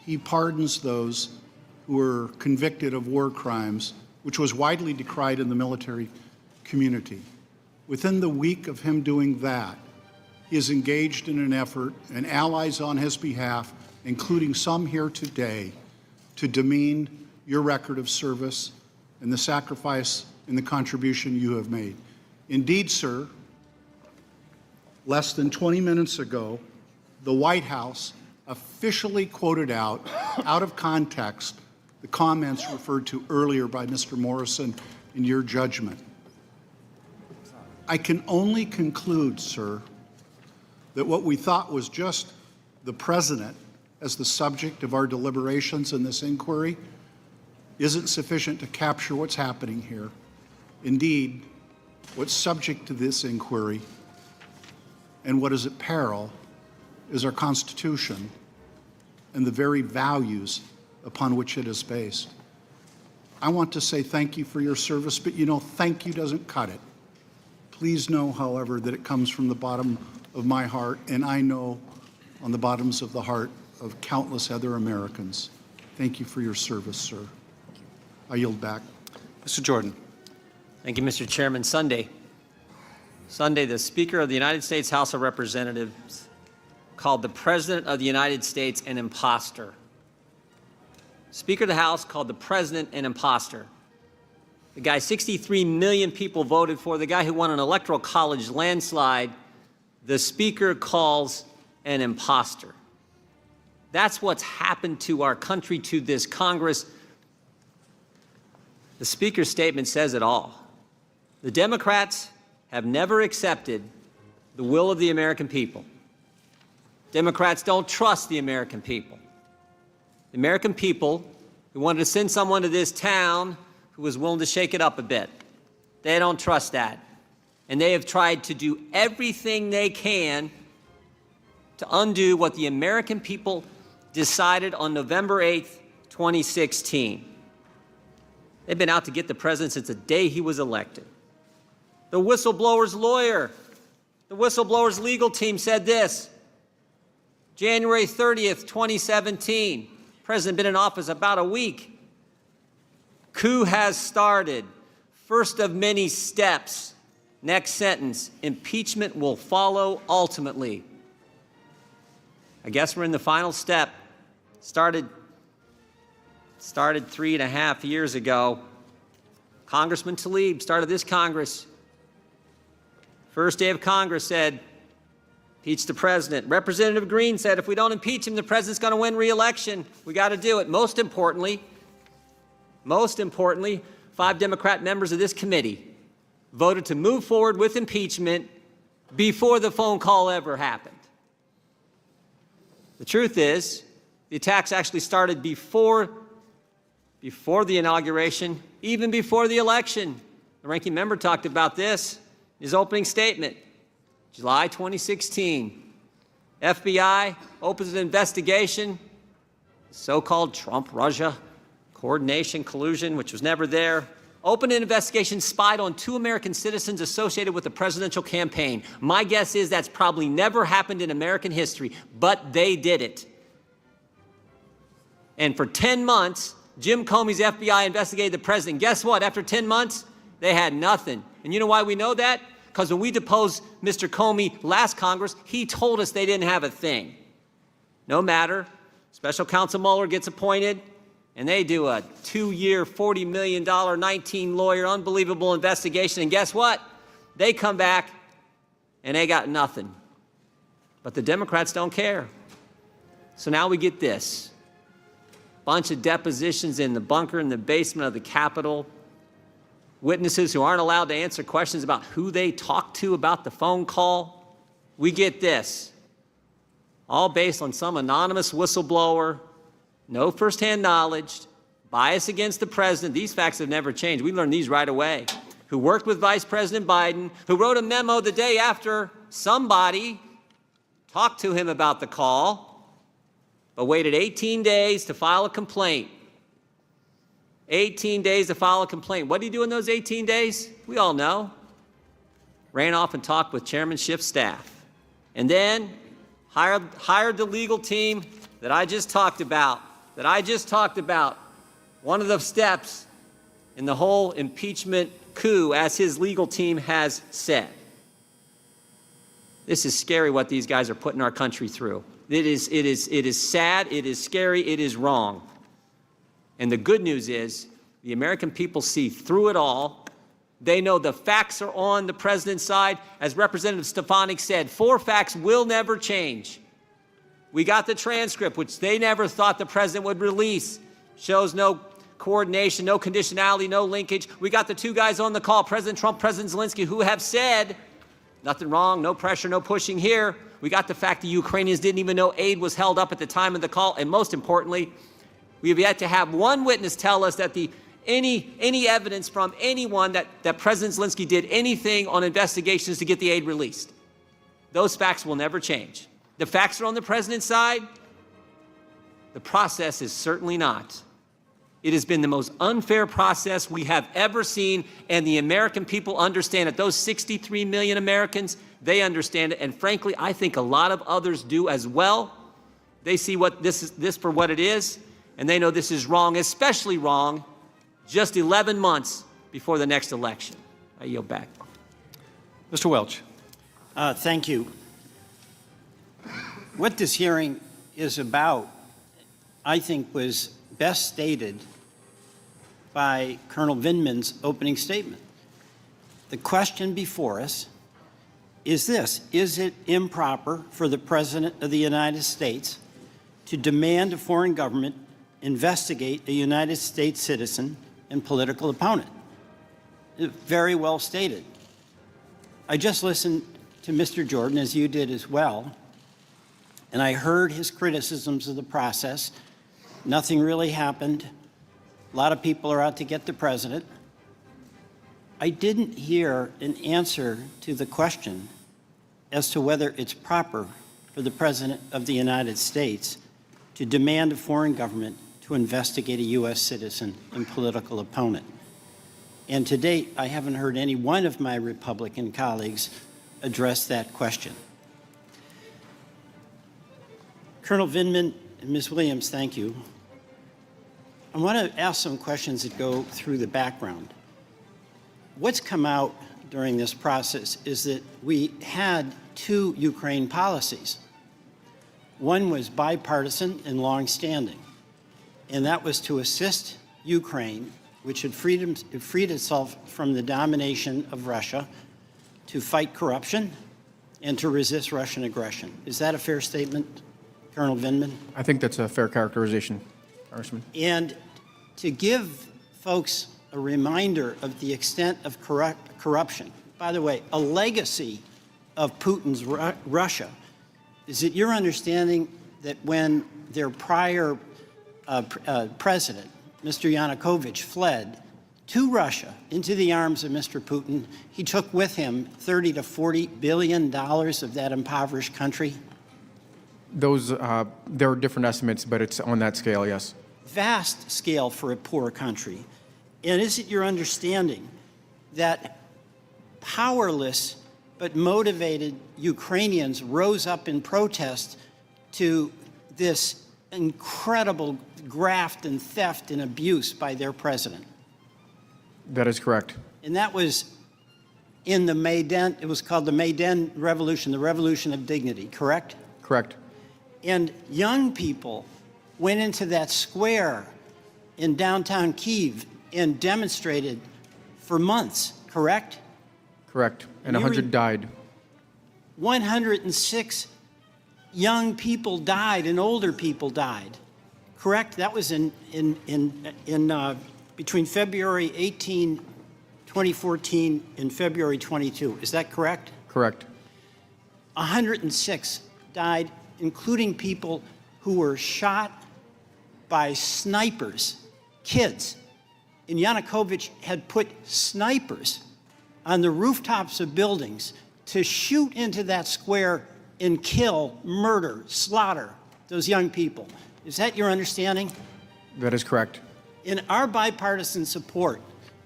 Speaker 8: he pardons those who were convicted of war crimes, which was widely decried in the military community. Within the week of him doing that, he is engaged in an effort, and allies on his behalf, including some here today, to demean your record of service and the sacrifice and the contribution you have made. Indeed, sir, less than 20 minutes ago, the White House officially quoted out of context, the comments referred to earlier by Mr. Morrison in your judgment. I can only conclude, sir, that what we thought was just the president as the subject of our deliberations in this inquiry isn't sufficient to capture what's happening here. Indeed, what's subject to this inquiry and what is at peril is our Constitution and the very values upon which it is based. I want to say thank you for your service, but thank you doesn't cut it. Please know, however, that it comes from the bottom of my heart, and I know on the bottoms of the heart of countless other Americans. Thank you for your service, sir. I yield back.
Speaker 1: Mr. Jordan.
Speaker 9: Thank you, Mr. Chairman. Sunday, the Speaker of the United States House of Representatives called the President of the United States an imposter. Speaker of the House called the President an imposter. The guy 63 million people voted for, the guy who won an electoral college landslide, the Speaker calls an imposter. That's what's happened to our country, to this Congress. The Speaker's statement says it all. The Democrats have never accepted the will of the American people. Democrats don't trust the American people. The American people who wanted to send someone to this town who was willing to shake it up a bit. They don't trust that. And they have tried to do everything they can to undo what the American people decided on November 8th, 2016. They've been out to get the president since the day he was elected. The whistleblower's lawyer, the whistleblower's legal team said this, January 30th, 2017, president been in office about a week. Coup has started. First of many steps. Next sentence, impeachment will follow ultimately. I guess we're in the final step. Started 3.5 years ago. Congressman Tlaib started this Congress. First day of Congress said, impeach the president. Representative Green said, if we don't impeach him, the president's going to win re-election. We got to do it. Most importantly, 5 Democrat members of this committee voted to move forward with impeachment before the phone call ever happened. The truth is, the attacks actually started before the inauguration, even before the election. The ranking member talked about this in his opening statement. July 2016, FBI opens an investigation, so-called Trump-Russia coordination, collusion, which was never there. Opened an investigation, spied on 2 American citizens associated with the presidential campaign. My guess is that's probably never happened in American history, but they did it. And for 10 months, Jim Comey's FBI investigated the president. Guess what? After 10 months, they had nothing. And you know why we know that? Because when we deposed Mr. Comey last Congress, he told us they didn't have a thing. No matter. Special Counsel Mueller gets appointed, and they do a 2-year, $40 million, 19-lawyer, unbelievable investigation. And guess what? They come back, and they got nothing. But the Democrats don't care. So now we get this. Bunch of depositions in the bunker in the basement of the Capitol. Witnesses who aren't allowed to answer questions about who they talked to about the phone call. We get this. All based on some anonymous whistleblower, no firsthand knowledge, bias against the president. These facts have never changed. We learned these right away. Who worked with Vice President Biden, who wrote a memo the day after somebody talked to him about the call, but waited 18 days to file a complaint. 18 days to file a complaint. What did he do in those 18 days? We all know. Ran off and talked with Chairman Schiff's staff. And then hired the legal team that I just talked about. One of the steps in the whole impeachment coup, as his legal team has said. This is scary what these guys are putting our country through. It is sad, it is scary, it is wrong. And the good news is the American people see through it all. They know the facts are on the president's side. As Representative Stefanik said, 4 facts will never change. We got the transcript, which they never thought the president would release. Shows no coordination, no conditionality, no linkage. We got the 2 guys on the call, President Trump, President Zelensky, who have said, nothing wrong, no pressure, no pushing here. We got the fact the Ukrainians didn't even know aid was held up at the time of the call. And most importantly, we have yet to have one witness tell us that any evidence from anyone that President Zelensky did anything on investigations to get the aid released. Those facts will never change. The facts are on the president's side. The process is certainly not. It has been the most unfair process we have ever seen, and the American people understand it. Those 63 million Americans, they understand it, and frankly, I think a lot of others do as well. They see what this for what it is, and they know this is wrong, especially wrong, just 11 months before the next election. I yield back.
Speaker 1: Mr. Welch.
Speaker 2: Thank you. What this hearing is about, I think, was best stated by Colonel Vindman's opening statement. The question before us is this: is it improper for the President of the United States to demand a foreign government investigate a United States citizen and political opponent? Very well stated. I just listened to Mr. Jordan, as you did as well, and I heard his criticisms of the process. Nothing really happened. A lot of people are out to get the president. I didn't hear an answer to the question as to whether it's proper for the President of the United States to demand a foreign government to investigate a U.S. citizen and political opponent. And to date, I haven't heard any one of my Republican colleagues address that question. Colonel Vindman and Ms. Williams, thank you. I want to ask some questions that go through the background. What's come out during this process is that we had two Ukraine policies. One was bipartisan and long-standing, and that was to assist Ukraine, which had freed itself from the domination of Russia, to fight corruption and to resist Russian aggression. Is that a fair statement, Colonel Vindman?
Speaker 4: I think that's a fair characterization, Congressman.
Speaker 2: And to give folks a reminder of the extent of corruption, by the way, a legacy of Putin's Russia, is it your understanding that when their prior president, Mr. Yanukovych, fled to Russia into the arms of Mr. Putin, he took with him $30 to $40 billion of that impoverished country?
Speaker 4: Those, there are different estimates, but it's on that scale, yes.
Speaker 2: Vast scale for a poor country. And is it your understanding that powerless but motivated Ukrainians rose up in protest to this incredible graft and theft and abuse by their president?
Speaker 4: That is correct.
Speaker 2: And that was in the Maidan, it was called the Maidan Revolution, the Revolution of Dignity, correct?
Speaker 4: Correct.
Speaker 2: And young people went into that square in downtown Kyiv and demonstrated for months, correct?
Speaker 4: Correct. And 100 died.
Speaker 2: 106 young people died and older people died, correct? That was between February 18, 2014 and February 22. Is that correct?
Speaker 4: Correct.
Speaker 2: 106 died, including people who were shot by snipers, kids. And Yanukovych had put snipers on the rooftops of buildings to shoot into that square and kill, murder, slaughter those young people. Is that your understanding?
Speaker 4: That is correct.
Speaker 2: In our bipartisan support,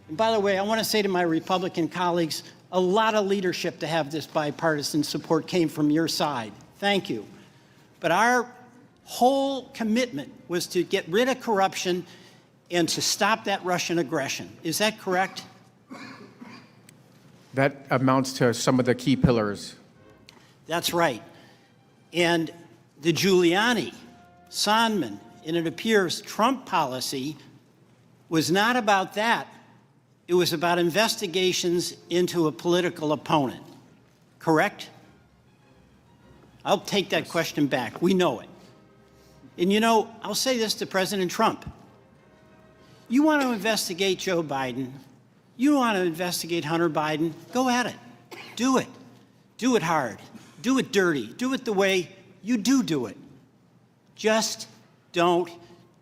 Speaker 2: and by the way, I want to say to my Republican colleagues, a lot of leadership to have this bipartisan support came from your side. Thank you. But our whole commitment was to get rid of corruption and to stop that Russian aggression. Is that correct?
Speaker 4: That amounts to some of the key pillars.
Speaker 2: That's right. And the Giuliani, Sondland, and it appears Trump policy was not about that. It was about investigations into a political opponent. Correct? I'll take that question back. We know it. And you know, I'll say this to President Trump. You want to investigate Joe Biden, you want to investigate Hunter Biden, go at it. Do it. Do it hard. Do it dirty. Do it the way you do it. Just don't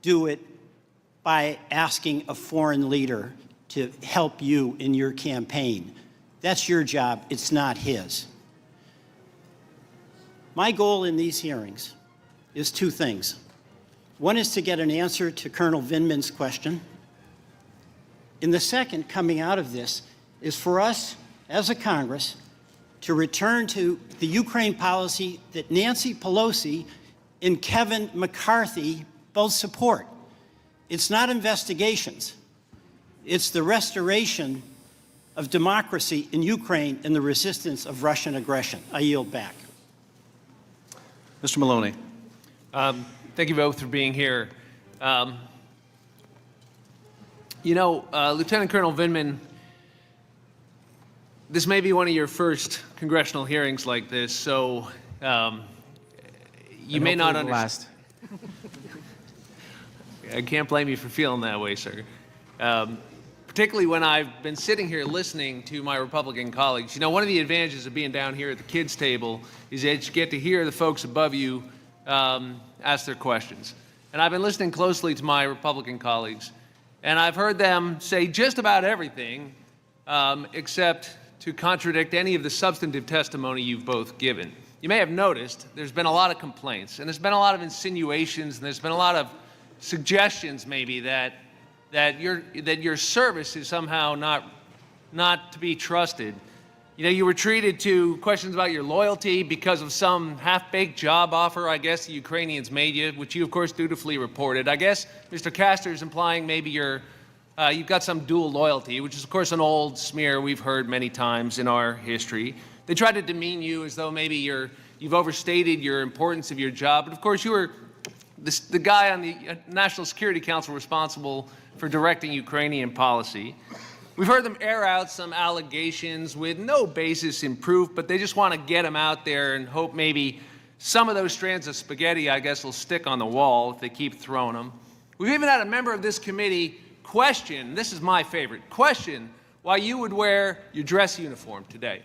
Speaker 2: do it by asking a foreign leader to help you in your campaign. That's your job. It's not his. My goal in these hearings is two things. One is to get an answer to Colonel Vindman's question. And the second, coming out of this, is for us as a Congress to return to the Ukraine policy that Nancy Pelosi and Kevin McCarthy both support. It's not investigations. It's the restoration of democracy in Ukraine and the resistance of Russian aggression. I yield back.
Speaker 1: Mr. Maloney.
Speaker 7: Thank you both for being here. Lieutenant Colonel Vindman, this may be one of your first congressional hearings like this, so you may not understand. I can't blame you for feeling that way, sir. Particularly when I've been sitting here listening to my Republican colleagues. You know, one of the advantages of being down here at the kids' table is that you get to hear the folks above you ask their questions. And I've been listening closely to my Republican colleagues, and I've heard them say just about everything except to contradict any of the substantive testimony you've both given. You may have noticed there's been a lot of complaints, and there's been a lot of insinuations, and there's been a lot of suggestions maybe that your service is somehow not to be trusted. You know, you were treated to questions about your loyalty because of some half-baked job offer, I guess, the Ukrainians made you, which you, of course, dutifully reported. I guess Mr. Castor is implying maybe you've got some dual loyalty, which is, of course, an old smear we've heard many times in our history. They tried to demean you as though maybe you've overstated your importance of your job. But, of course, you were the guy on the National Security Council responsible for directing Ukrainian policy. We've heard them air out some allegations with no basis in proof, but they just want to get them out there and hope maybe some of those strands of spaghetti, I guess, will stick on the wall if they keep throwing them. We've even had a member of this committee question, this is my favorite, question why you would wear your dress uniform today.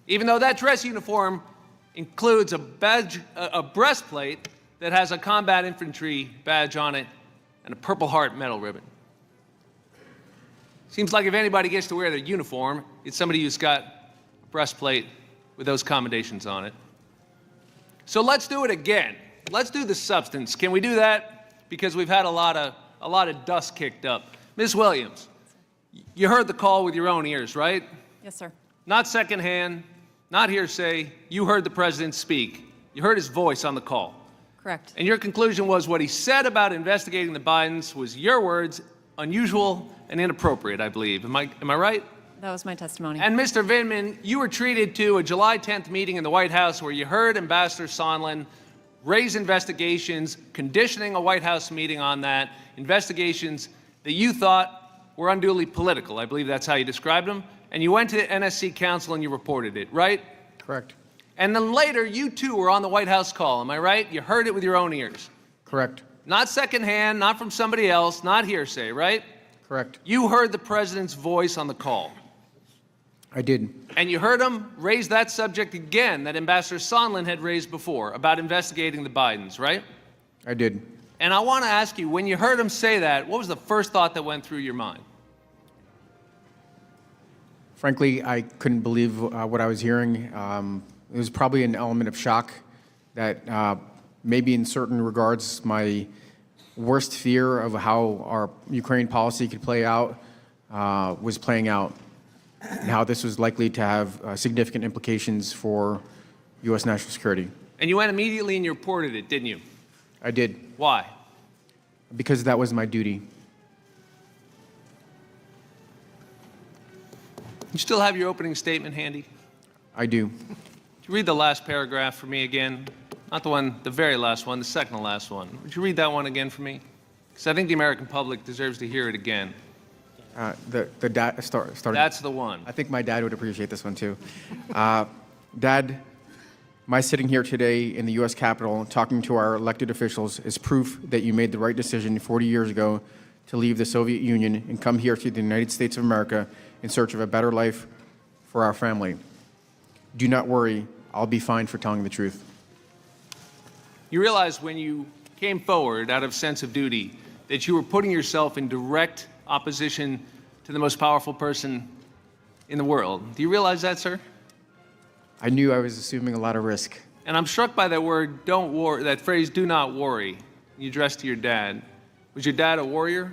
Speaker 7: Even though that dress uniform includes a breastplate that has a combat infantry badge on it and a Purple Heart medal ribbon. Seems like if anybody gets to wear their uniform, it's somebody who's got a breastplate with those commendations on it. So let's do it again. Let's do the substance. Can we do that? Because we've had a lot of dust kicked up. Ms. Williams, you heard the call with your own ears, right?
Speaker 3: Yes, sir.
Speaker 7: Not secondhand, not hearsay. You heard the president speak. You heard his voice on the call.
Speaker 3: Correct.
Speaker 7: And your conclusion was what he said about investigating the Bidens was, your words, unusual and inappropriate, I believe. Am I right?
Speaker 3: That was my testimony.
Speaker 7: And Mr. Vindman, you were treated to a July 10th meeting in the White House where you heard Ambassador Sondland raise investigations, conditioning a White House meeting on that, investigations that you thought were unduly political. I believe that's how you described them. And you went to the NSC Council and you reported it, right?
Speaker 4: Correct.
Speaker 7: And then later, you too were on the White House call, am I right? You heard it with your own ears.
Speaker 4: Correct.
Speaker 7: Not secondhand, not from somebody else, not hearsay, right?
Speaker 4: Correct.
Speaker 7: You heard the president's voice on the call.
Speaker 4: I did.
Speaker 7: And you heard him raise that subject again that Ambassador Sondland had raised before about investigating the Bidens, right?
Speaker 4: I did.
Speaker 7: And I want to ask you, when you heard him say that, what was the first thought that went through your mind?
Speaker 4: Frankly, I couldn't believe what I was hearing. It was probably an element of shock that maybe in certain regards my worst fear of how our Ukraine policy could play out was playing out, and how this was likely to have significant implications for U.S. national security.
Speaker 7: And you went immediately and you reported it, didn't you?
Speaker 4: I did.
Speaker 7: Why?
Speaker 4: Because that was my duty.
Speaker 7: You still have your opening statement handy?
Speaker 4: I do.
Speaker 7: Would you read the last paragraph for me again? Not the one, the very last one, the second to last one. Would you read that one again for me? Because I think the American public deserves to hear it again.
Speaker 4: Started.
Speaker 7: That's the one.
Speaker 4: I think my dad would appreciate this one too. Dad, my sitting here today in the U.S. Capitol talking to our elected officials is proof that you made the right decision 40 years ago to leave the Soviet Union and come here to the United States of America in search of a better life for our family. Do not worry, I'll be fine for telling the truth.
Speaker 7: You realize when you came forward out of sense of duty that you were putting yourself in direct opposition to the most powerful person in the world. Do you realize that, sir?
Speaker 4: I knew I was assuming a lot of risk.
Speaker 7: And I'm struck by that word, don't worry, that phrase, do not worry. you addressed to your dad. Was your dad a warrior?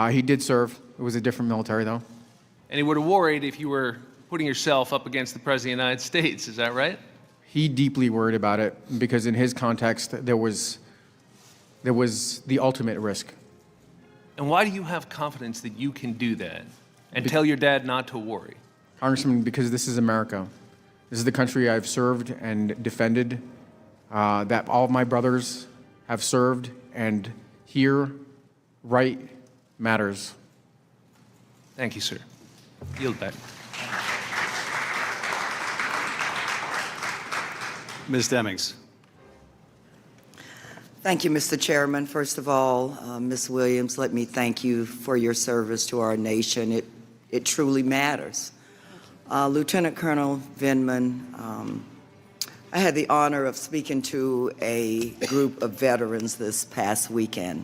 Speaker 4: He did serve. It was a different military, though.
Speaker 7: And he would have worried if you were putting yourself up against the President of the United States, is that right?
Speaker 4: He deeply worried about it because in his context, there was the ultimate risk.
Speaker 7: And why do you have confidence that you can do that and tell your dad not to worry?
Speaker 4: Congressman, because this is America. This is the country I've served and defended, that all of my brothers have served, and here, right matters.
Speaker 7: Thank you, sir. Yield back.
Speaker 1: Ms. Demings.
Speaker 11: Thank you, Mr. Chairman. First of all, Ms. Williams, let me thank you for your service to our nation. It truly matters. Lieutenant Colonel Vindman, I had the honor of speaking to a group of veterans this past weekend.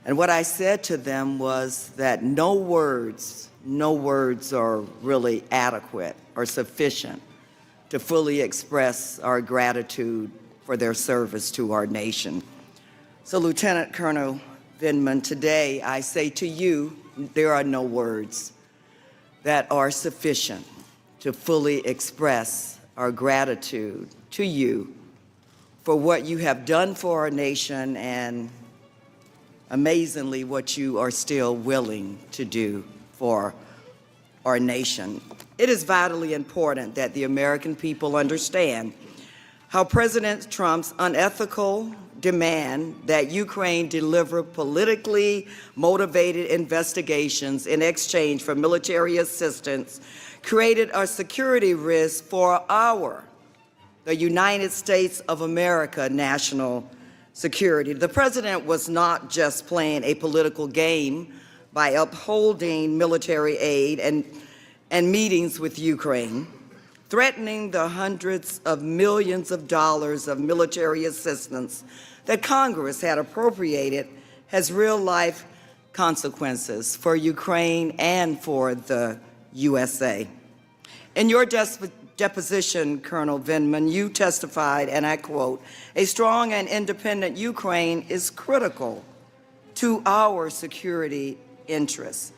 Speaker 11: And what I said to them was that no words are really adequate or sufficient to fully express our gratitude for their service to our nation. So, Lieutenant Colonel Vindman, today I say to you, there are no words that are sufficient to fully express our gratitude to you for what you have done for our nation and, amazingly, what you are still willing to do for our nation. It is vitally important that the American people understand how President Trump's unethical demand that Ukraine deliver politically motivated investigations in exchange for military assistance created a security risk for the United States of America national security. The president was not just playing a political game by upholding military aid and meetings with Ukraine, threatening the hundreds of millions of dollars of military assistance that Congress had appropriated has real-life consequences for Ukraine and for the USA. In your deposition, Colonel Vindman, you testified, and I quote, "A strong and independent Ukraine is critical to our security interests."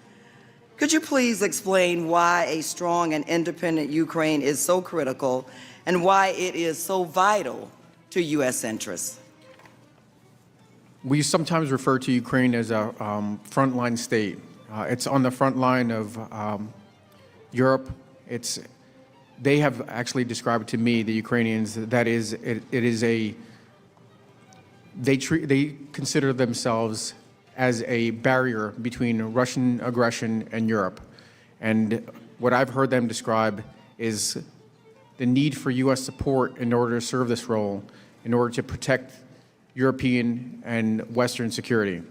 Speaker 11: Could you please explain why a strong and independent Ukraine is so critical and why it is so vital to U.S. interests?
Speaker 4: We sometimes refer to Ukraine as a frontline state. It's on the front line of Europe. They have actually described to me, the Ukrainians, that they consider themselves as a barrier between Russian aggression and Europe. And what I've heard them describe is the need for U.S. support in order to serve this role, in order to protect European and Western security.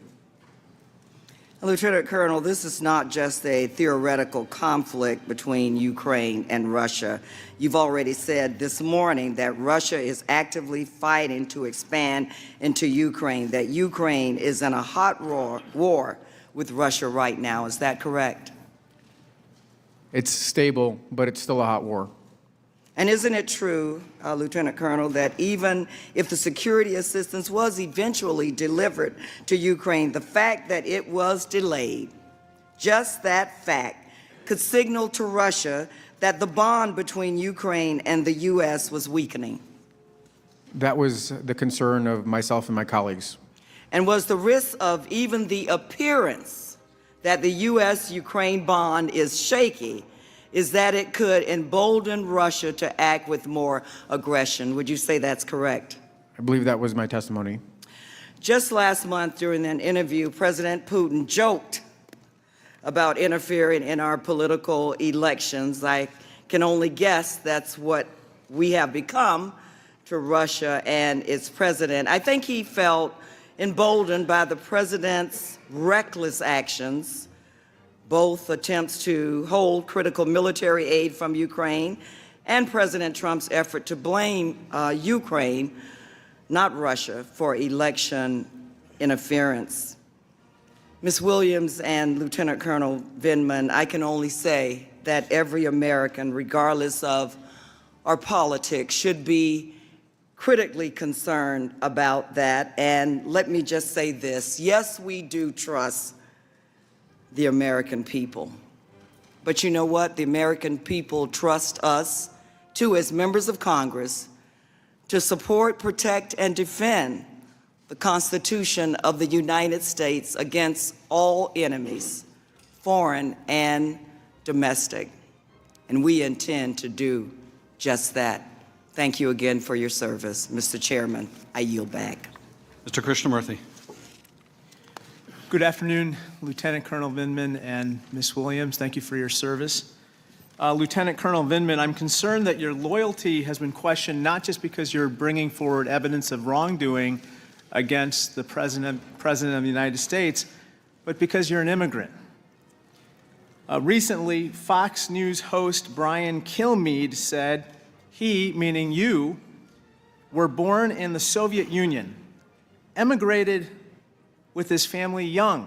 Speaker 11: Lieutenant Colonel, this is not just a theoretical conflict between Ukraine and Russia. You've already said this morning that Russia is actively fighting to expand into Ukraine, that Ukraine is in a hot war with Russia right now. Is that correct?
Speaker 4: It's stable, but it's still a hot war.
Speaker 11: And isn't it true, Lieutenant Colonel, that even if the security assistance was eventually delivered to Ukraine, the fact that it was delayed, just that fact, could signal to Russia that the bond between Ukraine and the U.S. was weakening?
Speaker 4: That was the concern of myself and my colleagues.
Speaker 11: And was the risk of even the appearance that the U.S.-Ukraine bond is shaky is that it could embolden Russia to act with more aggression? Would you say that's correct?
Speaker 4: I believe that was my testimony.
Speaker 11: Just last month during an interview, President Putin joked about interfering in our political elections. I can only guess that's what we have become to Russia and its president. I think he felt emboldened by the president's reckless actions, both attempts to hold critical military aid from Ukraine and President Trump's effort to blame Ukraine, not Russia, for election interference. Ms. Williams and Lieutenant Colonel Vindman, I can only say that every American, regardless of our politics, should be critically concerned about that. And let me just say this. Yes, we do trust the American people. But you know what? The American people trust us, too, as members of Congress, to support, protect, and defend the Constitution of the United States against all enemies, foreign and domestic. And we intend to do just that. Thank you again for your service. Mr. Chairman, I yield back.
Speaker 1: Mr. Krishnamurthy.
Speaker 12: Good afternoon, Lieutenant Colonel Vindman and Ms. Williams. Thank you for your service. Lieutenant Colonel Vindman, I'm concerned that your loyalty has been questioned not just because you're bringing forward evidence of wrongdoing against the President of the United States, but because you're an immigrant. Recently, Fox News host Brian Kilmeade said he, meaning you, were born in the Soviet Union, emigrated with his family young.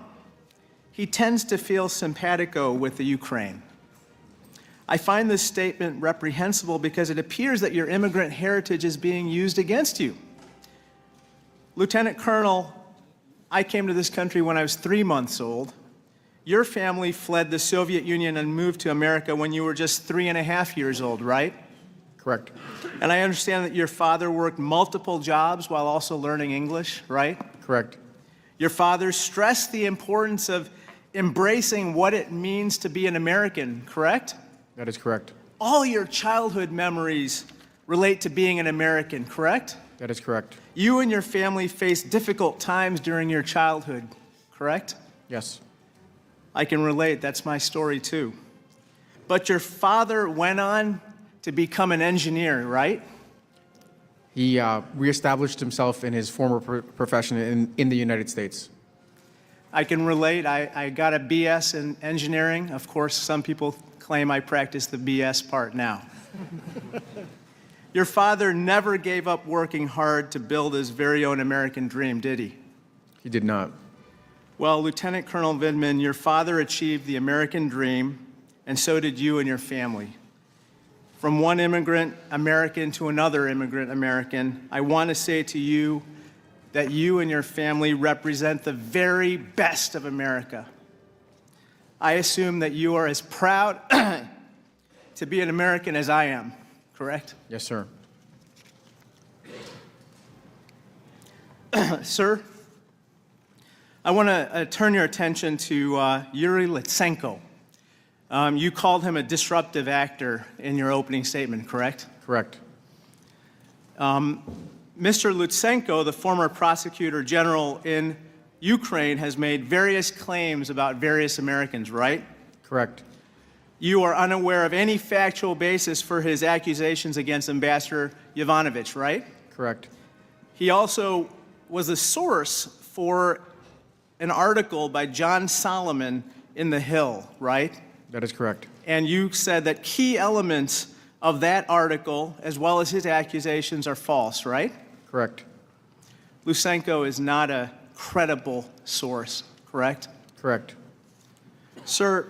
Speaker 12: He tends to feel simpatico with the Ukraine. I find this statement reprehensible because it appears that your immigrant heritage is being used against you. Lieutenant Colonel, I came to this country when I was 3 months old. Your family fled the Soviet Union and moved to America when you were just 3.5 years old, right?
Speaker 4: Correct.
Speaker 12: And I understand that your father worked multiple jobs while also learning English, right?
Speaker 4: Correct.
Speaker 12: Your father stressed the importance of embracing what it means to be an American, correct?
Speaker 4: That is correct.
Speaker 12: All your childhood memories relate to being an American, correct?
Speaker 4: That is correct.
Speaker 12: You and your family faced difficult times during your childhood, correct?
Speaker 4: Yes.
Speaker 12: I can relate. That's my story, too. But your father went on to become an engineer, right?
Speaker 4: He reestablished himself in his former profession in the United States.
Speaker 12: I can relate. I got a BS in engineering. Of course, some people claim I practice the BS part now. Your father never gave up working hard to build his very own American dream, did he?
Speaker 4: He did not.
Speaker 12: Well, Lieutenant Colonel Vindman, your father achieved the American dream, and so did you and your family. From one immigrant American to another immigrant American, I want to say to you that you and your family represent the very best of America. I assume that you are as proud to be an American as I am, correct?
Speaker 4: Yes, sir.
Speaker 12: Sir, I want to turn your attention to Yuri Lutsenko. You called him a disruptive actor in your opening statement, correct?
Speaker 4: Correct.
Speaker 12: Mr. Lutsenko, the former prosecutor general in Ukraine, has made various claims about various Americans, right?
Speaker 4: Correct.
Speaker 12: You are unaware of any factual basis for his accusations against Ambassador Yovanovitch, right?
Speaker 4: Correct.
Speaker 12: He also was a source for an article by John Solomon in The Hill, right?
Speaker 4: That is correct.
Speaker 12: And you said that key elements of that article, as well as his accusations, are false, right?
Speaker 4: Correct.
Speaker 12: Lutsenko is not a credible source, correct?
Speaker 4: Correct.
Speaker 12: Sir,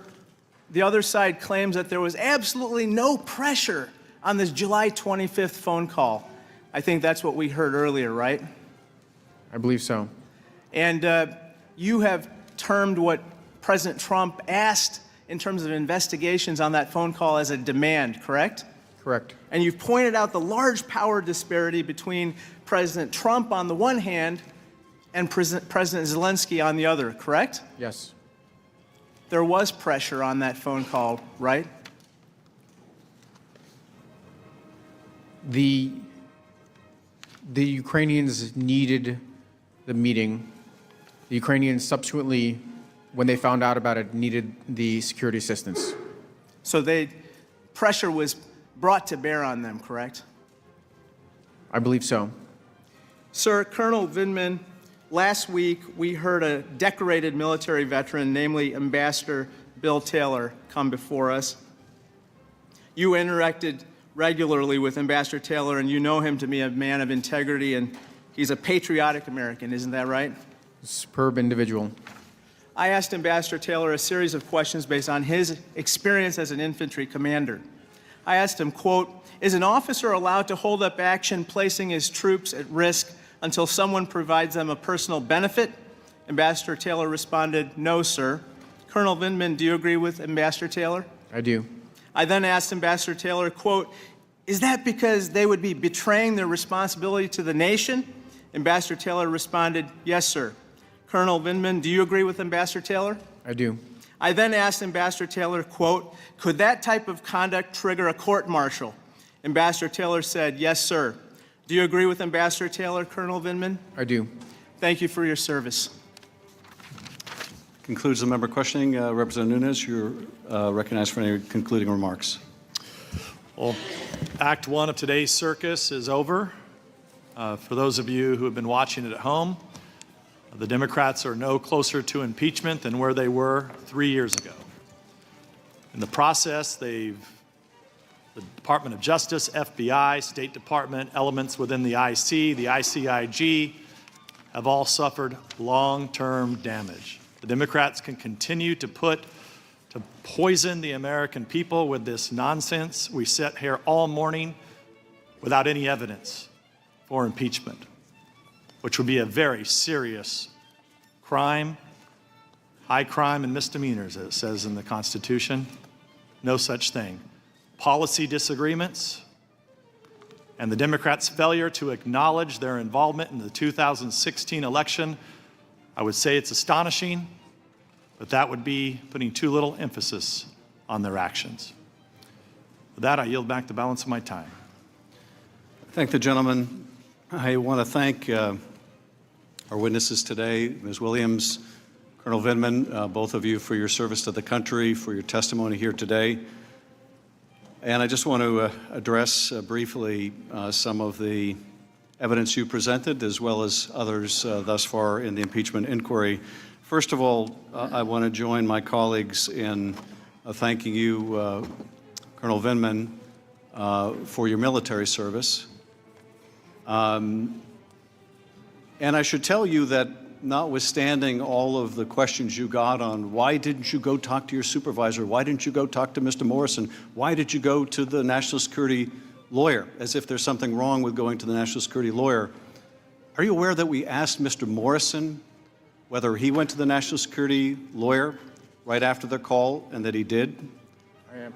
Speaker 12: the other side claims that there was absolutely no pressure on this July 25th phone call. I think that's what we heard earlier, right?
Speaker 4: I believe so.
Speaker 12: And you have termed what President Trump asked in terms of investigations on that phone call as a demand, correct?
Speaker 4: Correct.
Speaker 12: And you've pointed out the large power disparity between President Trump on the one hand and President Zelensky on the other, correct?
Speaker 4: Yes.
Speaker 12: There was pressure on that phone call, right?
Speaker 4: The Ukrainians needed the meeting. The Ukrainians subsequently, when they found out about it, needed the security assistance.
Speaker 12: So pressure was brought to bear on them, correct?
Speaker 4: I believe so.
Speaker 12: Sir, Colonel Vindman, last week we heard a decorated military veteran, namely Ambassador Bill Taylor, come before us. You interacted regularly with Ambassador Taylor, and you know him to be a man of integrity, and he's a patriotic American, isn't that right?
Speaker 4: Superb individual.
Speaker 12: I asked Ambassador Taylor a series of questions based on his experience as an infantry commander. I asked him, quote, is an officer allowed to hold up action placing his troops at risk until someone provides them a personal benefit? Ambassador Taylor responded, no, sir. Colonel Vindman, do you agree with Ambassador Taylor?
Speaker 4: I do.
Speaker 12: I then asked Ambassador Taylor, quote, is that because they would be betraying their responsibility to the nation? Ambassador Taylor responded, yes, sir. Colonel Vindman, do you agree with Ambassador Taylor?
Speaker 4: I do.
Speaker 12: I then asked Ambassador Taylor, quote, could that type of conduct trigger a court-martial? Ambassador Taylor said, yes, sir. Do you agree with Ambassador Taylor, Colonel Vindman?
Speaker 4: I do.
Speaker 12: Thank you for your service.
Speaker 1: Concludes the member questioning. Representative Nunes, you're recognized for any concluding remarks.
Speaker 14: Well, Act 1 of today's circus is over. For those of you who have been watching it at home, the Democrats are no closer to impeachment than where they were 3 years ago. In the process, the Department of Justice, FBI, State Department, elements within the IC, the ICIG, have all suffered long-term damage. The Democrats can continue to poison the American people with this nonsense. We sit here all morning without any evidence for impeachment, which would be a very serious crime, high crime and misdemeanors, as it says in the Constitution. No such thing. Policy disagreements and the Democrats' failure to acknowledge their involvement in the 2016 election, I would say it's astonishing, but that would be putting too little emphasis on their actions. With that, I yield back the balance of my time.
Speaker 1: Thank the gentleman. I want to thank our witnesses today, Ms. Williams, Colonel Vindman, both of you for your service to the country, for your testimony here today. And I just want to address briefly some of the evidence you presented, as well as others thus far in the impeachment inquiry. First of all, I want to join my colleagues in thanking you, Colonel Vindman, for your military service. And I should tell you that notwithstanding all of the questions you got on why didn't you go talk to your supervisor, why didn't you go talk to Mr. Morrison, why did you go to the national security lawyer, as if there's something wrong with going to the national security lawyer. Are you aware that we asked Mr. Morrison whether he went to the national security lawyer right after the call, and that he did?
Speaker 4: I am.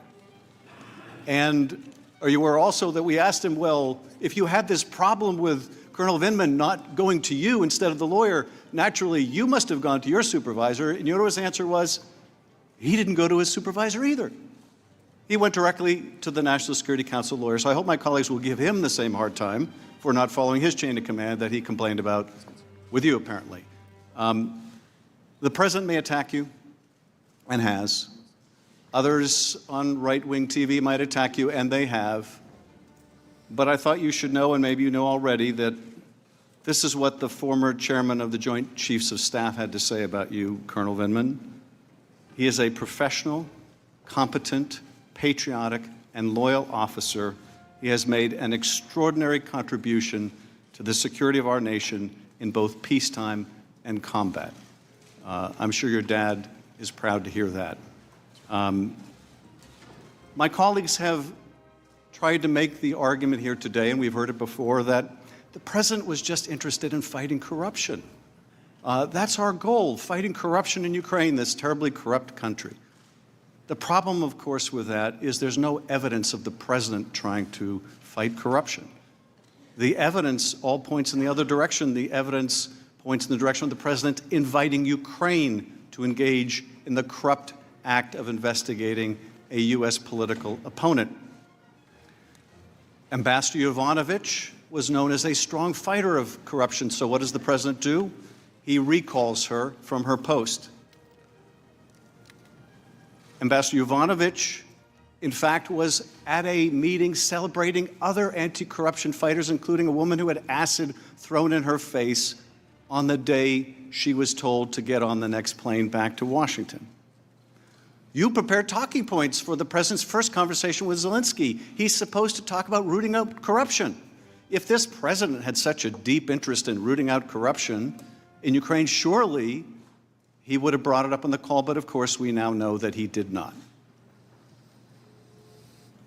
Speaker 1: And are you aware also that we asked him, well, if you had this problem with Colonel Vindman not going to you instead of the lawyer, naturally you must have gone to your supervisor, and you know what his answer was? He didn't go to his supervisor either. He went directly to the National Security Council lawyer. So I hope my colleagues will give him the same hard time for not following his chain of command that he complained about with you, apparently. The president may attack you, and has. Others on right-wing TV might attack you, and they have. But I thought you should know, and maybe you know already, that this is what the former chairman of the Joint Chiefs of Staff had to say about you, Colonel Vindman. He is a professional, competent, patriotic, and loyal officer. He has made an extraordinary contribution to the security of our nation in both peacetime and combat. I'm sure your dad is proud to hear that. My colleagues have tried to make the argument here today, and we've heard it before, that the president was just interested in fighting corruption. That's our goal, fighting corruption in Ukraine, this terribly corrupt country. The problem, of course, with that is there's no evidence of the president trying to fight corruption. The evidence all points in the other direction. The evidence points in the direction of the president inviting Ukraine to engage in the corrupt act of investigating a U.S. political opponent. Ambassador Yovanovitch was known as a strong fighter of corruption, so what does the president do? He recalls her from her post. Ambassador Yovanovitch, in fact, was at a meeting celebrating other anti-corruption fighters, including a woman who had acid thrown in her face on the day she was told to get on the next plane back to Washington. You prepared talking points for the president's first conversation with Zelensky. He's supposed to talk about rooting out corruption. If this president had such a deep interest in rooting out corruption in Ukraine, surely he would have brought it up on the call, but of course we now know that he did not.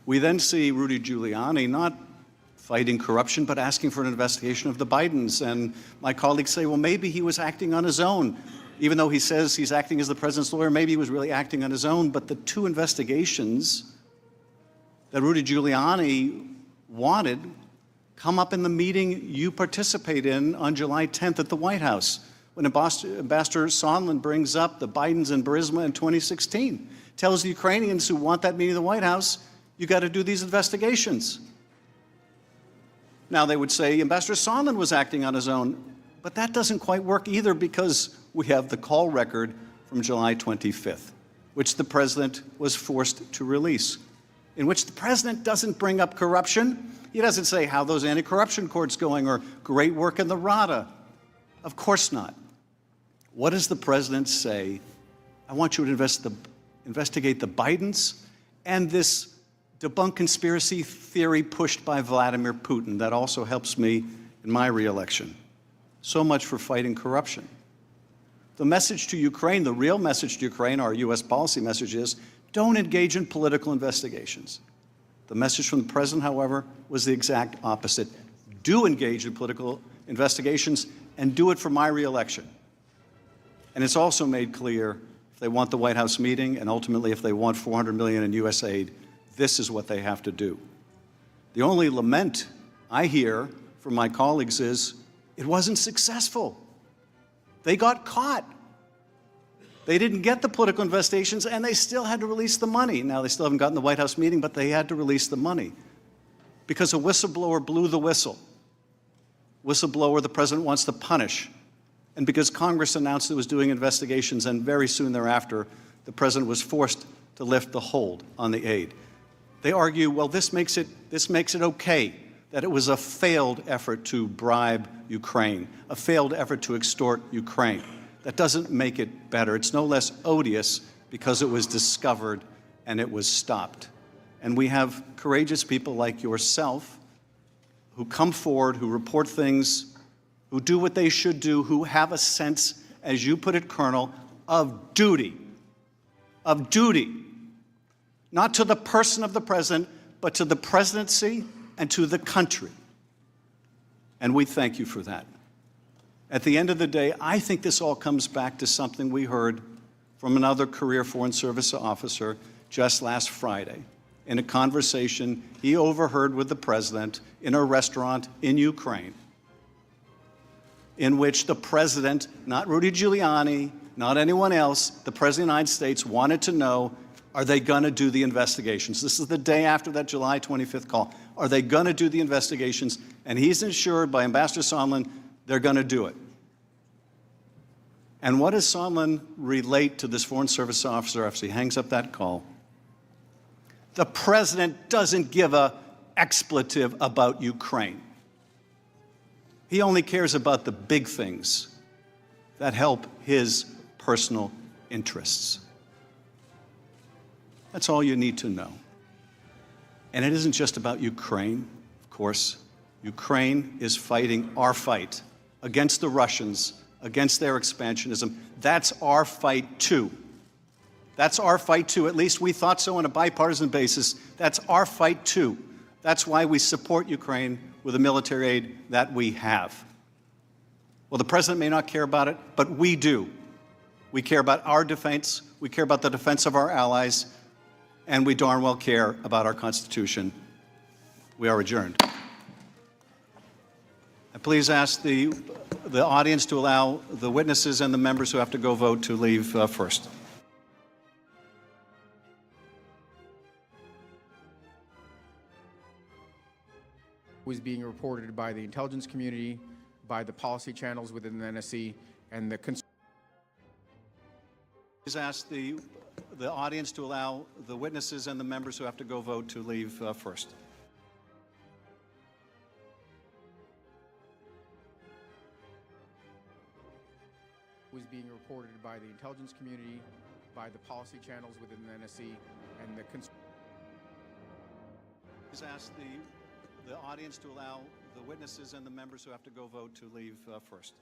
Speaker 1: We then see Rudy Giuliani not fighting corruption, but asking for an investigation of the Bidens. And my colleagues say, well, maybe he was acting on his own. Even though he says he's acting as the president's lawyer, maybe he was really acting on his own. But the two investigations that Rudy Giuliani wanted come up in the meeting you participate in on July 10th at the White House, when Ambassador Sondland brings up the Bidens and Burisma in 2016, tells the Ukrainians who want that meeting at the White House, you got to do these investigations. Now, they would say Ambassador Sondland was acting on his own, but that doesn't quite work either, because we have the call record from July 25th, which the president was forced to release, in which the president doesn't bring up corruption. He doesn't say how those anti-corruption courts going or great work in the RADA. Of course not. What does the president say? I want you to investigate the Bidens and this debunk conspiracy theory pushed by Vladimir Putin. That also helps me in my reelection. So much for fighting corruption. The message to Ukraine, the real message to Ukraine, our U.S. policy message is, don't engage in political investigations. The message from the president, however, was the exact opposite. Do engage in political investigations, and do it for my reelection. And it's also made clear, if they want the White House meeting, and ultimately if they want $400 million in U.S. aid, this is what they have to do. The only lament I hear from my colleagues is, it wasn't successful. They got caught. They didn't get the political investigations, and they still had to release the money. Now, they still haven't gotten the White House meeting, but they had to release the money because a whistleblower blew the whistle. Whistleblower the president wants to punish. And because Congress announced it was doing investigations, and very soon thereafter, the president was forced to lift the hold on the aid. They argue, well, this makes it okay that it was a failed effort to bribe Ukraine, a failed effort to extort Ukraine. That doesn't make it better. It's no less odious because it was discovered and it was stopped. And we have courageous people like yourself who come forward, who report things, who do what they should do, who have a sense, as you put it, Colonel, of duty. Of duty. Not to the person of the president, but to the presidency and to the country. And we thank you for that. At the end of the day, I think this all comes back to something we heard from another career Foreign Service officer just last Friday in a conversation he overheard with the president in a restaurant in Ukraine, in which the president, not Rudy Giuliani, not anyone else, the president of the United States wanted to know, are they going to do the investigations? This is the day after that July 25th call. Are they going to do the investigations? And he's assured by Ambassador Sondland they're going to do it. And what does Sondland relate to this Foreign Service officer after he hangs up that call? The president doesn't give an expletive about Ukraine. He only cares about the big things that help his personal interests. That's all you need to know. And it isn't just about Ukraine, of course. Ukraine is fighting our fight against the Russians, against their expansionism. That's our fight too. That's our fight too. At least we thought so on a bipartisan basis. That's our fight too. That's why we support Ukraine with the military aid that we have. Well, the president may not care about it, but we do. We care about our defense. We care about the defense of our allies. And we darn well care about our Constitution. We are adjourned. I please ask the audience to allow the witnesses and the members who have to go vote to leave first.
Speaker 4: Was being reported by the intelligence community, by the policy channels within the NSC, and the
Speaker 1: Please ask the audience to allow the witnesses and the members who have to go vote to leave first.
Speaker 4: was being reported by the intelligence community, by the policy channels within the NSC, and the
Speaker 1: Please ask the audience to allow the witnesses and the members who have to go vote to leave first.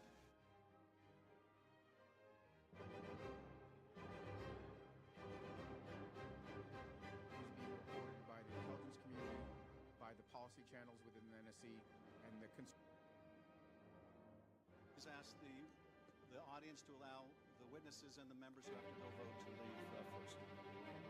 Speaker 4: was being reported by the intelligence
Speaker 1: Please ask the audience to allow the witnesses and the members who have to go vote to leave first.